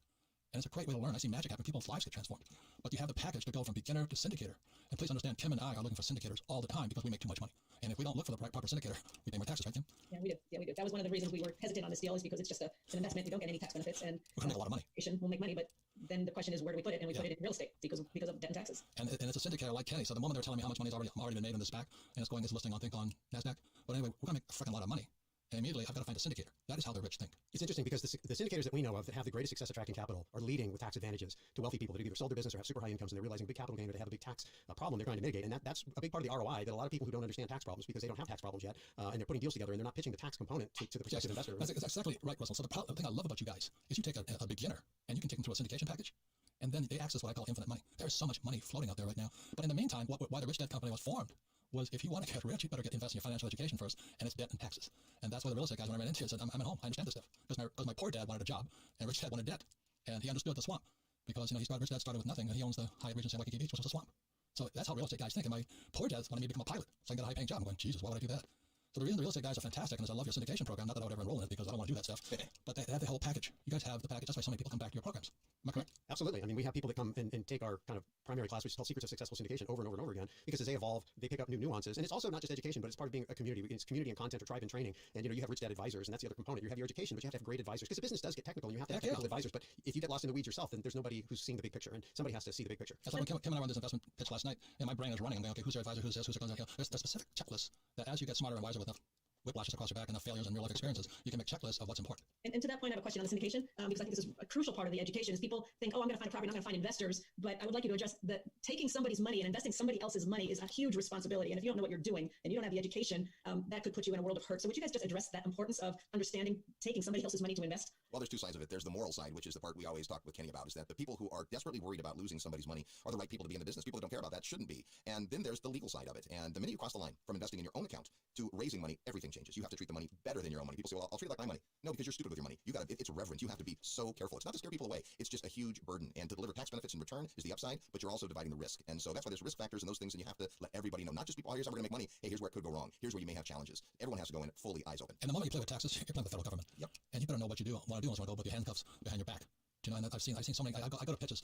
And it's a great way to learn. I see magic happen. People's lives get transformed. But you have the package to go from beginner to syndicator. And please understand, Kim and I are looking for syndicators all the time because we make too much money. And if we don't look for the proper syndicator, we pay more taxes, right, Kim? Yeah, we do. Yeah, we do. That was one of the reasons we were hesitant on this deal is because it's just an investment. We don't get any tax benefits. And we're going to make a lot of money. We'll make money, but then the question is where do we put it? And we put it in real estate because of debt and taxes. And it's a syndicator like Kenny. So the moment they're telling me how much money's already been made in this SPAC, and it's going, it's listing on, I think, on NASDAQ. But anyway, we're going to make a freaking lot of money. And immediately, I've got to find a syndicator. That is how the rich think. It's interesting because the syndicators that we know of that have the greatest success attracting capital are leading with tax advantages to wealthy people that have either sold their business or have super high incomes and they're realizing big capital gain or they have a big tax problem they're trying to mitigate. And that's a big part of the ROI that a lot of people who don't understand tax problems because they don't have tax problems yet and they're putting deals together and they're not pitching the tax component to the prospective investor. That's exactly right, Russell. So the thing I love about you guys is you take a beginner and you can take them through a syndication package. And then they access what I call infinite money. There's so much money floating out there right now. But in the meantime, why the Rich Dad Company was formed was if you want to get rich, you better invest in your financial education first, and it's debt and taxes. And that's why the real estate guys, when I ran into it, said, I'm at home, I understand this stuff. Because my poor dad wanted a job, and Rich Dad wanted debt. And he understood the swamp. Because, Rich Dad started with nothing, and he owns the Hyatt Regency Waikiki Beach, which is a swamp. So that's how real estate guys think. And my poor dad wanted me to become a pilot, so I can get a high-paying job. I'm going, Jesus, why would I do that? So the reason the real estate guys are fantastic, and I love your syndication program, not that I would ever enroll in it because I don't want to do that stuff, but they have the whole package. You guys have the package. That's why so many people come back to your programs. Am I correct? Absolutely. I mean, we have people that come and take our kind of primary class, which is called Secrets of Successful Syndication, over and over and over again, because as they evolve, they pick up new nuances. And it's also not just education, but it's part of being a community. It's community and content or tribe and training. And, you have rich dad advisors, and that's the other component. You have your education, but you have to have great advisors, because the business does get technical, and you have to have technical advisors. But if you get lost in the weeds yourself, then there's nobody who's seeing the big picture, and somebody has to see the big picture. That's like when Kim and I were on this investment pitch last night, and my brain is running. I'm going, okay, who's their advisor, who's this, who's their there's specific checklists that as you get smarter and wiser with enough whiplashes across your back and enough failures and real life experiences, you can make checklists of what's important. And to that point, I have a question on the syndication, because I think this is a crucial part of the education. Is people think, oh, I'm going to find a property, I'm going to find investors, but I would like you to address that taking somebody's money and investing somebody else's money is a huge responsibility. And if you don't know what you're doing and you don't have the education, that could put you in a world of hurt. So would you guys just address that importance of understanding taking somebody else's money to invest? Well, there's two sides of it. There's the moral side, which is the part we always talk with Kenny about, is that the people who are desperately worried about losing somebody's money are the right people to be in the business. People that don't care about that shouldn't be. And then there's the legal side of it. And the minute you cross the line from investing in your own account to raising money, everything changes. You have to treat the money better than your own money. People say, well, I'll treat it like my money. No, because you're stupid with your money. It's reverence. You have to be so careful. It's not to scare people away. It's just a huge burden. And to deliver tax benefits in return is the upside, but you're also dividing the risk. And so that's why there's risk factors and those things, and you have to let everybody know. Not just people, oh, here's how we're going to make money. Hey, here's where it could go wrong. Here's where you may have challenges. Everyone has to go in fully eyes open. And the moment you play with taxes, you're playing with the federal government. Yep. And you better know what you want to do. Once you want to go with your handcuffs behind your back. Do you know? And I've seen so many. I go to pitches.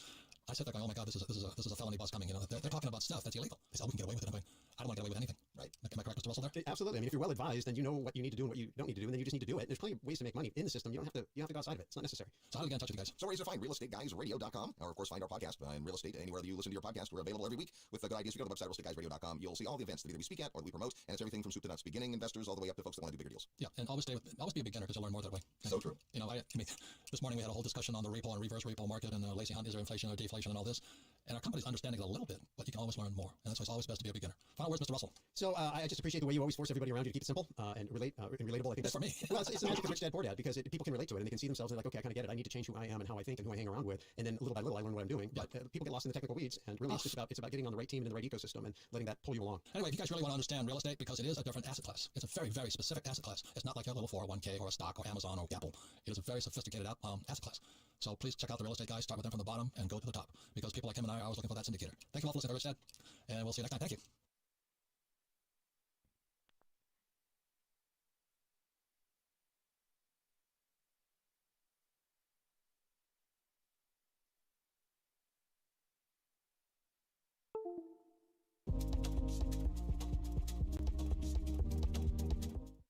I sit there going, oh my God, this is a felony bus coming. They're talking about stuff that's illegal. They say, oh, we can get away with it. I'm going, I don't want to get away with anything. Right. Am I correct, Mr. Russell? There. Absolutely. I mean, if you're well advised, then you know what you need to do and what you don't need to do, and then you just need to do it. There's plenty of ways to make money in the system. You have to go outside of it. It's not necessary. So how do we get in touch with you guys? So we're easy to find. realestateguysradio.com, or of course find our podcast in real estate anywhere that you listen to your podcast. We're available every week with good ideas. If you go to the website realestateguysradio.com, you'll see all the events that either we speak at or that we promote, and it's everything from soup to nuts, beginning investors all the way up to folks that want to do bigger deals. Yeah, and always be a beginner because you'll learn more that way. So true. I mean, this morning we had a whole discussion on the repo and reverse repo market and Lacey Hunt, is there inflation or deflation and all this. And our company's understanding it a little bit, but you can always learn more. And that's why it's always best to be a beginner. Final words, Mr. Russell. So I just appreciate the way you always force everybody around you to keep it simple and relatable. I think that's for me. Well, it's the magic of Rich Dad Poor Dad, because people can relate to it and they can see themselves and they're like, okay, I kind of get it. I need to change who I am and how I think and who I hang around with. And then little by little, I learn what I'm doing. But people get lost in the technical weeds, and really it's about getting on the right team and in the right ecosystem and letting that pull you along. Anyway, if you guys really want to understand real estate, because it is a different asset class. It's a very, very specific asset class. It's not like your little 401k or a stock or Amazon or Apple. It is a very sophisticated asset class. So please check out the real estate guys, start with them from the bottom and go to the top, because people like him and I are always looking for that syndicator. Thank you all for listening to Rich Dad, and we'll see you next time. Thank you.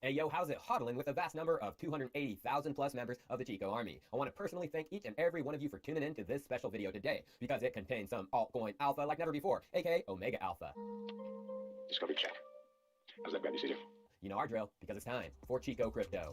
Hey yo, how's it hodling with a vast number of 280,000 plus members of the Chico Army? I want to personally thank each and every one of you for tuning in to this special video today, because it contains some altcoin alpha like never before, aka Omega Alpha. Discovery check. How's that, baby? You know our drill, because it's time for Chico Crypto.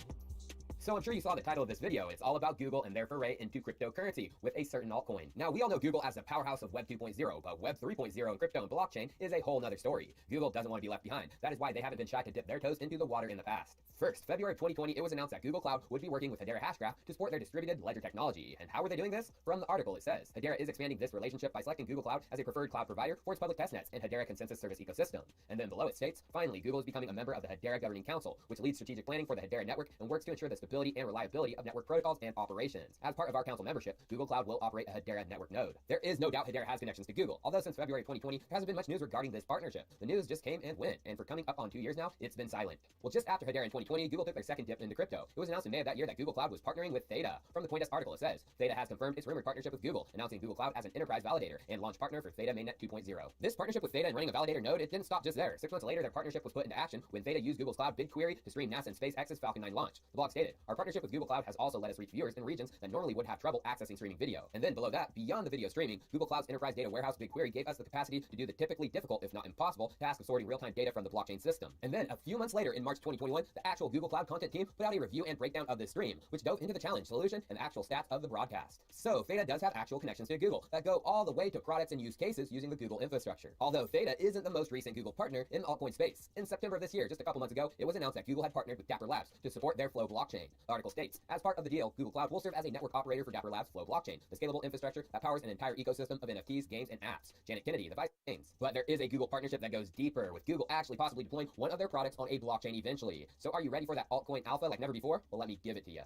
So I'm sure you saw the title of this video. It's all about Google and their foray into cryptocurrency with a certain altcoin. Now, we all know Google as the powerhouse of Web 2.0, but Web 3.0 and crypto and blockchain is a whole nother story. Google doesn't want to be left behind. That is why they haven't been shy to dip their toes into the water in the past. First, February 2020, it was announced that Google Cloud would be working with Hedera Hashgraph to support their distributed ledger technology. And how were they doing this? From the article, it says, Hedera is expanding this relationship by selecting Google Cloud as a preferred cloud provider for its public testnets and Hedera Consensus Service ecosystem. And then below it states, finally, Google is becoming a member of the Hedera Governing Council, which leads strategic planning for the Hedera network and works to ensure the stability and reliability of network protocols and operations. As part of our council membership, Google Cloud will operate a Hedera network node. There is no doubt Hedera has connections to Google, although since February 2020, there hasn't been much news regarding this partnership. The news just came and went, and for coming up on 2 years now, it's been silent. Well, just after Hedera in 2020, Google took their second dip into crypto. It was announced in May of that year that Google Cloud was partnering with Theta. From the CoinDesk article, it says, Theta has confirmed its rumored partnership with Google, announcing Google Cloud as an enterprise validator and launch partner for Theta Mainnet 2.0. This partnership with Theta and running a validator node, it didn't stop just there. 6 months later, their partnership was put into action when Theta used Google's Cloud BigQuery to stream NASA and SpaceX's Falcon 9 launch. The blog stated, our partnership with Google Cloud has also let us reach viewers in regions that normally would have trouble accessing streaming video. And then below that, beyond the video streaming, Google Cloud's enterprise data warehouse BigQuery gave us the capacity to do the typically difficult, if not impossible, task of sorting real-time data from the blockchain system. And then a few months later, in March 2021, the actual Google Cloud content team put out a review and breakdown of this stream, which dove into the challenge, solution, and the actual stats of the broadcast. So Theta does have actual connections to Google that go all the way to products and use cases using the Google infrastructure. Although Theta isn't the most recent Google partner in the altcoin space. In September of this year, just a couple months ago, it was announced that Google had partnered with Dapper Labs to support their Flow blockchain. The article states, as part of the deal, Google Cloud will serve as a network operator for Dapper Labs Flow blockchain, the scalable infrastructure that powers an entire ecosystem of NFTs, games, and apps. Janet Kennedy, the vice names. But there is a Google partnership that goes deeper, with Google actually possibly deploying one of their products on a blockchain eventually. So are you ready for that altcoin alpha like never before? Well, let me give it to you.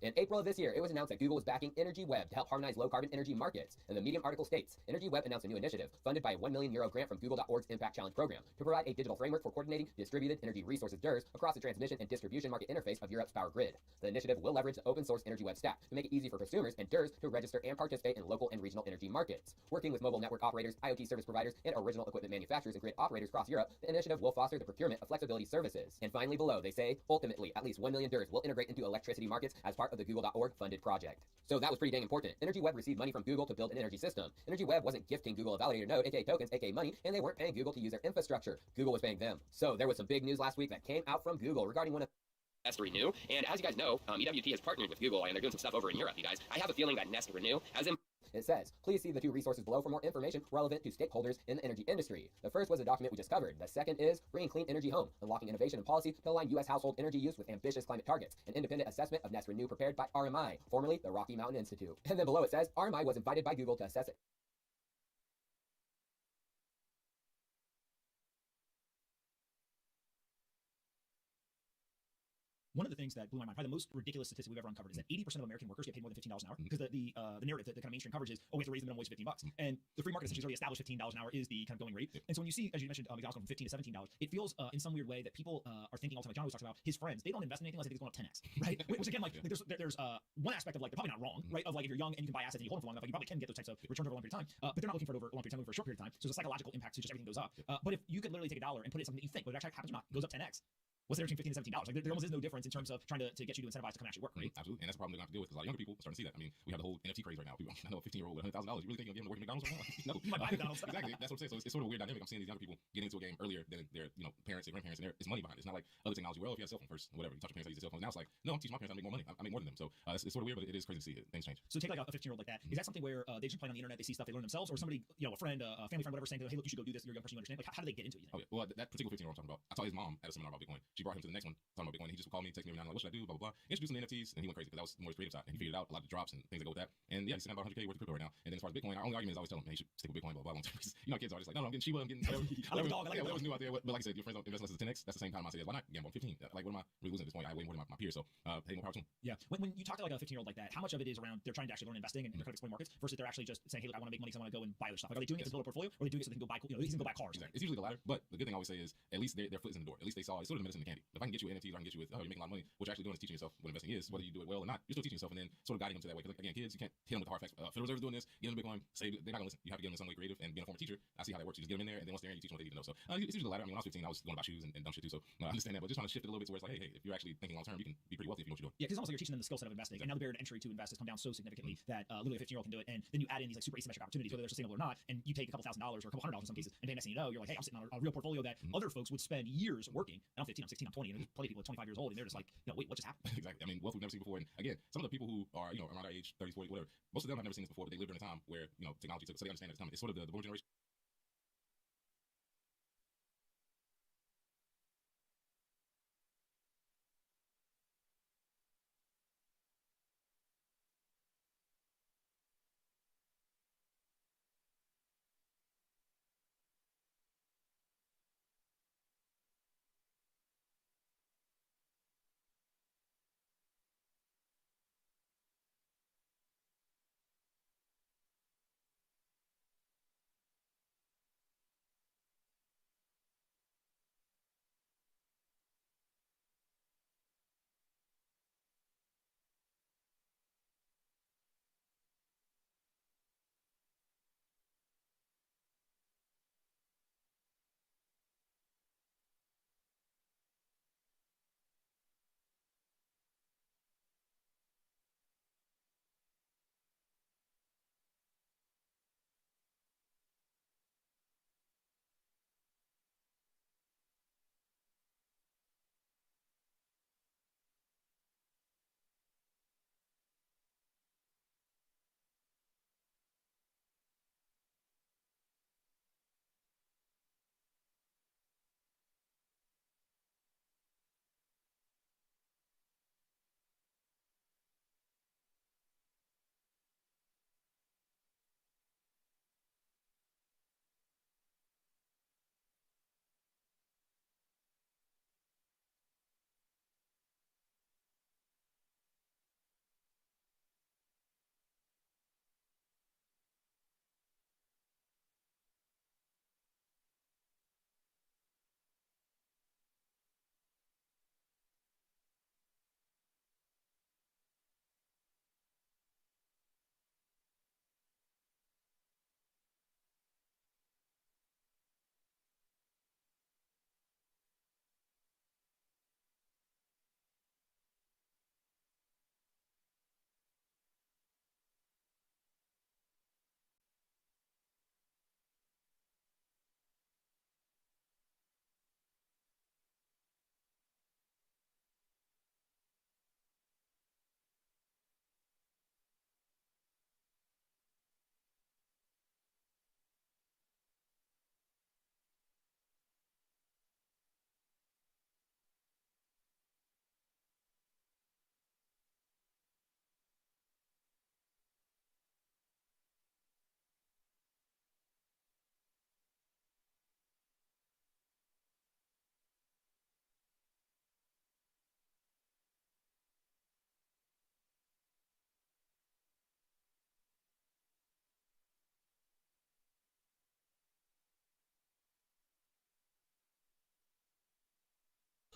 In April of this year, it was announced that Google was backing Energy Web to help harmonize low-carbon energy markets. And the Medium article states, Energy Web announced a new initiative funded by a €1 million grant from Google.org's Impact Challenge program to provide a digital framework for coordinating distributed energy resources DERs across the transmission and distribution market interface of Europe's power grid. The initiative will leverage the open-source Energy Web stack to make it easy for consumers and DERs to register and participate in local and regional energy markets. Working with mobile network operators, IoT service providers, and original equipment manufacturers and grid operators across Europe, the initiative will foster the procurement of flexibility services. And finally below, they say, ultimately, at least 1 million DERs will integrate into electricity markets as part of the Google.org funded project. So that was pretty dang important. Energy Web received money from Google to build an energy system. Energy Web wasn't gifting Google a validator node, aka tokens, aka money, and they weren't paying Google to use their infrastructure. Google was paying them. So there was some big news last week that came out from Google regarding one of Nest Renew. And as you guys know, EWT has partnered with Google and they're doing some stuff over in Europe, you guys. I have a feeling that Nest Renew has It says, please see the 2 resources below for more information relevant to stakeholders in the energy industry. The first was a document we just covered. The second is Bringing Clean Energy Home, Unlocking Innovation and Policy to Align U.S. Household Energy Use with Ambitious Climate Targets, an independent assessment of Nest Renew prepared by RMI, formerly the Rocky Mountain Institute. And then below it says, RMI was invited by Google to assess it. One of the things that blew my mind, probably the most ridiculous statistic we've ever uncovered, is that 80% of American workers get paid more than $15 an hour. Because the narrative, the kind of mainstream coverage is, oh, we have to raise the minimum wage to $15. And the free market essentially already established $15 an hour is the kind of going rate. And so when you see, as you mentioned, McDonald's going from $15 to $17, it feels in some weird way that people are thinking all the time, like John always talks about his friends, they don't invest in anything unless they think it's going up 10x, right? Which again, like there's one aspect of like, they're probably not wrong, right? Of like, if you're young and you can buy assets and you hold them for long enough, like, you probably can get those types of returns over a long period of time. But they're not looking for it over a long period of time, looking for a short period of time. So there's a psychological impact to just everything goes up. But if you could literally take $1 and put it in something that you think, whether it actually happens or not, goes up 10x, what's the difference between $15 and $17? Like there almost is no difference in terms of trying to get you to incentivize to come and actually work, right? Absolutely, and that's a problem they're going to have to deal with because a lot of younger people are starting to see that. I mean, we have the whole NFT craze right now. People, I know a 15-year-old with $100,000. You really think you're going to work at McDonald's right now? No, you might buy McDonald's. Exactly, that's what I'm saying. So it's sort of a weird dynamic. I'm seeing these younger people getting into a game earlier than their parents, their grandparents, and it's money behind it. It's not like other technology. Well, if you have a cell phone first, whatever, you taught your parents how to use a cell phone. Now it's like, no, I'm teaching my parents how to make more money. I make more than them. So it's sort of weird, but it is crazy to see things change. So take like a 15-year-old like that. Is that something where they just play on the internet, they see stuff, they learn themselves, or somebody, a friend, a family friend, whatever, saying, hey, look, you should go do this. You're a young person, you understand. Like, how do they get into it? Oh, yeah. Well, that particular 15-year-old I'm talking about, I taught his mom at a seminar about Bitcoin. She brought him to the next one talking about Bitcoin. He just called me, text me every now and then, like, what should I do? Blah, blah, blah. Introduced him to NFTs, and he went crazy because that was more his creative side. And he figured out a lot of the drops and things that go with that. And yeah, he's sitting about 100K worth of crypto right now. And then as far as Bitcoin, our only argument is always tell him, hey, you should stick with Bitcoin, blah, blah, blah. Kids are just like, no, I'm getting Shiba, I'm getting whatever. Whatever's new out there. But like I said, your friends don't invest unless it's 10x. That's the same time I say, why not gamble on 15? Like, what am I really losing at this point? I weigh more than my peers. So, hey, more power to them. Yeah. When you talk to like a 15-year-old like that, how much of it is around they're trying to actually learn investing and kind of explain markets versus they're actually just saying, hey, look, I want to make money, so I want to go and buy other stuff? Like, are they doing it to build a portfolio, or are they doing it so they can go buy, they can go buy cars? Exactly. It's usually the latter. But the good thing I always say is, at least their foot is in the door. At least they saw it's sort of the medicine in the candy. If I can get you with NFTs, I can get you with, oh, you're making a lot of money. What you're actually doing is teaching yourself what investing is, whether you do it well or not. You're still teaching yourself, and then sort of guiding them to that way. Because again, kids, you can't hit them with the hard facts. Federal Reserve's doing this. Get them to Bitcoin. Say they're not gonna listen. You have to get them in some way creative. And being a former teacher, I see how that works. You just get them in there, and then once they're in, you teach them what they need to know. So it's usually the latter. I mean, when I was 15, I was going about shoes and dumb shit too. So I understand that, but just trying to shift it a little bit to where it's like, hey, if you're actually thinking long term, you can be pretty wealthy if you know what you're doing. Yeah, because it's almost like you're teaching them the skill set of investing, and now the barrier to entry to invest has come down so significantly that literally a 15-year-old can do it. And then you add in these like super asymmetric opportunities, whether they're sustainable or not, and you take a couple $1,000 or a couple $100 in some cases, and then next thing you know, you're like, hey, I'm sitting on a real portfolio that other folks would spend years working. And I'm 15, I'm 16, I'm 20, and there's plenty of people at 25 years old, and they're just like, wait, what just happened? Exactly. I mean, wealth we've never seen before. And again, some of the people who are around our age, 30s, 40s, whatever, most of them have never seen this before, but they lived during a time where technology took, so they understand it's coming. It's sort of the boom generation.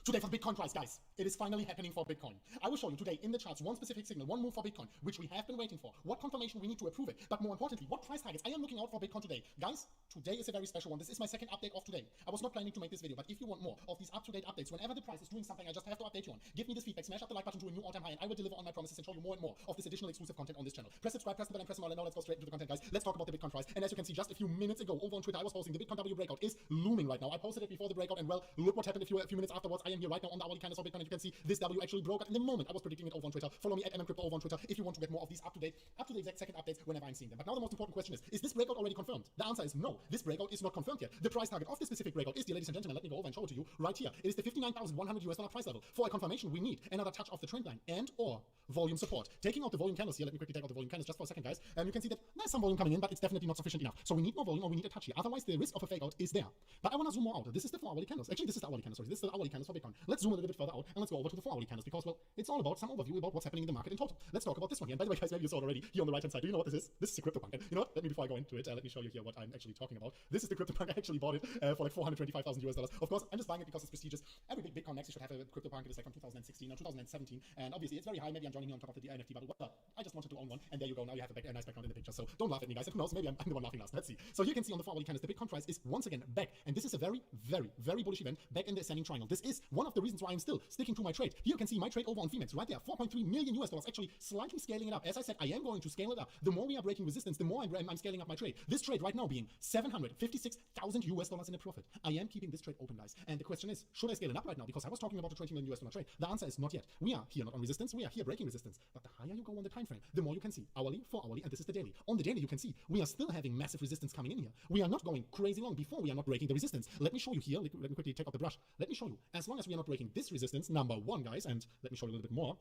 Today for the Bitcoin price, guys. It is finally happening for Bitcoin. I will show you today in the charts one specific signal, one move for Bitcoin, which we have been waiting for. What confirmation we need to approve it. But more importantly, what price targets I am looking out for Bitcoin today. Guys, today is a very special one. This is my second update of today. I was not planning to make this video, but if you want more of these up-to-date updates, whenever the price is doing something, I just have to update you on. Give me this feedback, smash up the like button to a new all-time high, and I will deliver on my promises and show you more and more of this additional exclusive content on this channel. Press subscribe, press the bell, and press them all, and now let's go straight into the content, guys. Let's talk about the Bitcoin price. And as you can see, just a few minutes ago, over on Twitter, I was posting the Bitcoin W breakout is looming right now. I posted it before the breakout, and well, look what happened a few minutes afterwards. I am here right now on the hourly candles for Bitcoin, and you can see this W actually broke. In the moment I was predicting it over on Twitter. Follow me at MMCrypto over on Twitter if you want to get more of these up to the exact second updates whenever I'm seeing them. But now the most important question is this breakout already confirmed? The answer is no. This breakout is not confirmed yet. The price target of this specific breakout is, dear ladies and gentlemen, let me go over and show it to you right here. It is the $59,100 price level. For a confirmation, we need another touch of the trend line and or volume support. Taking out the volume candles here, let me quickly take out the volume candles just for a second, guys. You can see that there's some volume coming in, but it's definitely not sufficient enough. So we need more volume, or we need a touch here. Otherwise, the risk of a fake out is there. But I want to zoom more out. This is the 4-hourly candles. Actually, this is the hourly candles. Sorry, this is the hourly candles for Bitcoin. Let's zoom a little bit further out and let's go over to the 4-hourly candles because, well, it's all about some overview about what's happening in the market in total. Let's talk about this one here. And by the way, guys, maybe you saw already here on the right-hand side. Do you know what this is? This is a CryptoPunk. And you know what? Let me, before I go into it, let me show you here what I'm actually talking about. This is the CryptoPunk. I actually bought it for like $425,000. Of course, I'm just buying it because it's prestigious. Every big Bitcoin next should have a CryptoPunk. It is like from 2016 or 2017. And obviously, it's very high. Maybe I'm joining here on top of the NFT bubble. Well, I just wanted to own one. And there you go. Now you have a nice background in the picture. So don't laugh at me, guys. Who knows? Maybe I'm the one laughing last. Let's see. So here you can see on the 4-hourly candles, the Bitcoin price is once again back. And this is a very, very, very bullish event back in the ascending triangle. This is one of the reasons why I'm still sticking to my trade. Here you can see my trade over on Phoenix right there. $4.3 million, actually slightly scaling it up. As I said, I am going to scale it up. The more we are breaking resistance, the more I'm scaling up my trade. This trade right now being $756,000 in a profit. I am keeping this trade open, guys. And the question is, should I scale it up right now? Because I was talking about a $20 million trade. The answer is not yet. We are here not on resistance. We are here breaking resistance. But the higher you go on the time frame, the more you can see hourly, 4-hourly, and this is the daily. On the daily, you can see we are still having massive resistance coming in here. We are not going crazy long before we are not breaking the resistance. Let me show you here. Let me quickly take out the brush. Let me show you. As long as we are not breaking this resistance, number one, guys, and let me show you a little bit more.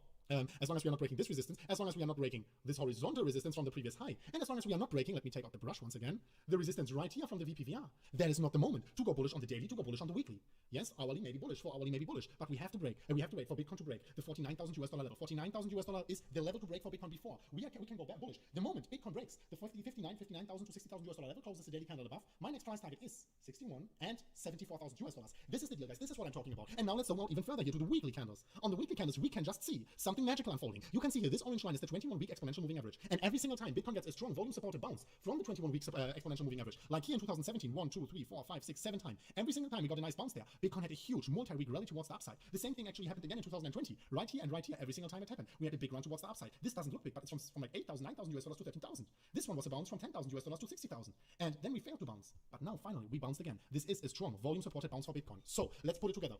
As long as we are not breaking this resistance, as long as we are not breaking this horizontal resistance from the previous high, and as long as we are not breaking, let me take out the brush once again, the resistance right here from the VPVR, that is not the moment to go bullish on the daily, to go bullish on the weekly. Yes, hourly may be bullish, 4-hourly may be bullish, but we have to break, and we have to wait for Bitcoin to break the $49,000 level. $49,000 is the level to break for Bitcoin before. We can go back bullish. The moment Bitcoin breaks the $59,000 to $60,000 level, closes the daily candle above, my next price target is $61 and $74,000. This is the deal, guys. This is what I'm talking about. And now let's zoom out even further here to the weekly candles. On the weekly candles, we can just see something magical unfolding. You can see here, this orange line is the 21-week exponential moving average. And every single time Bitcoin gets a strong volume-supported bounce from the 21-week exponential moving average, like here in 2017, 1, 2, 3, 4, 5, 6, 7 times, every single time we got a nice bounce there, Bitcoin had a huge multi-week rally towards the upside. The same thing actually happened again in 2020. Right here and right here, every single time it happened, we had a big run towards the upside. This doesn't look big, but it's from like $8,000, $9,000 to $13,000. This one was a bounce from $10,000 to $60,000. And then we failed to bounce. But now, finally, we bounced again. This is a strong volume-supported bounce for Bitcoin. So, let's put it together.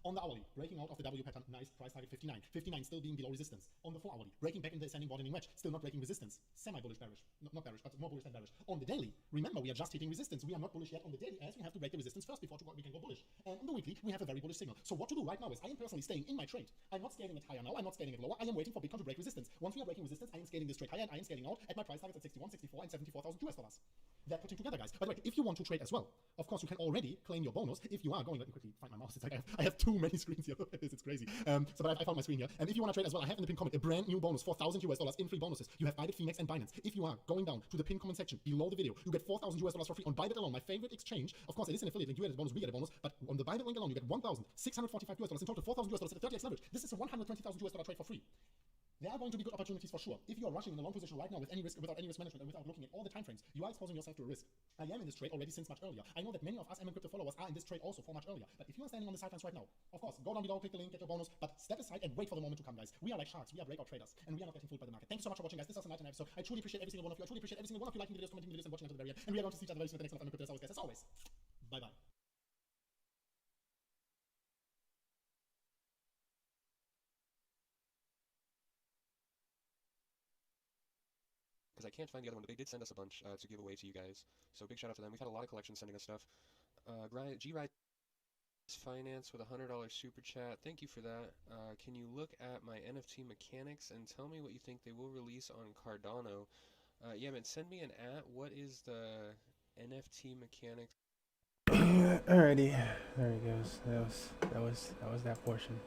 On the hourly, breaking out of the W pattern, nice price target 59. 59 still being below resistance. On the 4-hourly, breaking back in the ascending bottoming wedge, still not breaking resistance. Semi-bullish bearish. Not bearish, but more bullish than bearish. On the daily, remember, we are just hitting resistance. We are not bullish yet on the daily, as we have to break the resistance first before we can go bullish. And on the weekly, we have a very bullish signal. So what to do right now is, I am personally staying in my trade. I'm not scaling it higher now, I'm not scaling it lower. I am waiting for Bitcoin to break resistance. Once we are breaking resistance, I am scaling this trade higher, and I am scaling out at my price targets at 61, 64, and $74,000. That putting together, guys. By the way, if you want to trade as well, of course, you can already claim your bonus if you are going. Let me quickly find my mouse. It's like I have too many screens here. It's crazy. But I found my screen here. And if you want to trade as well, I have in the pinned comment a brand new bonus, $4,000 in free bonuses. You have Bybit, Phoenix, and Binance. If you are going down to the pinned comment section below the video, you get $4,000 for free on Bybit alone, my favorite exchange. Of course, it is an affiliate link. You get a bonus, we get a bonus. But on the Bybit link alone, you get $1,645 in total, $4,000 at 30x leverage. This is a $120,000 trade for free. There are going to be good opportunities for sure. If you are rushing in a long position right now with any risk, without any risk management, and without looking at all the time frames, you are exposing yourself to a risk. I am in this trade already since much earlier. I know that many of us MMCrypto followers are in this trade also for much earlier. But if you are standing on the sidelines right now, of course, go down below, click the link, get your bonus, but step aside and wait for the moment to come, guys. We are like sharks. We are breakout traders, and we are not getting fooled by the market. Thank you so much for watching, guys. This was a night episode. I truly appreciate every single one of you. I truly appreciate every single one of you liking the videos, commenting the videos, and watching until the very end. And we are going to see each other very soon at the next one of MMCrypto. As always, guys. As always, bye-bye. Because I can't find the other one, but they did send us a bunch to give away to you guys. So big shout out to them. We've had a lot of collections sending us stuff. G-Ride Finance with a $100 super chat. Thank you for that. Can you look at my NFT mechanics and tell me what you think they will release on Cardano? Yeah, man, send me an what is the NFT mechanics? Alrighty, there he goes. That was that portion.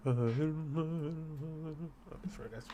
sure that's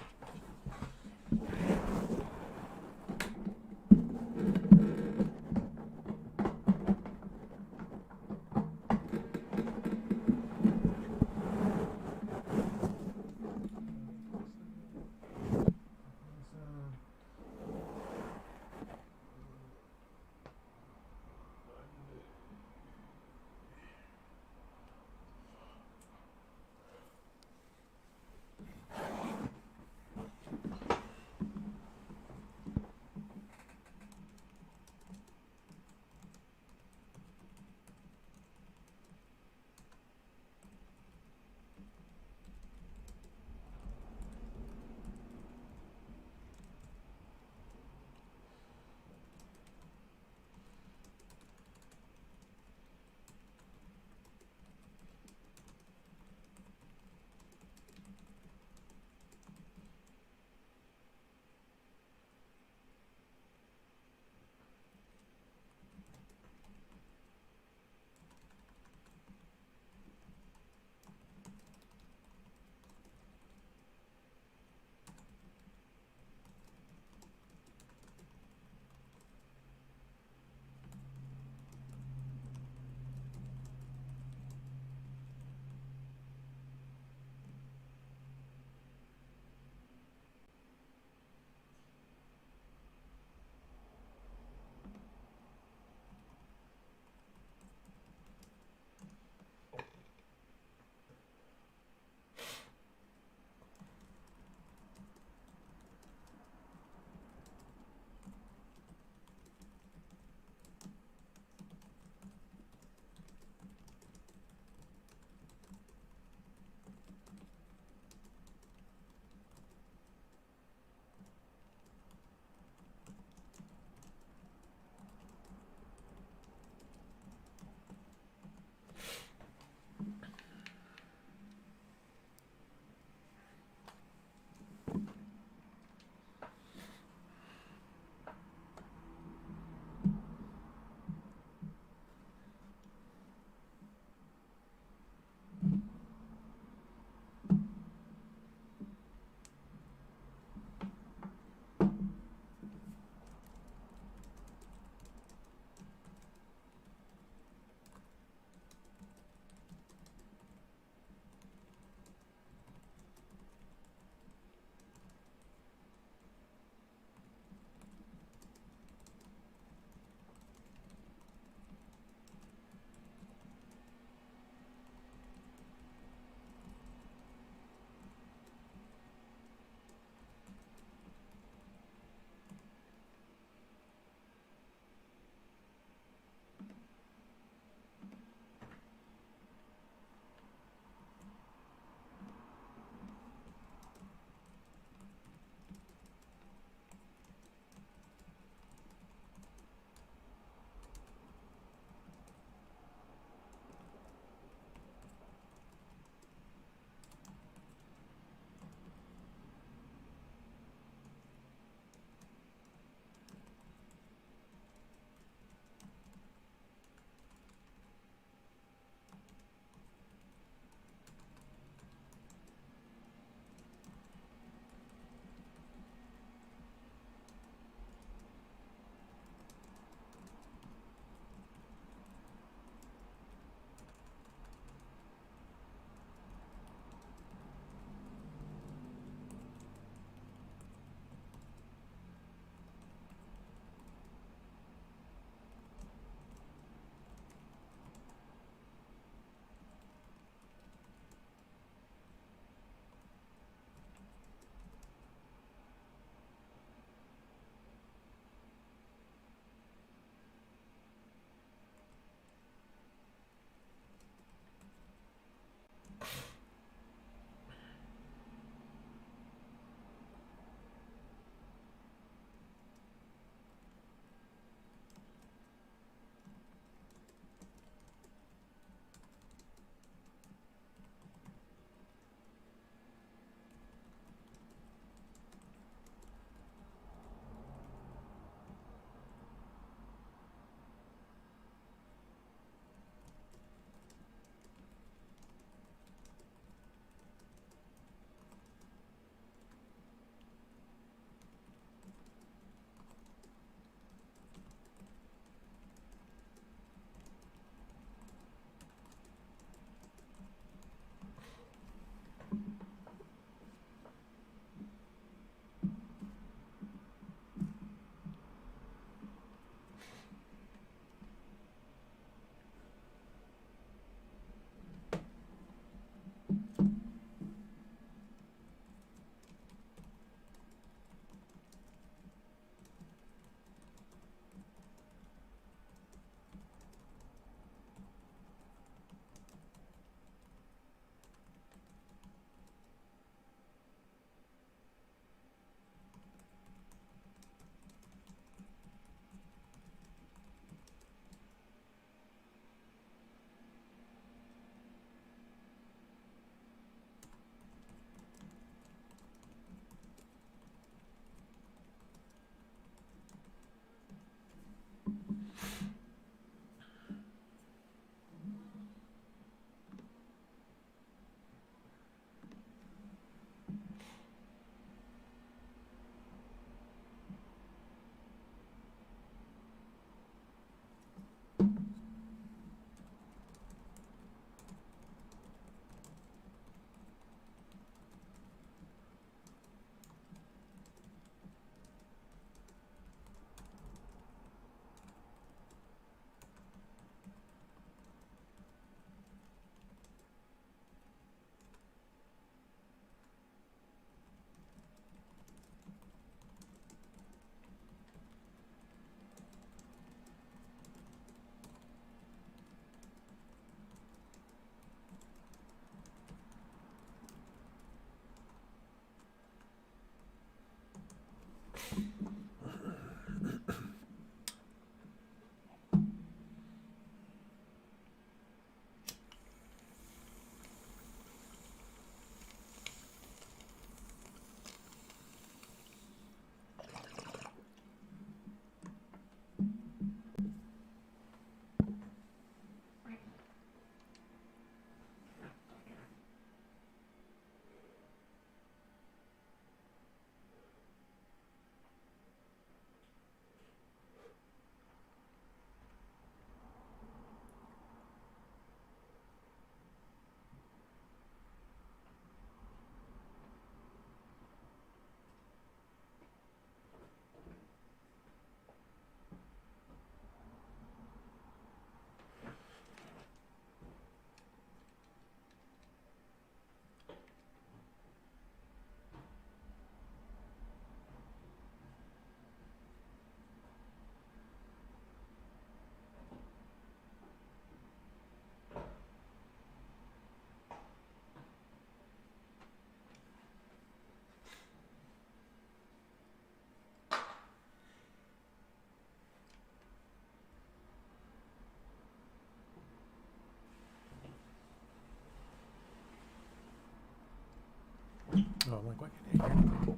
Oh, I'm like, why can't I hear anything?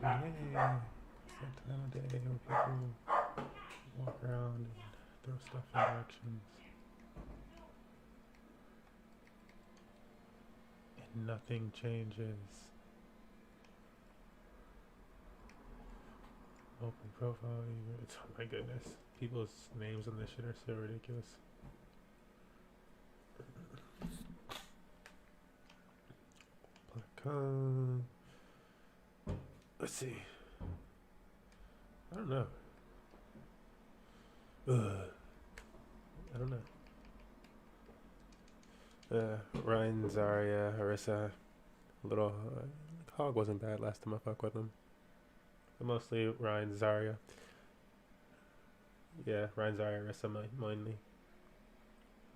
Yeah, it's that time of day when people walk around and throw stuff in directions. And nothing changes. Open profile. It's, oh my goodness. People's names on this shit are so ridiculous. Let's see. I don't know. I don't know. Ryan, Zarya, Harissa. Little Hog wasn't bad last time I fucked with him. But mostly Ryan, Zarya. Yeah, Ryan, Zarya, Harissa mainly.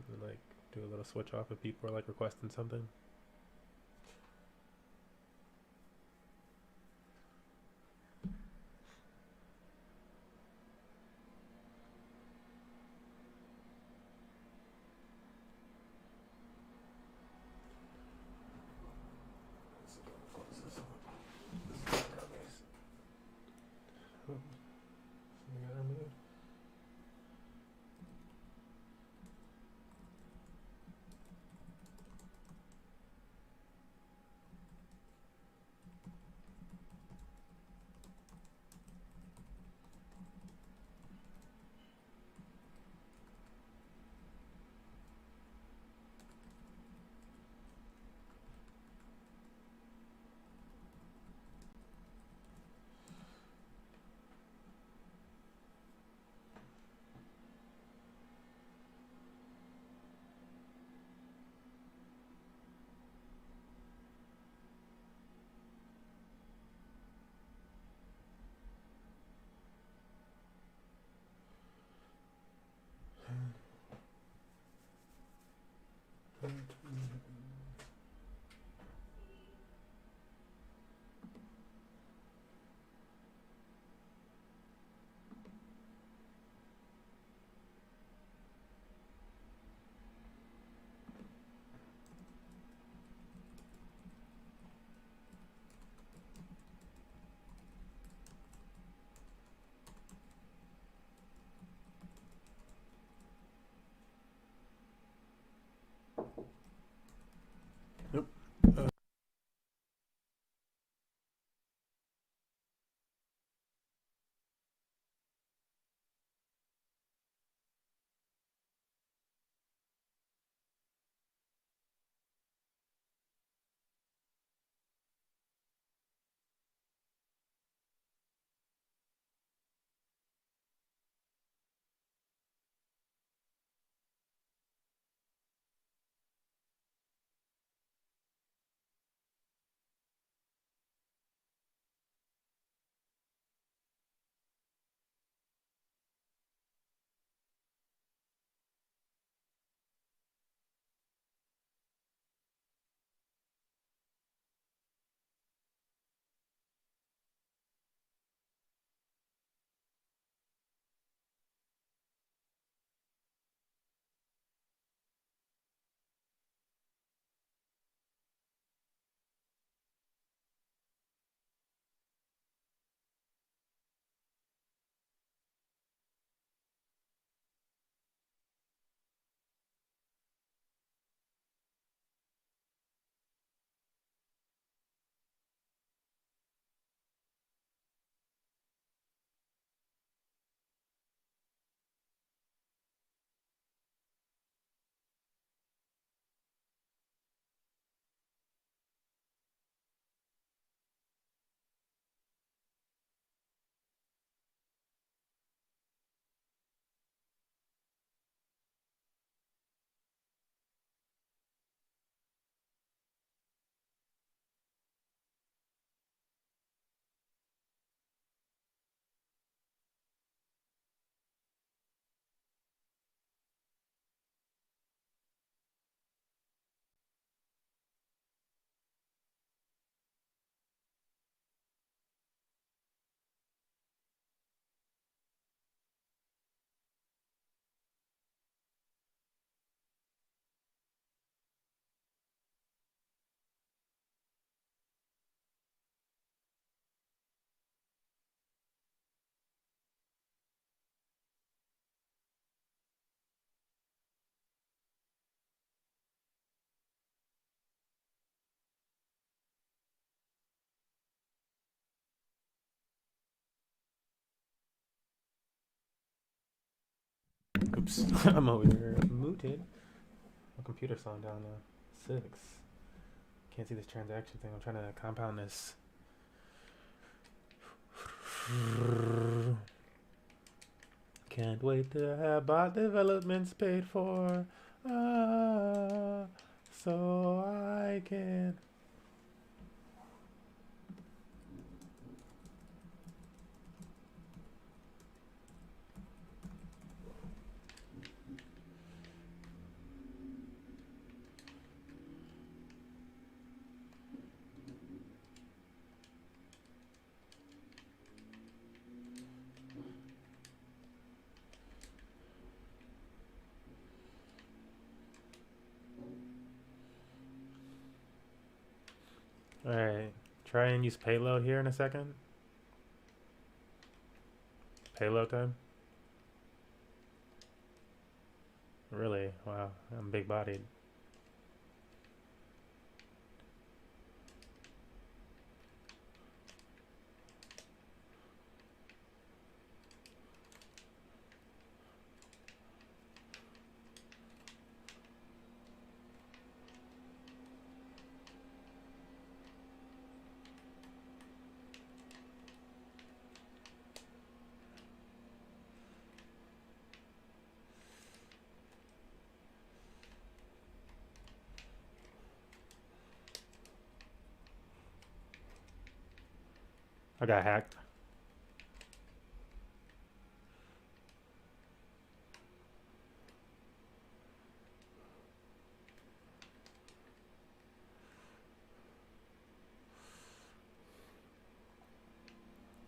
And like do a little switch off if people are like requesting something. Oops, I'm over here muted. My computer's slowing down now. 6. Can't see this transaction thing. I'm trying to compound this. Can't wait to have bot developments paid for. So I can. Alright, try and use payload here in a second. Payload time. Really? Wow, I'm big bodied. I got hacked.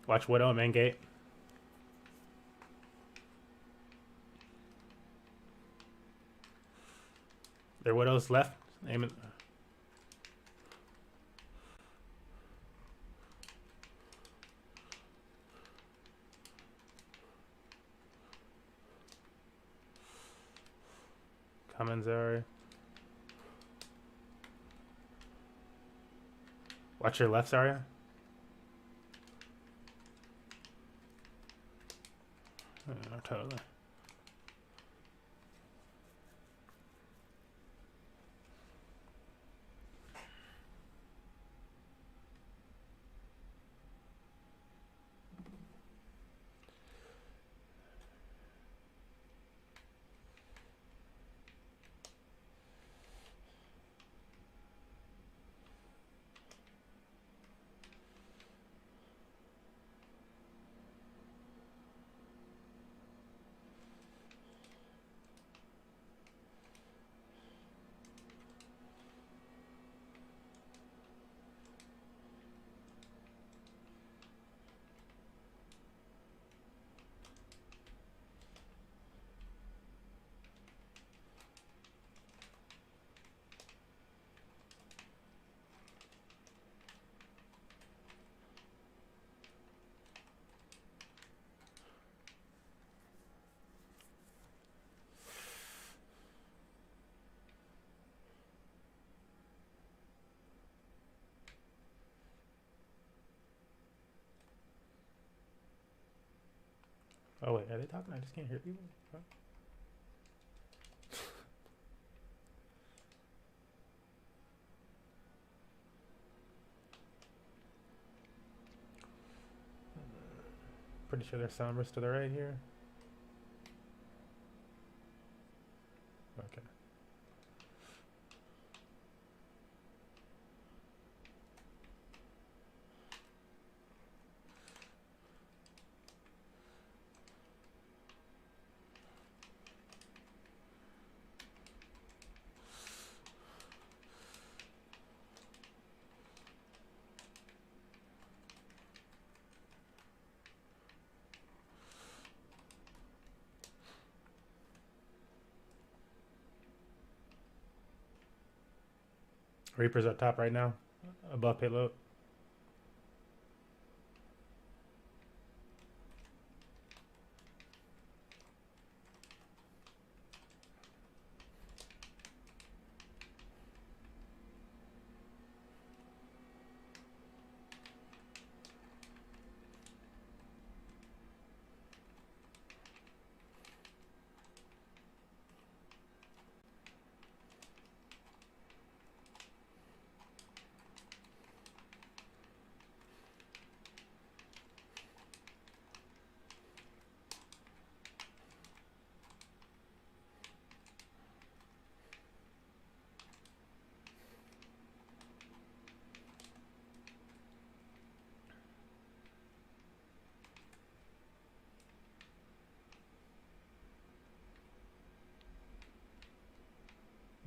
Watch Widow and main gate. Their Widow's left. Aim it. Coming, Zari. Watch your left, Zarya. Totally. Oh wait, are they talking? I just can't hear people. Huh? Pretty sure there's Sombras to the right here. Okay. Reaper's up top right now, above payload.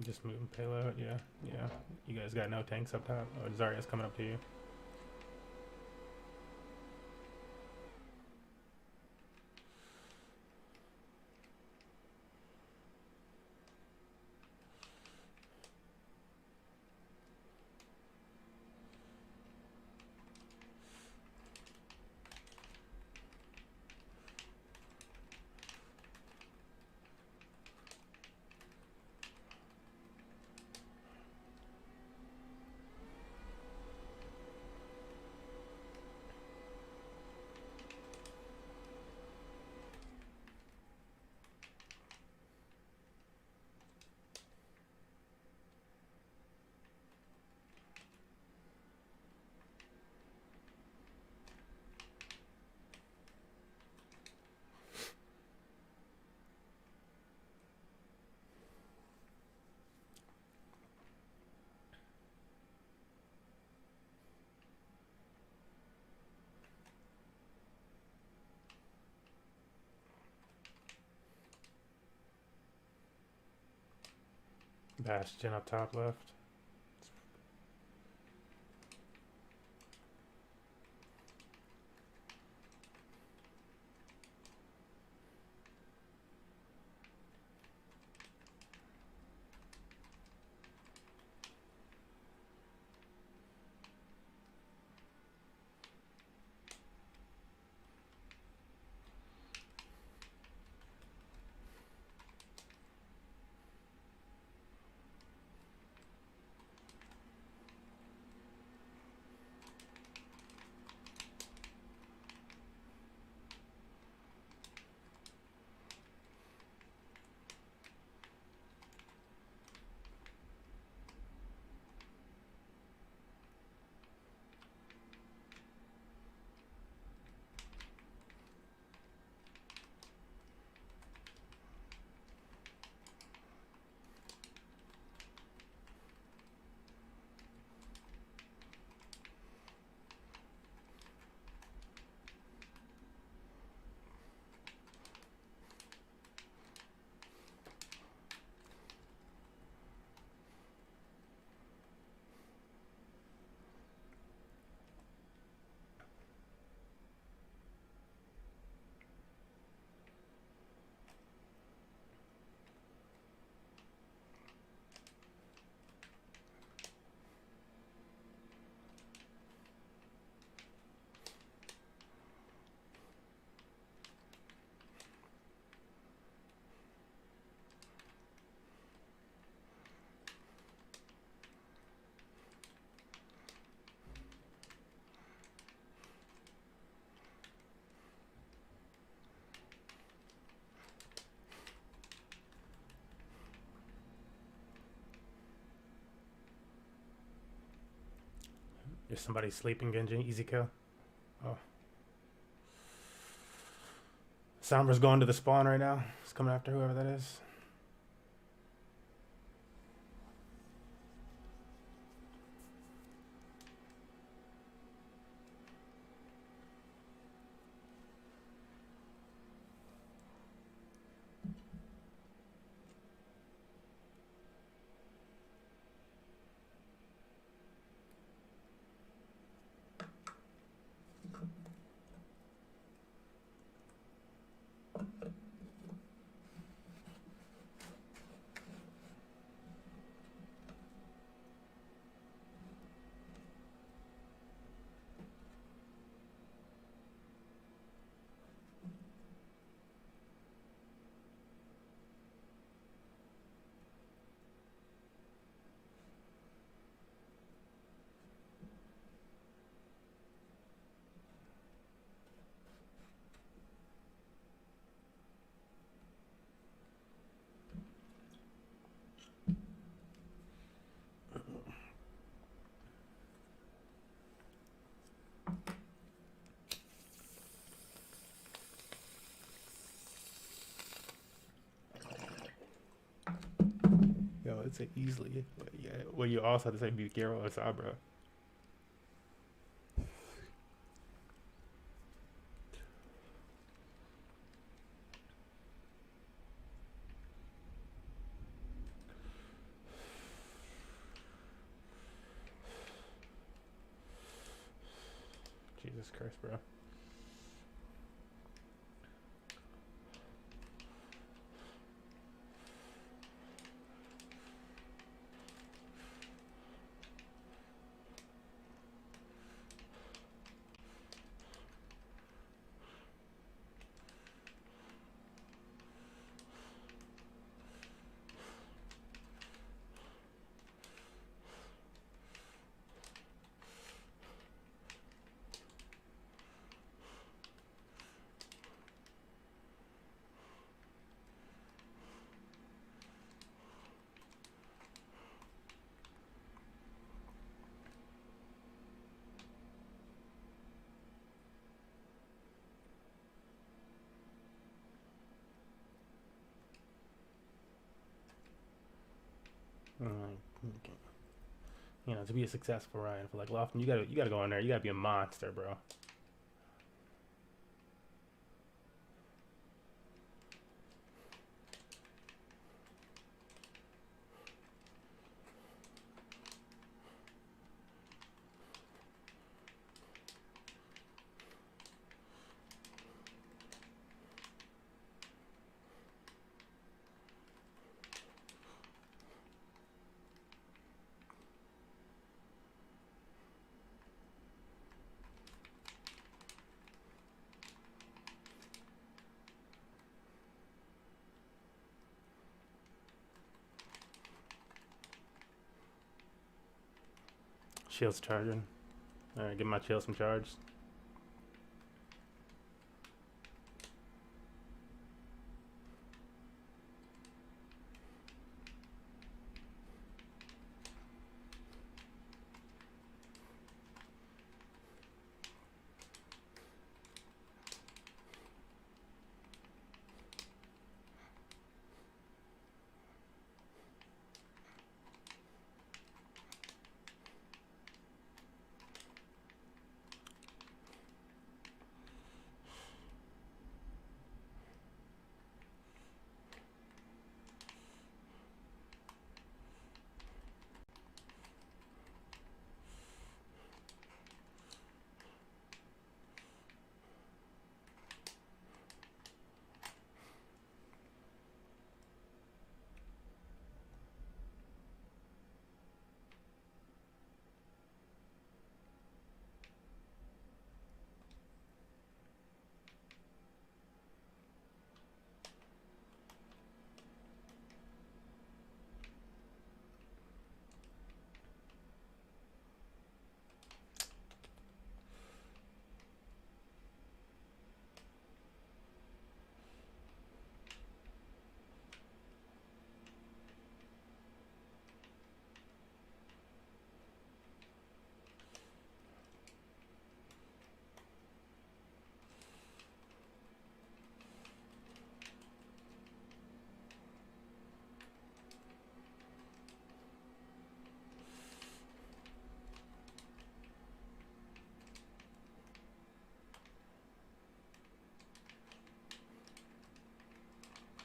Just moving payload, yeah. You guys got no tanks up top? Oh, Zarya's coming up to you. Bastion up top left. Is somebody sleeping, Genji? Easy kill. Oh. Sombra's going to the spawn right now. He's coming after whoever that is. Yo, it's easily. Yeah. Well, you also have to say beat Gero or Sabra. Jesus Christ, bro. Okay. You know, to be a successful Ryan for like Lofton, you gotta go in there. You gotta be a monster, bro. Shield's charging. Alright, give my shield some charge.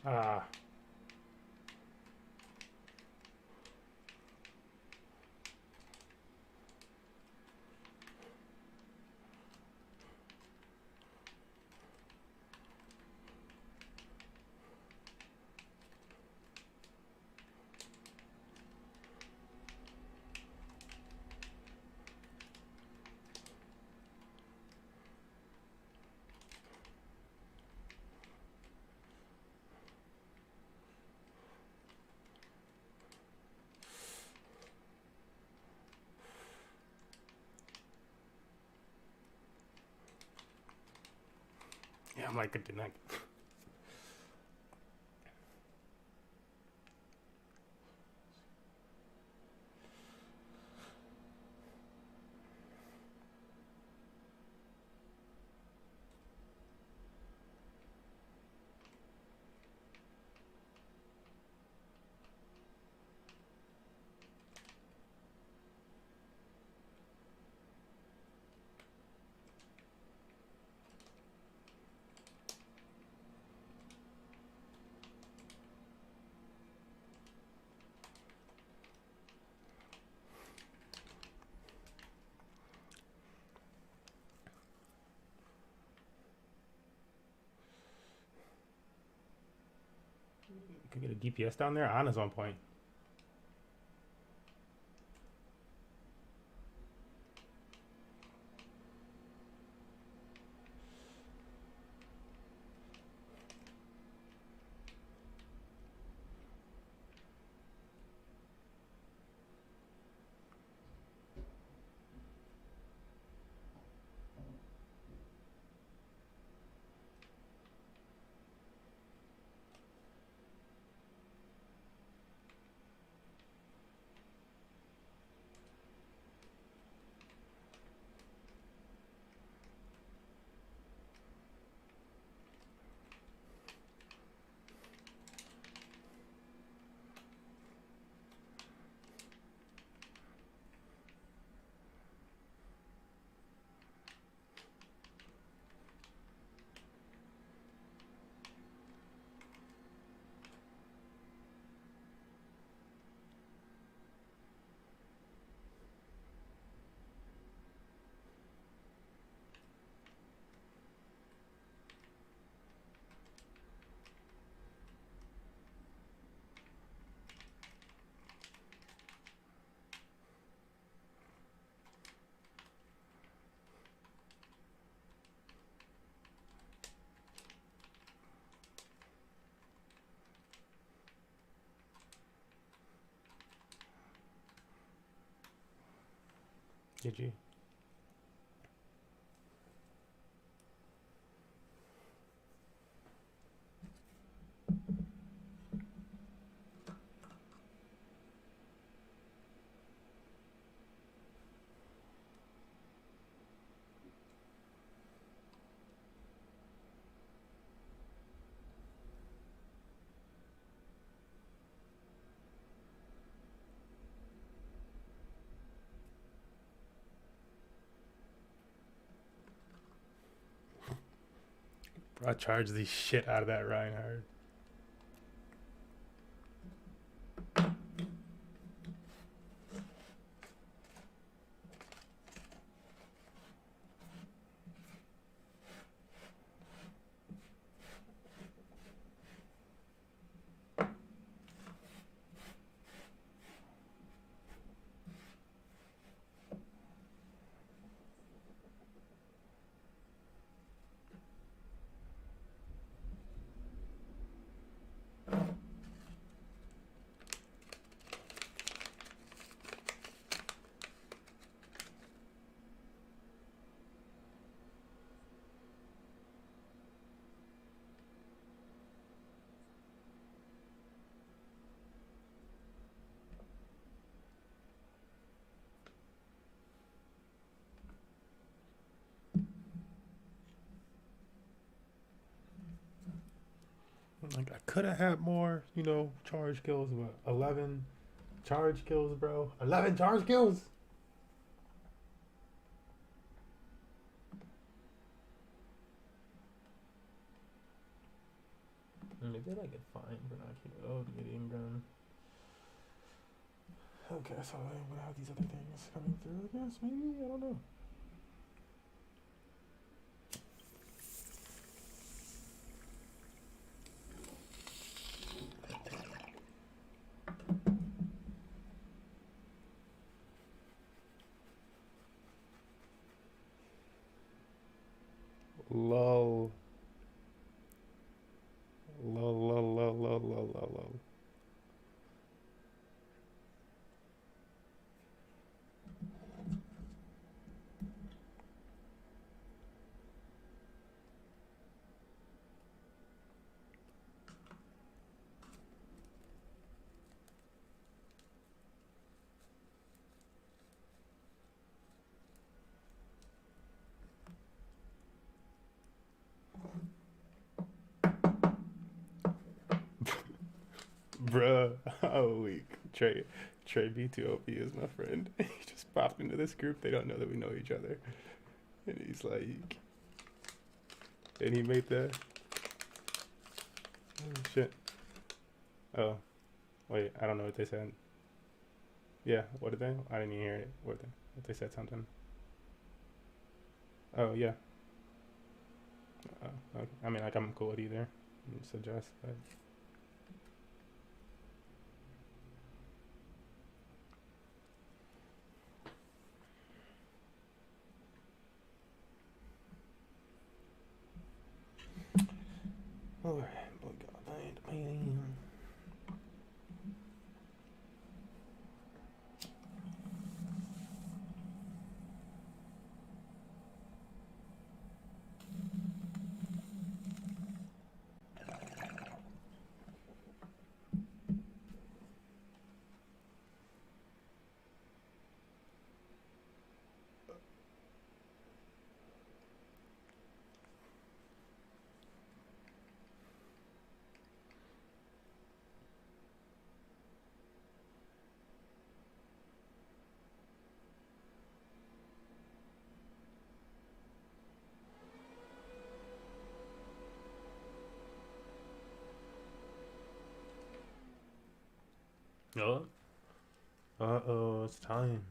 Ah. Yeah, I'm like, didn't I? Could get a DPS down there. Ana's on point. GG. Bro, I charged the shit out of that Reinhardt. Like, I could have had more, you know, charge kills, but 11 charge kills, bro. 11 charge kills? Maybe I get fined for not getting gun. Okay, so I would have these other things coming through, I guess, maybe? I don't know. Lol. Lol, lol, lol, lol, lol, lol, lol. Bruh, oh weak. Trey B2OP is my friend. He just popped into this group. They don't know that we know each other. And he's like, and he made the, oh shit. Oh, wait, I don't know what they said. Yeah, what did they? I didn't even hear it. What they said something. Oh, yeah. Okay. I mean, like, I'm cool with either. Suggest, but Alright, boy, God, man. Oh. Uh-oh, it's time.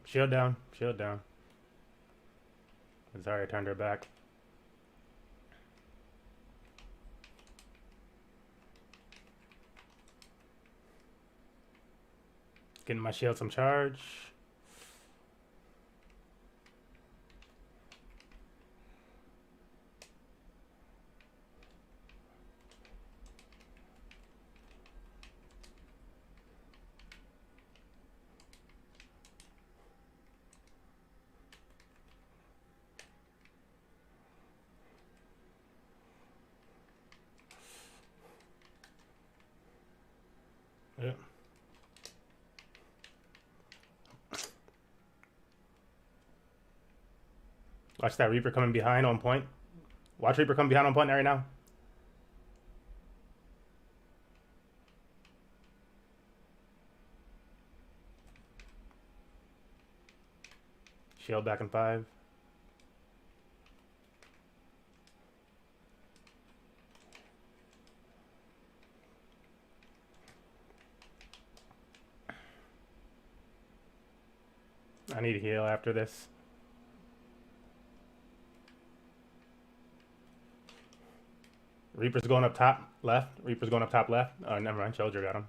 Shield down. Shield down. Sorry, I turned her back. Getting my shield some charge. Yeah. Watch that Reaper coming behind on point. Watch Reaper come behind on point right now. Shield back in 5. I need to heal after this. Reaper's going up top left. Reaper's going up top left. Oh, never mind. Soldier got him.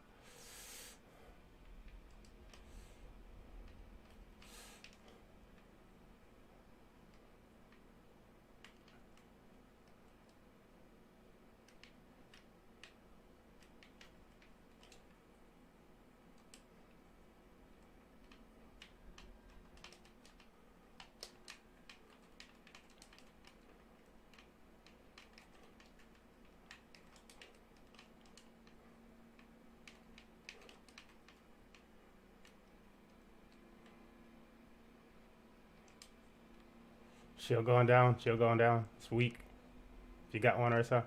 Shield going down. Shield going down. It's weak. If you got one or so.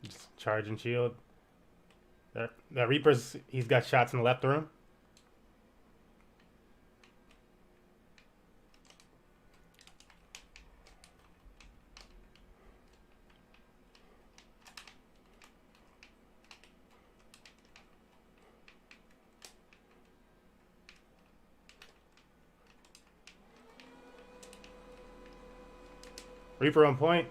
Just charging shield. That Reaper's, he's got shots in the left room. Reaper on point.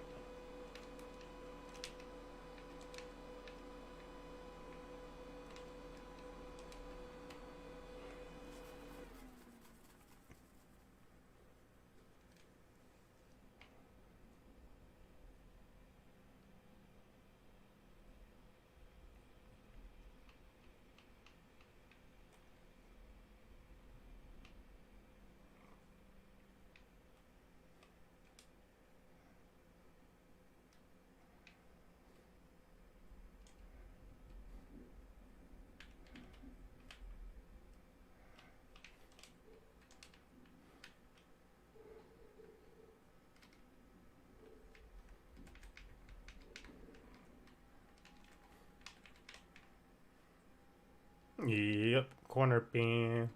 Yep, corner pin.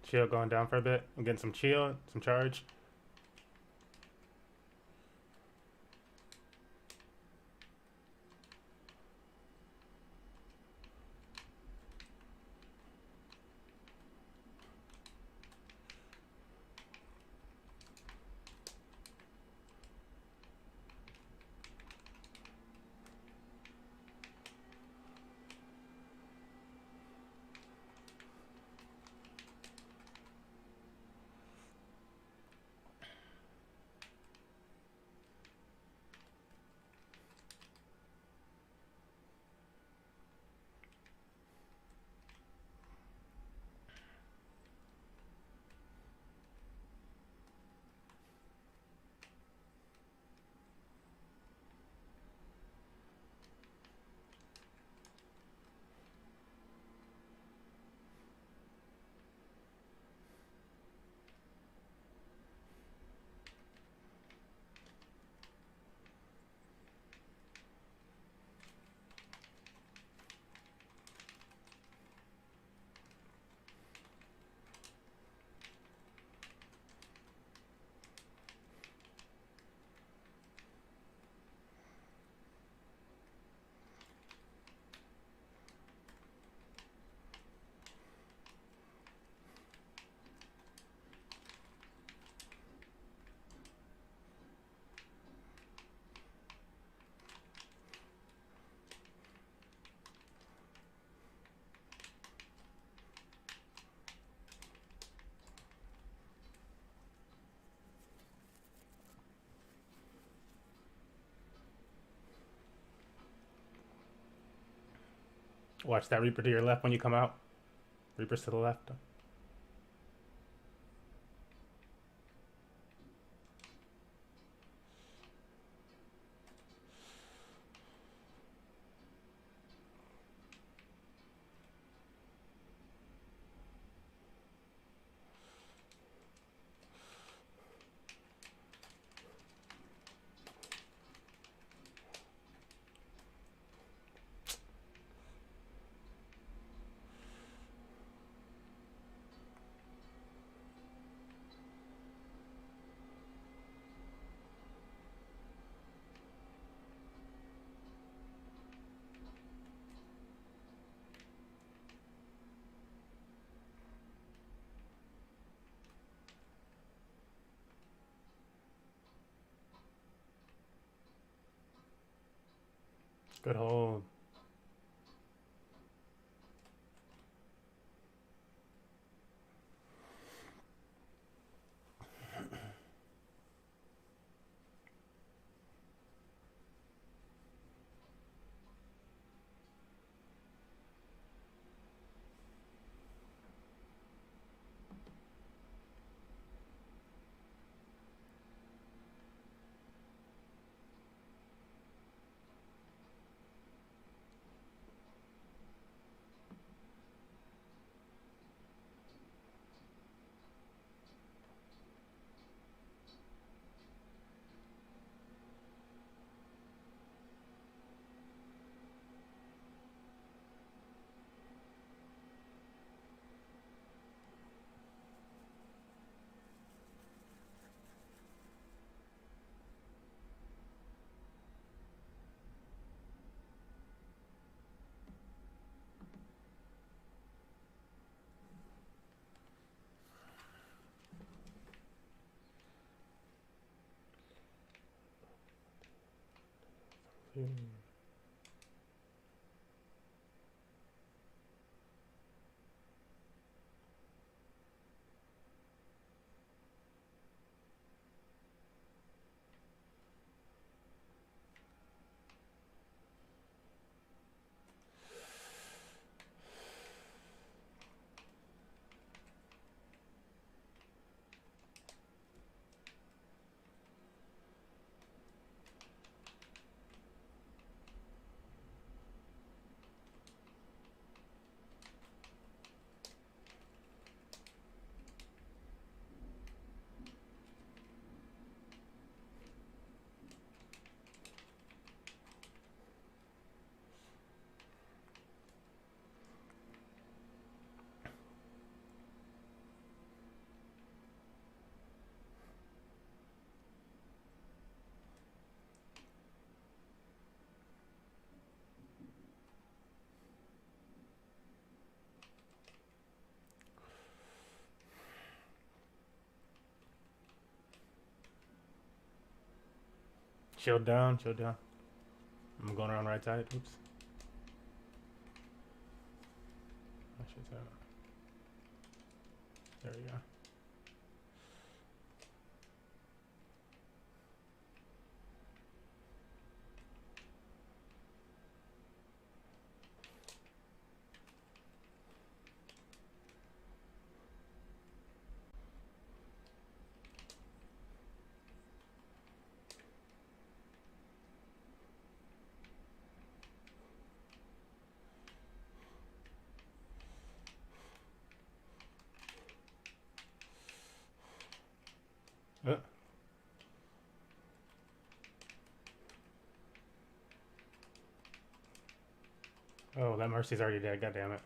Chill going down for a bit. I'm getting some chill, some charge. Watch that Reaper to your left when you come out. Reaper's to the left. Good hold. Chill down, chill down. I'm going around right side. Oops. I should say that. There we go. Oh, that Mercy's already dead. God damn it.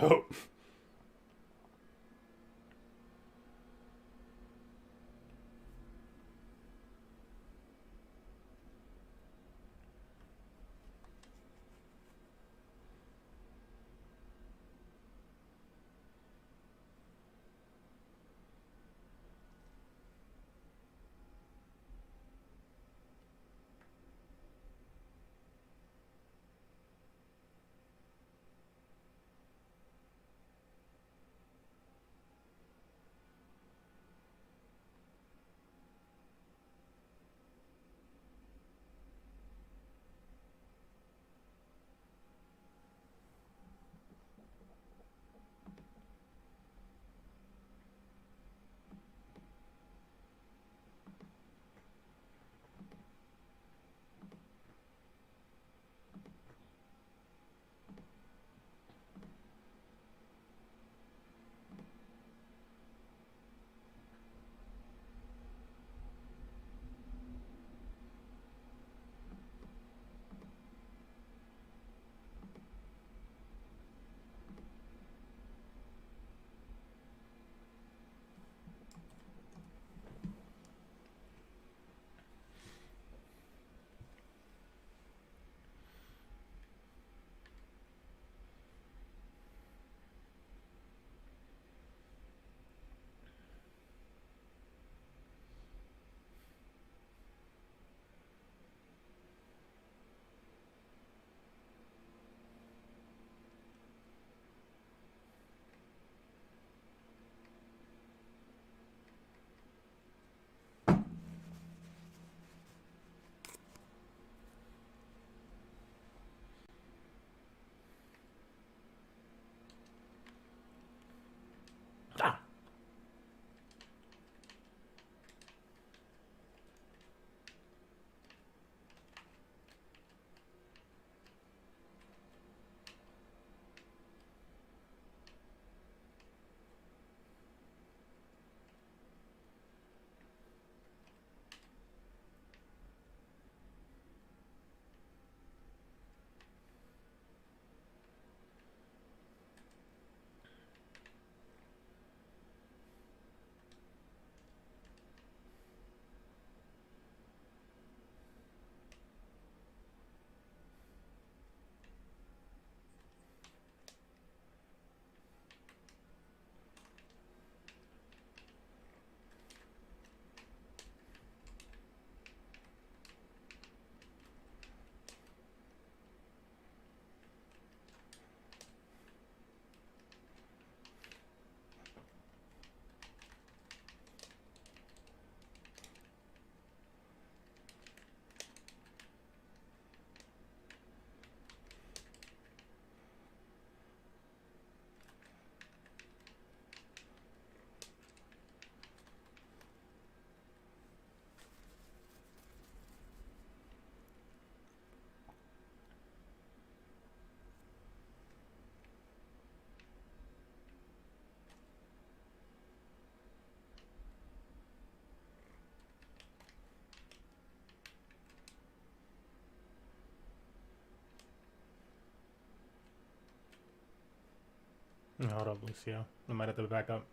Oh. Hold up, Lucio. I might have to back up.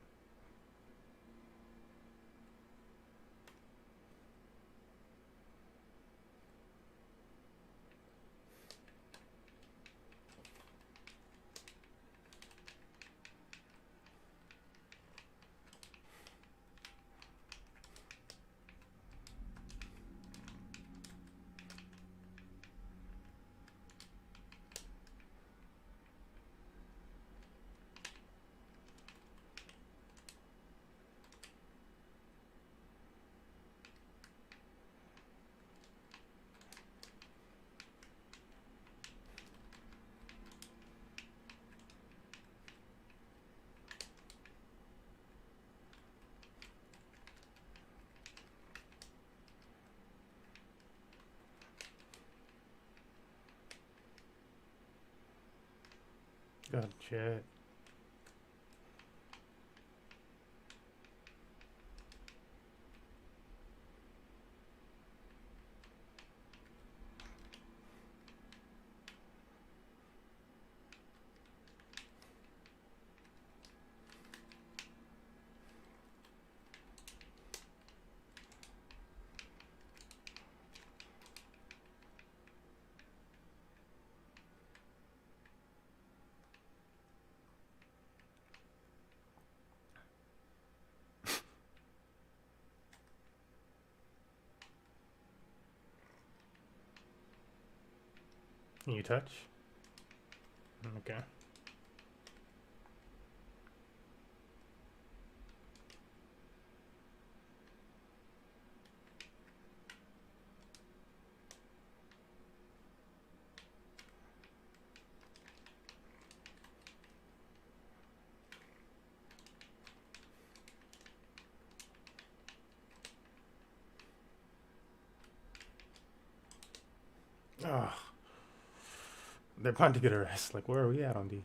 God, shit. Can you touch? Okay. Oh, they're about to get a rest. Like, where are we at on D?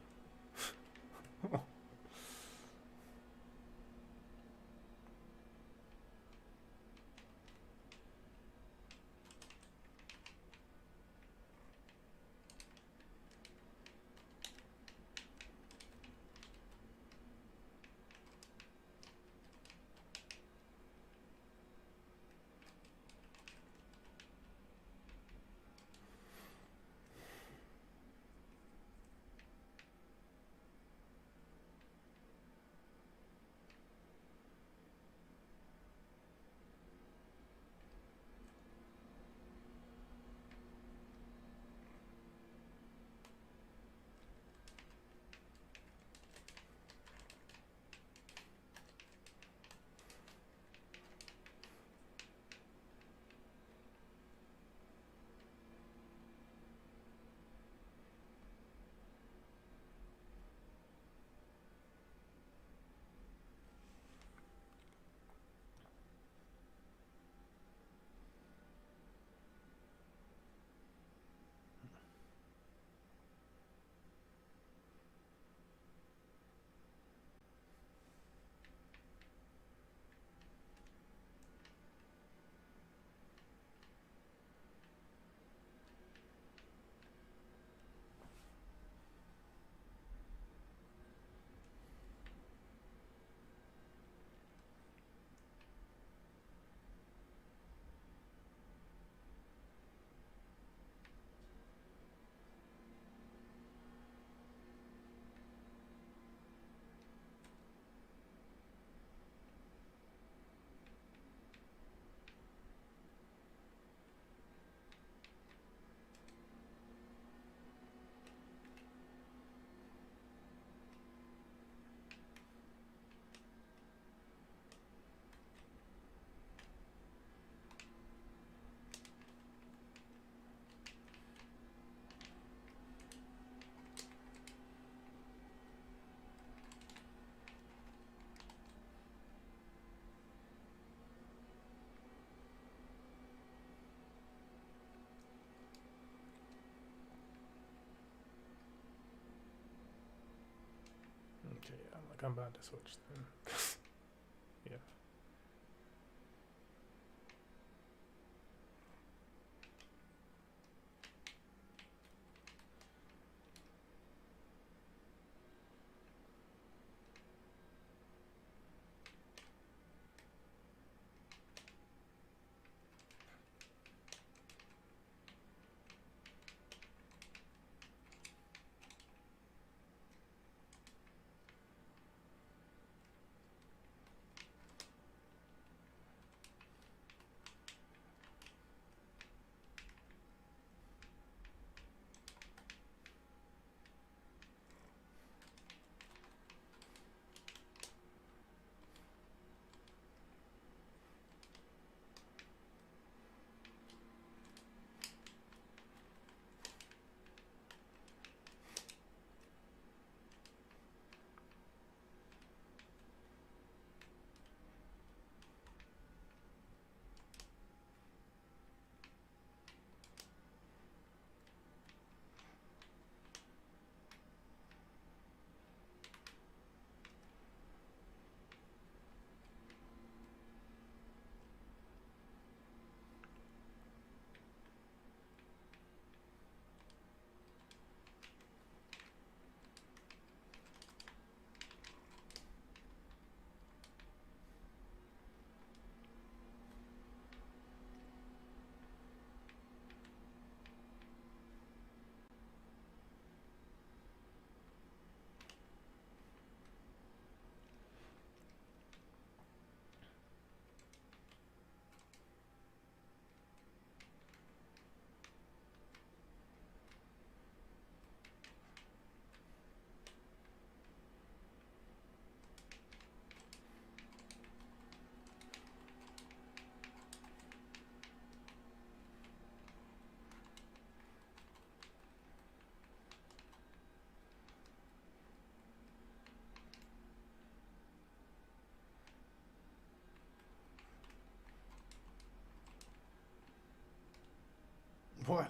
Okay, I'm about to switch then. Yeah. What?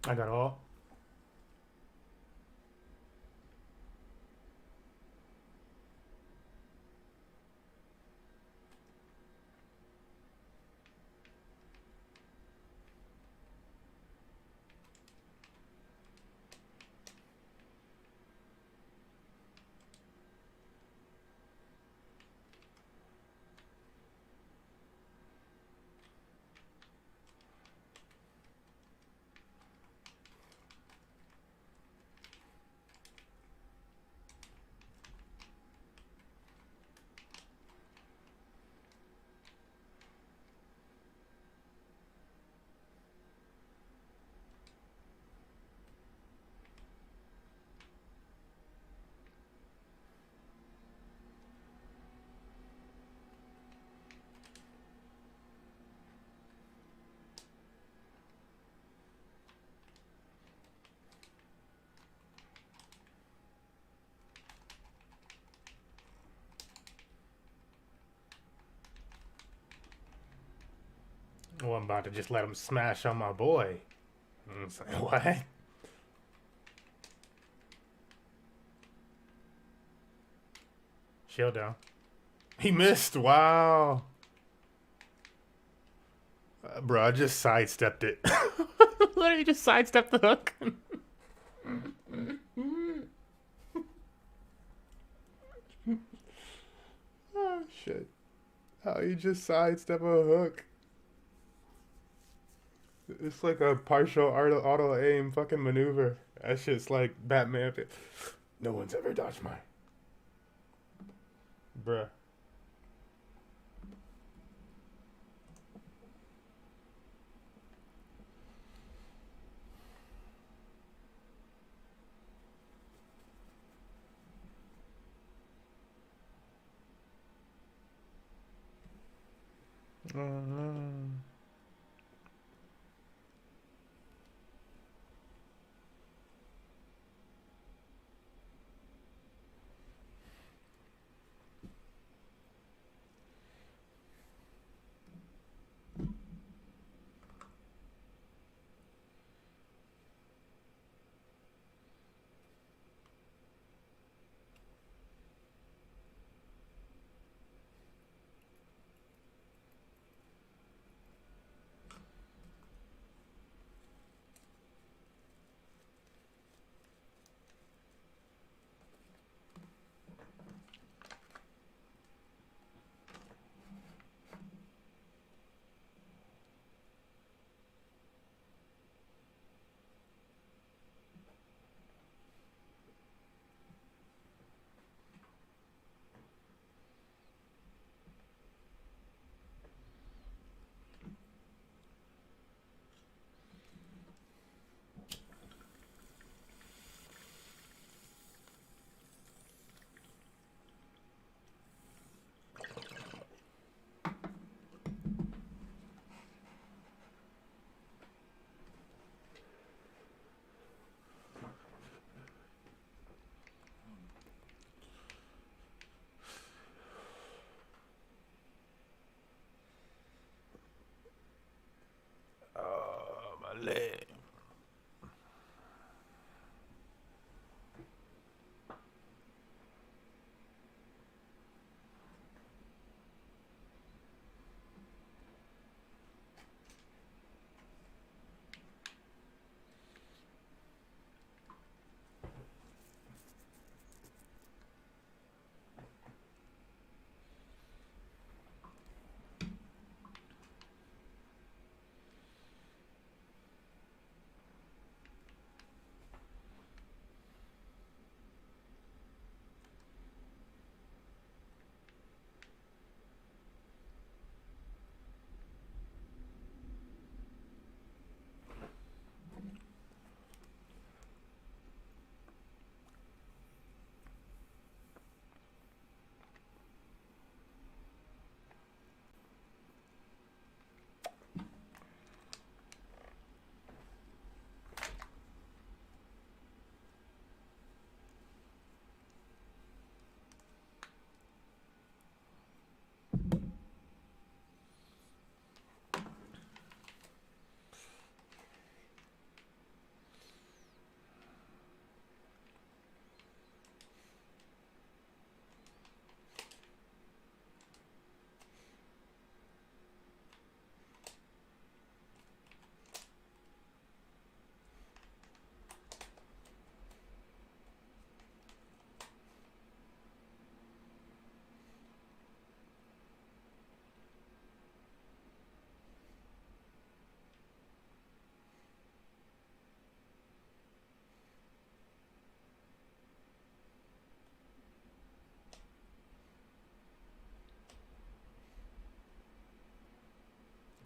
I got all. Oh, I'm about to just let him smash on my boy. I'm saying, what? Shield down. He missed. Wow. Bro, I just sidestepped it. Literally just sidestepped the hook. shit. How you just sidestep a hook. It's like a partial auto aim fucking maneuver. That shit's like Batman. No one's ever dodged mine. Bruh. Oh no. Oh, my leg.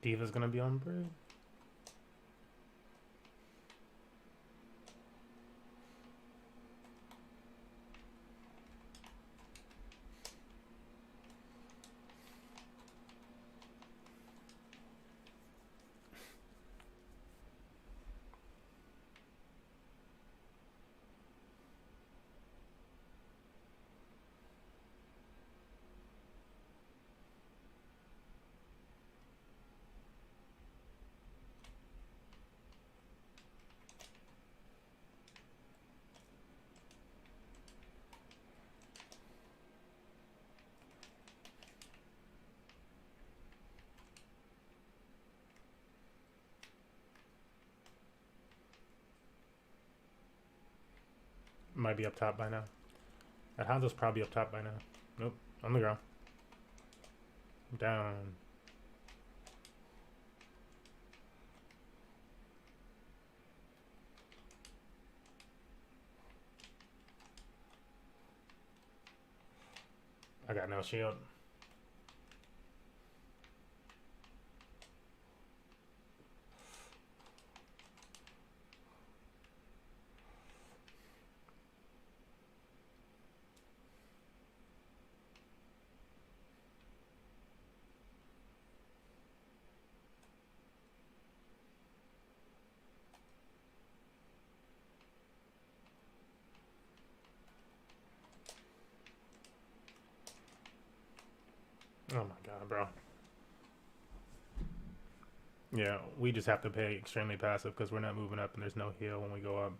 Diva's gonna be on break. Might be up top by now. That Hanzo's probably up top by now. Nope, on the ground. Down. I got no shield. Oh my god, bro. Yeah, we just have to play extremely passive because we're not moving up and there's no heal when we go up.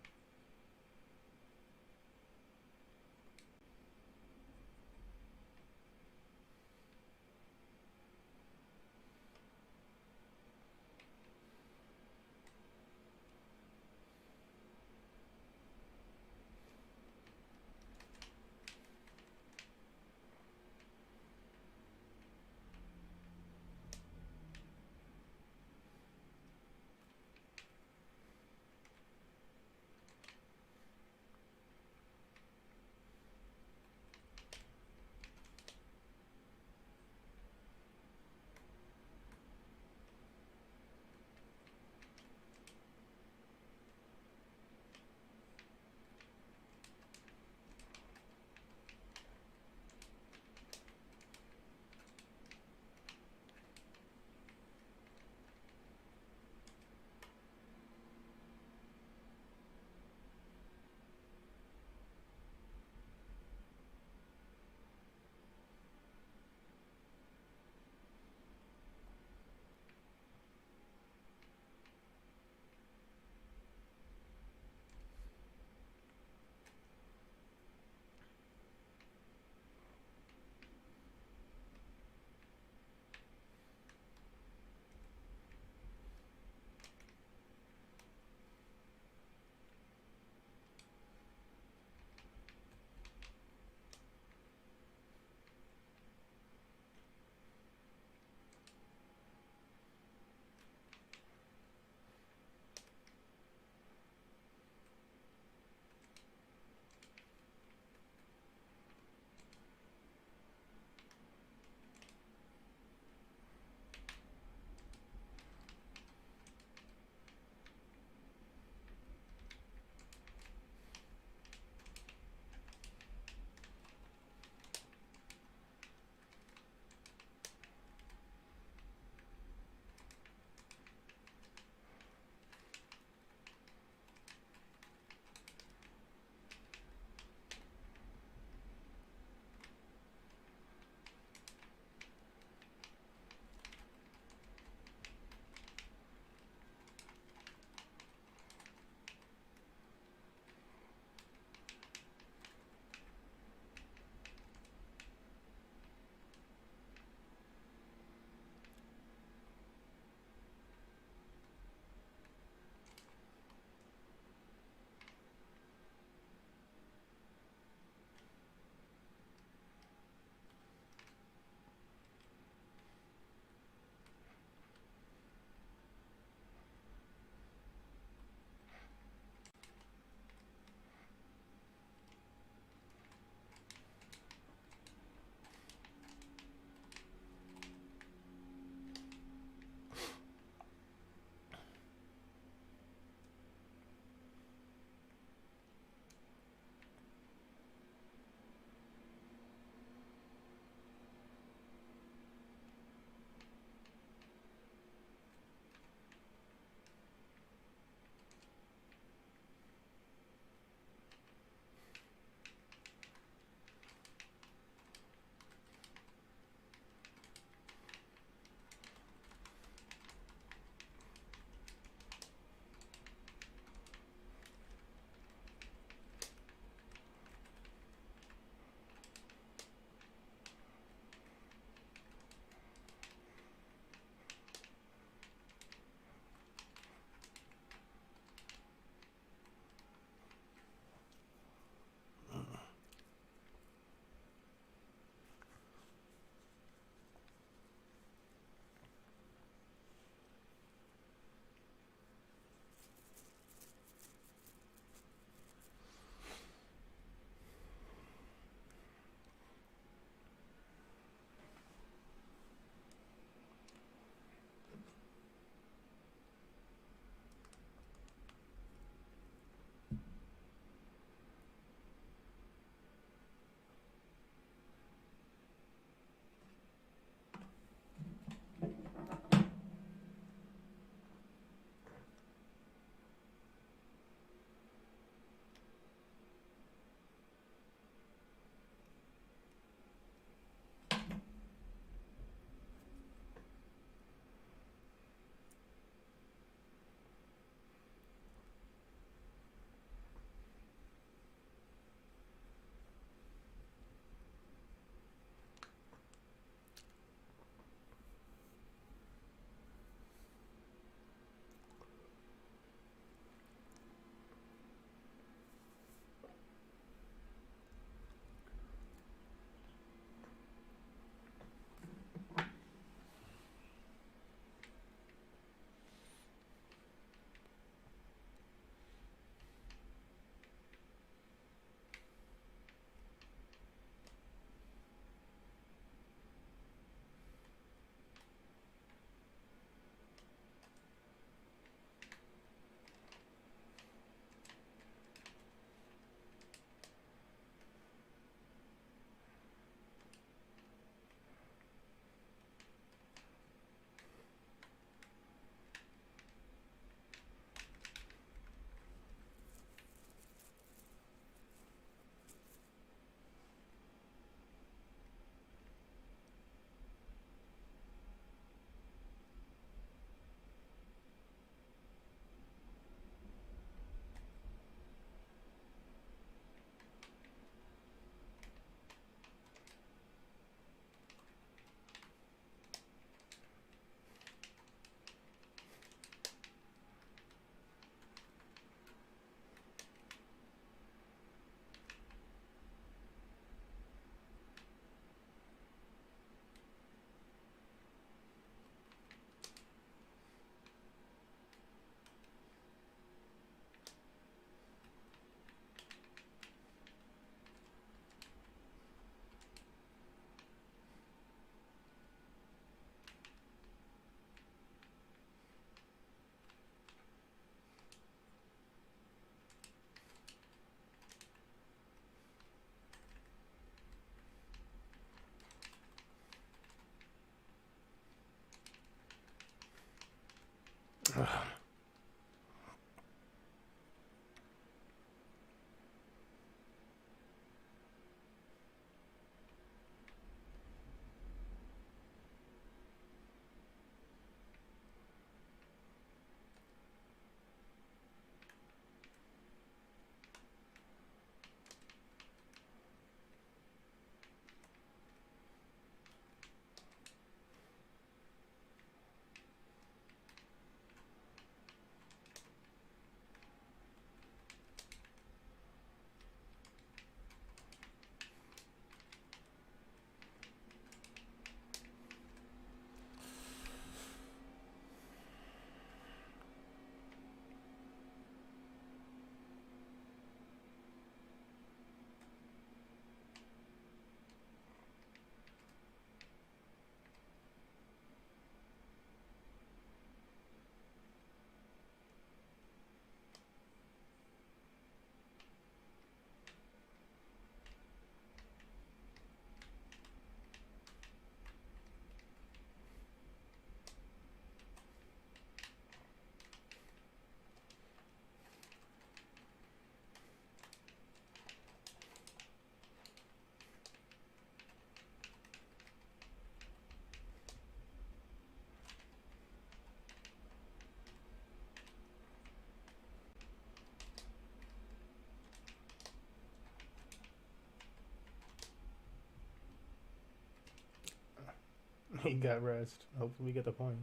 He got rest. Hopefully we get the point.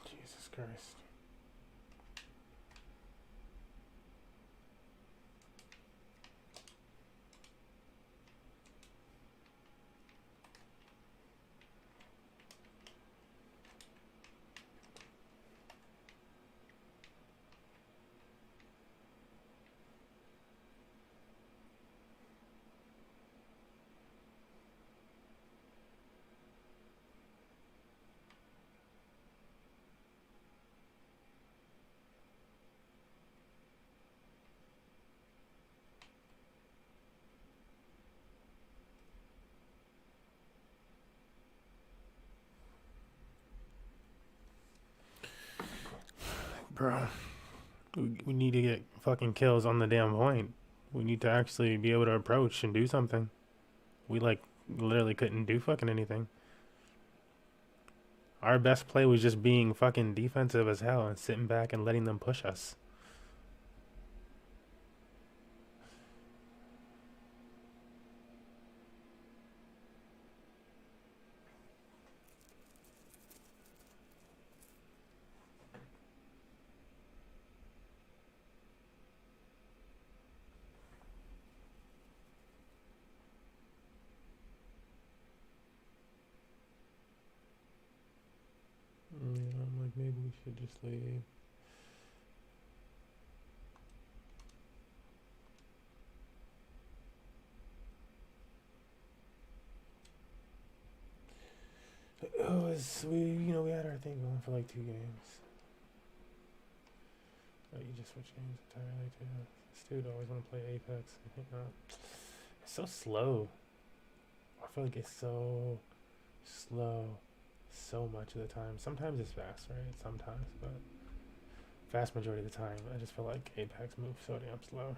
Jesus Christ. Bro, we need to get fucking kills on the damn point. We need to actually be able to approach and do something. We, like, literally couldn't do fucking anything. Our best play was just being fucking defensive as hell and sitting back and letting them push us. Yeah, I'm like, maybe we should just leave. We had our thing going for like 2 games. Oh, you just switch games entirely too. This dude always want to play Apex. I think not. It's so slow. I feel like it's so slow so much of the time. Sometimes it's fast, right? Sometimes, but vast majority of the time, I just feel like Apex moves so damn slow.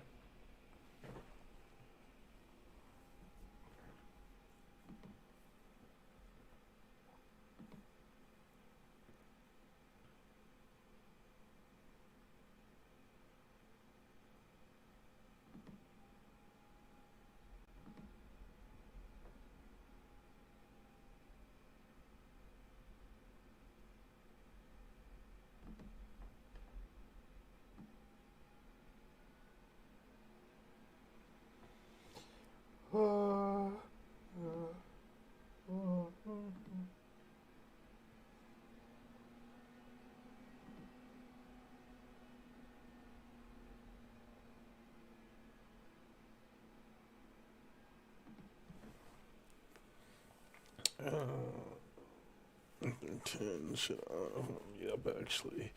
Turn shit off. Yep, actually.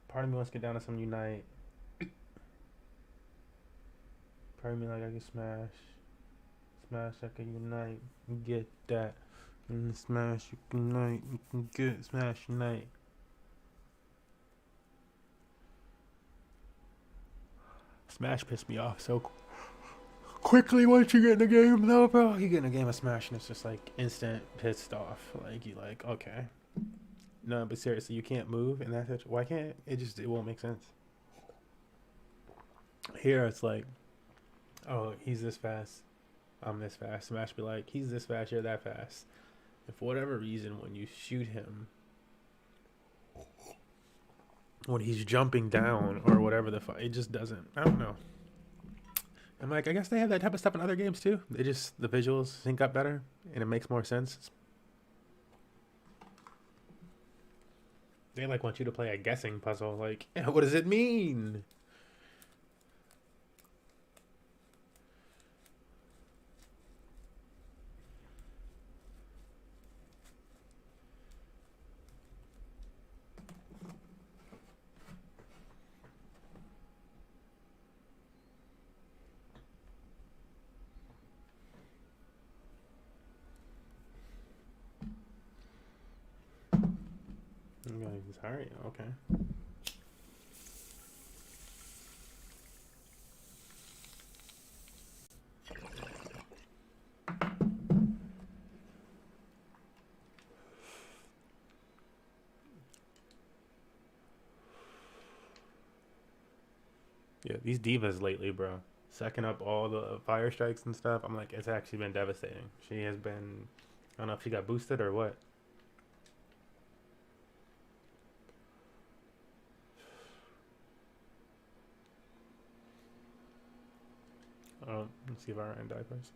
Part of me wants to get down to some Unite. Part of me like I can smash, I can Unite, get that, and smash, you can Unite, you can get smash, Unite. Smash pissed me off so quickly once you get in the game, though, bro. You get in a game of Smash and it's just like instant pissed off. Like you like, okay. No, but seriously, you can't move in that situation. Why can't it? It won't make sense. Here it's like, oh, he's this fast, I'm this fast. Smash be like, he's this fast, you're that fast. And for whatever reason, when you shoot him, when he's jumping down or whatever it just doesn't. I don't know. I'm like, I guess they have that type of stuff in other games too. The visuals sync up better and it makes more sense. They like want you to play a guessing puzzle. Like, what does it mean? Sorry, okay. Yeah, these divas lately, bro. Sucking up all the fire strikes and stuff. I'm like, it's actually been devastating. She has been, I don't know if she got boosted or what. Let's see if I ran diapers.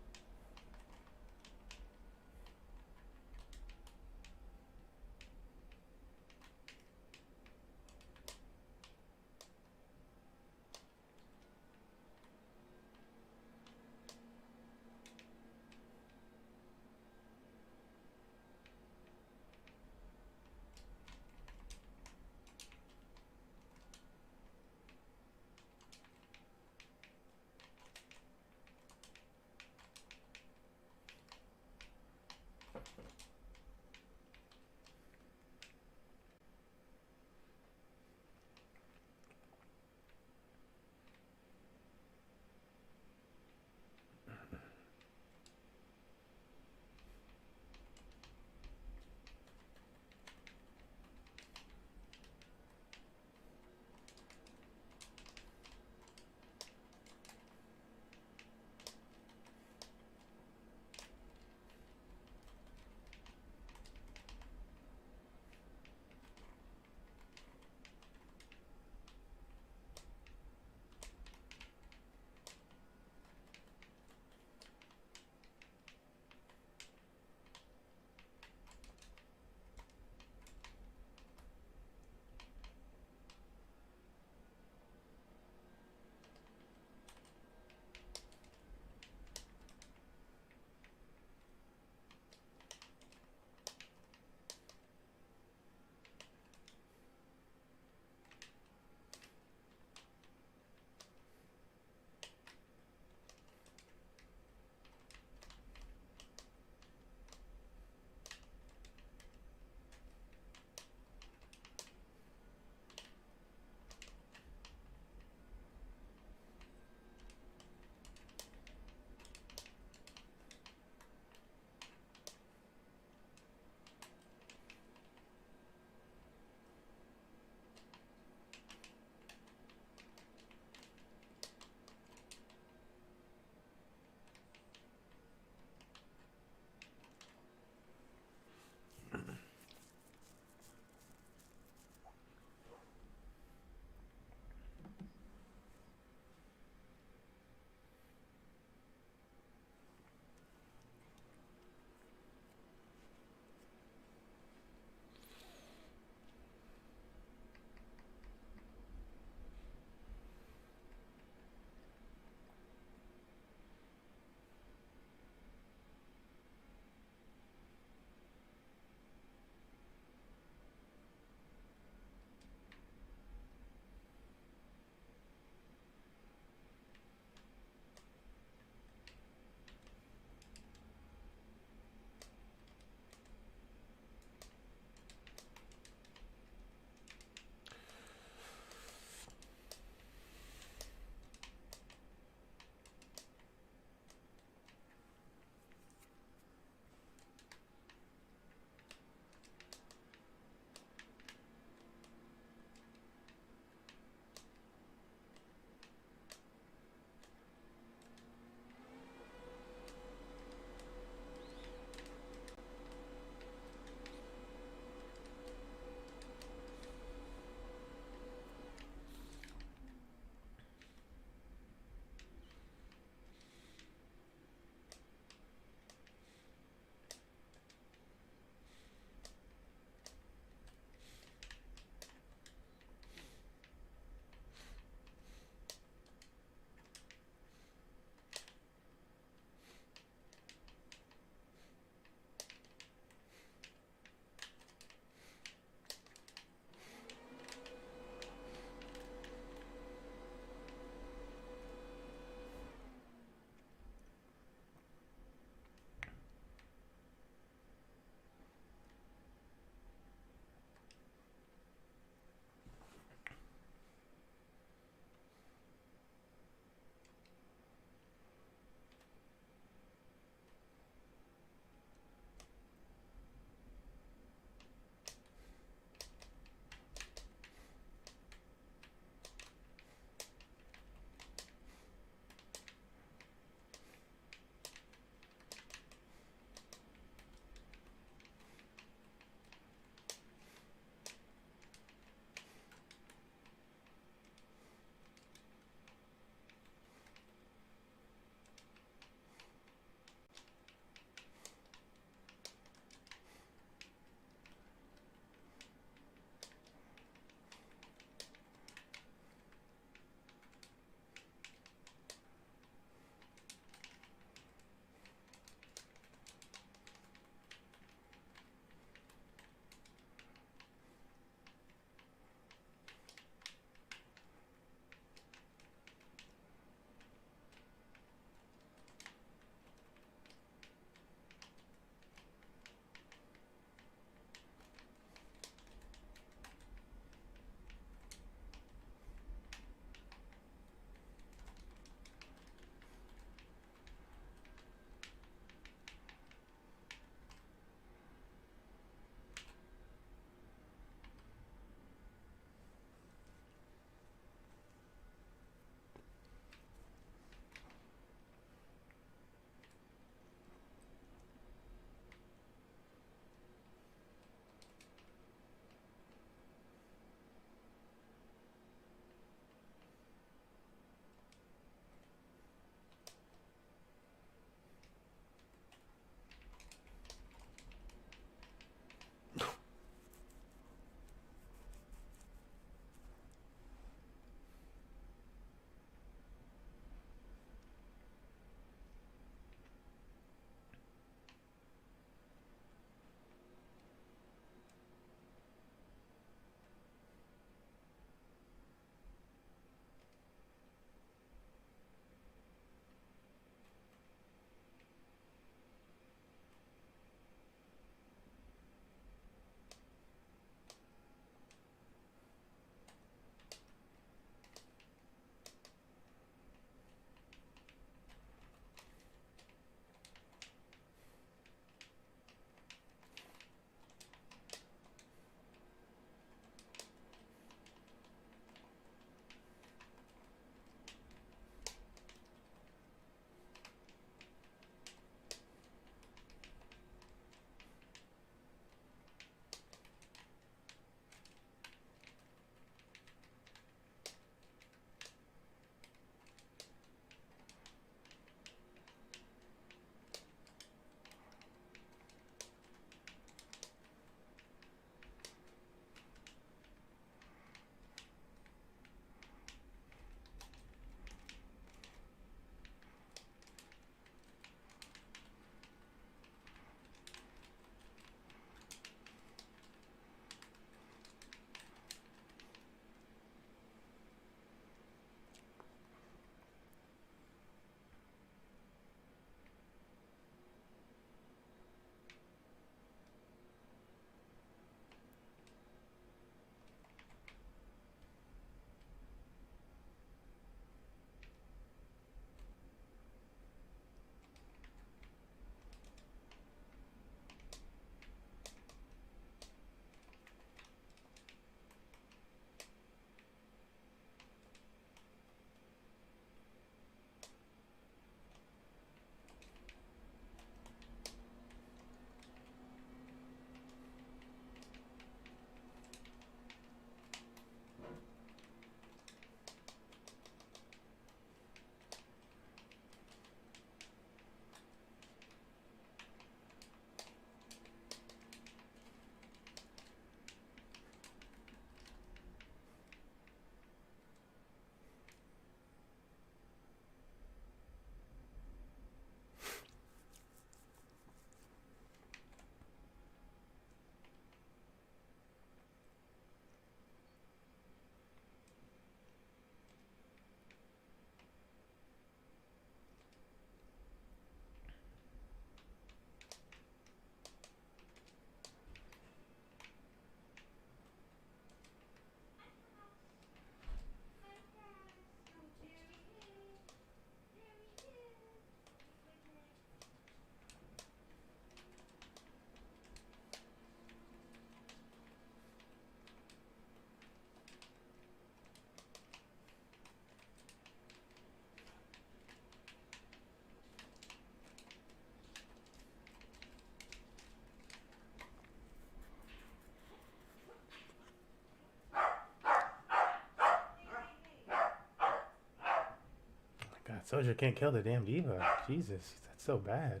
Soldier can't kill the damn diva. Jesus, that's so bad.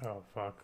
Oh, fuck.